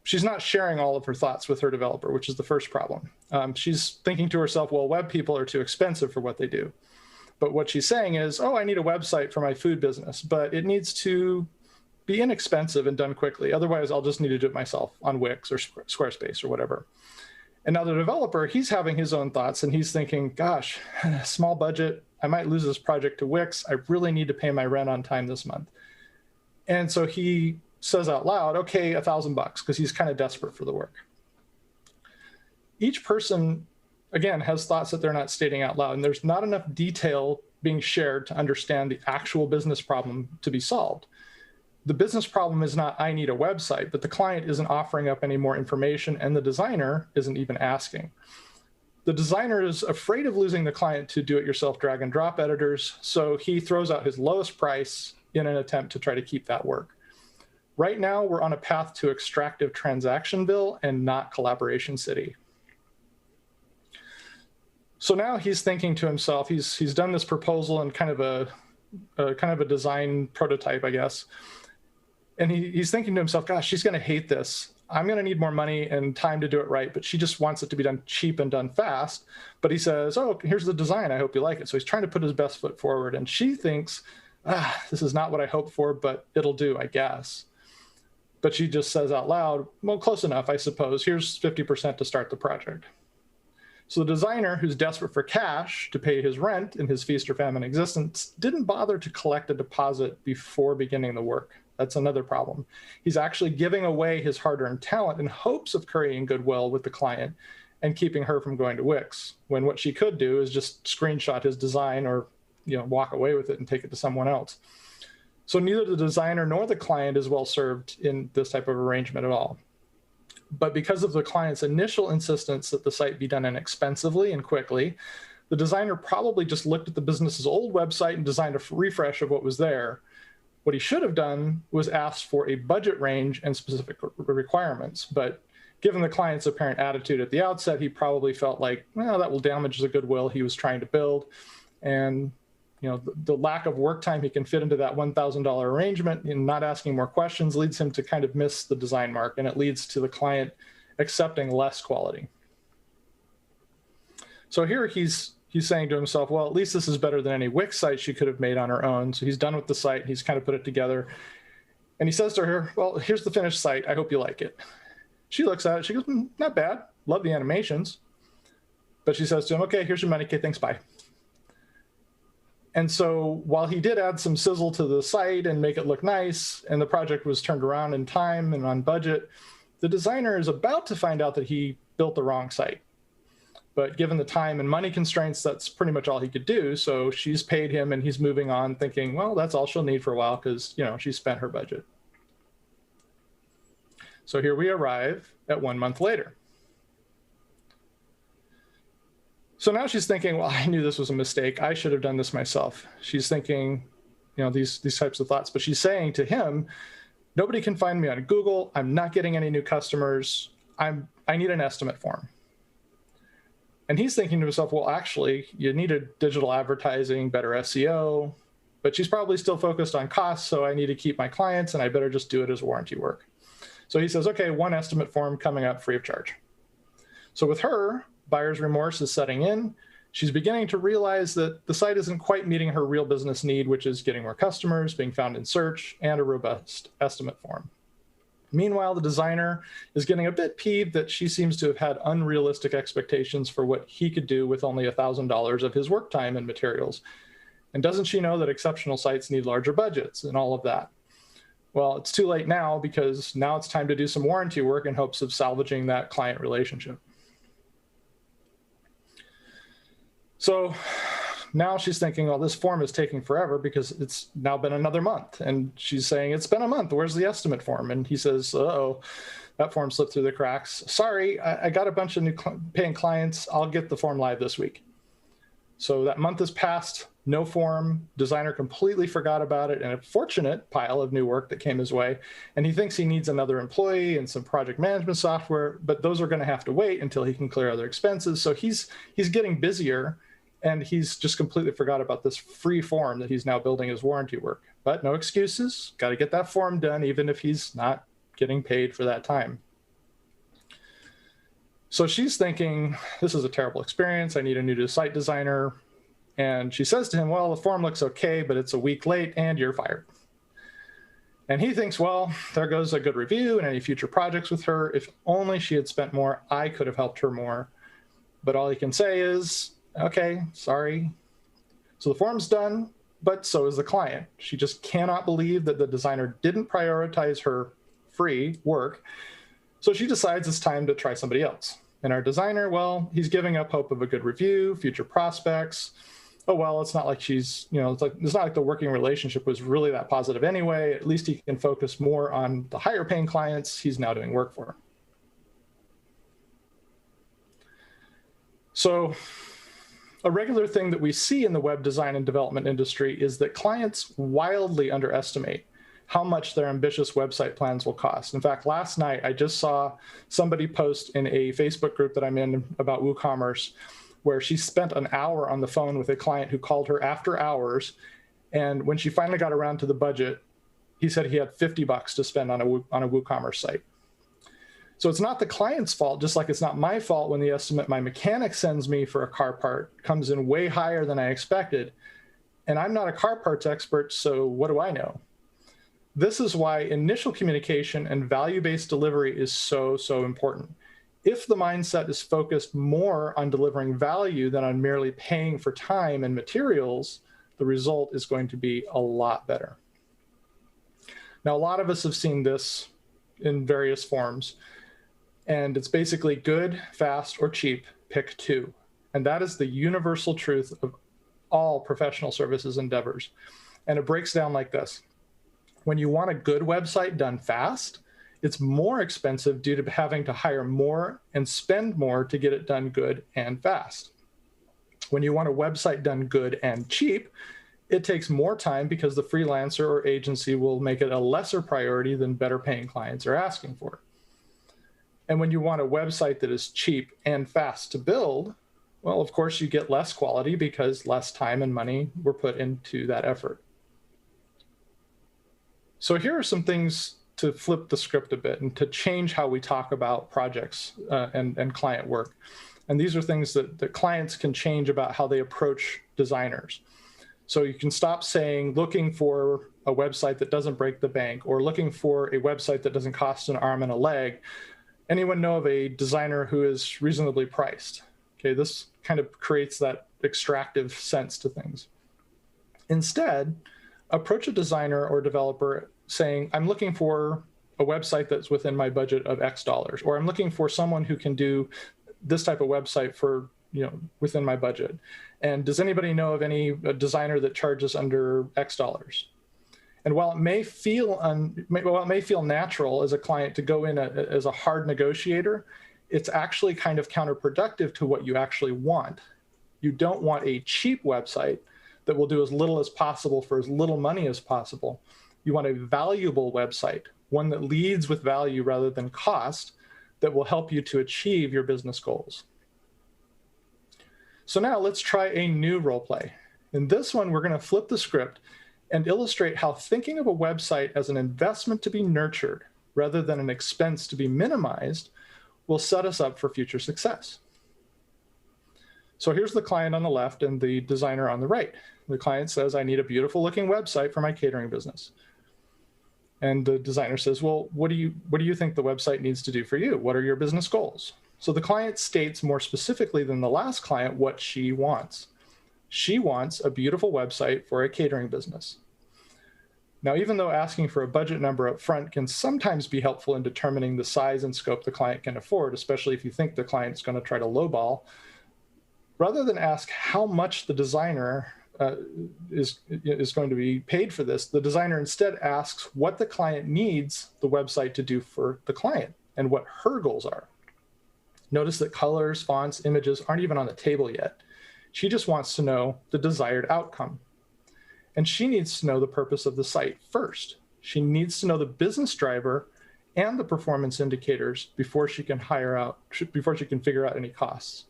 Speaker 15: she's not sharing all of her thoughts with her developer, which is the first problem. She's thinking to herself, well, web people are too expensive for what they do. But what she's saying is, oh, I need a website for my food business, but it needs to be inexpensive and done quickly. Otherwise, I'll just need to do it myself on Wix or Squarespace or whatever. And now the developer, he's having his own thoughts and he's thinking, gosh, small budget, I might lose this project to Wix. I really need to pay my rent on time this month. And so he says out loud, okay, $1,000 because he's kind of desperate for the work. Each person, again, has thoughts that they're not stating out loud, and there's not enough detail being shared to understand the actual business problem to be solved. The business problem is not, I need a website, but the client isn't offering up any more information, and the designer isn't even asking. The designer is afraid of losing the client to do-it-yourself drag and drop editors, so he throws out his lowest price in an attempt to try to keep that work. Right now, we're on a path to extractive Transactionville and not Collaboration City. So now he's thinking to himself, he's done this proposal and kind of a design prototype, I guess. And he's thinking to himself, gosh, she's going to hate this. I'm going to need more money and time to do it right, but she just wants it to be done cheap and done fast. But he says, oh, here's the design. I hope you like it. So he's trying to put his best foot forward. And she thinks, this is not what I hoped for, but it'll do, I guess. But she just says out loud, well, close enough, I suppose. Here's 50% to start the project. So the designer, who's desperate for cash to pay his rent in his feast or famine existence, didn't bother to collect a deposit before beginning the work. That's another problem. He's actually giving away his hard-earned talent in hopes of creating goodwill with the client and keeping her from going to Wix, when what she could do is just screenshot his design or walk away with it and take it to someone else. So neither the designer nor the client is well served in this type of arrangement at all. But because of the client's initial insistence that the site be done inexpensively and quickly, the designer probably just looked at the business's old website and designed a refresh of what was there. What he should have done was asked for a budget range and specific requirements. But given the client's apparent attitude at the outset, he probably felt like, well, that will damage the goodwill he was trying to build. And the lack of work time he can fit into that $1,000 arrangement and not asking more questions leads him to kind of miss the design mark, and it leads to the client accepting less quality. So here he's saying to himself, well, at least this is better than any Wix site she could have made on her own. So he's done with the site. He's kind of put it together. And he says to her, well, here's the finished site. I hope you like it. She looks at it. She goes, not bad. Love the animations. But she says to him, okay, here's your money. Okay, thanks, bye. And so while he did add some sizzle to the site and make it look nice, and the project was turned around in time and on budget, the designer is about to find out that he built the wrong site. But given the time and money constraints, that's pretty much all he could do. So she's paid him and he's moving on thinking, well, that's all she'll need for a while because, she spent her budget. So here we arrive at 1 month later. So now she's thinking, well, I knew this was a mistake. I should have done this myself. She's thinking, these types of thoughts. But she's saying to him, nobody can find me on Google. I'm not getting any new customers. I need an estimate form. And he's thinking to himself, well, actually, you needed digital advertising, better SEO. But she's probably still focused on costs, so I need to keep my clients, and I better just do it as warranty work. So he says, okay, one estimate form coming up free of charge. So with her, buyer's remorse is setting in. She's beginning to realize that the site isn't quite meeting her real business need, which is getting more customers, being found in search, and a robust estimate form. Meanwhile, the designer is getting a bit peeved that she seems to have had unrealistic expectations for what he could do with only $1,000 of his work time and materials. And doesn't she know that exceptional sites need larger budgets and all of that? Well, it's too late now because now it's time to do some warranty work in hopes of salvaging that client relationship. So now she's thinking, well, this form is taking forever because it's now been another month. And she's saying, it's been a month. Where's the estimate form? And he says, uh-oh, that form slipped through the cracks. Sorry, I got a bunch of new paying clients. I'll get the form live this week. So that month has passed, no form. Designer completely forgot about it, and a fortunate pile of new work that came his way. And he thinks he needs another employee and some project management software, but those are going to have to wait until he can clear other expenses. So he's getting busier. And he's just completely forgot about this free form that he's now building his warranty work. But no excuses. Got to get that form done, even if he's not getting paid for that time. So she's thinking, this is a terrible experience. I need a new site designer. And she says to him, well, the form looks okay, but it's a week late and you're fired. And he thinks, well, there goes a good review and any future projects with her. If only she had spent more, I could have helped her more. But all he can say is, okay, sorry. So the form's done, but so is the client. She just cannot believe that the designer didn't prioritize her free work. So she decides it's time to try somebody else. And our designer, well, he's giving up hope of a good review, future prospects. Oh, well, it's not like she's, it's not like the working relationship was really that positive anyway. At least he can focus more on the higher paying clients he's now doing work for. So a regular thing that we see in the web design and development industry is that clients wildly underestimate how much their ambitious website plans will cost. In fact, last night, I just saw somebody post in a Facebook group that I'm in about WooCommerce, where she spent an hour on the phone with a client who called her after hours. And when she finally got around to the budget, he said he had $50 to spend on a WooCommerce site. So it's not the client's fault, just like it's not my fault when the estimate my mechanic sends me for a car part comes in way higher than I expected. And I'm not a car parts expert, so what do I know? This is why initial communication and value-based delivery is so, so important. If the mindset is focused more on delivering value than on merely paying for time and materials, the result is going to be a lot better. Now, a lot of us have seen this in various forms, and it's basically good, fast, or cheap, pick two. And that is the universal truth of all professional services endeavors. And it breaks down like this. When you want a good website done fast, it's more expensive due to having to hire more and spend more to get it done good and fast. When you want a website done good and cheap, it takes more time because the freelancer or agency will make it a lesser priority than better paying clients are asking for. And when you want a website that is cheap and fast to build, well, of course, you get less quality because less time and money were put into that effort. So here are some things to flip the script a bit and to change how we talk about projects and client work. And these are things that clients can change about how they approach designers. So you can stop saying, looking for a website that doesn't break the bank, or looking for a website that doesn't cost an arm and a leg. Anyone know of a designer who is reasonably priced? Okay, this kind of creates that extractive sense to things. Instead, approach a designer or developer saying, I'm looking for a website that's within my budget of X dollars, or I'm looking for someone who can do this type of website for, within my budget. And does anybody know of any designer that charges under X dollars? And while it may feel natural as a client to go in as a hard negotiator, it's actually kind of counterproductive to what you actually want. You don't want a cheap website that will do as little as possible for as little money as possible. You want a valuable website, one that leads with value rather than cost, that will help you to achieve your business goals. So now let's try a new role play. In this one, we're going to flip the script and illustrate how thinking of a website as an investment to be nurtured rather than an expense to be minimized will set us up for future success. So here's the client on the left and the designer on the right. The client says, I need a beautiful looking website for my catering business. And the designer says, well, what do you think the website needs to do for you? What are your business goals? So the client states more specifically than the last client what she wants. She wants a beautiful website for a catering business. Now, even though asking for a budget number up front can sometimes be helpful in determining the size and scope the client can afford, especially if you think the client's going to try to lowball, rather than ask how much the designer is going to be paid for this, the designer instead asks what the client needs the website to do for the client and what her goals are. Notice that colors, fonts, images aren't even on the table yet. She just wants to know the desired outcome. And she needs to know the purpose of the site first. She needs to know the business driver and the performance indicators before she can figure out any costs.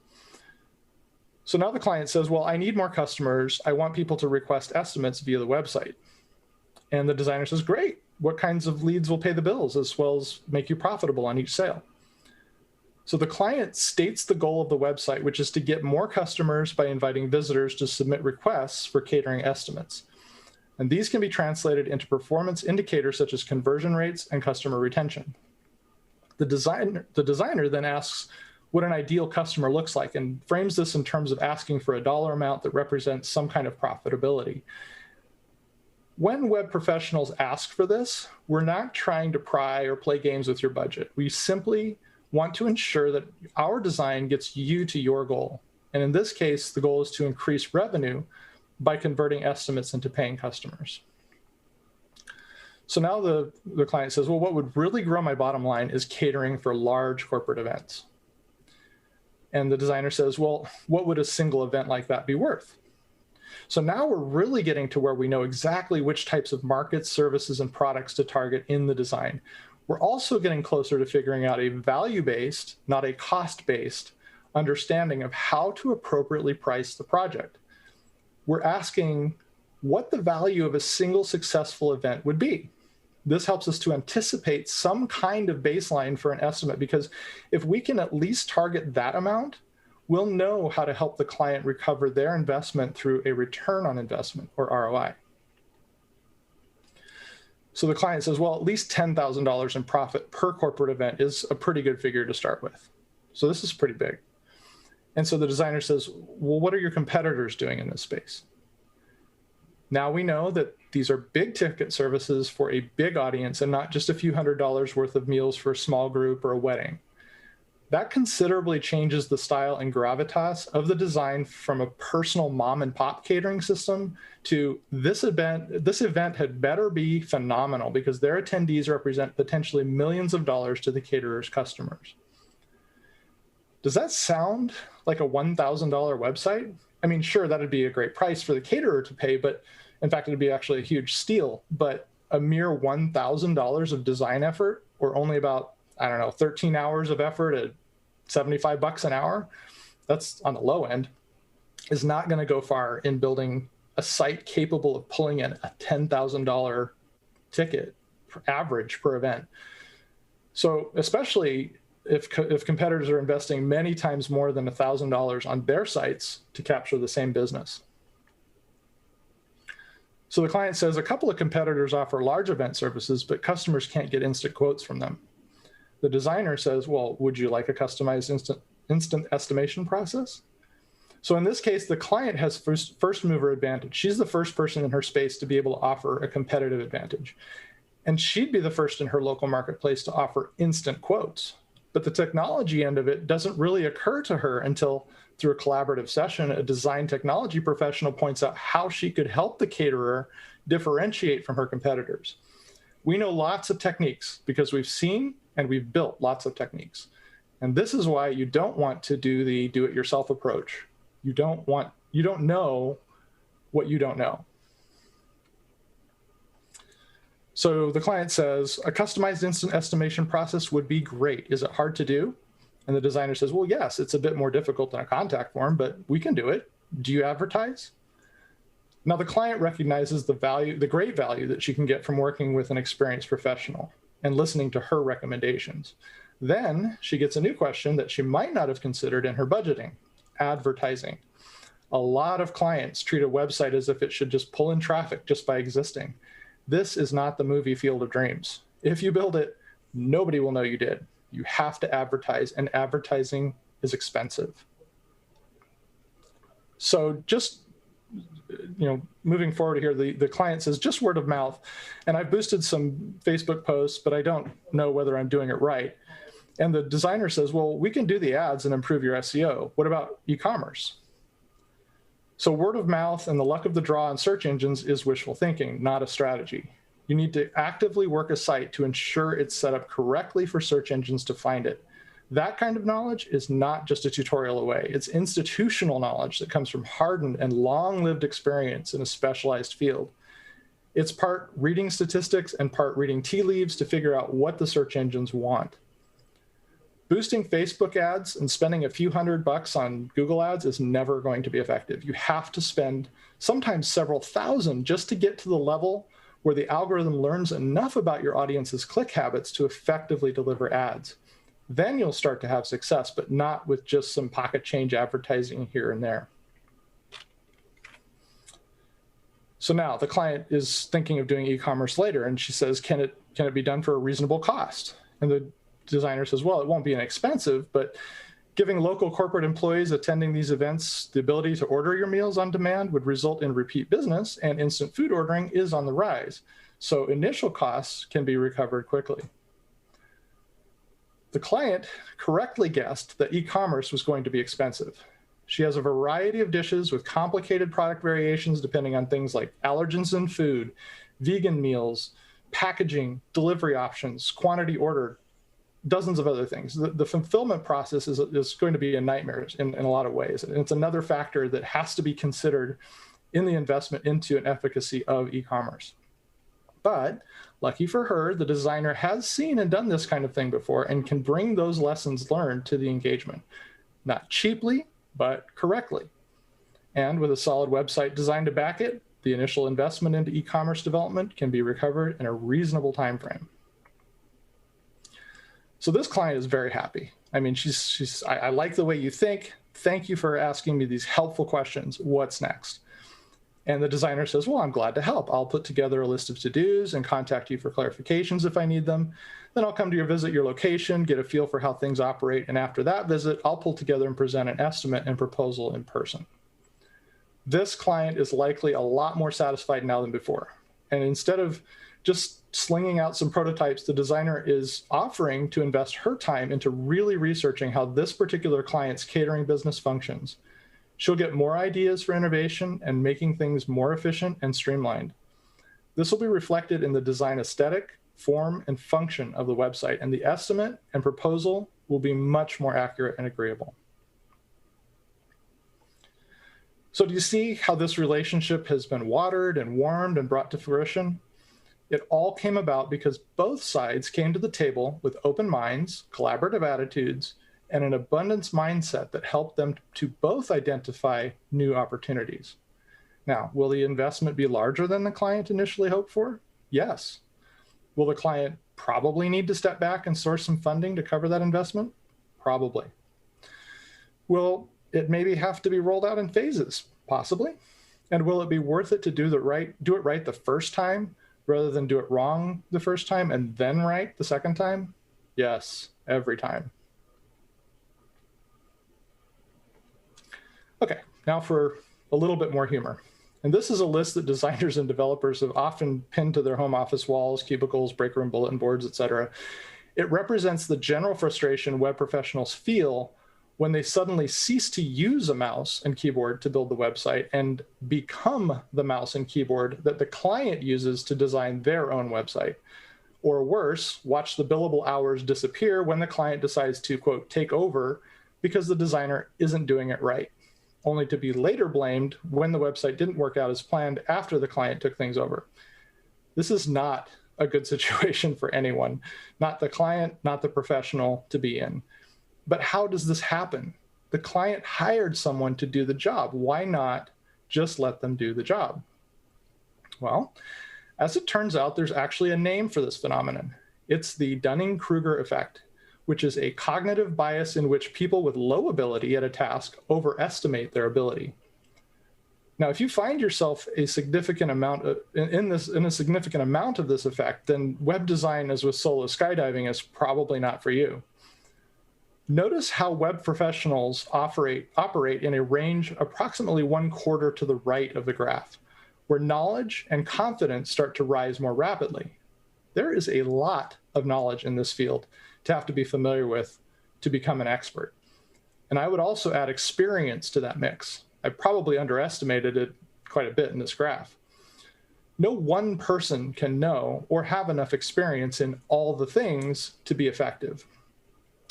Speaker 15: So now the client says, well, I need more customers. I want people to request estimates via the website. And the designer says, great. What kinds of leads will pay the bills as well as make you profitable on each sale? So the client states the goal of the website, which is to get more customers by inviting visitors to submit requests for catering estimates. And these can be translated into performance indicators such as conversion rates and customer retention. The designer then asks what an ideal customer looks like and frames this in terms of asking for a dollar amount that represents some kind of profitability. When web professionals ask for this, we're not trying to pry or play games with your budget. We simply want to ensure that our design gets you to your goal. And in this case, the goal is to increase revenue by converting estimates into paying customers. So now the client says, well, what would really grow my bottom line is catering for large corporate events. And the designer says, well, what would a single event like that be worth? So now we're really getting to where we know exactly which types of markets, services, and products to target in the design. We're also getting closer to figuring out a value-based, not a cost-based, understanding of how to appropriately price the project. We're asking what the value of a single successful event would be. This helps us to anticipate some kind of baseline for an estimate, because if we can at least target that amount, we'll know how to help the client recover their investment through a return on investment, or ROI. So the client says, well, at least $10,000 in profit per corporate event is a pretty good figure to start with. So this is pretty big. And so the designer says, well, what are your competitors doing in this space? Now we know that these are big ticket services for a big audience and not just a few $100s worth of meals for a small group or a wedding. That considerably changes the style and gravitas of the design from a personal mom and pop catering system to this event had better be phenomenal, because their attendees represent potentially millions of dollars to the caterer's customers. Does that sound like a $1,000 website? I mean, sure, that'd be a great price for the caterer to pay, but in fact, it'd be actually a huge steal. But a mere $1,000 of design effort, or only about, I don't know, 13 hours of effort at $75 an hour, that's on the low end, is not going to go far in building a site capable of pulling in a $10,000 ticket average per event. So especially if competitors are investing many times more than $1,000 on their sites to capture the same business. So the client says a couple of competitors offer large event services, but customers can't get instant quotes from them. The designer says, well, would you like a customized instant estimation process? So in this case, the client has first mover advantage. She's the first person in her space to be able to offer a competitive advantage. And she'd be the first in her local marketplace to offer instant quotes. But the technology end of it doesn't really occur to her until, through a collaborative session, a design technology professional points out how she could help the caterer differentiate from her competitors. We know lots of techniques because we've seen and we've built lots of techniques. And this is why you don't want to do the do-it-yourself approach. You don't know what you don't know. So the client says, a customized instant estimation process would be great. Is it hard to do? And the designer says, well, yes, it's a bit more difficult than a contact form, but we can do it. Do you advertise? Now the client recognizes the great value that she can get from working with an experienced professional and listening to her recommendations. Then she gets a new question that she might not have considered in her budgeting: advertising. A lot of clients treat a website as if it should just pull in traffic just by existing. This is not the movie Field of Dreams. If you build it, nobody will know you did. You have to advertise, and advertising is expensive. So just, moving forward here, the client says just word of mouth. And I've boosted some Facebook posts, but I don't know whether I'm doing it right. And the designer says, well, we can do the ads and improve your SEO. What about e-commerce? So word of mouth and the luck of the draw on search engines is wishful thinking, not a strategy. You need to actively work a site to ensure it's set up correctly for search engines to find it. That kind of knowledge is not just a tutorial away. It's institutional knowledge that comes from hardened and long-lived experience in a specialized field. It's part reading statistics and part reading tea leaves to figure out what the search engines want. Boosting Facebook ads and spending a few $100 on Google ads is never going to be effective. You have to spend sometimes several thousand just to get to the level where the algorithm learns enough about your audience's click habits to effectively deliver ads. Then you'll start to have success, but not with just some pocket change advertising here and there. So now the client is thinking of doing e-commerce later, and she says, can it be done for a reasonable cost? And the designer says, well, it won't be inexpensive, but giving local corporate employees attending these events the ability to order your meals on demand would result in repeat business, and instant food ordering is on the rise. So initial costs can be recovered quickly. The client correctly guessed that e-commerce was going to be expensive. She has a variety of dishes with complicated product variations depending on things like allergens in food, vegan meals, packaging, delivery options, quantity ordered, dozens of other things. The fulfillment process is going to be a nightmare in a lot of ways. And it's another factor that has to be considered in the investment into an efficacy of e-commerce. But lucky for her, the designer has seen and done this kind of thing before and can bring those lessons learned to the engagement. Not cheaply, but correctly. And with a solid website design to back it, The initial investment into e-commerce development can be recovered in a reasonable time frame. So this client is very happy. I mean, I like the way you think. Thank you for asking me these helpful questions. What's next? And the designer says, well, I'm glad to help. I'll put together a list of to-dos and contact you for clarifications if I need them. Then I'll come to visit your location, get a feel for how things operate. And after that visit, I'll pull together and present an estimate and proposal in person. This client is likely a lot more satisfied now than before. And instead of just slinging out some prototypes, the designer is offering to invest her time into really researching how this particular client's catering business functions. She'll get more ideas for innovation and making things more efficient and streamlined. This will be reflected in the design aesthetic, form, and function of the website, and the estimate and proposal will be much more accurate and agreeable. So do you see how this relationship has been watered and warmed and brought to fruition? It all came about because both sides came to the table with open minds, collaborative attitudes, and an abundance mindset that helped them to both identify new opportunities. Now, will the investment be larger than the client initially hoped for? Yes. Will the client probably need to step back and source some funding to cover that investment? Probably. Will it maybe have to be rolled out in phases? Possibly. And will it be worth it to do it right the first time rather than do it wrong the first time and then right the second time? Yes, every time. Okay, now for a little bit more humor. And this is a list that designers and developers have often pinned to their home office walls, cubicles, break room bulletin boards, etc. It represents the general frustration web professionals feel when they suddenly cease to use a mouse and keyboard to build the website and become the mouse and keyboard that the client uses to design their own website. Or worse, watch the billable hours disappear when the client decides to, quote, take over because the designer isn't doing it right, only to be later blamed when the website didn't work out as planned after the client took things over. This is not a good situation for anyone, not the client, not the professional to be in. But how does this happen? The client hired someone to do the job. Why not just let them do the job? Well, as it turns out, there's actually a name for this phenomenon. It's the Dunning-Kruger effect, which is a cognitive bias in which people with low ability at a task overestimate their ability. Now, if you find yourself in a significant amount of this effect, then web design, as with solo skydiving, is probably not for you. Notice how web professionals operate in a range approximately 1/4 to the right of the graph, where knowledge and confidence start to rise more rapidly. There is a lot of knowledge in this field to have to be familiar with to become an expert. And I would also add experience to that mix. I probably underestimated it quite a bit in this graph. No one person can know or have enough experience in all the things to be effective.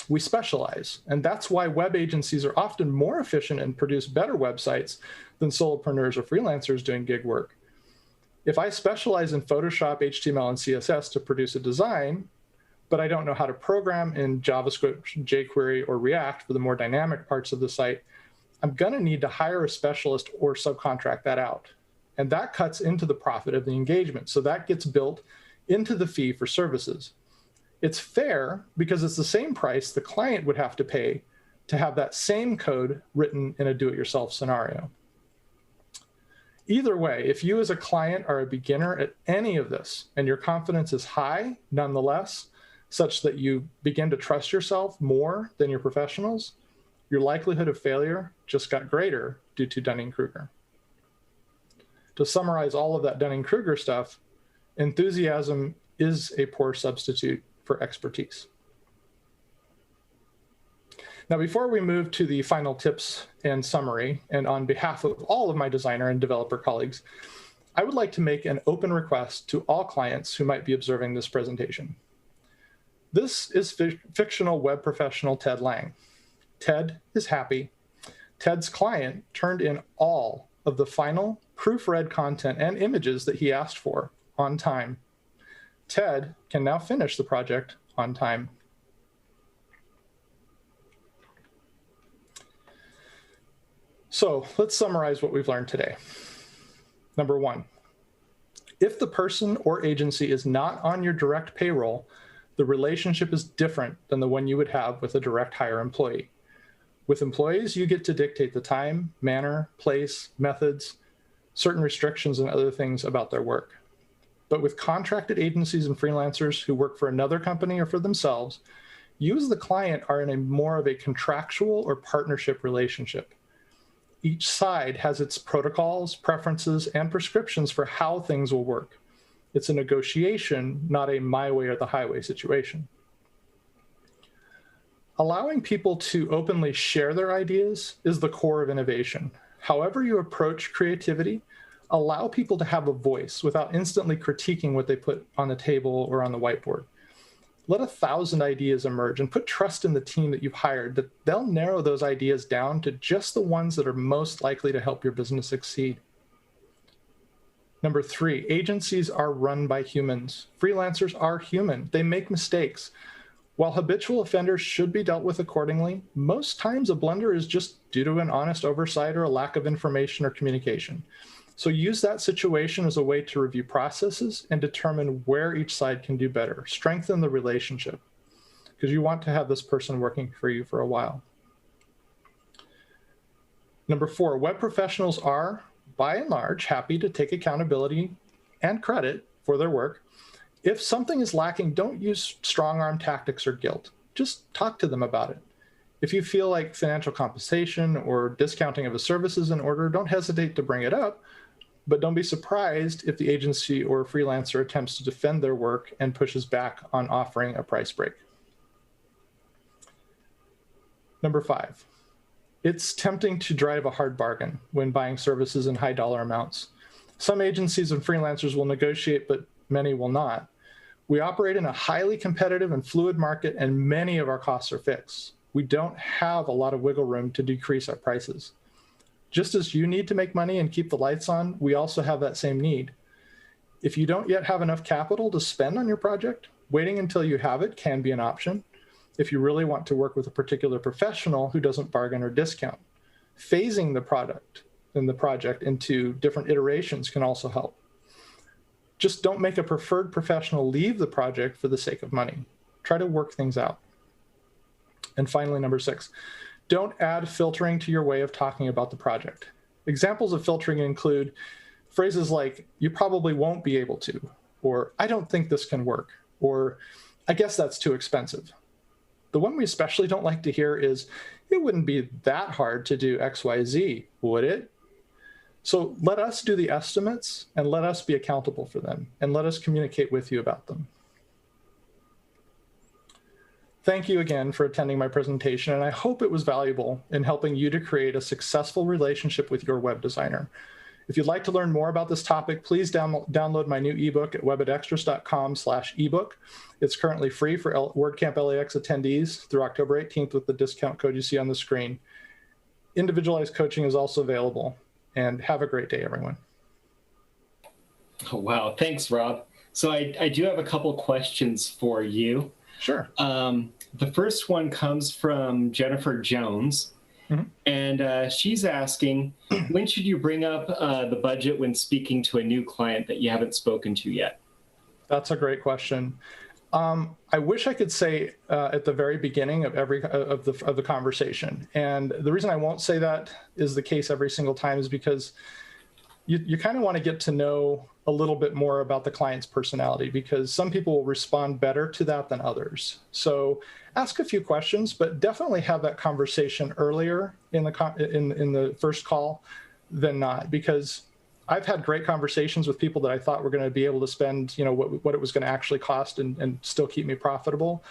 Speaker 15: We specialize, and that's why web agencies are often more efficient and produce better websites than solopreneurs or freelancers doing gig work. If I specialize in Photoshop, HTML, and CSS to produce a design, but I don't know how to program in JavaScript, jQuery, or React for the more dynamic parts of the site, I'm going to need to hire a specialist or subcontract that out. And that cuts into the profit of the engagement. So that gets built into the fee for services. It's fair because it's the same price the client would have to pay to have that same code written in a do-it-yourself scenario. Either way, if you as a client are a beginner at any of this and your confidence is high nonetheless, such that you begin to trust yourself more than your professionals, your likelihood of failure just got greater due to Dunning-Kruger. To summarize all of that Dunning-Kruger stuff, enthusiasm is a poor substitute for expertise. Now, before we move to the final tips and summary, and on behalf of all of my designer and developer colleagues, I would like to make an open request to all clients who might be observing this presentation. This is fictional web professional Ted Lang. Ted is happy. Ted's client turned in all of the final proofread content and images that he asked for on time. Ted can now finish the project on time. So let's summarize what we've learned today. Number one, if the person or agency is not on your direct payroll, the relationship is different than the one you would have with a direct hire employee. With employees, you get to dictate the time, manner, place, methods, certain restrictions, and other things about their work. But with contracted agencies and freelancers who work for another company or for themselves, you as the client are in a more of a contractual or partnership relationship. Each side has its protocols, preferences, and prescriptions for how things will work. It's a negotiation, not a my way or the highway situation. Allowing people to openly share their ideas is the core of innovation. However you approach creativity, allow people to have a voice without instantly critiquing what they put on the table or on the whiteboard. Let 1,000 ideas emerge and put trust in the team that you've hired that they'll narrow those ideas down to just the ones that are most likely to help your business succeed. Number 3, agencies are run by humans. Freelancers are human. They make mistakes. While habitual offenders should be dealt with accordingly, most times a blunder is just due to an honest oversight or a lack of information or communication. So use that situation as a way to review processes and determine where each side can do better. Strengthen the relationship, because you want to have this person working for you for a while. Number 4, web professionals are, by and large, happy to take accountability and credit for their work. If something is lacking, don't use strong-arm tactics or guilt. Just talk to them about it. If you feel like financial compensation or discounting of a service is in order, don't hesitate to bring it up, but don't be surprised if the agency or freelancer attempts to defend their work and pushes back on offering a price break. Number 5, it's tempting to drive a hard bargain when buying services in high dollar amounts. Some agencies and freelancers will negotiate, but many will not. We operate in a highly competitive and fluid market, and many of our costs are fixed. We don't have a lot of wiggle room to decrease our prices. Just as you need to make money and keep the lights on, we also have that same need. If you don't yet have enough capital to spend on your project, waiting until you have it can be an option. If you really want to work with a particular professional who doesn't bargain or discount, phasing the product and the project into different iterations can also help. Just don't make a preferred professional leave the project for the sake of money. Try to work things out. And finally, number 6, don't add filtering to your way of talking about the project. Examples of filtering include phrases like, you probably won't be able to, or I don't think this can work, or I guess that's too expensive. The one we especially don't like to hear is, it wouldn't be that hard to do XYZ, would it? So let us do the estimates and let us be accountable for them and let us communicate with you about them. Thank you again for attending my presentation, and I hope it was valuable in helping you to create a successful relationship with your web designer. If you'd like to learn more about this topic, please download my new ebook at webadextras.com/ebook. It's currently free for WordCamp LAX attendees through October 18th with the discount code you see on the screen. Individualized coaching is also available, and have a great day, everyone.
Speaker 8: Oh, wow. Thanks, Rob. So I do have a couple questions for you.
Speaker 15: Sure.
Speaker 8: The first one comes from Jennifer Jones, and she's asking, when should you bring up the budget when speaking to a new client that you haven't spoken to yet?
Speaker 15: That's a great question. I wish I could say at the very beginning of the conversation, and the reason I won't say that is the case every single time is because you kind of want to get to know a little bit more about the client's personality, because some people will respond better to that than others. So ask a few questions, but definitely have that conversation earlier in the first call than not, because I've had great conversations with people that I thought were going to be able to spend, what it was going to actually cost and still keep me profitable.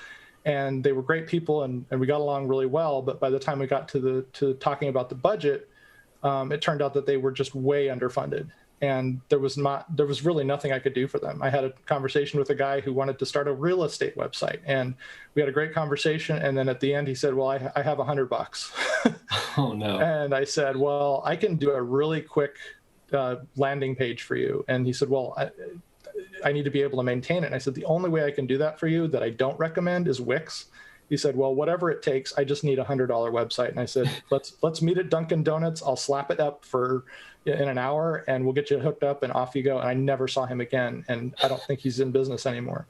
Speaker 15: And they were great people, and we got along really well. But by the time we got to talking about the budget, it turned out that they were just way underfunded. And there was really nothing I could do for them. I had a conversation with a guy who wanted to start a real estate website, and we had a great conversation. And then at the end, he said, well, I have $100.
Speaker 8: Oh, no.
Speaker 15: And I said, well, I can do a really quick landing page for you. And he said, well, I need to be able to maintain it. And I said, the only way I can do that for you that I don't recommend is Wix. He said, well, whatever it takes, I just need $100 website. And I said, let's meet at Dunkin' Donuts. I'll slap it up in an hour and we'll get you hooked up and off you go. And I never saw him again. And I don't think he's in business anymore.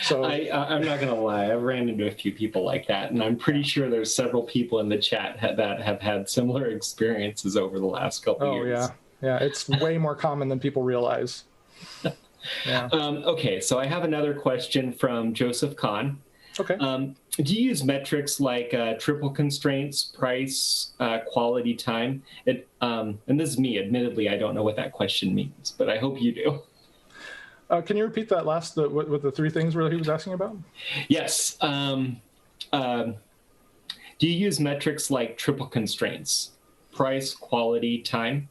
Speaker 15: So
Speaker 8: I'm not going to lie. I've ran into a few people like that. And I'm pretty sure there's several people in the chat that have had similar experiences over the last couple years.
Speaker 15: Oh, yeah. It's way more common than people realize. Yeah.
Speaker 8: Okay, so I have another question from Joseph Kahn.
Speaker 15: Okay.
Speaker 8: Do you use metrics like triple constraints, price, quality, time? And this is me. Admittedly, I don't know what that question means, but I hope you do.
Speaker 15: Can you repeat that last, what the three things were he was asking about?
Speaker 8: Yes. Do you use metrics like triple constraints, price, quality, time?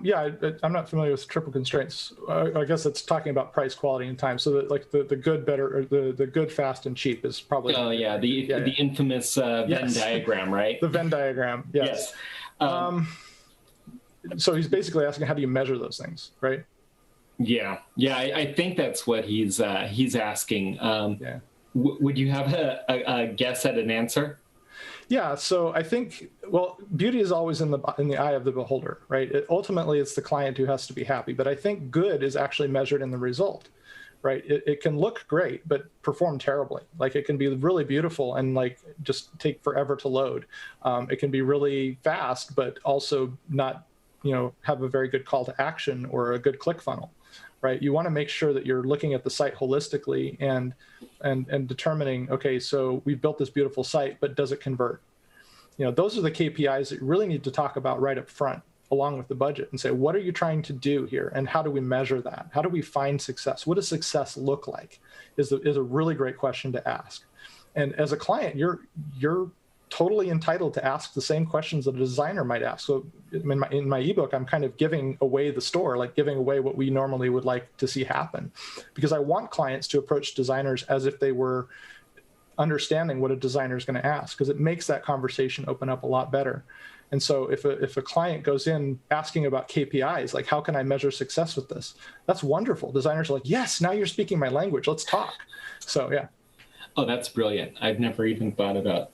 Speaker 15: Yeah, I'm not familiar with triple constraints. I guess it's talking about price, quality, and time. So that like the good, better, or the good, fast, and cheap is probably.
Speaker 8: Oh yeah, the infamous Venn diagram, right?
Speaker 15: The Venn diagram. Yes. So he's basically asking, how do you measure those things, right?
Speaker 8: Yeah. I think that's what he's asking. Would you have a guess at an answer?
Speaker 15: Yeah, so I think, well, beauty is always in the eye of the beholder, right? Ultimately, it's the client who has to be happy. But I think good is actually measured in the result, right? It can look great, but perform terribly. Like it can be really beautiful and like just take forever to load. It can be really fast, but also not, have a very good call to action or a good click funnel, right? You want to make sure that you're looking at the site holistically and determining, okay, so we've built this beautiful site, but does it convert? Those are the KPIs that you really need to talk about right up front, along with the budget, and say, what are you trying to do here? And how do we measure that? How do we find success? What does success look like is a really great question to ask. And as a client, you're totally entitled to ask the same questions that a designer might ask. So in my ebook, I'm kind of giving away the store, like giving away what we normally would like to see happen, because I want clients to approach designers as if they were understanding what a designer is going to ask, because it makes that conversation open up a lot better. And so if a client goes in asking about KPIs, like how can I measure success with this? That's wonderful. Designers are like, yes, now you're speaking my language. Let's talk. So yeah.
Speaker 8: Oh, that's brilliant. I've never even thought about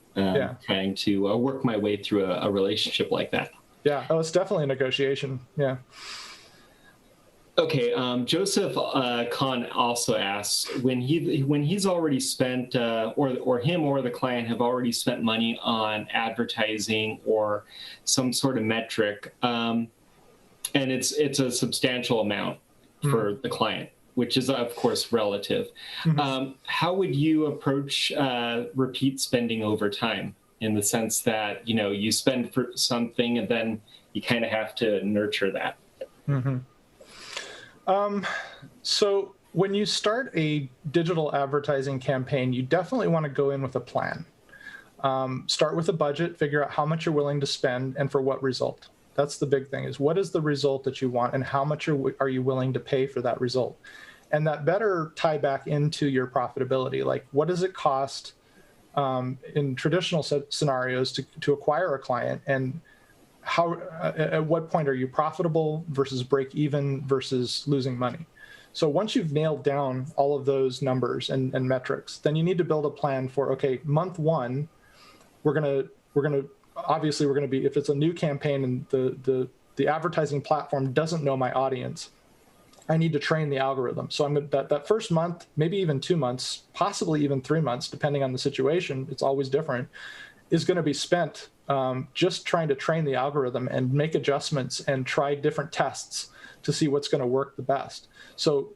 Speaker 8: trying to work my way through a relationship like that.
Speaker 15: Yeah. Oh, it's definitely a negotiation. Yeah.
Speaker 8: Okay. Joseph Kahn also asks, when he's already spent, or him or the client have already spent money on advertising or some sort of metric, and it's a substantial amount for the client, which is of course relative. How would you approach repeat spending over time, in the sense that you spend for something and then you kind of have to nurture that?
Speaker 15: So when you start a digital advertising campaign, you definitely want to go in with a plan. Start with a budget, figure out how much you're willing to spend and for what result. That's the big thing, is what is the result that you want and how much are you willing to pay for that result? And that better tie back into your profitability. Like, what does it cost in traditional scenarios to acquire a client, and how at what point are you profitable versus break even versus losing money? So once you've nailed down all of those numbers and metrics, then you need to build a plan for, okay, month one, we're gonna be, if it's a new campaign and the advertising platform doesn't know my audience, I need to train the algorithm. So I'm that first month, maybe even 2 months, possibly even 3 months, depending on the situation, it's always different, is going to be spent just trying to train the algorithm and make adjustments and try different tests to see what's going to work the best. So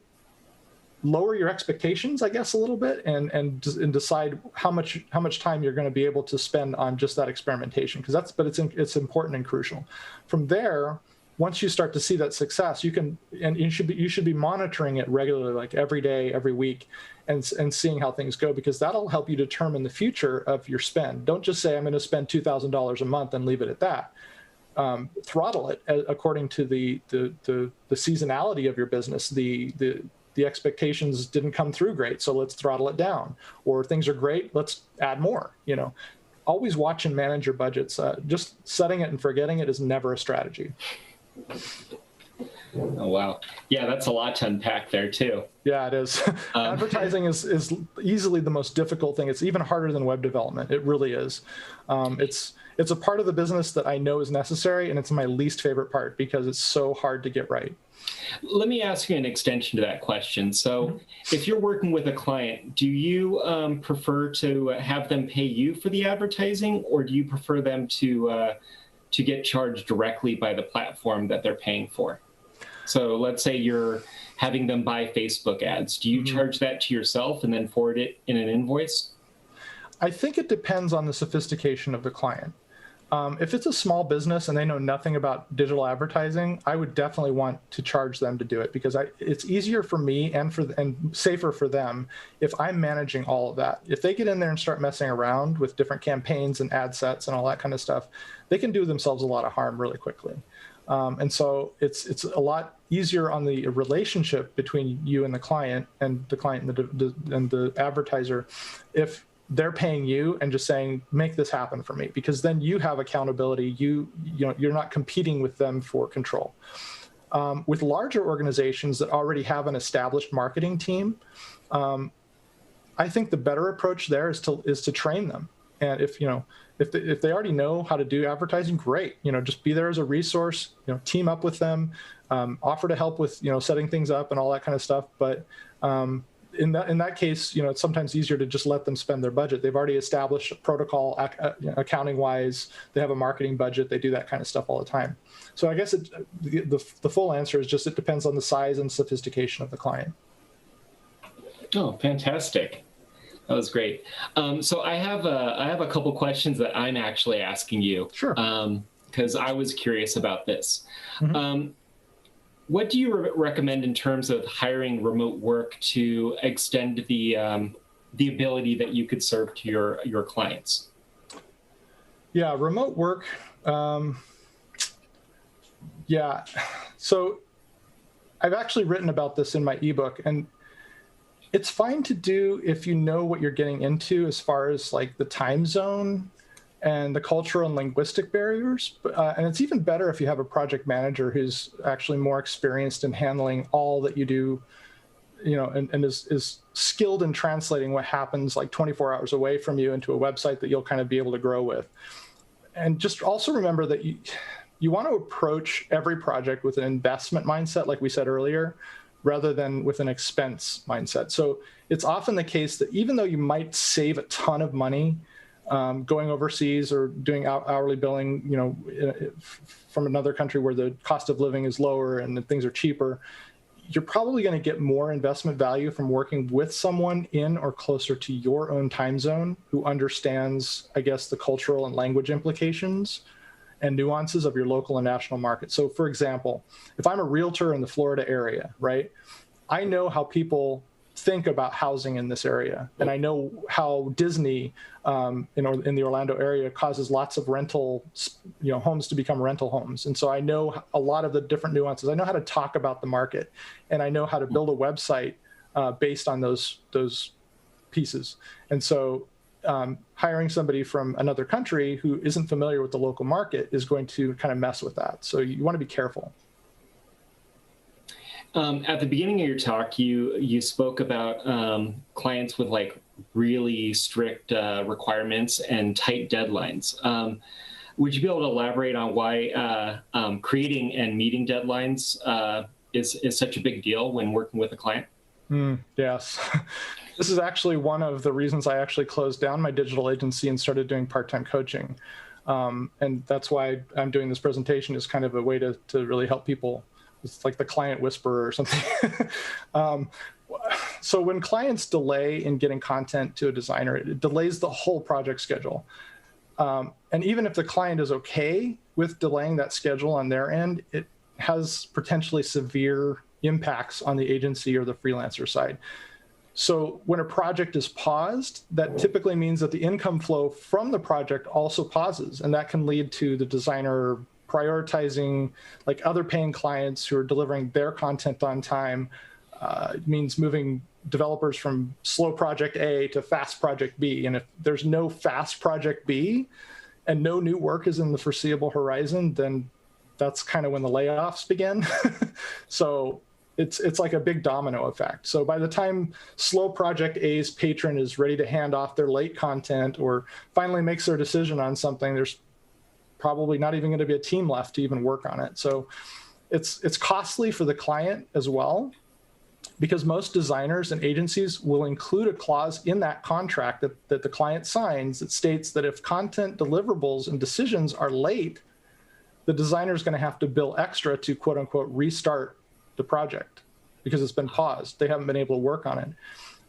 Speaker 15: lower your expectations, I guess, a little bit, and decide how much time you're going to be able to spend on just that experimentation, because it's important and crucial. From there, once you start to see that success, you should be monitoring it regularly, like every day, every week, and seeing how things go, because that'll help you determine the future of your spend. Don't just say, I'm going to spend $2,000 a month and leave it at that. Throttle it according to the seasonality of your business. The expectations didn't come through great, so let's throttle it down. Or things are great, let's add more. Always watch and manage your budgets. Just setting it and forgetting it is never a strategy.
Speaker 8: Oh, wow. Yeah, that's a lot to unpack there, too.
Speaker 15: Yeah, it is. Advertising is easily the most difficult thing. It's even harder than web development. It really is. It's a part of the business that I know is necessary, and it's my least favorite part because it's so hard to get right.
Speaker 8: Let me ask you an extension to that question. So if you're working with a client, do you prefer to have them pay you for the advertising, or do you prefer them to get charged directly by the platform that they're paying for? So let's say you're having them buy Facebook ads. Do you charge that to yourself and then forward it in an invoice?
Speaker 15: I think it depends on the sophistication of the client. If it's a small business and they know nothing about digital advertising, I would definitely want to charge them to do it because it's easier for me and safer for them if I'm managing all of that. If they get in there and start messing around with different campaigns and ad sets and all that kind of stuff, they can do themselves a lot of harm really quickly. And so it's a lot easier on the relationship between you and the client and the advertiser if they're paying you and just saying, make this happen for me, because then you have accountability. You're not competing with them for control. With larger organizations that already have an established marketing team, I think the better approach there is to train them. And if they already know how to do advertising, great. Just be there as a resource. Team up with them, offer to help with setting things up and all that kind of stuff. But in that case, it's sometimes easier to just let them spend their budget. They've already established a protocol, accounting wise. They have a marketing budget. They do that kind of stuff all the time. So I guess the full answer is just it depends on the size and sophistication of the client.
Speaker 8: Oh, fantastic. That was great. So I have a couple questions that I'm actually asking you.
Speaker 15: Sure.
Speaker 8: Because I was curious about this. What do you recommend in terms of hiring remote work to extend the ability that you could serve to your clients?
Speaker 15: Yeah, remote work. Yeah. So I've actually written about this in my ebook, and it's fine to do if you know what you're getting into as far as like the time zone and the cultural and linguistic barriers. And it's even better if you have a project manager who's actually more experienced in handling all that you do, and is skilled in translating what happens like 24 hours away from you into a website that you'll kind of be able to grow with. And just also remember that you want to approach every project with an investment mindset, like we said earlier, rather than with an expense mindset. So it's often the case that even though you might save a ton of money going overseas or doing hourly billing, from another country where the cost of living is lower and things are cheaper, you're probably going to get more investment value from working with someone in or closer to your own time zone who understands, I guess, the cultural and language implications and nuances of your local and national market. So for example, if I'm a realtor in the Florida area, right, I know how people think about housing in this area. And I know how Disney in the Orlando area causes lots of rental, homes to become rental homes. And so I know a lot of the different nuances. I know how to talk about the market, and I know how to build a website based on those pieces. And so hiring somebody from another country who isn't familiar with the local market is going to kind of mess with that. So you want to be careful.
Speaker 8: At the beginning of your talk, you spoke about clients with like really strict requirements and tight deadlines. Would you be able to elaborate on why creating and meeting deadlines is such a big deal when working with a client?
Speaker 15: Yes. This is actually one of the reasons I actually closed down my digital agency and started doing part-time coaching. And that's why I'm doing this presentation, is kind of a way to really help people. It's like the client whisperer or something. So when clients delay in getting content to a designer, it delays the whole project schedule. And even if the client is okay with delaying that schedule on their end, it has potentially severe impacts on the agency or the freelancer side. So when a project is paused, that typically means that the income flow from the project also pauses, and that can lead to the designer prioritizing like other paying clients who are delivering their content on time. It means moving developers from slow project A to fast project B. And if there's no fast project B and no new work is in the foreseeable horizon, then that's kind of when the layoffs begin. So it's like a big domino effect. So by the time slow project A's patron is ready to hand off their late content or finally makes their decision on something, there's probably not even going to be a team left to even work on it. So it's costly for the client as well, because most designers and agencies will include a clause in that contract that the client signs that states that if content deliverables and decisions are late, the designer is going to have to bill extra to quote unquote restart the project because it's been paused. They haven't been able to work on it.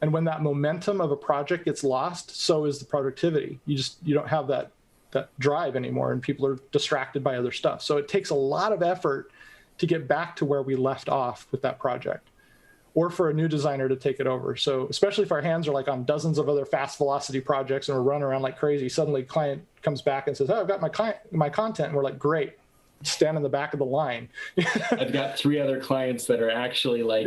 Speaker 15: And when that momentum of a project gets lost, so is the productivity. You don't have that drive anymore, and people are distracted by other stuff. So it takes a lot of effort to get back to where we left off with that project, or for a new designer to take it over. So especially if our hands are like on dozens of other fast velocity projects and we're running around like crazy, suddenly client comes back and says, oh, I've got my content. And we're like, great, stand in the back of the line.
Speaker 8: I've got 3 other clients that are actually like,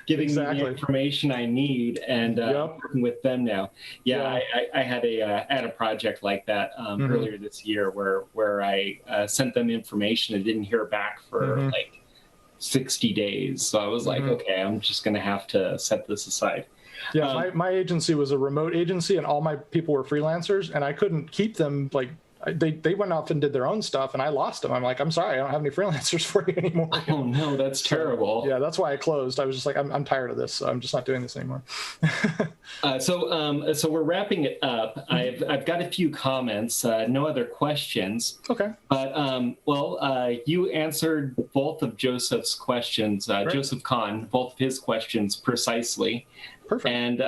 Speaker 8: giving
Speaker 15: exactly.
Speaker 8: me the information I need, and working with them now. Yeah. I had a project like that earlier this year where I sent them information and didn't hear back for like 60 days. So I was like, okay, I'm just going to have to set this aside.
Speaker 15: Yeah, my agency was a remote agency, and all my people were freelancers, and I couldn't keep them. Like they went off and did their own stuff, and I lost them. I'm like, I'm sorry, I don't have any freelancers for you anymore.
Speaker 8: Oh no, that's terrible.
Speaker 15: Yeah, that's why I closed. I was just like, I'm tired of this. So I'm just not doing this anymore.
Speaker 8: So we're wrapping it up. I've got a few comments, no other questions.
Speaker 15: Okay.
Speaker 8: But you answered both of Joseph's questions, Joseph Kahn, both of his questions precisely.
Speaker 15: Perfect.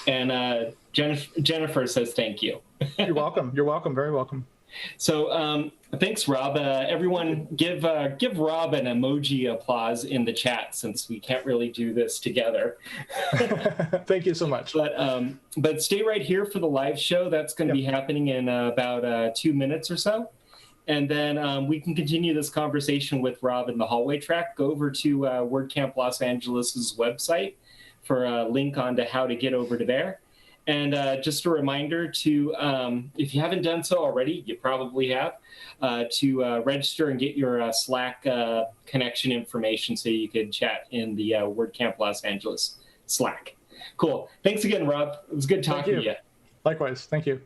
Speaker 8: And Jennifer says thank you.
Speaker 15: You're welcome. You're welcome. Very welcome.
Speaker 8: So thanks, Rob. Everyone, give Rob an emoji applause in the chat, since we can't really do this together.
Speaker 15: Thank you so much.
Speaker 8: But stay right here for the live show. That's going to be happening in about 2 minutes or so. And then we can continue this conversation with Rob in the hallway track. Go over to WordCamp Los Angeles's website for a link on to how to get over to there. And just a reminder to, if you haven't done so already, you probably have, to register and get your Slack connection information so you can chat in the WordCamp Los Angeles Slack. Cool. Thanks again, Rob. It was good talking to you.
Speaker 15: Likewise. Thank you.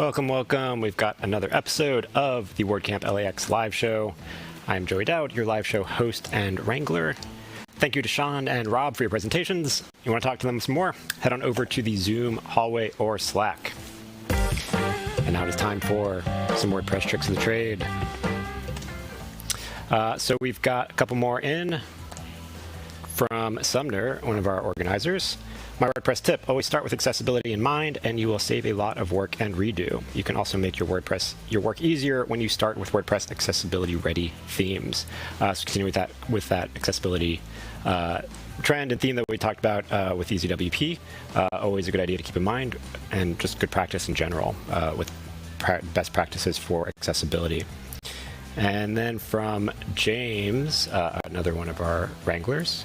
Speaker 3: Welcome, welcome. We've got another episode of the WordCamp LAX live show. I'm Joey Dowd, your live show host and wrangler. Thank you to Sean and Rob for your presentations. You want to talk to them some more? Head on over to the Zoom, hallway, or Slack. And now it's time for some WordPress tricks of the trade. So we've got a couple more in from Sumner, one of our organizers. My WordPress tip, always start with accessibility in mind and you will save a lot of work and redo. You can also make your work easier when you start with WordPress accessibility ready themes. So continue with that accessibility trend and theme that we talked about with EasyWP. Always a good idea to keep in mind, and just good practice in general with best practices for accessibility. And then from James, another one of our wranglers.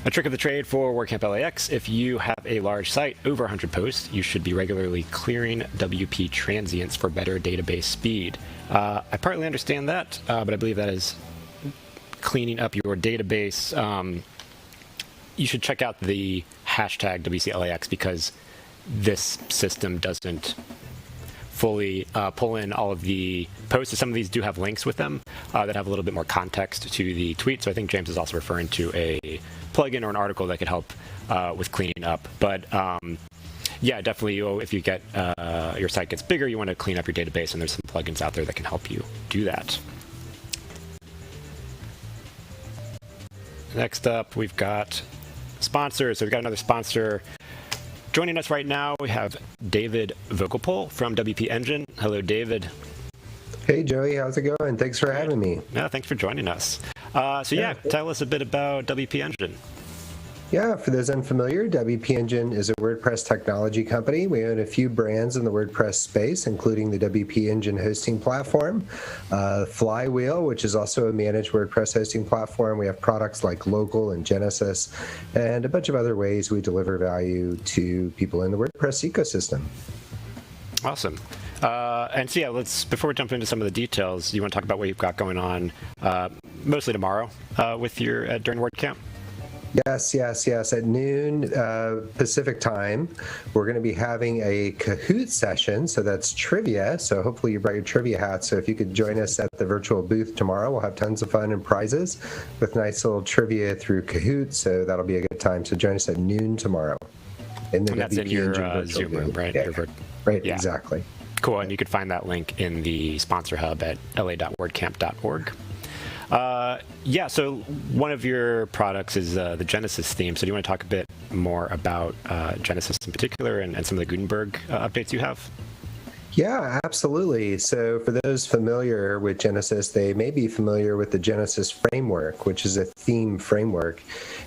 Speaker 3: A trick of the trade for WordCamp LAX: if you have a large site, over 100 posts, you should be regularly clearing WP transients for better database speed. I partly understand that, but I believe that is cleaning up your database. You should check out the hashtag WCLAX because this system doesn't fully pull in all of the posts. Some of these do have links with them that have a little bit more context to the tweet. So I think James is also referring to a plugin or an article that could help with cleaning up. But yeah, definitely if you get your site gets bigger, you want to clean up your database, and there's some plugins out there that can help you do that. Next up, we've got sponsors. So we've got another sponsor. Joining us right now, we have David Vogelpohl from WP Engine. Hello, David.
Speaker 16: Hey, Joey. How's it going? Thanks for having me.
Speaker 3: Yeah, thanks for joining us. Tell us a bit about WP Engine.
Speaker 16: Yeah, for those unfamiliar, WP Engine is a WordPress technology company. We own a few brands in the WordPress space, including the WP Engine hosting platform, Flywheel, which is also a managed WordPress hosting platform. We have products like Local and Genesis, and a bunch of other ways we deliver value to people in the WordPress ecosystem.
Speaker 3: Awesome. Before we jump into some of the details, you want to talk about what you've got going on mostly tomorrow with your during WordCamp?
Speaker 16: Yes. At noon Pacific time, we're going to be having a Kahoot session. So that's trivia. So hopefully you brought your trivia hat. So if you could join us at the virtual booth tomorrow, we'll have tons of fun and prizes with nice little trivia through Kahoot. So that'll be a good time. So join us at noon tomorrow.
Speaker 3: And that's in your Zoom room, right?
Speaker 16: Yeah. Right, yeah. Exactly.
Speaker 3: Cool. And you can find that link in the sponsor hub at la.wordcamp.org. So one of your products is the Genesis theme. So do you want to talk a bit more about Genesis in particular and some of the Gutenberg updates you have?
Speaker 16: Yeah, absolutely. So for those familiar with Genesis, they may be familiar with the Genesis framework, which is a theme framework.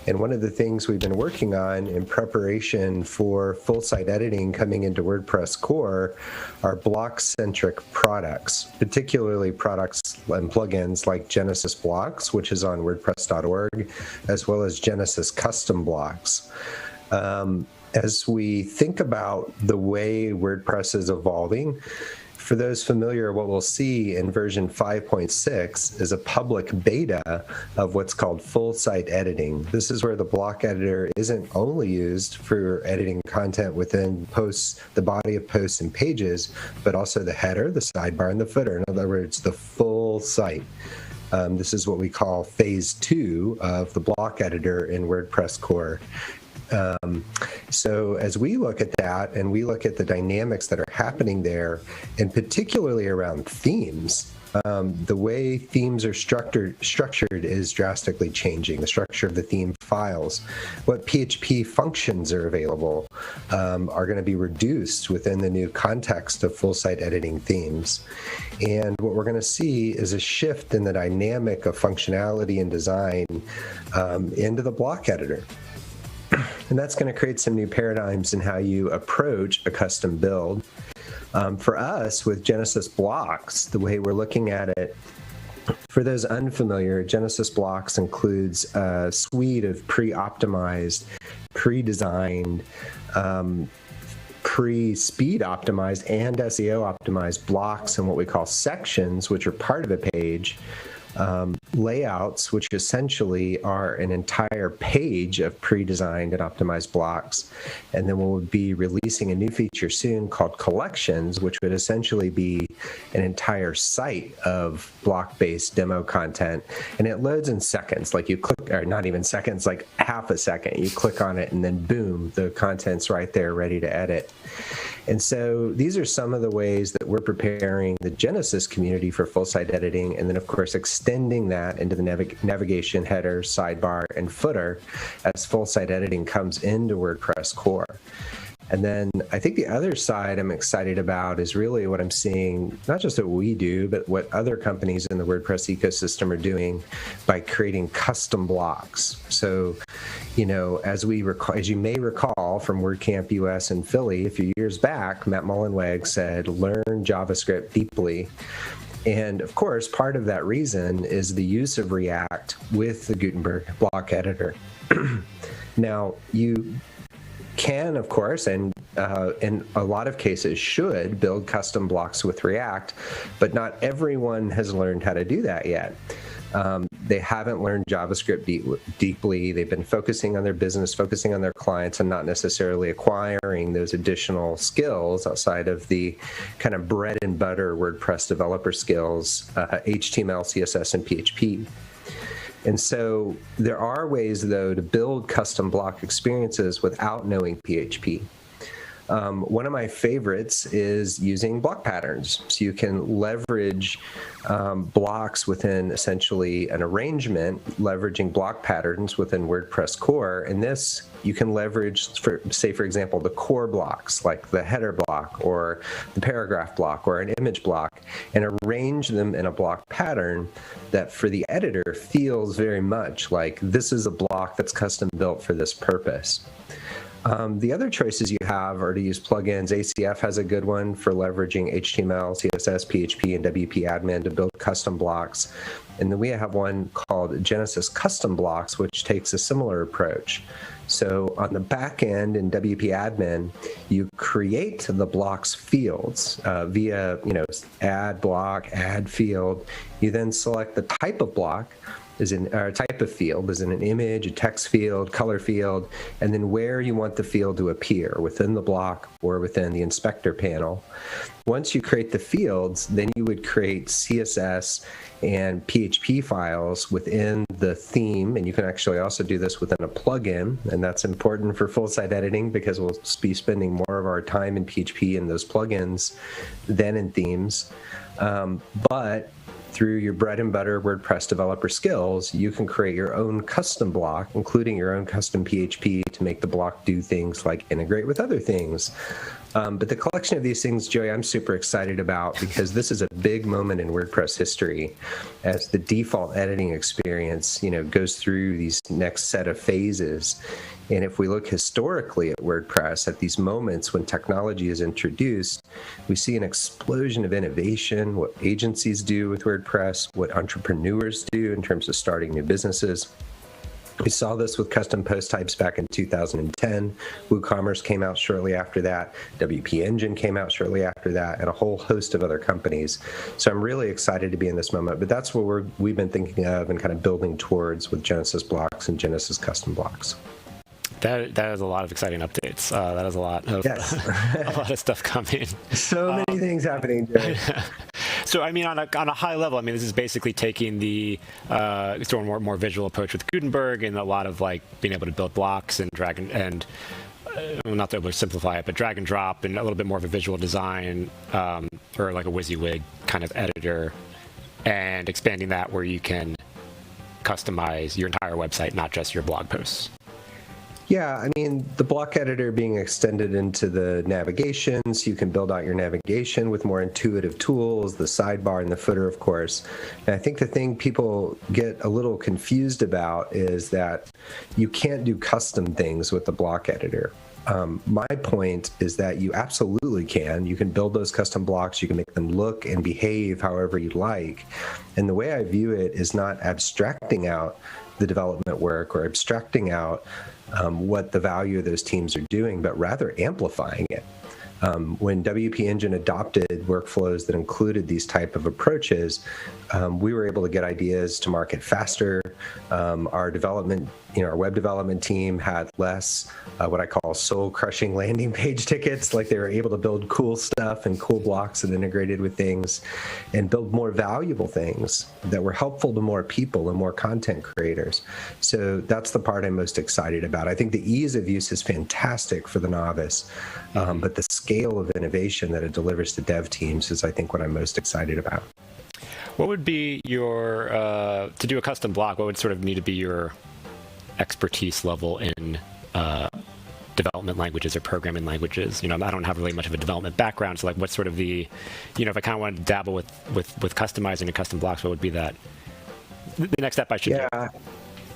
Speaker 16: And one of the things we've been working on in preparation for full site editing coming into WordPress core are block-centric products, particularly products and plugins like Genesis Blocks, which is on WordPress.org, as well as Genesis Custom Blocks. As we think about the way WordPress is evolving, for those familiar, what we'll see in version 5.6 is a public beta of what's called full site editing. This is where the block editor isn't only used for editing content within posts, the body of posts and pages, but also the header, the sidebar, and the footer. In other words, the full site. This is what we call phase 2 of the block editor in WordPress core. So as we look at that and we look at the dynamics that are happening there, and particularly around themes, the way themes are structured is drastically changing. The structure of the theme files, what PHP functions are available, are going to be reduced within the new context of full site editing themes. And what we're going to see is a shift in the dynamic of functionality and design into the block editor. And that's going to create some new paradigms in how you approach a custom build. For us, with Genesis Blocks, the way we're looking at it, for those unfamiliar, Genesis Blocks includes a suite of pre-optimized, pre-designed, pre-speed optimized, and SEO optimized blocks and what we call sections, which are part of a page, layouts, which essentially are an entire page of pre-designed and optimized blocks. And then we'll be releasing a new feature soon called collections, which would essentially be an entire site of block-based demo content. And it loads in seconds, like you click, or not even seconds, like half a second. You click on it and then boom, the content's right there ready to edit. And so these are some of the ways that we're preparing the Genesis community for full site editing, and then of course extending that into the navigation, header, sidebar, and footer as full site editing comes into WordPress core. And then I think the other side I'm excited about is really what I'm seeing, not just what we do, but what other companies in the WordPress ecosystem are doing by creating custom blocks. So, you know, as you may recall from WordCamp US in Philly a few years back, Matt Mullenweg said, learn JavaScript deeply. And of course, part of that reason is the use of React with the Gutenberg block editor. Now, you can, of course, and in a lot of cases should build custom blocks with React, but not everyone has learned how to do that yet. They haven't learned JavaScript deeply. They've been focusing on their business, focusing on their clients, and not necessarily acquiring those additional skills outside of the kind of bread and butter WordPress developer skills, HTML, CSS, and PHP. And so there are ways, though, to build custom block experiences without knowing PHP. One of my favorites is using block patterns. So you can leverage blocks within essentially an arrangement, leveraging block patterns within WordPress core. And this you can leverage, for example, the core blocks, like the header block or the paragraph block or an image block, and arrange them in a block pattern that for the editor feels very much like this is a block that's custom built for this purpose. The other choices you have are to use plugins. ACF has a good one for leveraging HTML, CSS, PHP, and WP admin to build custom blocks. And then we have one called Genesis Custom Blocks, which takes a similar approach. So on the back end in WP admin, you create the blocks fields via, add block, add field. You then select the type of block, type of field, is in an image, a text field, color field, and then where you want the field to appear, within the block or within the inspector panel. Once you create the fields, then you would create CSS and PHP files within the theme, and you can actually also do this within a plugin, and that's important for full site editing because we'll be spending more of our time in PHP and those plugins than in themes. But through your bread and butter WordPress developer skills, you can create your own custom block, including your own custom PHP to make the block do things like integrate with other things. But the collection of these things, Joey, I'm super excited about because this is a big moment in WordPress history as the default editing experience, goes through these next set of phases. And if we look historically at WordPress, at these moments when technology is introduced, we see an explosion of innovation, what agencies do with WordPress, what entrepreneurs do in terms of starting new businesses. We saw this with custom post types back in 2010. WooCommerce came out shortly after that. WP Engine came out shortly after that, and a whole host of other companies. So I'm really excited to be in this moment. But that's what we've been thinking of and kind of building towards with Genesis blocks and Genesis custom blocks.
Speaker 3: That is a lot of exciting updates. That is a lot of a lot of stuff coming.
Speaker 16: So many things happening, Jerry.
Speaker 3: So, I mean, on a high level, this is basically taking the sort of more visual approach with Gutenberg and a lot of like being able to build blocks and drag and not to oversimplify it, but drag and drop and a little bit more of a visual design or like a WYSIWYG kind of editor, and expanding that where you can customize your entire website, not just your blog posts.
Speaker 16: Yeah, the block editor being extended into the navigations, you can build out your navigation with more intuitive tools, the sidebar and the footer, of course. And I think the thing people get a little confused about is that you can't do custom things with the block editor. My point is that you absolutely can. You can build those custom blocks. You can make them look and behave however you like. And the way I view it is not abstracting out the development work or abstracting out what the value of those teams are doing, but rather amplifying it. When WP Engine adopted workflows that included these type of approaches, we were able to get ideas to market faster. Our development, our web development team had less what I call soul-crushing landing page tickets. Like, they were able to build cool stuff and cool blocks that integrated with things, and build more valuable things that were helpful to more people and more content creators. So that's the part I'm most excited about. I think the ease of use is fantastic for the novice, but the scale of innovation that it delivers to dev teams is, I think, what I'm most excited about.
Speaker 3: What would be your, to do a custom block, what would sort of need to be your expertise level in development languages or programming languages? I don't have really much of a development background, so like what's sort of the, if I kind of wanted to dabble with customizing and custom blocks, what would be that, the next step I should do?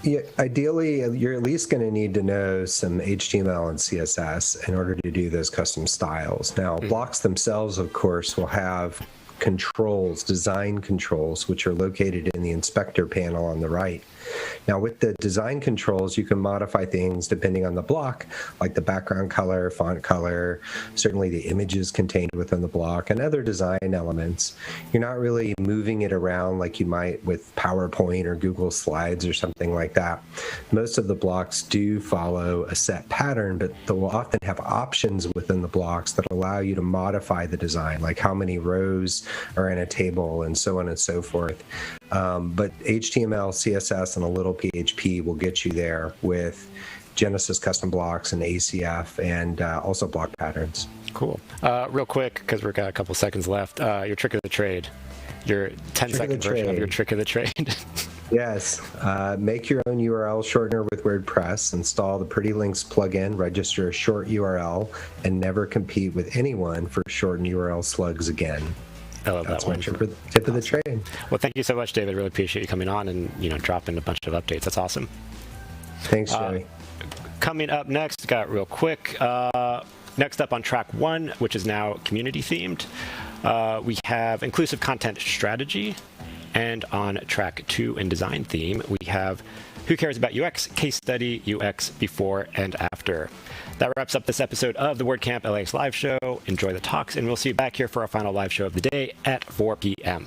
Speaker 16: Yeah, ideally, you're at least going to need to know some HTML and CSS in order to do those custom styles. Now, blocks themselves, of course, will have controls, design controls, which are located in the inspector panel on the right. Now, with the design controls, you can modify things depending on the block, like the background color, font color, certainly the images contained within the block, and other design elements. You're not really moving it around like you might with PowerPoint or Google Slides or something like that. Most of the blocks do follow a set pattern, but they will often have options within the blocks that allow you to modify the design, like how many rows are in a table and so on and so forth. But HTML, CSS, and a little PHP will get you there with Genesis custom blocks and ACF, and also block patterns.
Speaker 3: Cool. Real quick, because we've got a couple seconds left, your trick of the trade, your 10-second version of your trick of the trade.
Speaker 16: Yes. Make your own URL shortener with WordPress, install the Pretty Links plugin, register a short URL, and never compete with anyone for shortened URL slugs again.
Speaker 3: I love
Speaker 16: That's
Speaker 3: that one.
Speaker 16: my tip of the trade.
Speaker 3: Well, thank you so much, David. Really appreciate you coming on and dropping a bunch of updates. That's awesome.
Speaker 16: Thanks, Joey.
Speaker 3: Coming up next, got real quick. Next up on track 1, which is now community themed, we have inclusive content strategy, and on track 2 in design theme, we have who cares about UX, case study, UX before and after. That wraps up this episode of the WordCamp LAX live show. Enjoy the talks, and we'll see you back here for our final live show of the day at 4 p.m.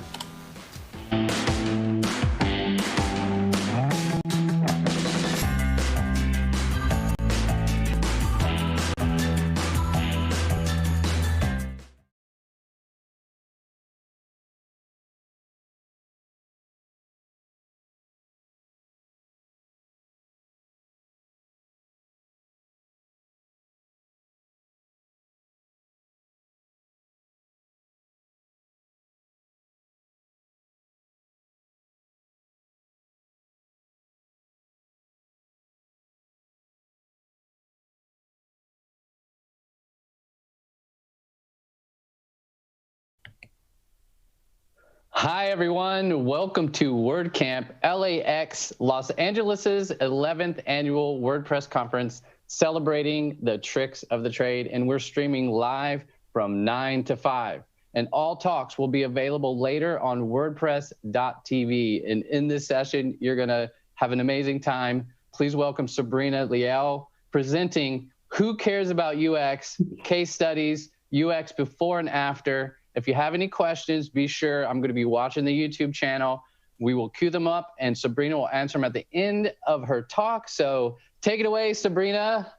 Speaker 17: Hi, everyone. Welcome to WordCamp LAX, Los Angeles' 11th annual WordPress conference, celebrating the tricks of the trade. And we're streaming live from 9 to 5. And all talks will be available later on WordPress.tv. And in this session, you're going to have an amazing time. Please welcome Sabrina Liel presenting Who Cares About UX, Case Studies, UX Before and After. If you have any questions, be sure, I'm going to be watching the YouTube channel. We will queue them up, and Sabrina will answer them at the end of her talk. So take it away, Sabrina.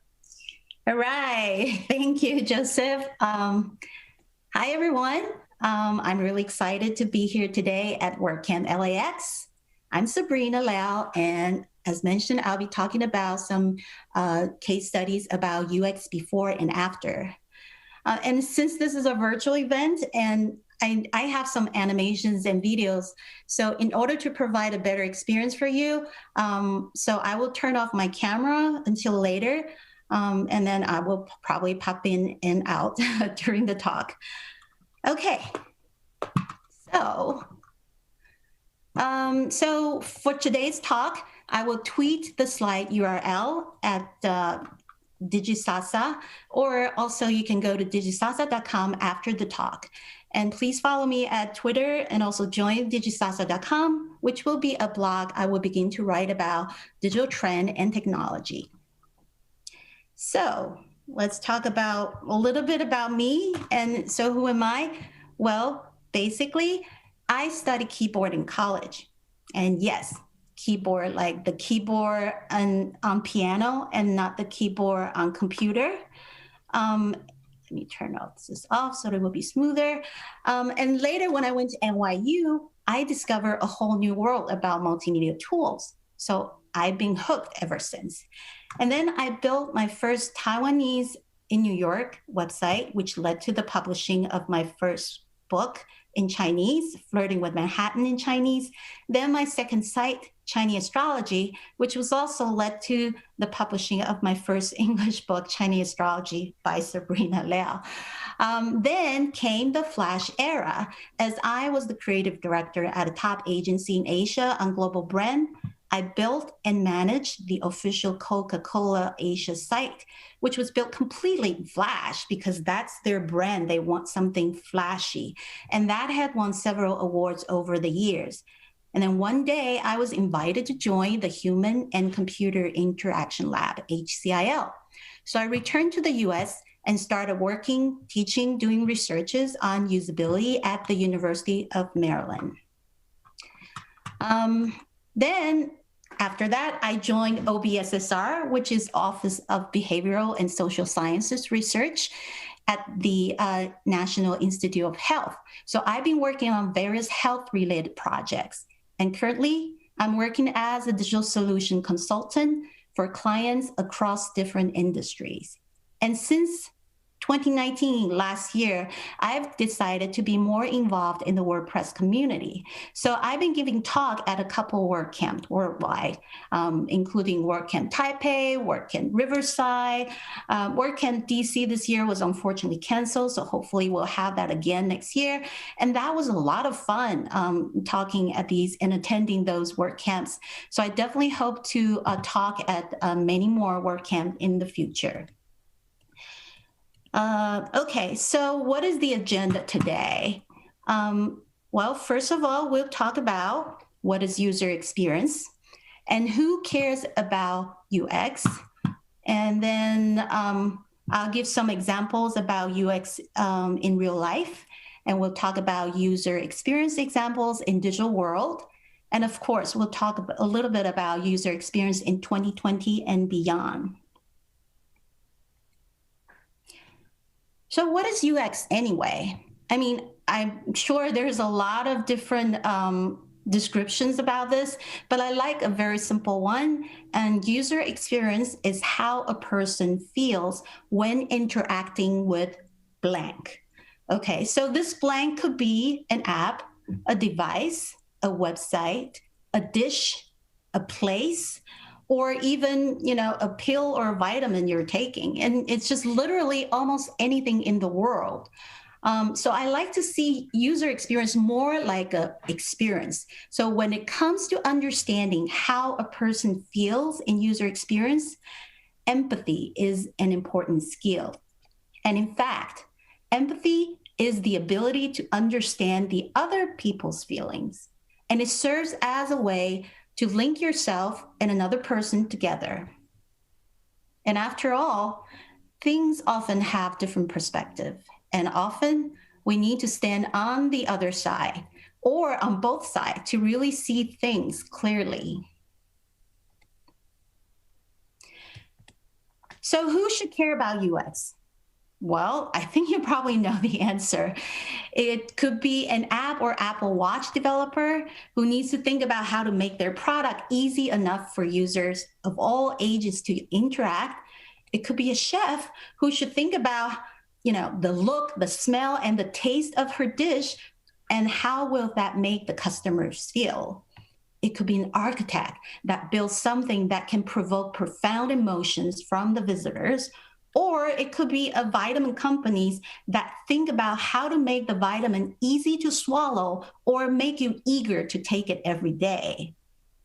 Speaker 18: All right. Thank you, Joseph. Hi, everyone. I'm really excited to be here today at WordCamp LAX. I'm Sabrina Lau, and as mentioned, I'll be talking about some case studies about UX before and after. And since this is a virtual event, and I have some animations and videos, so in order to provide a better experience for you, so I will turn off my camera until later, and then I will probably pop in and out during the talk. Okay, so for today's talk, I will tweet the slide URL at Digisasa, or also you can go to digisasa.com after the talk. And please follow me at Twitter, and also join digisasa.com, which will be a blog I will begin to write about digital trend and technology. So let's talk about a little bit about me. And so who am I? Well, basically, I studied keyboard in college. And yes, keyboard, like the keyboard on piano and not the keyboard on computer. Let me turn this off so it will be smoother. And later when I went to NYU, I discovered a whole new world about multimedia tools. So I've been hooked ever since. And then I built my first Taiwanese in New York website, which led to the publishing of my first book in Chinese, Flirting with Manhattan in Chinese. Then my second site, Chinese Astrology, which was also led to the publishing of my first English book, Chinese Astrology by Sabrina Liao. Then came the Flash era, as I was the creative director at a top agency in Asia on global brand. I built and managed the official Coca-Cola Asia site, which was built completely in Flash because that's their brand. They want something flashy. And that had won several awards over the years. And then one day I was invited to join the Human and Computer Interaction Lab, HCIL. So I returned to the US and started working, teaching, doing researches on usability at the University of Maryland. Then after that, I joined OBSSR, which is Office of Behavioral and Social Sciences Research at the National Institute of Health. So I've been working on various health-related projects. And currently, I'm working as a digital solution consultant for clients across different industries. And since 2019, last year, I've decided to be more involved in the WordPress community. So I've been giving talk at a couple WordCamps worldwide, including WordCamp Taipei, WordCamp Riverside. WordCamp DC this year was unfortunately canceled, so hopefully we'll have that again next year. And that was a lot of fun talking at these and attending those WordCamps. So I definitely hope to talk at many more WordCamps in the future. Okay, so what is the agenda today? Well, first of all, we'll talk about what is user experience and who cares about UX. And then I'll give some examples about UX in real life. And we'll talk about user experience examples in digital world. And of course, we'll talk a little bit about user experience in 2020 and beyond. So what is UX anyway? I mean, I'm sure there's a lot of different descriptions about this, but I like a very simple one. And user experience is how a person feels when interacting with blank. Okay, so this blank could be an app, a device, a website, a dish, a place, or even, a pill or a vitamin you're taking. And it's just literally almost anything in the world. So I like to see user experience more like an experience. So when it comes to understanding how a person feels in user experience, empathy is an important skill. And in fact, empathy is the ability to understand the other people's feelings. And it serves as a way to link yourself and another person together. And after all, things often have different perspective, and often we need to stand on the other side or on both sides to really see things clearly. So who should care about UX? Well, I think you probably know the answer. It could be an app or Apple Watch developer who needs to think about how to make their product easy enough for users of all ages to interact. It could be a chef who should think about, the look, the smell, and the taste of her dish, and how will that make the customers feel. It could be an architect that builds something that can provoke profound emotions from the visitors. Or it could be a vitamin companies that think about how to make the vitamin easy to swallow or make you eager to take it every day.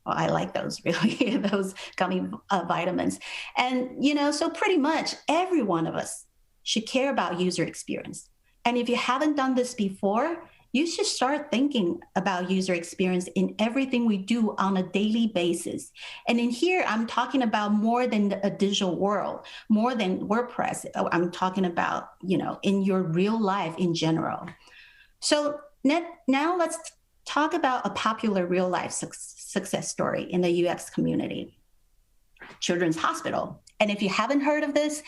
Speaker 18: Well, I like those, really, those gummy vitamins. And, so pretty much every one of us should care about user experience. And if you haven't done this before, you should start thinking about user experience in everything we do on a daily basis. And in here, I'm talking about more than a digital world, more than WordPress. I'm talking about, in your real life in general. So now let's talk about a popular real life success story in the UX community, Children's Hospital. And if you haven't heard of this,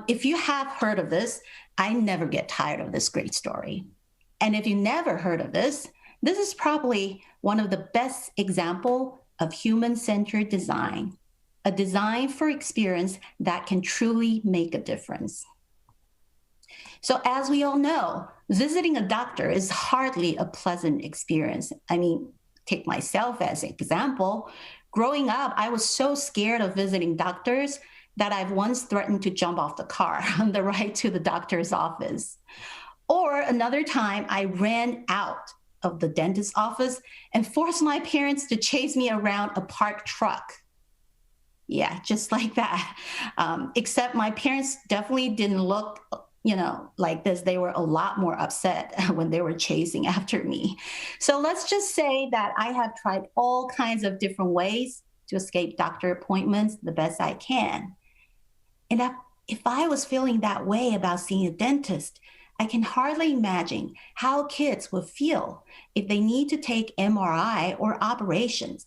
Speaker 18: if you have heard of this, I never get tired of this great story. And if you never heard of this, this is probably one of the best example of human-centered design, a design for experience that can truly make a difference. So as we all know, visiting a doctor is hardly a pleasant experience. I mean, take myself as an example. Growing up, I was so scared of visiting doctors that I've once threatened to jump off the car on the ride to the doctor's office. Or another time, I ran out of the dentist's office and forced my parents to chase me around a parked truck. Yeah, just like that. Except my parents definitely didn't look, like this. They were a lot more upset when they were chasing after me. So let's just say that I have tried all kinds of different ways to escape doctor appointments the best I can. And if I was feeling that way about seeing a dentist, I can hardly imagine how kids would feel if they need to take MRI or operations.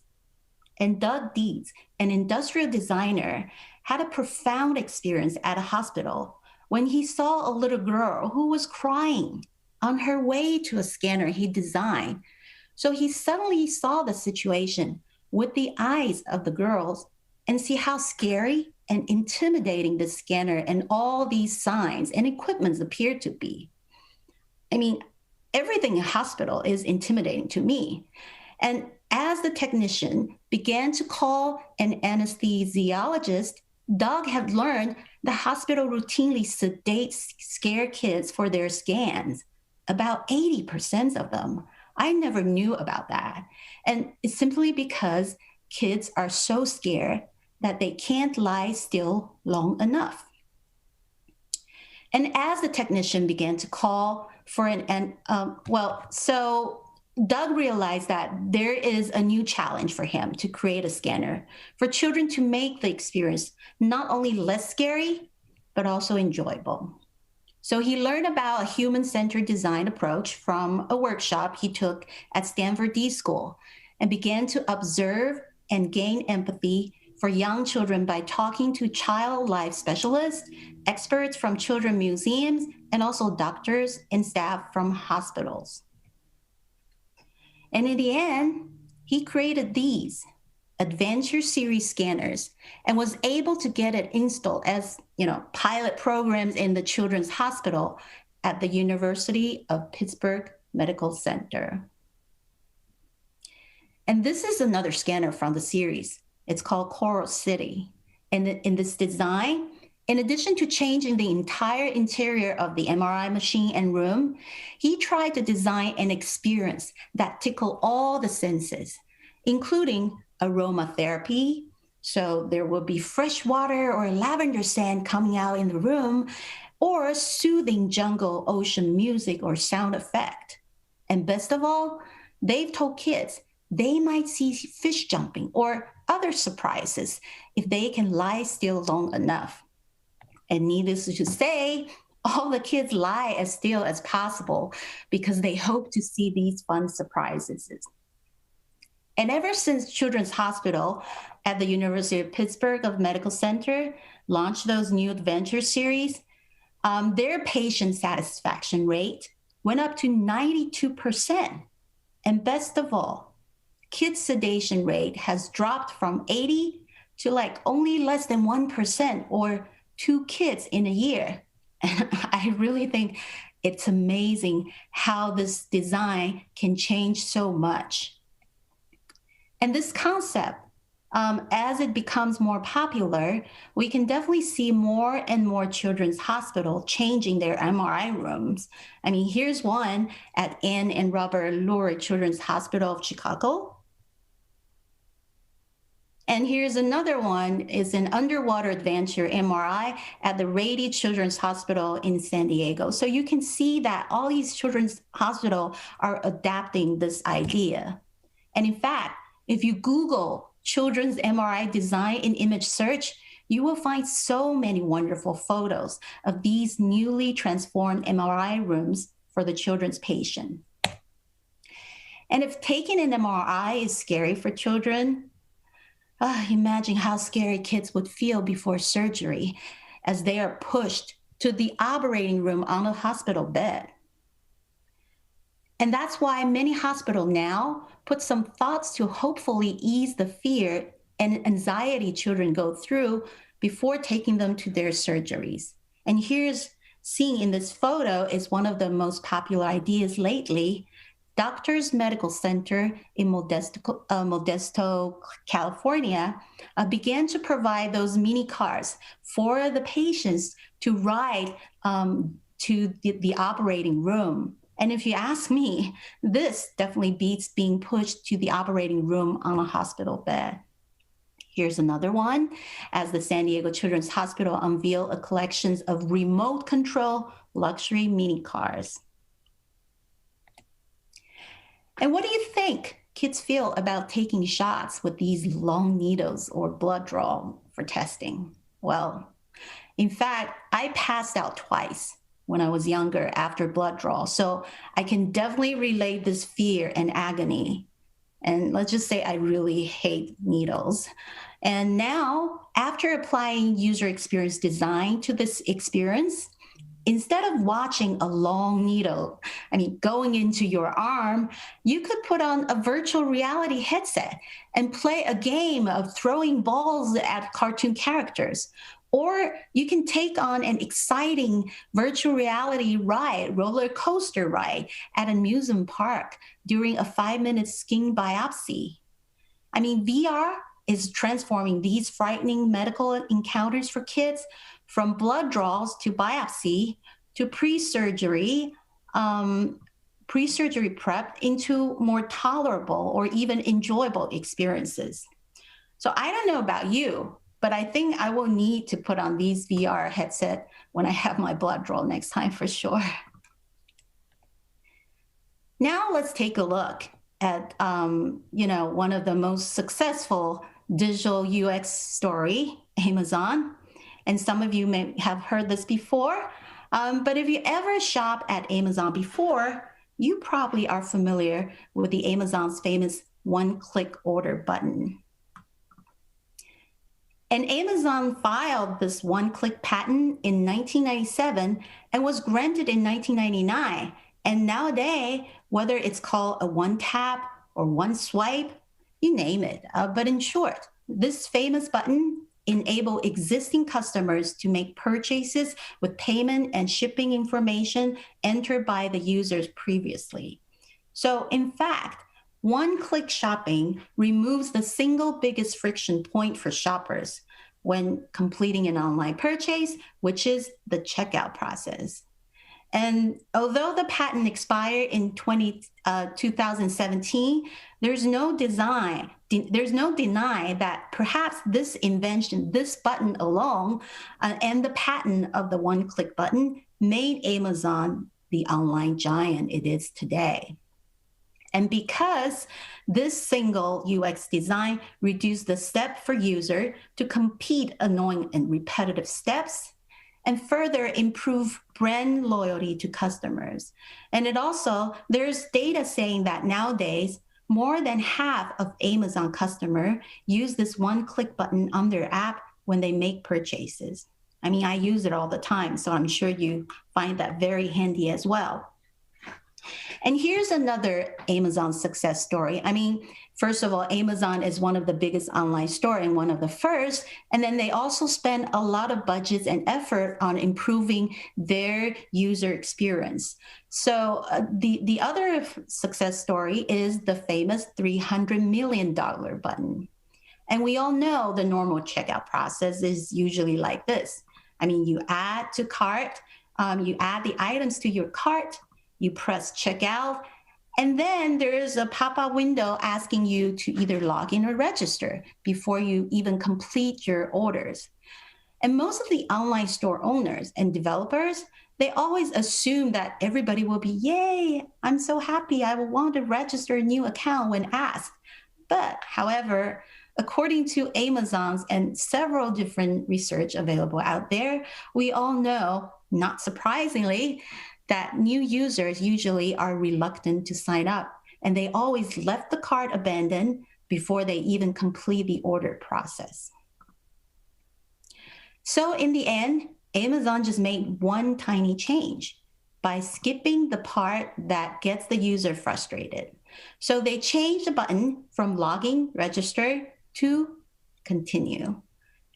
Speaker 18: And Doug Dietz, an industrial designer, had a profound experience at a hospital when he saw a little girl who was crying on her way to a scanner he designed. So he suddenly saw the situation with the eyes of the girls and see how scary and intimidating the scanner and all these signs and equipments appear to be. I mean, everything in hospital is intimidating to me. And as the technician began to call an anesthesiologist, Doug had learned the hospital routinely sedates scare kids for their scans, about 80% of them. I never knew about that. And it's simply because kids are so scared that they can't lie still long enough. And as the technician began to call for so Doug realized that there is a new challenge for him to create a scanner for children to make the experience not only less scary, but also enjoyable. So he learned about a human-centered design approach from a workshop he took at Stanford D School and began to observe and gain empathy for young children by talking to child life specialists, experts from children museums, and also doctors and staff from hospitals. And in the end, he created these Adventure Series scanners and was able to get it installed as, pilot programs in the Children's Hospital at the University of Pittsburgh Medical Center. And this is another scanner from the series. It's called Coral City. And in this design, in addition to changing the entire interior of the MRI machine and room, he tried to design an experience that tickled all the senses, including aromatherapy. So there will be fresh water or lavender scent coming out in the room, or soothing jungle ocean music or sound effect. And best of all, they've told kids they might see fish jumping or other surprises if they can lie still long enough. And needless to say, all the kids lie as still as possible because they hope to see these fun surprises. And ever since Children's Hospital at the University of Pittsburgh Medical Center launched those new adventure series, their patient satisfaction rate went up to 92%. And best of all, kids' sedation rate has dropped from 80 to only less than 1%, or 2 kids in a year. And I really think it's amazing how this design can change so much. And this concept, as it becomes more popular, we can definitely see more and more children's hospitals changing their MRI rooms. I mean, here's one at Ann and Robert Lurie Children's Hospital of Chicago. And here's another one. It's an underwater adventure MRI at the Rady Children's Hospital in San Diego. So you can see that all these children's hospitals are adapting this idea. And in fact, if you Google children's MRI design in image search, you will find so many wonderful photos of these newly transformed MRI rooms for the children's patient. And if taking an MRI is scary for children, imagine how scary kids would feel before surgery as they are pushed to the operating room on a hospital bed. And that's why many hospitals now put some thoughts to hopefully ease the fear and anxiety children go through before taking them to their surgeries. And here's seen in this photo is one of the most popular ideas lately. Doctors Medical Center in Modesto, California, began to provide those mini cars for the patients to ride to the operating room. And if you ask me, this definitely beats being pushed to the operating room on a hospital bed. Here's another one, as the San Diego Children's Hospital unveiled a collection of remote control luxury mini cars. And what do you think kids feel about taking shots with these long needles or blood draw for testing? Well, in fact, I passed out twice when I was younger after blood draw. So I can definitely relate this fear and agony. And let's just say I really hate needles. And now, after applying user experience design to this experience, instead of watching a long needle, going into your arm, you could put on a virtual reality headset and play a game of throwing balls at cartoon characters. Or you can take on an exciting virtual reality ride, roller coaster ride at an amusement park during a 5-minute skin biopsy. VR is transforming these frightening medical encounters for kids from blood draws to biopsy to pre-surgery prep into more tolerable or even enjoyable experiences. So I don't know about you, but I think I will need to put on these VR headset when I have my blood draw next time for sure. Now let's take a look at one of the most successful digital UX story, Amazon. And some of you may have heard this before, but if you ever shop at Amazon before, you probably are familiar with the Amazon's famous one-click order button. And Amazon filed this one-click patent in 1997 and was granted in 1999. And nowadays, whether it's called a one-tap or one-swipe, you name it. But in short, this famous button enables existing customers to make purchases with payment and shipping information entered by the users previously. So in fact, one-click shopping removes the single biggest friction point for shoppers when completing an online purchase, which is the checkout process. And although the patent expired in 2017, there's no denying that perhaps this invention, this button alone, and the patent of the one-click button made Amazon the online giant it is today. And because this single UX design reduced the step for user to complete annoying and repetitive steps, and further improve brand loyalty to customers. And there's data saying that nowadays, more than half of Amazon customers use this one-click button on their app when they make purchases. I use it all the time, so I'm sure you find that very handy as well. And here's another Amazon success story. First of all, Amazon is one of the biggest online stores and one of the first. And then they also spend a lot of budgets and effort on improving their user experience. So the other success story is the famous $300 million button. And we all know the normal checkout process is usually like this. You add to cart, you add the items to your cart, you press checkout, And then there is a pop-up window asking you to either log in or register before you even complete your orders. And most of the online store owners and developers, they always assume that everybody will be, yay, I'm so happy, I will want to register a new account when asked. But however, according to Amazon's and several different research available out there, we all know, not surprisingly, that new users usually are reluctant to sign up, and they always left the cart abandoned before they even complete the order process. So in the end, Amazon just made one tiny change by skipping the part that gets the user frustrated. So they changed the button from login, register to continue.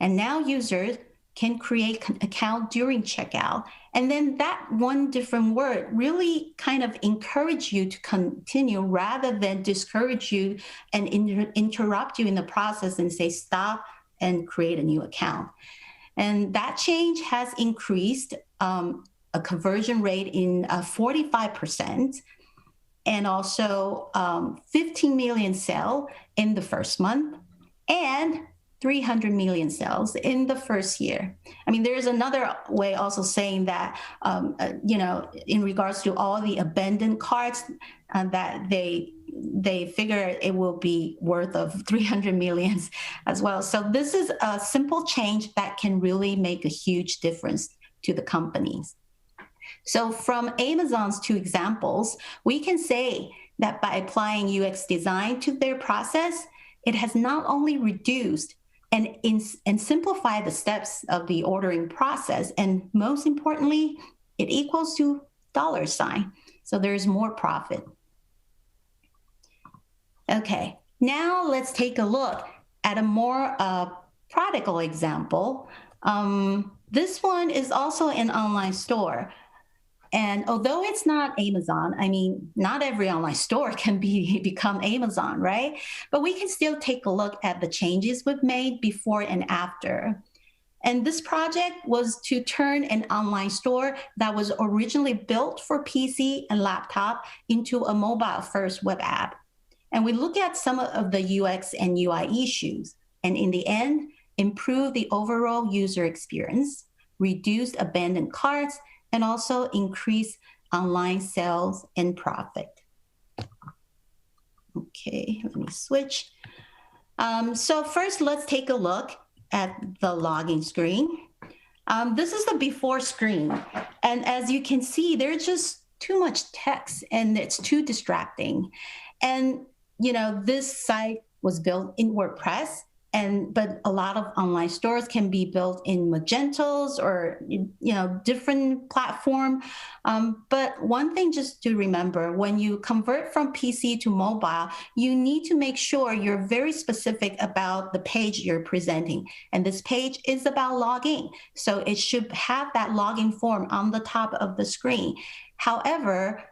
Speaker 18: And now users can create an account during checkout. And then that one different word really kind of encourage you to continue rather than discourage you and interrupt you in the process and say stop and create a new account. And that change has increased a conversion rate in 45%, and also 15 million sales in the first month, and 300 million sales in the first year. I mean, there's another way also saying that, in regards to all the abandoned carts, that they figure it will be worth of 300 millions as well. So this is a simple change that can really make a huge difference to the companies. So from Amazon's two examples, we can say that by applying UX design to their process, it has not only reduced and simplify the steps of the ordering process, and most importantly, it equals to $. So there's more profit. Okay, now let's take a look at a more practical example. This one is also an online store. And although it's not Amazon, I mean, not every online store can become Amazon, right? But we can still take a look at the changes we've made before and after. And this project was to turn an online store that was originally built for PC and laptop into a mobile-first web app. And we look at some of the UX and UI issues, and in the end, improve the overall user experience, reduce abandoned carts, and also increase online sales and profit. Okay, let me switch. So first, let's take a look at the login screen. This is the before screen. And as you can see, there's just too much text and it's too distracting. And this site was built in WordPress, but a lot of online stores can be built in Magentos or different platform. But one thing just to remember, when you convert from PC to mobile, you need to make sure you're very specific about the page you're presenting. And this page is about login, so it should have that login form on the top of the screen. However,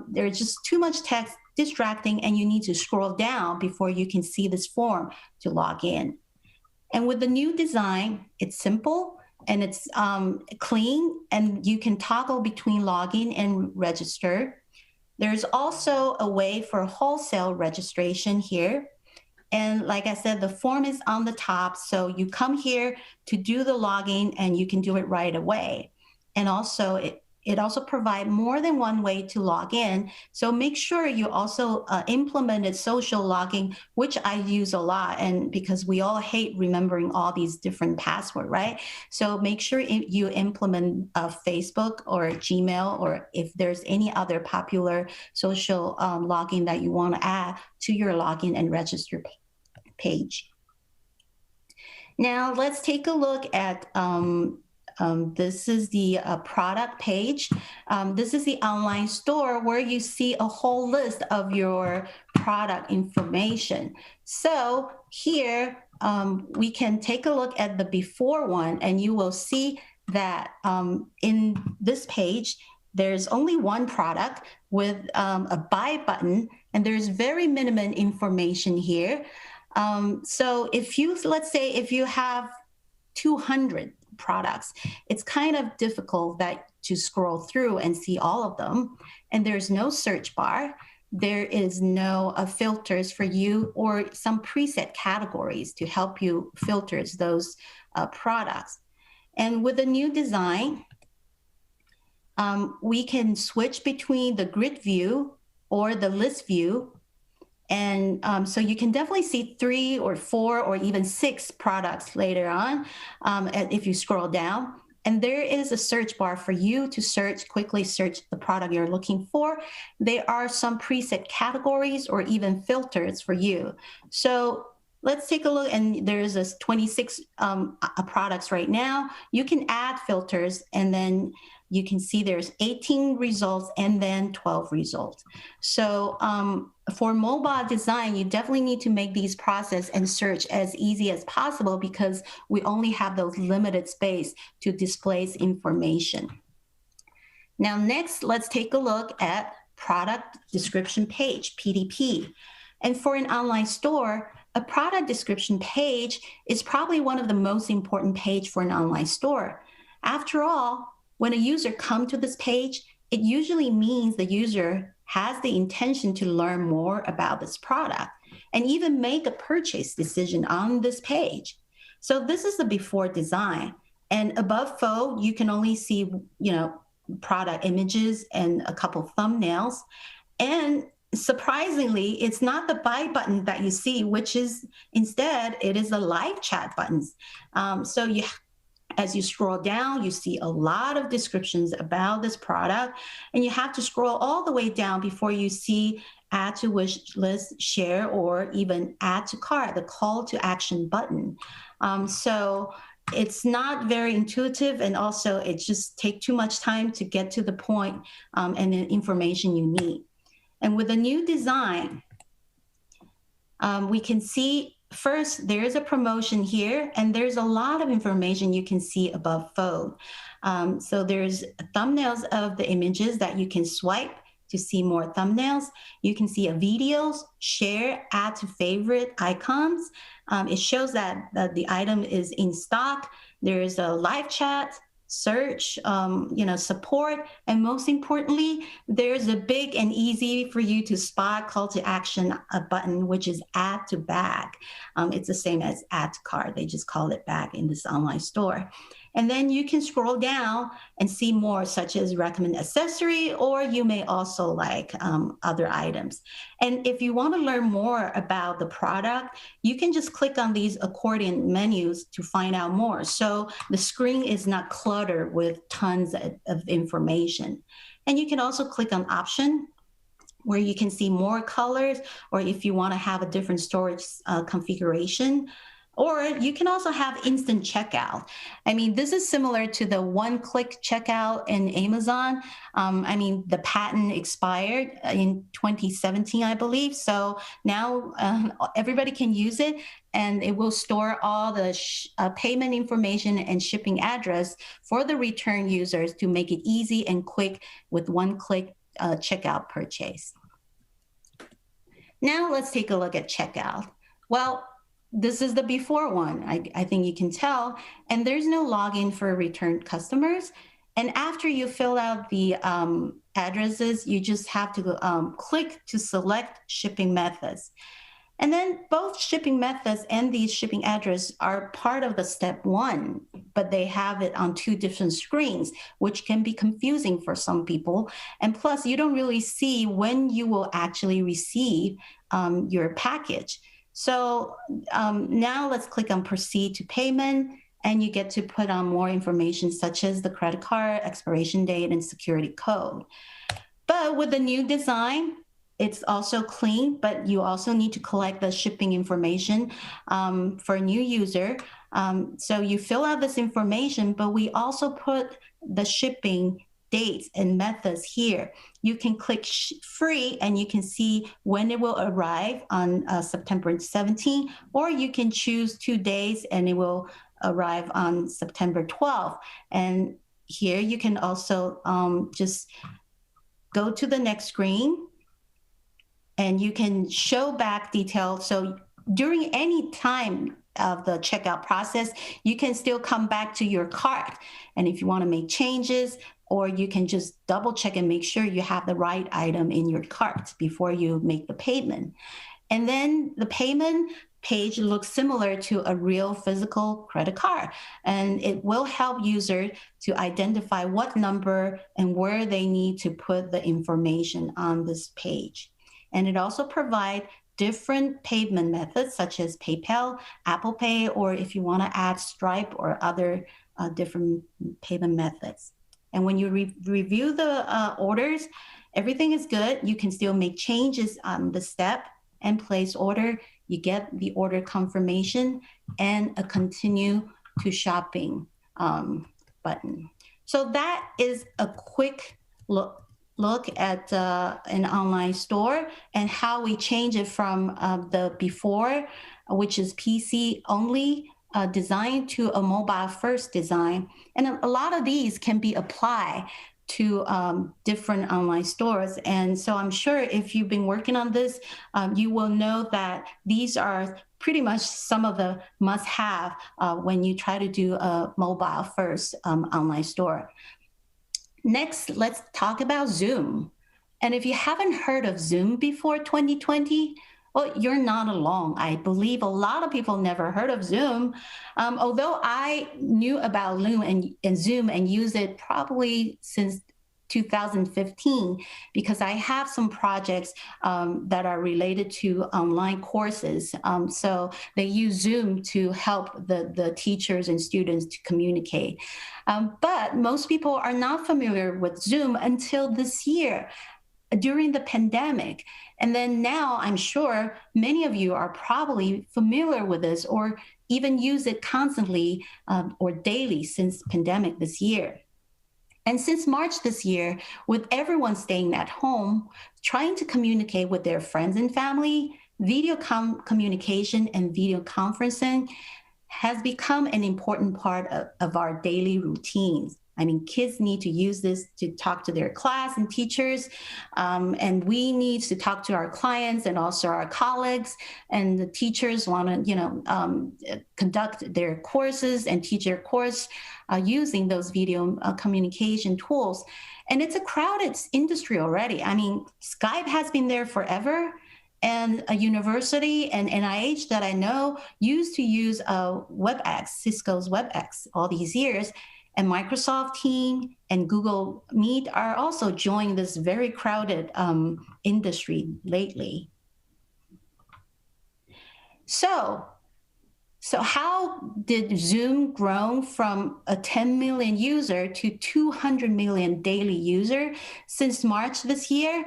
Speaker 18: there's just too much text, distracting, and you need to scroll down before you can see this form to log in. And with the new design, it's simple and it's clean, and you can toggle between login and register. There's also a way for wholesale registration here. And like I said, the form is on the top, so you come here to do the login and you can do it right away. And also it also provides more than one way to log in. So make sure you also implemented social logging, which I use a lot, and because we all hate remembering all these different passwords, right? So make sure you implement Facebook or Gmail, or if there's any other popular social login that you want to add to your login and register page. Now let's take a look at this is the product page. This is the online store where you see a whole list of your product information. So here we can take a look at the before one, and you will see that in this page, there's only one product with a buy button, and there's very minimum information here. So let's say if you have 200 products, it's kind of difficult to scroll through and see all of them. And there's no search bar. there is no filters for you or some preset categories to help you filter those products. And with the new design, we can switch between the grid view or the list view. And so you can definitely see 3 or 4 or even 6 products later on if you scroll down. And there is a search bar for you to quickly search the product you're looking for. There are some preset categories or even filters for you. So let's take a look, and there's 26 products right now. You can add filters, and then you can see there's 18 results and then 12 results. So for mobile design, you definitely need to make these process and search as easy as possible because we only have those limited space to display information. Now, next, let's take a look at product description page, PDP. And for an online store, a product description page is probably one of the most important page for an online store. After all, when a user comes to this page, it usually means the user has the intention to learn more about this product and even make a purchase decision on this page. So this is the before design. And above fold, you can only see, product images and a couple thumbnails. And surprisingly, it's not the buy button that you see, which is instead, it is the live chat buttons. As you scroll down, you see a lot of descriptions about this product, and you have to scroll all the way down before you see add to wish list, share, or even add to cart, the call to action button. So it's not very intuitive, and also it just takes too much time to get to the point and the information you need. And with the new design, we can see first, there is a promotion here, and there's a lot of information you can see above fold. So there's thumbnails of the images that you can swipe to see more thumbnails. You can see videos, share, add to favorite icons. It shows that the item is in stock. There's a live chat, search, support, and most importantly, there's a big and easy for you to spot call to action button, which is add to bag. It's the same as add to cart. They just call it bag in this online store. And then you can scroll down and see more, such as recommend accessory, or you may also like other items. And if you want to learn more about the product, you can just click on these accordion menus to find out more. So the screen is not cluttered with tons of information. And you can also click on option, where you can see more colors, or if you want to have a different storage configuration. Or you can also have instant checkout. I mean, this is similar to the one-click checkout in Amazon. The patent expired in 2017, I believe. So now everybody can use it, and it will store all the payment information and shipping address for the return users to make it easy and quick with one-click checkout purchase. Now let's take a look at checkout. Well, this is the before one, I think you can tell, and there's no login for returned customers. And after you fill out the addresses, you just have to click to select shipping methods. And then both shipping methods and the shipping address are part of the step one, but they have it on 2 different screens, which can be confusing for some people. And plus, you don't really see when you will actually receive your package. So now let's click on proceed to payment, and you get to put on more information such as the credit card, expiration date, and security code. But with the new design, it's also clean, but you also need to collect the shipping information for a new user. So you fill out this information, but we also put the shipping dates and methods here. You can click free, and you can see when it will arrive on September 17th, or you can choose 2 days and it will arrive on September 12th. And here you can also just go to the next screen, and you can show back details. So during any time of the checkout process, you can still come back to your cart. And if you want to make changes, or you can just double check and make sure you have the right item in your cart before you make the payment. And then the payment page looks similar to a real physical credit card, and it will help users to identify what number and where they need to put the information on this page. And it also provides different payment methods such as PayPal, Apple Pay, or if you want to add Stripe or other different payment methods. And when you review the orders, everything is good. You can still make changes on the step and place order. You get the order confirmation and a continue to shopping button. So that is a quick look at an online store and how we change it from the before, which is PC only design, to a mobile first design. And a lot of these can be applied to different online stores. And so I'm sure if you've been working on this, you will know that these are pretty much some of the must-have when you try to do a mobile first online store. Next, let's talk about Zoom. And if you haven't heard of Zoom before 2020, well, you're not alone. I believe a lot of people never heard of Zoom. Although I knew about Loom and Zoom and use it probably since 2015, because I have some projects that are related to online courses. So they use Zoom to help the teachers and students to communicate. But most people are not familiar with Zoom until this year, during the pandemic. And then now I'm sure many of you are probably familiar with this or even use it constantly or daily since pandemic this year. And since March this year, with everyone staying at home, trying to communicate with their friends and family, video communication and video conferencing has become an important part of our daily routines. I mean, kids need to use this to talk to their class and teachers, and we need to talk to our clients and also our colleagues. And the teachers want to, conduct their courses and teach their course using those video communication tools. And it's a crowded industry already. I mean, Skype has been there forever. And a university and NIH that I know used to use WebEx, Cisco's WebEx, all these years. And Microsoft Teams and Google Meet are also joining this very crowded industry lately. So how did Zoom grow from a 10 million user to 200 million daily user since March this year?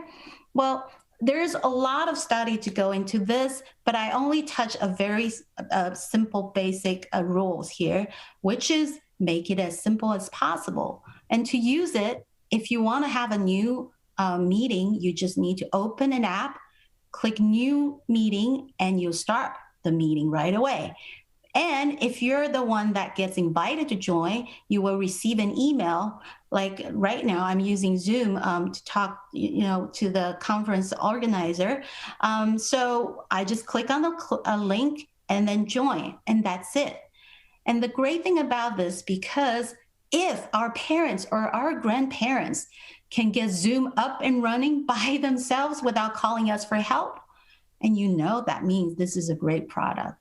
Speaker 18: Well, there's a lot of study to go into this, but I only touch a very simple, basic rules here, which is make it as simple as possible. And to use it, if you want to have a new meeting, you just need to open an app, click new meeting, and you'll start the meeting right away. And if you're the one that gets invited to join, you will receive an email. Like right now, I'm using Zoom to talk, to the conference organizer. So I just click on the link and then join, and that's it. And the great thing about this, because if our parents or our grandparents can get Zoom up and running by themselves without calling us for help, and that means this is a great product.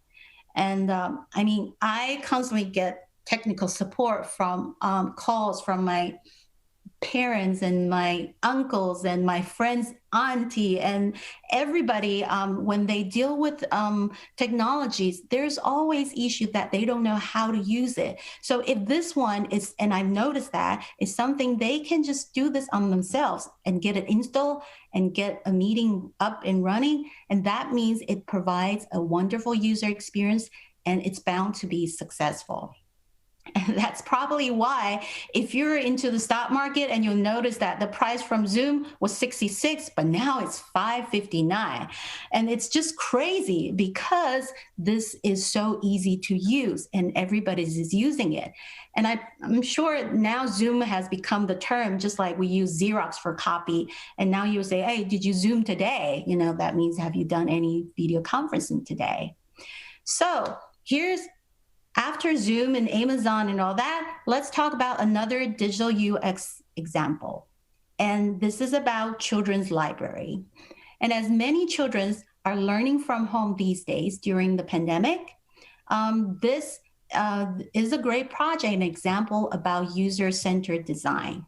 Speaker 18: And I mean, I constantly get technical support from calls from my parents and my uncles and my friends' auntie and everybody. When they deal with technologies, there's always issue that they don't know how to use it. So if this one is, and I've noticed that, is something they can just do this on themselves and get it installed and get a meeting up and running. And that means it provides a wonderful user experience and it's bound to be successful. And that's probably why if you're into the stock market and you'll notice that the price from Zoom was 66, but now it's 559. And it's just crazy because this is so easy to use and everybody is using it. And I'm sure now Zoom has become the term, just like we use Xerox for copy. And now you say, hey, did you Zoom today? That means, have you done any video conferencing today? So after Zoom and Amazon and all that, let's talk about another digital UX example. And this is about children's library. And as many children are learning from home these days during the pandemic, this is a great project, an example about user-centered design.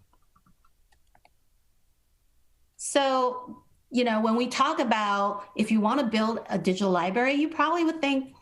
Speaker 18: So, you know, when we talk about if you want to build a digital library, you probably would think,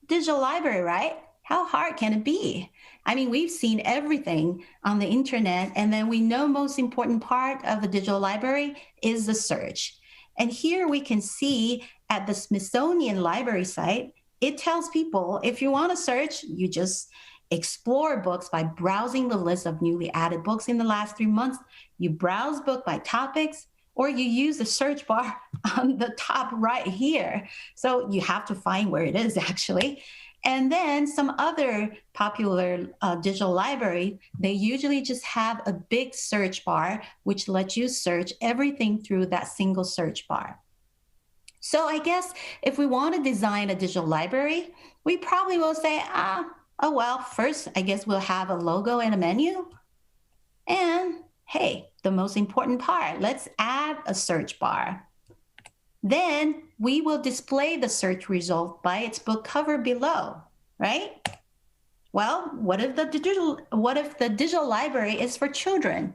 Speaker 18: digital library, right? How hard can it be? I mean, we've seen everything on the internet, and then we know most important part of a digital library is the search. And here we can see at the Smithsonian Library site, it tells people if you want to search, you just explore books by browsing the list of newly added books in the last 3 months. You browse book by topics, or you use the search bar on the top right here. So you have to find where it is actually. And then some other popular digital library, they usually just have a big search bar, which lets you search everything through that single search bar. So I guess if we want to design a digital library, we probably will say, oh, well, first, I guess we'll have a logo and a menu. And hey, the most important part, let's add a search bar. Then we will display the search result by its book cover below, right? Well, what if the digital library is for children?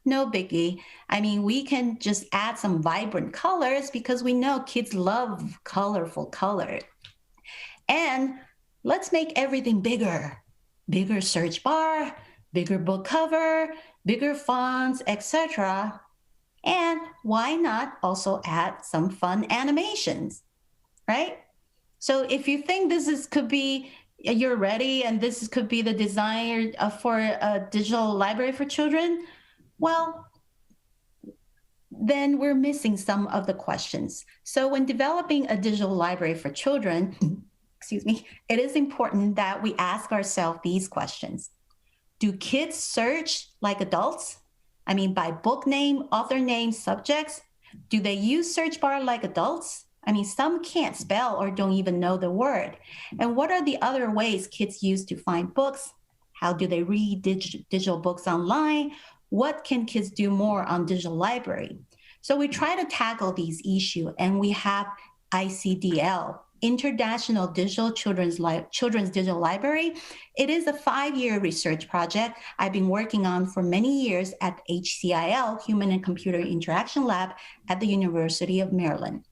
Speaker 18: No biggie. I mean, we can just add some vibrant colors because we know kids love colorful colors. And let's make everything bigger. Bigger search bar, bigger book cover, bigger fonts, etc. And why not also add some fun animations, right? So if you think could be, you're ready and this could be the design for a digital library for children, well, then we're missing some of the questions. So when developing a digital library for children, excuse me, it is important that we ask ourselves these questions. Do kids search like adults? I mean, by book name, author name, subjects. Do they use search bar like adults? I mean, some can't spell or don't even know the word. And what are the other ways kids use to find books? How do they read digital books online? What can kids do more on digital library? So we try to tackle these issues, and we have ICDL, International Digital Children's Digital Library. It is a 5-year research project I've been working on for many years at HCIL, Human and Computer Interaction Lab at the University of Maryland,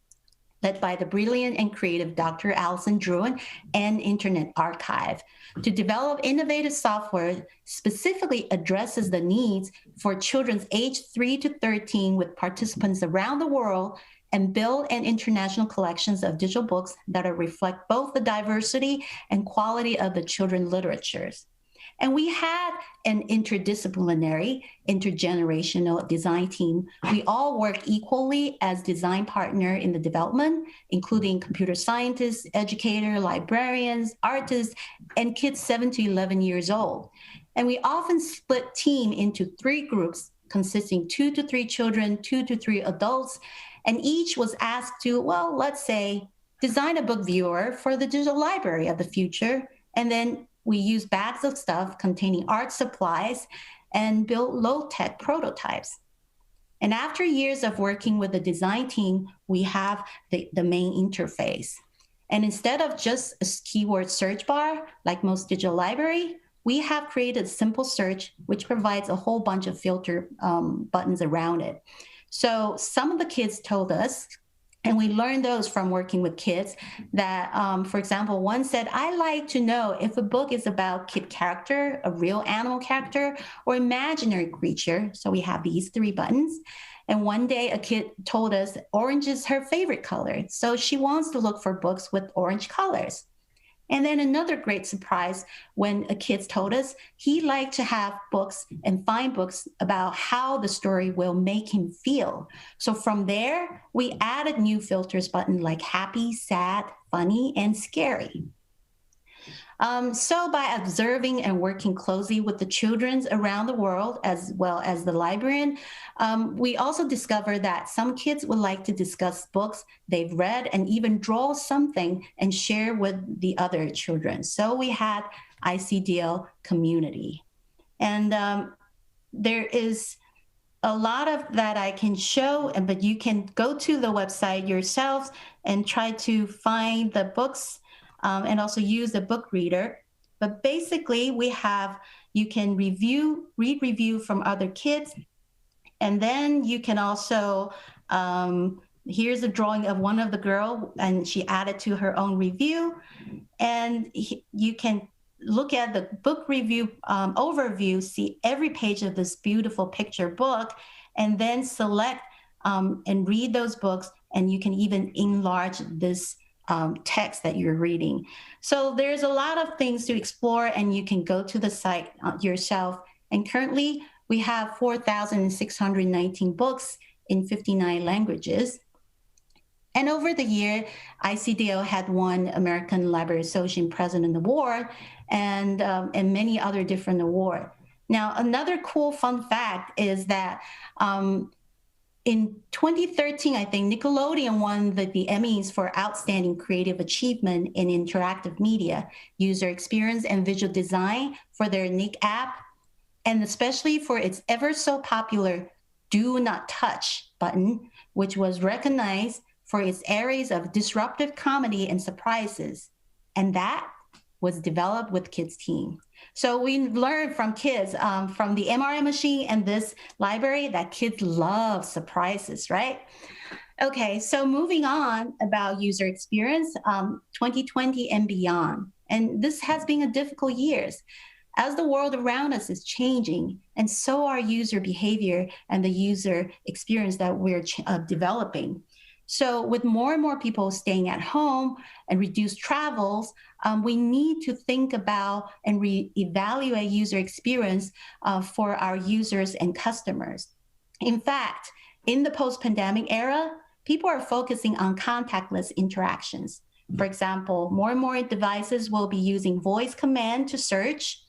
Speaker 18: led by the brilliant and creative Dr. Allison Druin and Internet Archive. To develop innovative software specifically addresses the needs for children aged 3 to 13 with participants around the world, and build an international collections of digital books that reflect both the diversity and quality of the children's literatures. And we had an interdisciplinary, intergenerational design team. We all work equally as design partner in the development, including computer scientists, educators, librarians, artists, and kids 7 to 11 years old. And we often split team into 3 groups consisting 2 to 3 children, 2 to 3 adults, and each was asked to, well, let's say, design a book viewer for the digital library of the future. And then we use bags of stuff containing art supplies and build low-tech prototypes. And after years of working with the design team, we have the main interface. And instead of just a keyword search bar, like most digital library, we have created simple search, which provides a whole bunch of filter buttons around it. So some of the kids told us, and we learned those from working with kids, that, for example, one said, I like to know if a book is about kid character, a real animal character, or imaginary creature. So we have these 3 buttons. And one day a kid told us orange is her favorite color. So she wants to look for books with orange colors. And then another great surprise when a kid told us he liked to have books and find books about how the story will make him feel. So from there, we added new filters button like happy, sad, funny, and scary. So by observing and working closely with the children around the world, as well as the librarian, we also discovered that some kids would like to discuss books they've read and even draw something and share with the other children. So we had ICDL community. And there is a lot of that I can show, but you can go to the website yourselves and try to find the books and also use the book reader. But basically, you can read review from other kids, and then you can also, here's a drawing of one of the girl, and she added to her own review, and you can look at the book review overview, see every page of this beautiful picture book, and then select and read those books, and you can even enlarge this text that you're reading. So there's a lot of things to explore, and you can go to the site yourself. And currently, we have 4,619 books in 59 languages. And over the year, ICDL had won American Library Association President Award and many other different awards. Now, another cool fun fact is that in 2013, I think Nickelodeon won the Emmys for Outstanding Creative Achievement in Interactive Media, User Experience, and Visual Design for their Nick app, and especially for its ever so popular Do Not Touch button, which was recognized for its areas of disruptive comedy and surprises. And that was developed with Kids Team. So we learned from kids, from the MRI machine and this library, that kids love surprises, right? Okay, so moving on about user experience, 2020 and beyond. And this has been a difficult year as the world around us is changing, and so are user behavior and the user experience that we're developing. So with more and more people staying at home and reduced travels, we need to think about and reevaluate user experience for our users and customers. In fact, in the post-pandemic era, people are focusing on contactless interactions. For example, more and more devices will be using voice command to search,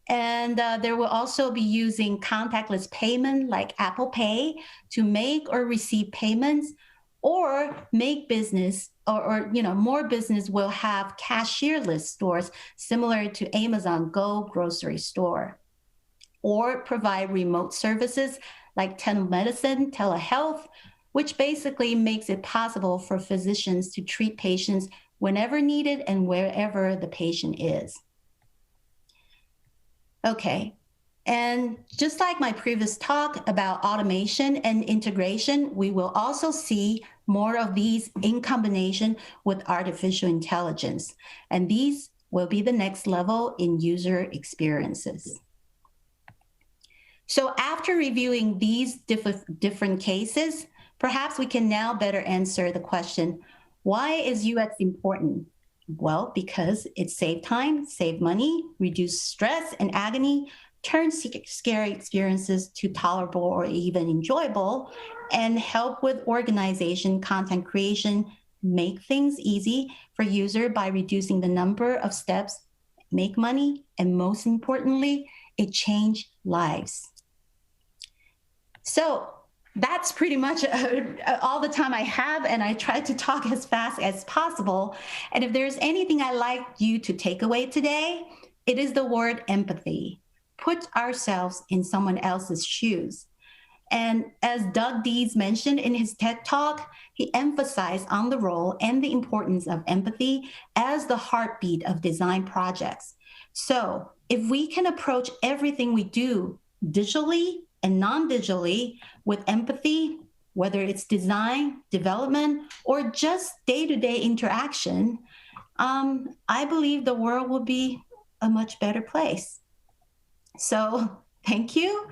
Speaker 18: and there will also be using contactless payment like Apple Pay to make or receive payments, or make business, or more business will have cashierless stores similar to Amazon Go grocery store, or provide remote services like telemedicine, telehealth, which basically makes it possible for physicians to treat patients whenever needed and wherever the patient is. Okay. And just like my previous talk about automation and integration, we will also see more of these in combination with artificial intelligence. And these will be the next level in user experiences. So after reviewing these different cases, perhaps we can now better answer the question, why is UX important? Well, because it saves time, saves money, reduce stress and agony, turn scary experiences to tolerable or even enjoyable, and help with organization, content creation, make things easy for user by reducing the number of steps, make money, and most importantly, it changed lives. So that's pretty much all the time I have, and I try to talk as fast as possible. And if there's anything I'd like you to take away today, it is the word empathy. Put ourselves in someone else's shoes. And as Doug Dees mentioned in his TED Talk, he emphasized on the role and the importance of empathy as the heartbeat of design projects. So if we can approach everything we do digitally and non-digitally with empathy, whether it's design, development, or just day-to-day interaction, I believe the world will be a much better place. So thank you.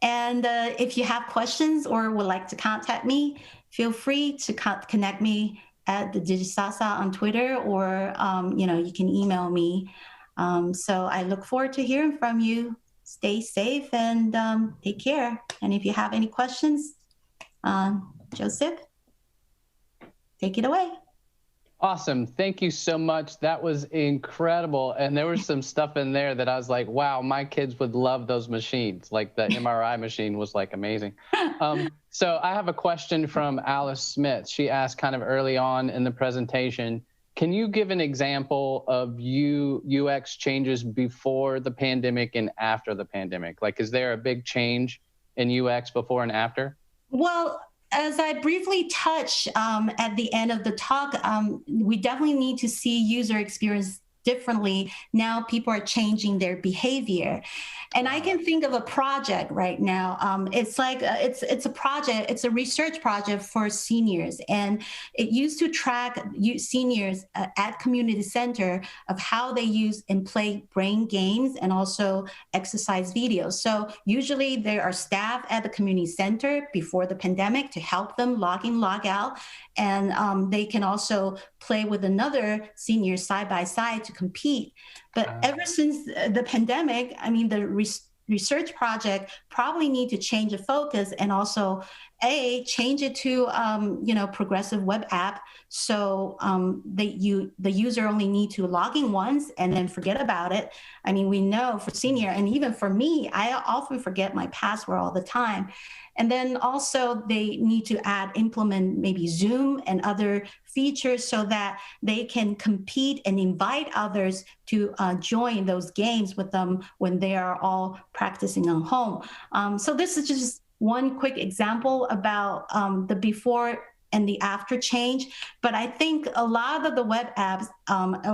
Speaker 18: And if you have questions or would like to contact me, feel free to connect me at the Digisasa on Twitter, or you can email me. So I look forward to hearing from you. Stay safe and take care. And if you have any questions, Joseph, take it away.
Speaker 17: Awesome. Thank you so much. That was incredible. And there was some stuff in there that I was like, wow, my kids would love those machines. Like the MRI machine was like amazing. So I have a question from Alice Smith. She asked kind of early on in the presentation, can you give an example of UX changes before the pandemic and after the pandemic? Like, is there a big change in UX before and after?
Speaker 18: Well, as I briefly touched at the end of the talk, we definitely need to see user experience differently. Now people are changing their behavior. And I can think of a project right now. It's like, it's a project, it's a research project for seniors. And it used to track seniors at community center of how they use and play brain games and also exercise videos. So usually there are staff at the community center before the pandemic to help them log in, log out. And they can also play with another senior side by side to compete. But ever since the pandemic, I mean, the research project probably need to change the focus and also change it to progressive web app. So the user only need to log in once and then forget about it. I mean, we know for senior and even for me, I often forget my password all the time. And then also they need to implement maybe Zoom and other features so that they can compete and invite others to join those games with them when they are all practicing at home. So this is just one quick example about the before and the after change. But I think a lot of the web apps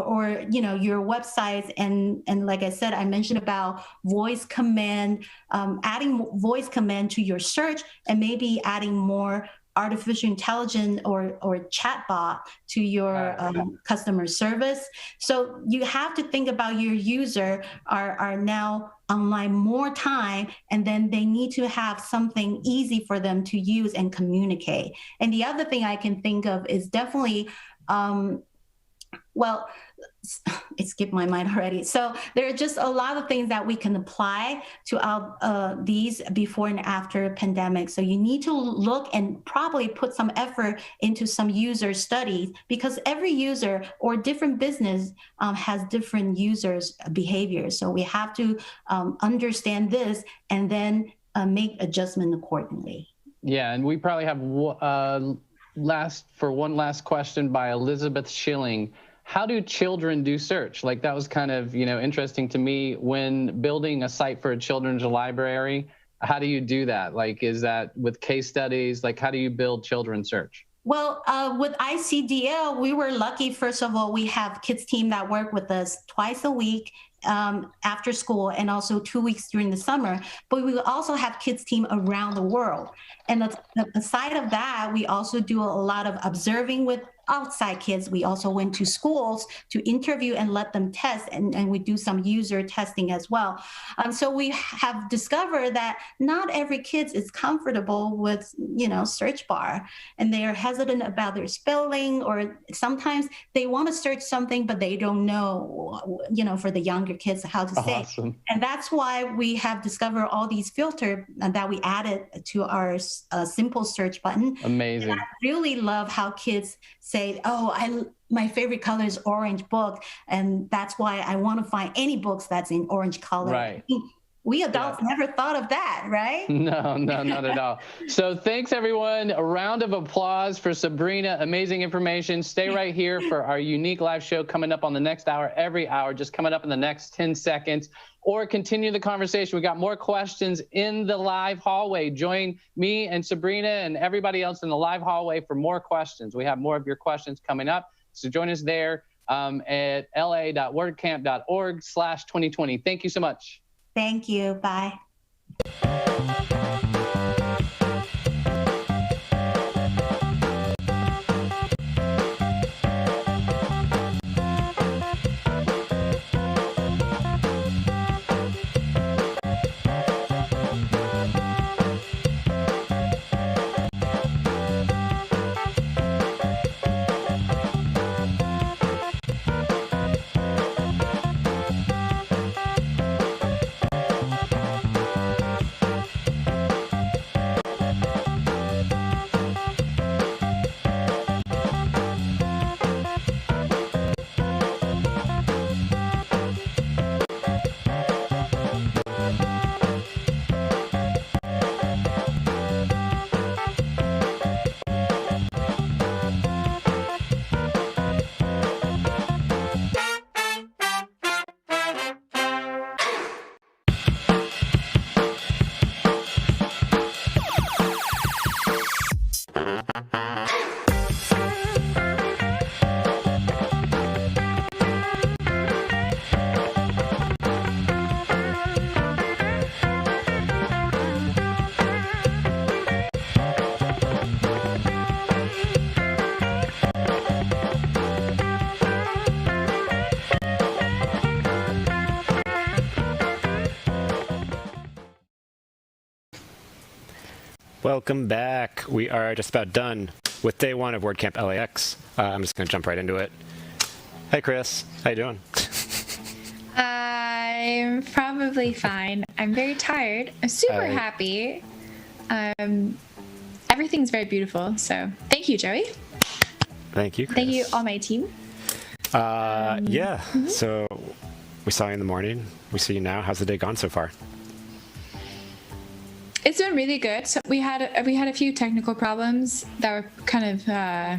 Speaker 18: or your websites and like I said, I mentioned about voice command, adding voice command to your search and maybe adding more artificial intelligence or chatbot to your customer service. So you have to think about your user are now online more time, and then they need to have something easy for them to use and communicate. And the other thing I can think of is definitely, it skipped my mind already. So there are just a lot of things that we can apply to these before and after pandemic. So you need to look and probably put some effort into some user studies because every user or different business has different users' behaviors. So we have to understand this and then make adjustment accordingly.
Speaker 17: Yeah, and we probably have one last question by Elizabeth Schilling. How do children do search? Like that was kind of, interesting to me when building a site for a children's library. How do you do that? Like, is that with case studies? Like, how do you build children's search?
Speaker 18: Well, with ICDL, we were lucky. First of all, we have kids team that work with us twice a week after school and also 2 weeks during the summer. But we also have kids team around the world. And aside of that, we also do a lot of observing with outside kids. We also went to schools to interview and let them test, and we do some user testing as well. So we have discovered that not every kid is comfortable with, search bar, and they are hesitant about their spelling, or sometimes they want to search something, but they don't know, for the younger kids how to say. And that's why we have discovered all these filters that we added to our simple search button.
Speaker 17: Amazing.
Speaker 18: And I really love how kids say, my favorite color is orange book, and that's why I want to find any books that's in orange color.
Speaker 17: Right.
Speaker 18: We adults never thought of that, right?
Speaker 17: No, not at all. So thanks, everyone. A round of applause for Sabrina. Amazing information. Stay right here for our unique live show coming up on the next hour, every hour, just coming up in the next 10 seconds. Or continue the conversation. We got more questions in the live hallway. Join me and Sabrina and everybody else in the live hallway for more questions. We have more of your questions coming up. So join us there at la.wordcamp.org/2020. Thank you so much.
Speaker 18: Thank you. Bye.
Speaker 3: Welcome back. We are just about done with day one of WordCamp LAX. I'm just going to jump right into it. Hey, Chris. How you doing?
Speaker 19: I'm probably fine. I'm very tired. I'm super happy. Everything's very beautiful. So thank you, Joey.
Speaker 3: Thank you, Chris.
Speaker 19: Thank you, all my team.
Speaker 3: Yeah. So we saw you in the morning. We see you now. How's the day gone so far?
Speaker 19: It's been really good. So we had a few technical problems that were kind of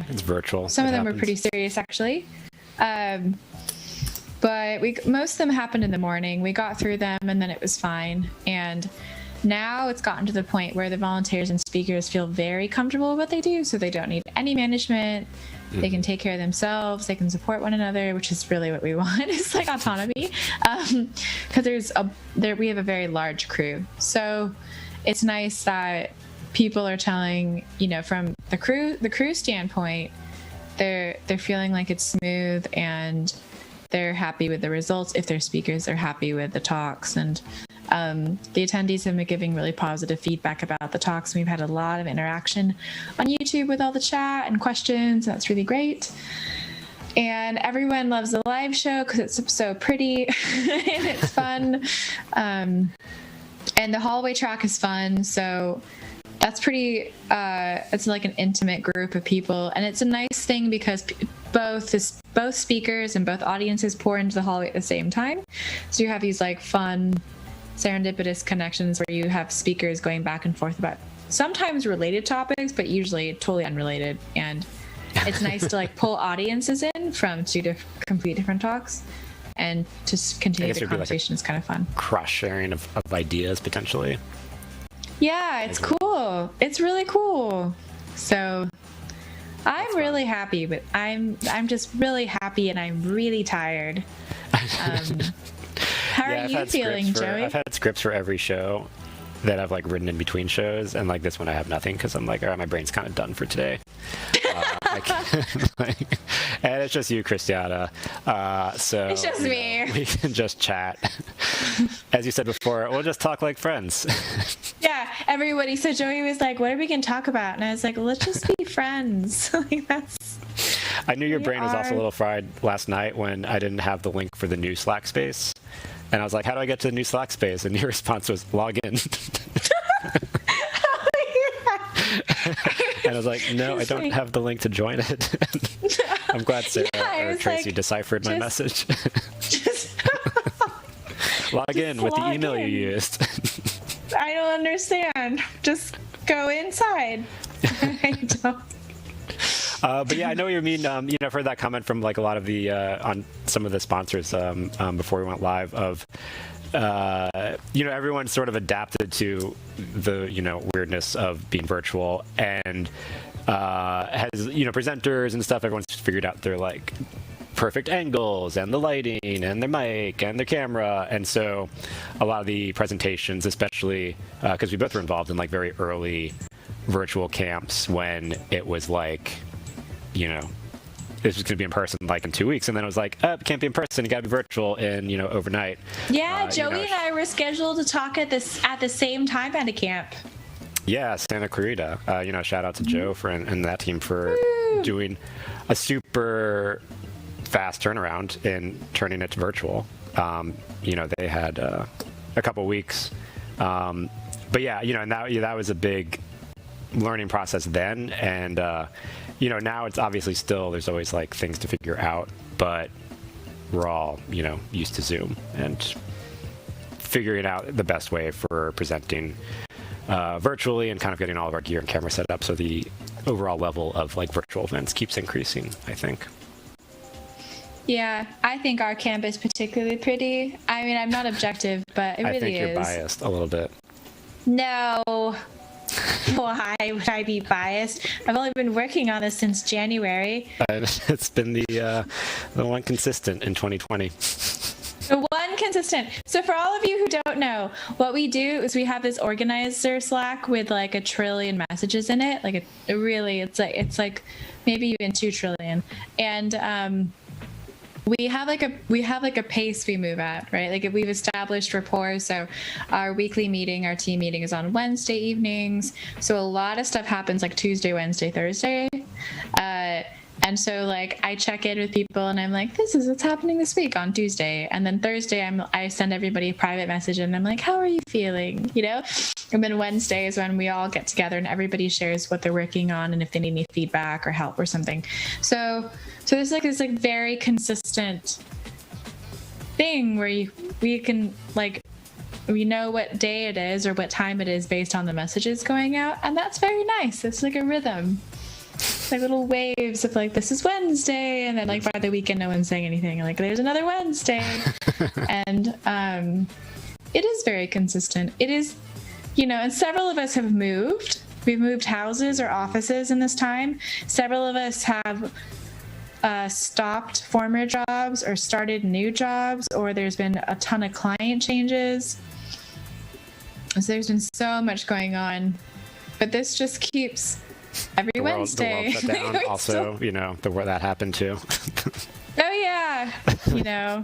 Speaker 3: it's virtual.
Speaker 19: Some of them were pretty serious, actually. But most of them happened in the morning. We got through them, and then it was fine. And now it's gotten to the point where the volunteers and speakers feel very comfortable with what they do, so they don't need any management. They can take care of themselves. They can support one another, which is really what we want. It's like autonomy, because we have a very large crew. So it's nice that people are telling, from the crew standpoint, they're feeling like it's smooth and they're happy with the results. If their speakers are happy with the talks, and the attendees have been giving really positive feedback about the talks. We've had a lot of interaction on YouTube with all the chat and questions. And that's really great. And everyone loves the live show because it's so pretty and it's fun. And the hallway track is fun. So that's pretty, it's like an intimate group of people. And it's a nice thing because both speakers and both audiences pour into the hallway at the same time. So you have these like fun, serendipitous connections where you have speakers going back and forth about sometimes related topics, but usually totally unrelated. And it's nice to like pull audiences in from two complete different talks and just continue the conversation. It's kind of fun.
Speaker 3: Cross sharing of ideas potentially.
Speaker 19: Yeah, it's cool. It's really cool. So I'm really happy, but I'm just really happy and I'm really tired. How are you feeling, Joey?
Speaker 3: I've had scripts for every show that I've like written in between shows, and like this one I have nothing because I'm like, all right, my brain's kind of done for today. And it's just you, Christiana. So
Speaker 19: it's just me.
Speaker 3: We can just chat. As you said before, we'll just talk like friends.
Speaker 19: Yeah, everybody. So Joey was like, "What are we gonna talk about?" And I was like, "Let's just be friends." Like that's.
Speaker 3: I knew your brain was also a little fried last night when I didn't have the link for the new Slack space. And I was like, how do I get to the new Slack space? And your response was, log in. And I was like, no, I don't have the link to join it. I'm glad Sarah or Tracy deciphered my message. Log in with the email you used.
Speaker 19: I don't understand. Just go inside. I don't.
Speaker 3: But yeah, I know what you mean. I've heard that comment from like a lot of the on some of the sponsors before we went live of, everyone sort of adapted to the weirdness of being virtual and has presenters and stuff. Everyone's figured out their like perfect angles and the lighting and their mic and their camera, and so a lot of the presentations, especially because we both were involved in like very early virtual camps when it was like. This was going to be in person like in 2 weeks, and then it was like, it can't be in person, you got to be virtual in overnight.
Speaker 19: Yeah, Joey and I were scheduled to talk at the same time at a camp.
Speaker 3: Yeah, Santa Clarita. Shout out to Joe and that team for doing a super fast turnaround in turning it to virtual. They had a couple weeks, but yeah, and that was a big learning process then, and now it's obviously still there's always like things to figure out, but we're all used to Zoom and figuring out the best way for presenting virtually and kind of getting all of our gear and camera set up so the overall level of like virtual events keeps increasing, I think.
Speaker 19: Yeah, I think our camp is particularly pretty. I mean, I'm not objective, but it really is.
Speaker 3: I think you're biased a little bit.
Speaker 19: No. Why would I be biased? I've only been working on this since January.
Speaker 3: It's been the one consistent in 2020.
Speaker 19: The one consistent. So for all of you who don't know, what we do is we have this organizer Slack with like 1 trillion messages in it. Like it's like maybe even 2 trillion. And we have like a pace we move at, right? Like if we've established rapport, so our weekly meeting, our team meeting is on Wednesday evenings. So a lot of stuff happens like Tuesday, Wednesday, Thursday. And so like I check in with people and I'm like, this is what's happening this week on Tuesday. And then Thursday I send everybody a private message and I'm like, how are you feeling? You know? And then Wednesday is when we all get together and everybody shares what they're working on and if they need any feedback or help or something. So there's like this like very consistent thing where we can like, we know what day it is or what time it is based on the messages going out. And that's very nice. It's like a rhythm. Like little waves of like, this is Wednesday, and then like by the weekend no one's saying anything, like there's another Wednesday. And it is very consistent. It is, you know, and several of us have moved. We've moved houses or offices in this time. Several of us have stopped former jobs or started new jobs, or there's been a ton of client changes. So there's been so much going on, but this just keeps every Wednesday.
Speaker 3: The world shut down. Also, you know, where that happened too.
Speaker 19: Oh yeah, you know,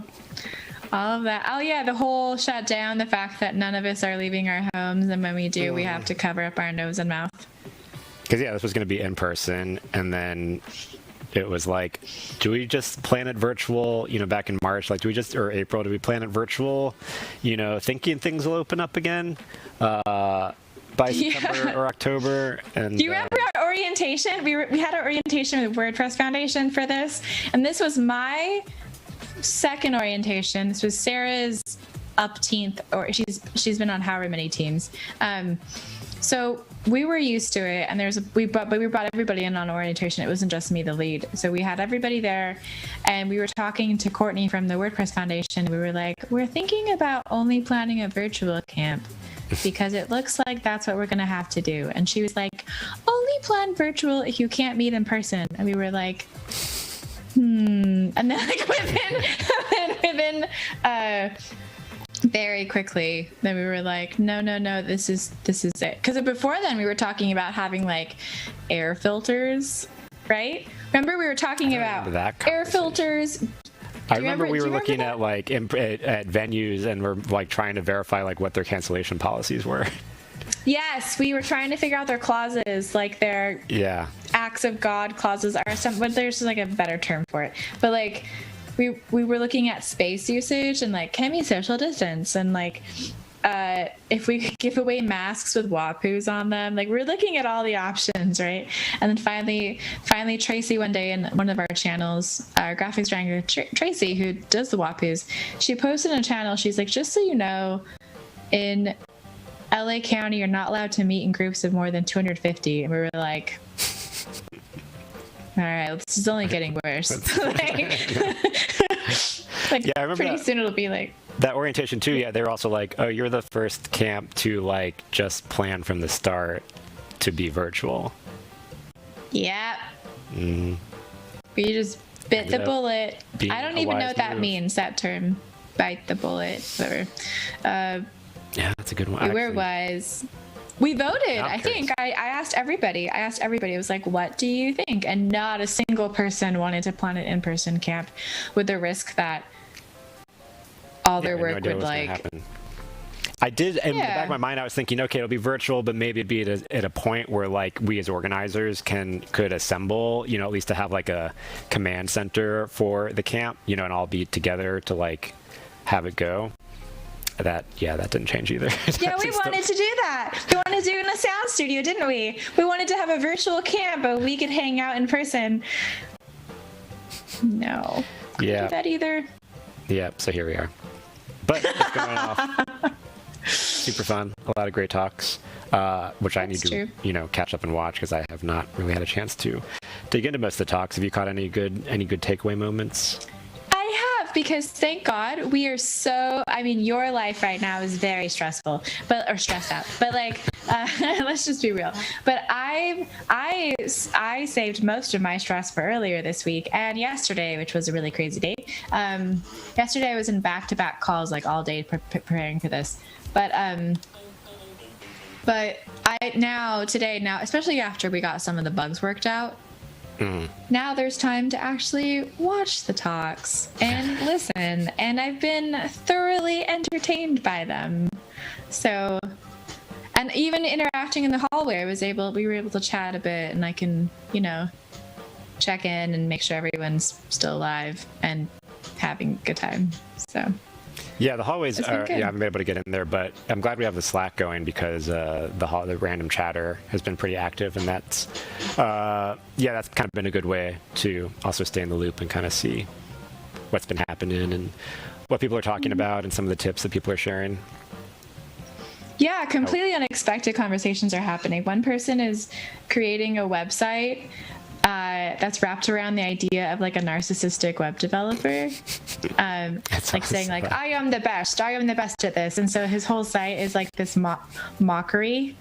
Speaker 19: all of that. Oh yeah, the whole shutdown. The fact that none of us are leaving our homes, and when we do, we have to cover up our nose and mouth.
Speaker 3: Because this was going to be in person, and then it was like, do we just plan it virtual? You know, back in March, like, or April, do we plan it virtual? You know, thinking things will open up again. By September or October. And
Speaker 19: do you remember our orientation? We had our orientation with WordPress Foundation for this, and this was my second orientation. This was Sarah's upteenth, or she's been on however many teams. So we were used to it, and we brought everybody in on orientation. It wasn't just me, the lead. So we had everybody there, and we were talking to Courtney from the WordPress Foundation. We were like, we're thinking about only planning a virtual camp, because it looks like that's what we're going to have to do. And she was like, only plan virtual if you can't meet in person. And we were like, and then like within very quickly, then we were like, no, this is it. Because before then we were talking about having like air filters, right? Remember we were talking about air filters.
Speaker 3: I remember we were looking at like at venues, and we're like trying to verify like what their cancellation policies were.
Speaker 19: Yes, we were trying to figure out their clauses, like their acts of God clauses are some, but there's like a better term for it. But like we were looking at space usage and like, can we social distance, and like if we could give away masks with WAPUs on them. Like we're looking at all the options, right? And then finally Tracy one day in one of our channels, our graphics wrangler Tracy, who does the WAPUs, she posted in a channel, she's like, just so you know, in LA County you're not allowed to meet in groups of more than 250. And we were like, all right, this is only getting worse. Like
Speaker 3: yeah, I remember
Speaker 19: pretty soon it'll be like
Speaker 3: that orientation too. Yeah, they were also like, oh, you're the first camp to like just plan from the start to be virtual.
Speaker 19: Yeah. We just bit the bullet. I don't even know what that means, that term, bite the bullet, whatever.
Speaker 3: Yeah, that's a good one.
Speaker 19: We were wise. We voted. I think I asked everybody. I was like, what do you think? And not a single person wanted to plan an in-person camp with the risk that all their work would like.
Speaker 3: I did, in the back of my mind, I was thinking, okay, it'll be virtual, but maybe it'd be at a point where like we as organizers could assemble, you know, at least to have like a command center for the camp, you know, and all be together to like have it go. That didn't change either.
Speaker 19: Yeah, we wanted to do that. We wanted to do it in a sound studio, didn't we? We wanted to have a virtual camp, but we could hang out in person. No.
Speaker 3: Yeah.
Speaker 19: Do that either.
Speaker 3: Yeah, so here we are. But it's going off. Super fun. A lot of great talks, which I need to, you know, catch up and watch because I have not really had a chance to dig into most of the talks. Have you caught any good takeaway moments?
Speaker 19: Because thank God we are your life right now is very stressful, or stressed out, but like, let's just be real. But I saved most of my stress for earlier this week and yesterday, which was a really crazy day. Yesterday I was in back-to-back calls like all day preparing for this, but today, especially after we got some of the bugs worked out, Now there's time to actually watch the talks and listen, and I've been thoroughly entertained by them. So, and even interacting in the hallway, we were able to chat a bit, and I can, check in and make sure everyone's still alive and having a good time. So.
Speaker 3: Yeah, the hallways
Speaker 19: It's been
Speaker 3: are.
Speaker 19: good.
Speaker 3: Yeah, I haven't been able to get in there, but I'm glad we have the Slack going because the random chatter has been pretty active, and that's that's kind of been a good way to also stay in the loop and kind of see what's been happening and what people are talking about and some of the tips that people are sharing.
Speaker 19: Yeah, completely unexpected conversations are happening. One person is creating a website that's wrapped around the idea of like a narcissistic web developer, like saying like, I am the best at this. And so his whole site is like this mockery.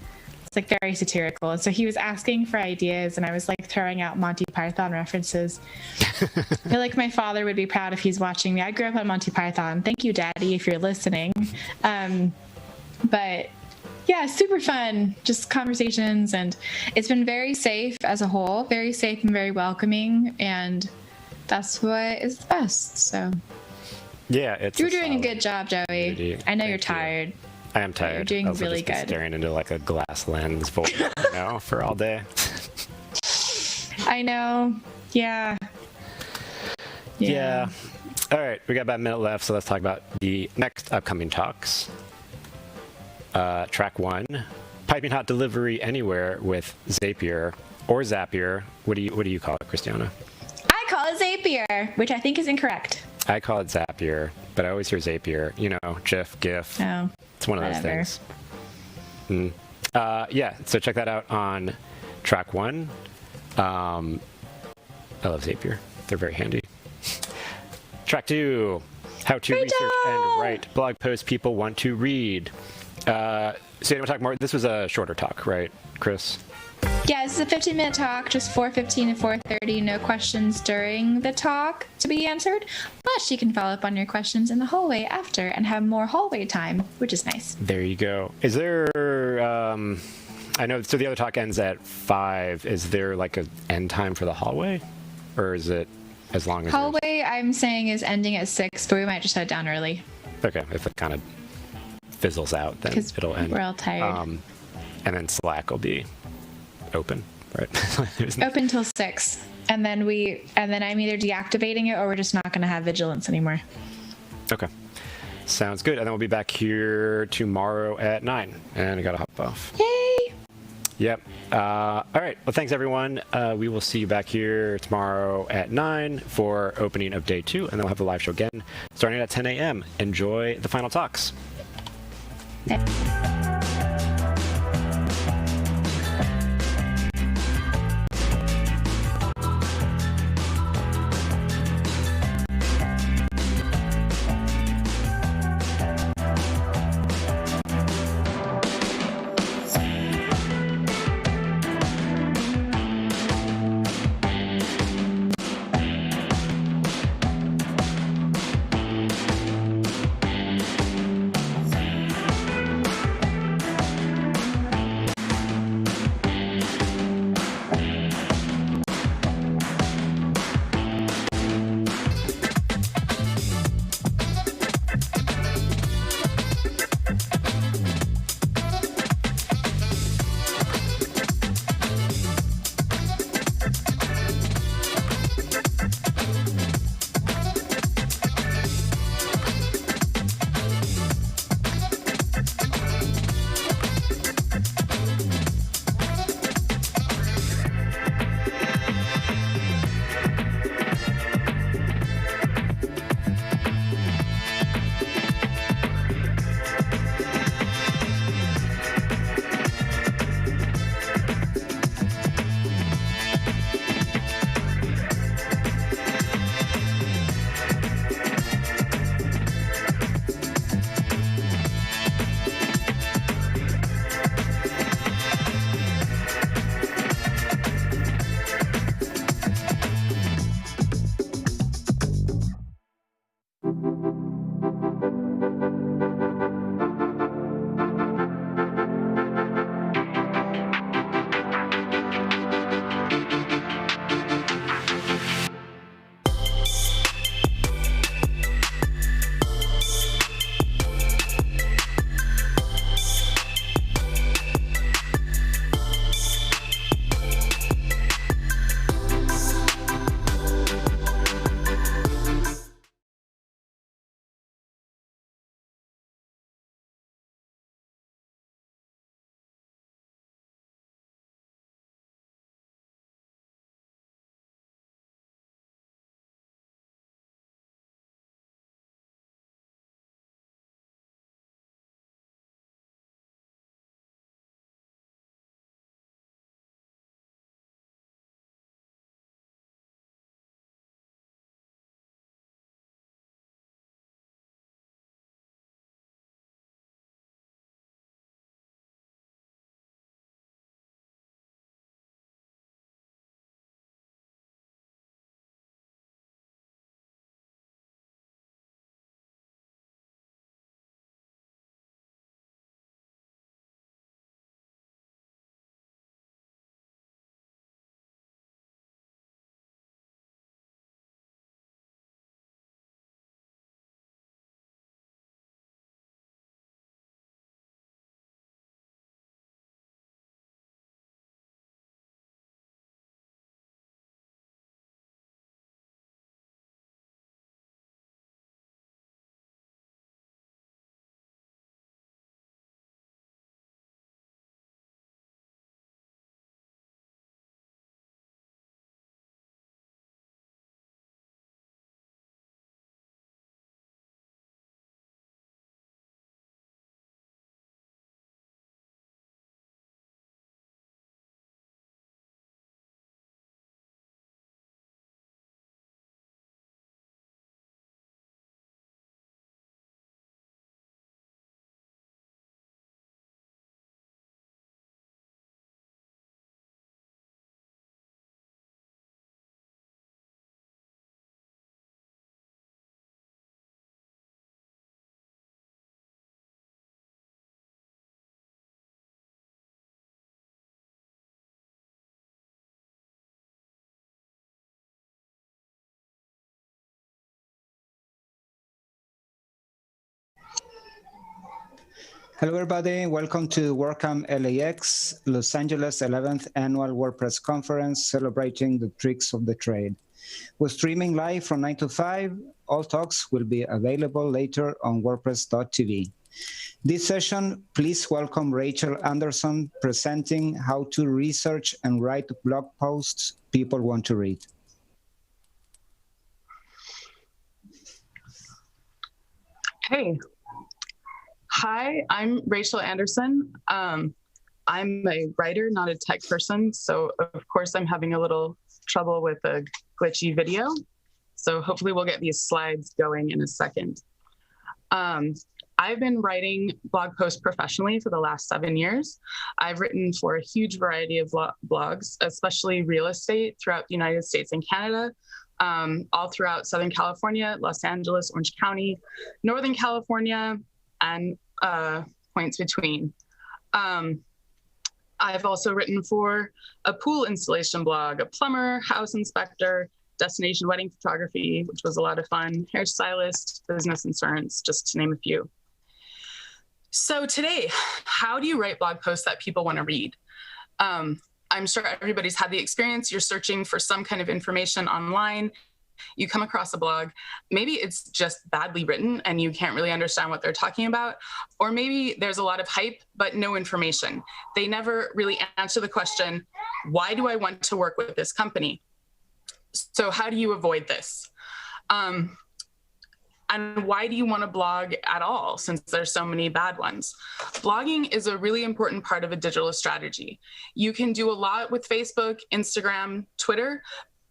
Speaker 19: It's like very satirical. And so he was asking for ideas, and I was like throwing out Monty Python references. I feel like my father would be proud if he's watching me. I grew up on Monty Python. Thank you, Daddy, if you're listening. But yeah, super fun, just conversations, and it's been very safe as a whole, very safe and very welcoming, and that's what is the best. So
Speaker 3: yeah,
Speaker 19: you're doing a good job, Joey.
Speaker 3: community.
Speaker 19: I know you're tired.
Speaker 3: I am tired.
Speaker 19: You're doing
Speaker 3: Also
Speaker 19: really
Speaker 3: just been
Speaker 19: good.
Speaker 3: staring into like a glass lens for all day.
Speaker 19: I know. Yeah.
Speaker 3: Yeah. All right, we got about a minute left, so let's talk about the next upcoming talks. Track 1, Piping Hot Delivery Anywhere with Zapier or Zapier. What do you call it, Christiana?
Speaker 19: I call it Zapier, which I think is incorrect.
Speaker 3: I call it Zapier, but I always hear Zapier. GIF, GIF.
Speaker 19: Oh,
Speaker 3: it's one of those
Speaker 19: whatever.
Speaker 3: things. Yeah, so check that out on Track 1. I love Zapier. They're very handy. Track 2, how to research and write blog posts people want to read. So you want to talk more? This was a shorter talk, right, Chris?
Speaker 19: Yeah, this is a 15-minute talk, just 4:15 and 4:30. No questions during the talk to be answered, but you can follow up on your questions in the hallway after and have more hallway time, which is nice.
Speaker 3: There you go. Is there, I know, so the other talk ends at 5. Is there like an end time for the hallway? Or is it as long as
Speaker 19: Hallway, I'm saying, is ending at 6, but we might just head down early.
Speaker 3: Okay, if it kind of fizzles out, then
Speaker 19: 'Cause
Speaker 3: it'll end.
Speaker 19: we're all tired.
Speaker 3: And then Slack will be open, right?
Speaker 19: Open till 6, and then I'm either deactivating it or we're just not going to have vigilance anymore.
Speaker 3: Okay, sounds good. And then we'll be back here tomorrow at 9. And I gotta hop off.
Speaker 19: Yay!
Speaker 3: Yep. All right. Well, thanks everyone. We will see you back here tomorrow at 9 for opening of day 2, and then we'll have the live show again starting at 10 a.m. Enjoy the final talks.
Speaker 4: Hello, everybody. Welcome to WordCamp LAX, Los Angeles 11th Annual WordPress Conference, celebrating the tricks of the trade. We're streaming live from 9 to 5. All talks will be available later on WordPress.tv. This session, please welcome Rachel Anderson presenting how to research and write blog posts people want to read.
Speaker 20: Hey. Hi, I'm Rachel Anderson. I'm a writer, not a tech person. So of course I'm having a little trouble with a glitchy video. So hopefully we'll get these slides going in a second. I've been writing blog posts professionally for the last 7 years. I've written for a huge variety of blogs, especially real estate throughout the United States and Canada, all throughout Southern California, Los Angeles, Orange County, Northern California, and points between. I've also written for a pool installation blog, a plumber, house inspector, destination wedding photography, which was a lot of fun, hairstylist, business insurance, just to name a few. So today, how do you write blog posts that people want to read? I'm sure everybody's had the experience. You're searching for some kind of information online. You come across a blog, maybe it's just badly written and you can't really understand what they're talking about, or maybe there's a lot of hype, but no information. They never really answer the question, why do I want to work with this company? So how do you avoid this? And why do you want to blog at all, since there's so many bad ones? Blogging is a really important part of a digital strategy. You can do a lot with Facebook, Instagram, Twitter,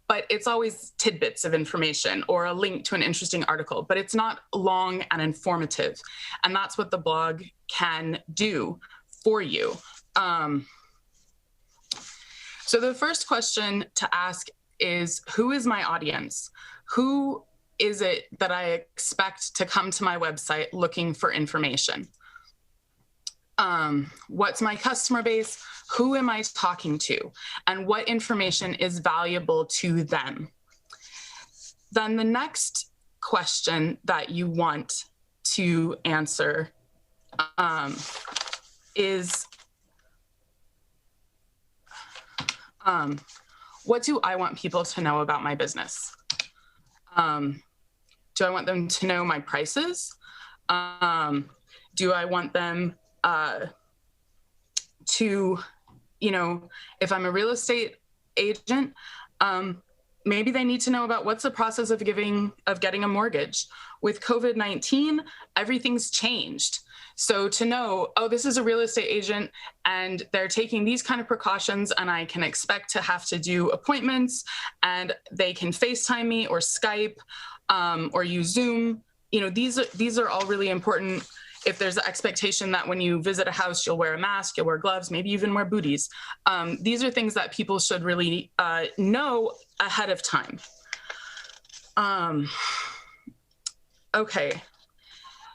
Speaker 20: but it's always tidbits of information or a link to an interesting article, but it's not long and informative. And that's what the blog can do for you. So the first question to ask is, who is my audience? Who is it that I expect to come to my website looking for information? What's my customer base? Who am I talking to? And what information is valuable to them? Then the next question that you want to answer is, what do I want people to know about my business? Do I want them to know my prices? Do I want them to, if I'm a real estate agent, maybe they need to know about what's the process of getting a mortgage. With COVID-19, everything's changed. So to know, oh, this is a real estate agent and they're taking these kind of precautions and I can expect to have to do appointments and they can FaceTime me or Skype or use Zoom. These are all really important. If there's an expectation that when you visit a house, you'll wear a mask, you'll wear gloves, maybe even wear booties. These are things that people should really know ahead of time. Okay,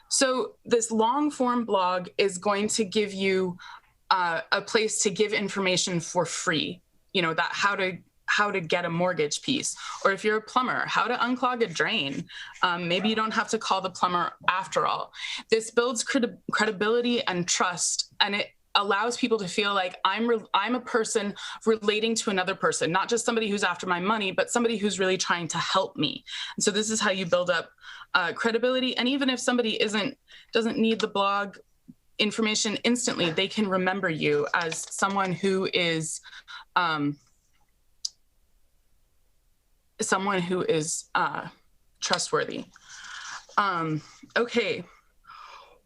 Speaker 20: so this long form blog is going to give you a place to give information for free, that how to get a mortgage piece, or if you're a plumber, how to unclog a drain. Maybe you don't have to call the plumber after all. This builds credibility and trust, and it allows people to feel like I'm a person relating to another person, not just somebody who's after my money, but somebody who's really trying to help me. And so this is how you build up credibility. And even if somebody doesn't need the blog information instantly, they can remember you as someone who is trustworthy. Okay,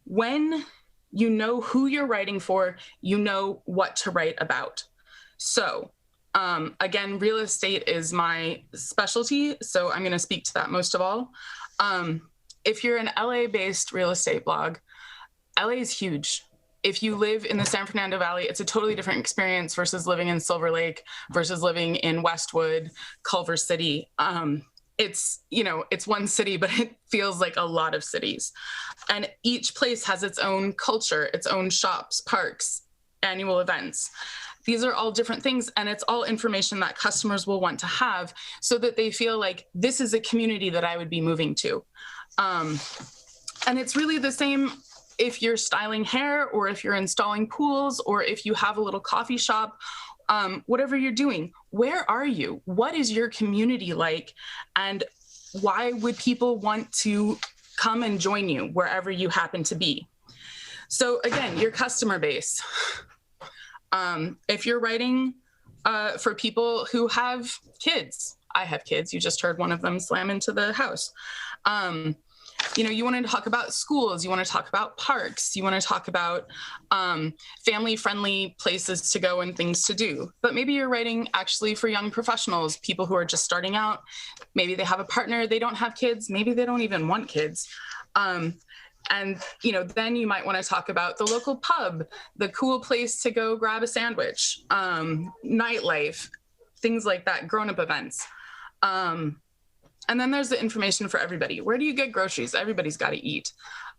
Speaker 20: when you know who you're writing for, you know what to write about. So again, real estate is my specialty, so I'm going to speak to that most of all. If you're an LA-based real estate blog, LA is huge. If you live in the San Fernando Valley, it's a totally different experience versus living in Silver Lake, versus living in Westwood, Culver City. It's one city, but it feels like a lot of cities. And each place has its own culture, its own shops, parks, annual events. These are all different things, and it's all information that customers will want to have so that they feel like this is a community that I would be moving to. And it's really the same if you're styling hair, or if you're installing pools, or if you have a little coffee shop, whatever you're doing, where are you? What is your community like? And why would people want to come and join you wherever you happen to be? So again, your customer base. If you're writing for people who have kids, I have kids, you just heard one of them slam into the house. You know, you want to talk about schools, you want to talk about parks, you want to talk about family-friendly places to go and things to do. But maybe you're writing actually for young professionals, people who are just starting out. Maybe they have a partner, they don't have kids, maybe they don't even want kids. And, you know, then you might want to talk about the local pub, the cool place to go grab a sandwich, nightlife, things like that, grown-up events. And then there's the information for everybody. Where do you get groceries? Everybody's got to eat.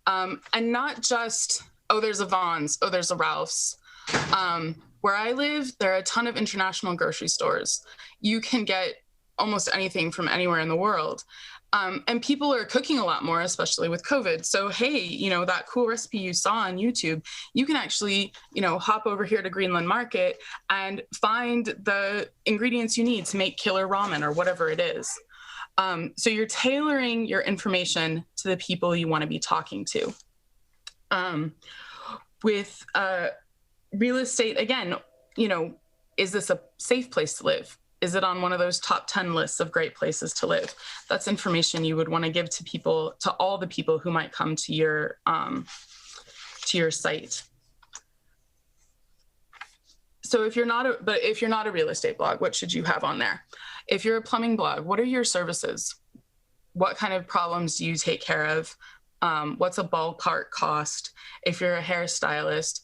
Speaker 20: And not just, oh, there's a Vons, oh, there's a Ralph's. Where I live, there are a ton of international grocery stores. You can get almost anything from anywhere in the world. And people are cooking a lot more, especially with COVID. So, hey, you know, that cool recipe you saw on YouTube, you can actually, you know, hop over here to Greenland Market and find the ingredients you need to make killer ramen or whatever it is. So you're tailoring your information to the people you want to be talking to. With real estate, again, you know, is this a safe place to live? Is it on one of those top 10 lists of great places to live? That's information you would want to give to people, to all the people who might come to your site. So if you're not a real estate blog, what should you have on there? If you're a plumbing blog, what are your services? What kind of problems do you take care of? What's a ballpark cost? If you're a hairstylist,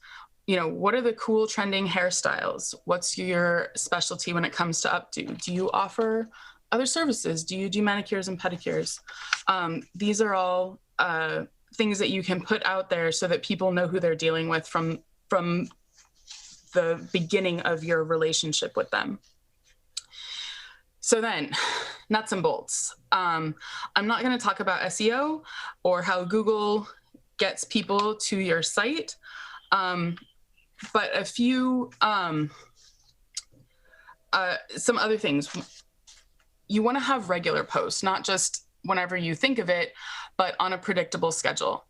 Speaker 20: you know, what are the cool trending hairstyles? What's your specialty when it comes to updo? Do you offer other services? Do you do manicures and pedicures? These are all things that you can put out there so that people know who they're dealing with from the beginning of your relationship with them. So then, nuts and bolts. I'm not going to talk about SEO or how Google gets people to your site, but a few, some other things. You want to have regular posts, not just whenever you think of it, but on a predictable schedule.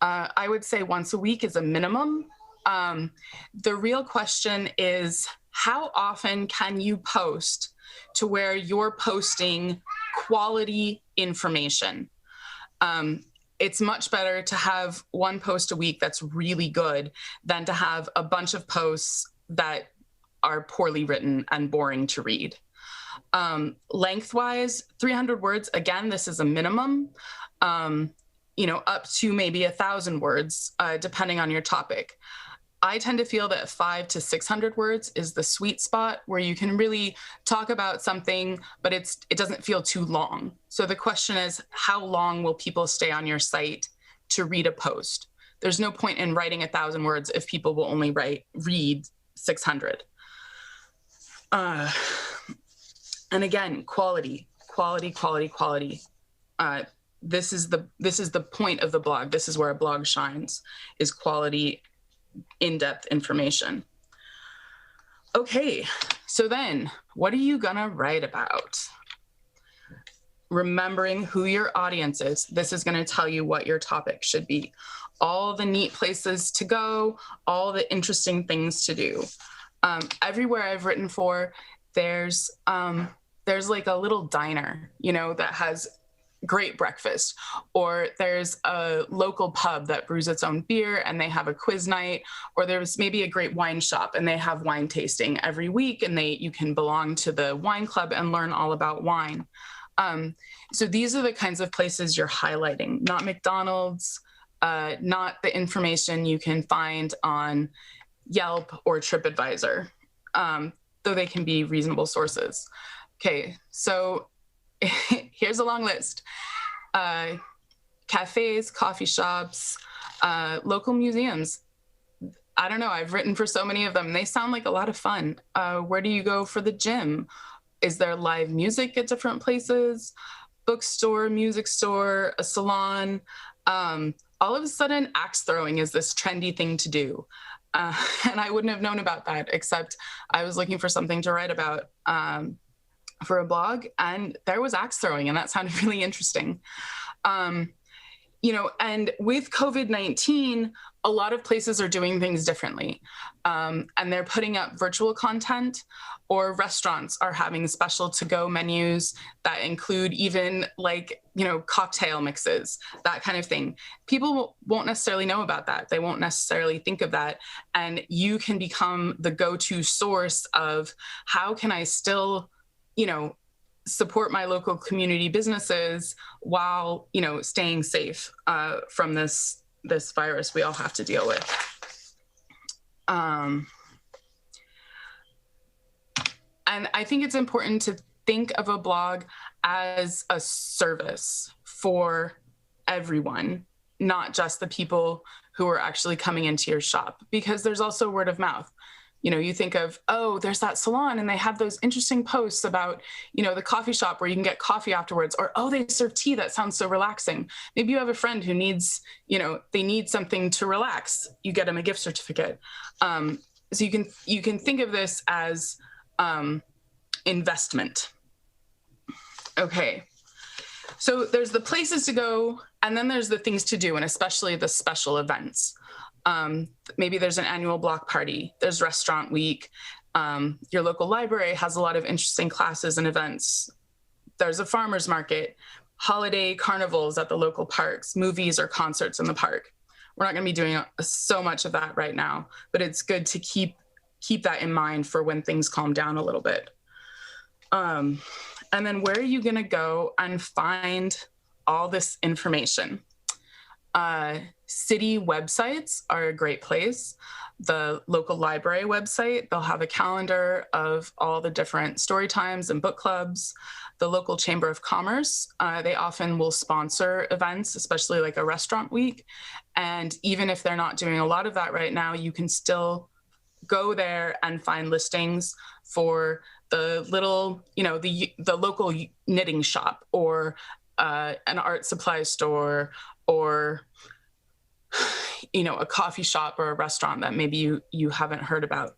Speaker 20: I would say once a week is a minimum. The real question is, how often can you post to where you're posting quality information? It's much better to have one post a week that's really good than to have a bunch of posts that are poorly written and boring to read. Lengthwise, 300 words, again, this is a minimum, you know, up to maybe 1,000 words, depending on your topic. I tend to feel that 500 to 600 words is the sweet spot where you can really talk about something, but it doesn't feel too long. So the question is, how long will people stay on your site to read a post? There's no point in writing 1,000 words if people will only read 600. And again, quality. This is the point of the blog. This is where a blog shines, is quality, in-depth information. Okay, so then what are you gonna write about? Remembering who your audience is. This is gonna tell you what your topic should be. All the neat places to go, all the interesting things to do. Everywhere I've written for, there's like a little diner, you know, that has great breakfast, or there's a local pub that brews its own beer and they have a quiz night, or there's maybe a great wine shop and they have wine tasting every week, and you can belong to the wine club and learn all about wine. So these are the kinds of places you're highlighting, not McDonald's, not the information you can find on Yelp or TripAdvisor, though they can be reasonable sources. Okay, so here's a long list. Cafes, coffee shops, local museums. I don't know, I've written for so many of them. They sound like a lot of fun. Where do you go for the gym? Is there live music at different places? Bookstore, music store, a salon, all of a sudden axe throwing is this trendy thing to do. And I wouldn't have known about that, except I was looking for something to write about for a blog, and there was axe throwing, and that sounded really interesting. And with COVID-19, a lot of places are doing things differently. And they're putting up virtual content, or restaurants are having special to-go menus that include even cocktail mixes, that kind of thing. People won't necessarily know about that. They won't necessarily think of that. And you can become the go-to source of how can I still, support my local community businesses while, staying safe from this virus we all have to deal with. And I think it's important to think of a blog as a service for everyone, not just the people who are actually coming into your shop, because there's also word of mouth. You think of, oh, there's that salon and they have those interesting posts about, the coffee shop where you can get coffee afterwards, or, oh, they serve tea. That sounds so relaxing. Maybe you have a friend who needs, they need something to relax. You get them a gift certificate. So you can think of this as investment. Okay. So there's the places to go, and then there's the things to do, and especially the special events. Maybe there's an annual block party, there's restaurant week, your local library has a lot of interesting classes and events. There's a farmer's market, holiday carnivals at the local parks, movies or concerts in the park. We're not going to be doing so much of that right now, but it's good to keep that in mind for when things calm down a little bit. And then where are you going to go and find all this information? City websites are a great place. The local library website, they'll have a calendar of all the different story times and book clubs. The local Chamber of Commerce, they often will sponsor events, especially like a restaurant week. And even if they're not doing a lot of that right now, you can still go there and find listings for the little, the local knitting shop, or an art supply store, or a coffee shop or a restaurant that maybe you haven't heard about.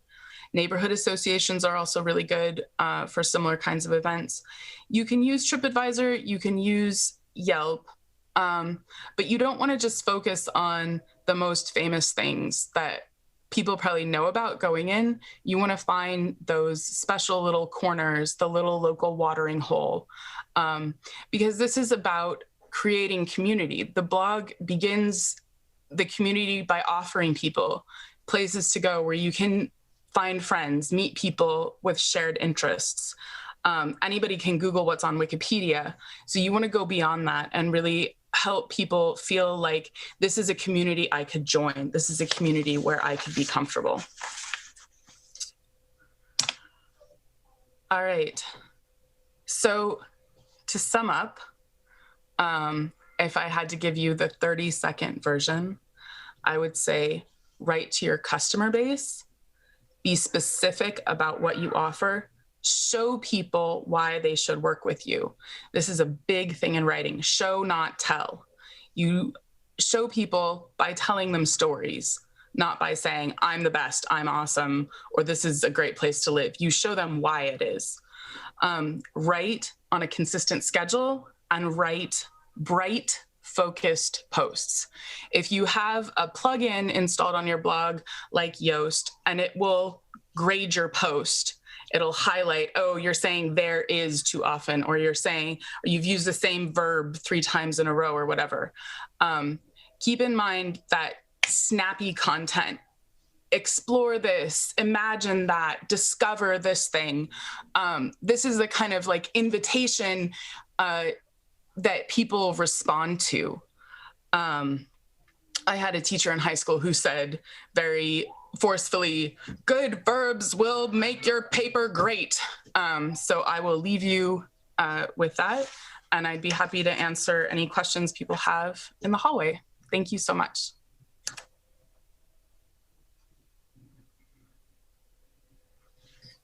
Speaker 20: Neighborhood associations are also really good for similar kinds of events. You can use TripAdvisor, you can use Yelp, but you don't want to just focus on the most famous things that people probably know about going in. You want to find those special little corners, the little local watering hole, because this is about creating community. The blog begins the community by offering people places to go where you can find friends, meet people with shared interests. Anybody can Google what's on Wikipedia. So you want to go beyond that and really help people feel like this is a community I could join. This is a community where I could be comfortable. All right. So to sum up, if I had to give you the 30-second version, I would say write to your customer base, be specific about what you offer, show people why they should work with you. This is a big thing in writing, show, not tell. You show people by telling them stories, not by saying, I'm the best, I'm awesome, or this is a great place to live. You show them why it is. Write on a consistent schedule and write bright, focused posts. If you have a plugin installed on your blog like Yoast, and it will grade your post, it'll highlight, oh, you're saying there is too often, or you're saying, or you've used the same verb 3 times in a row, or whatever. Keep in mind that snappy content, explore this, imagine that, discover this thing. This is the kind of like invitation that people respond to. I had a teacher in high school who said very forcefully, good verbs will make your paper great. So I will leave you with that, and I'd be happy to answer any questions people have in the hallway. Thank you so much.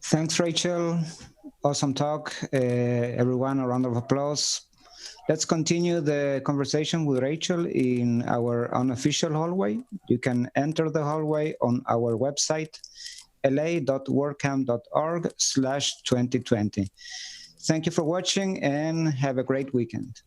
Speaker 4: Thanks, Rachel. Awesome talk. Everyone, a round of applause. Let's continue the conversation with Rachel in our unofficial hallway. You can enter the hallway on our website, la.wordcamp.org/2020. Thank you for watching and have a great weekend.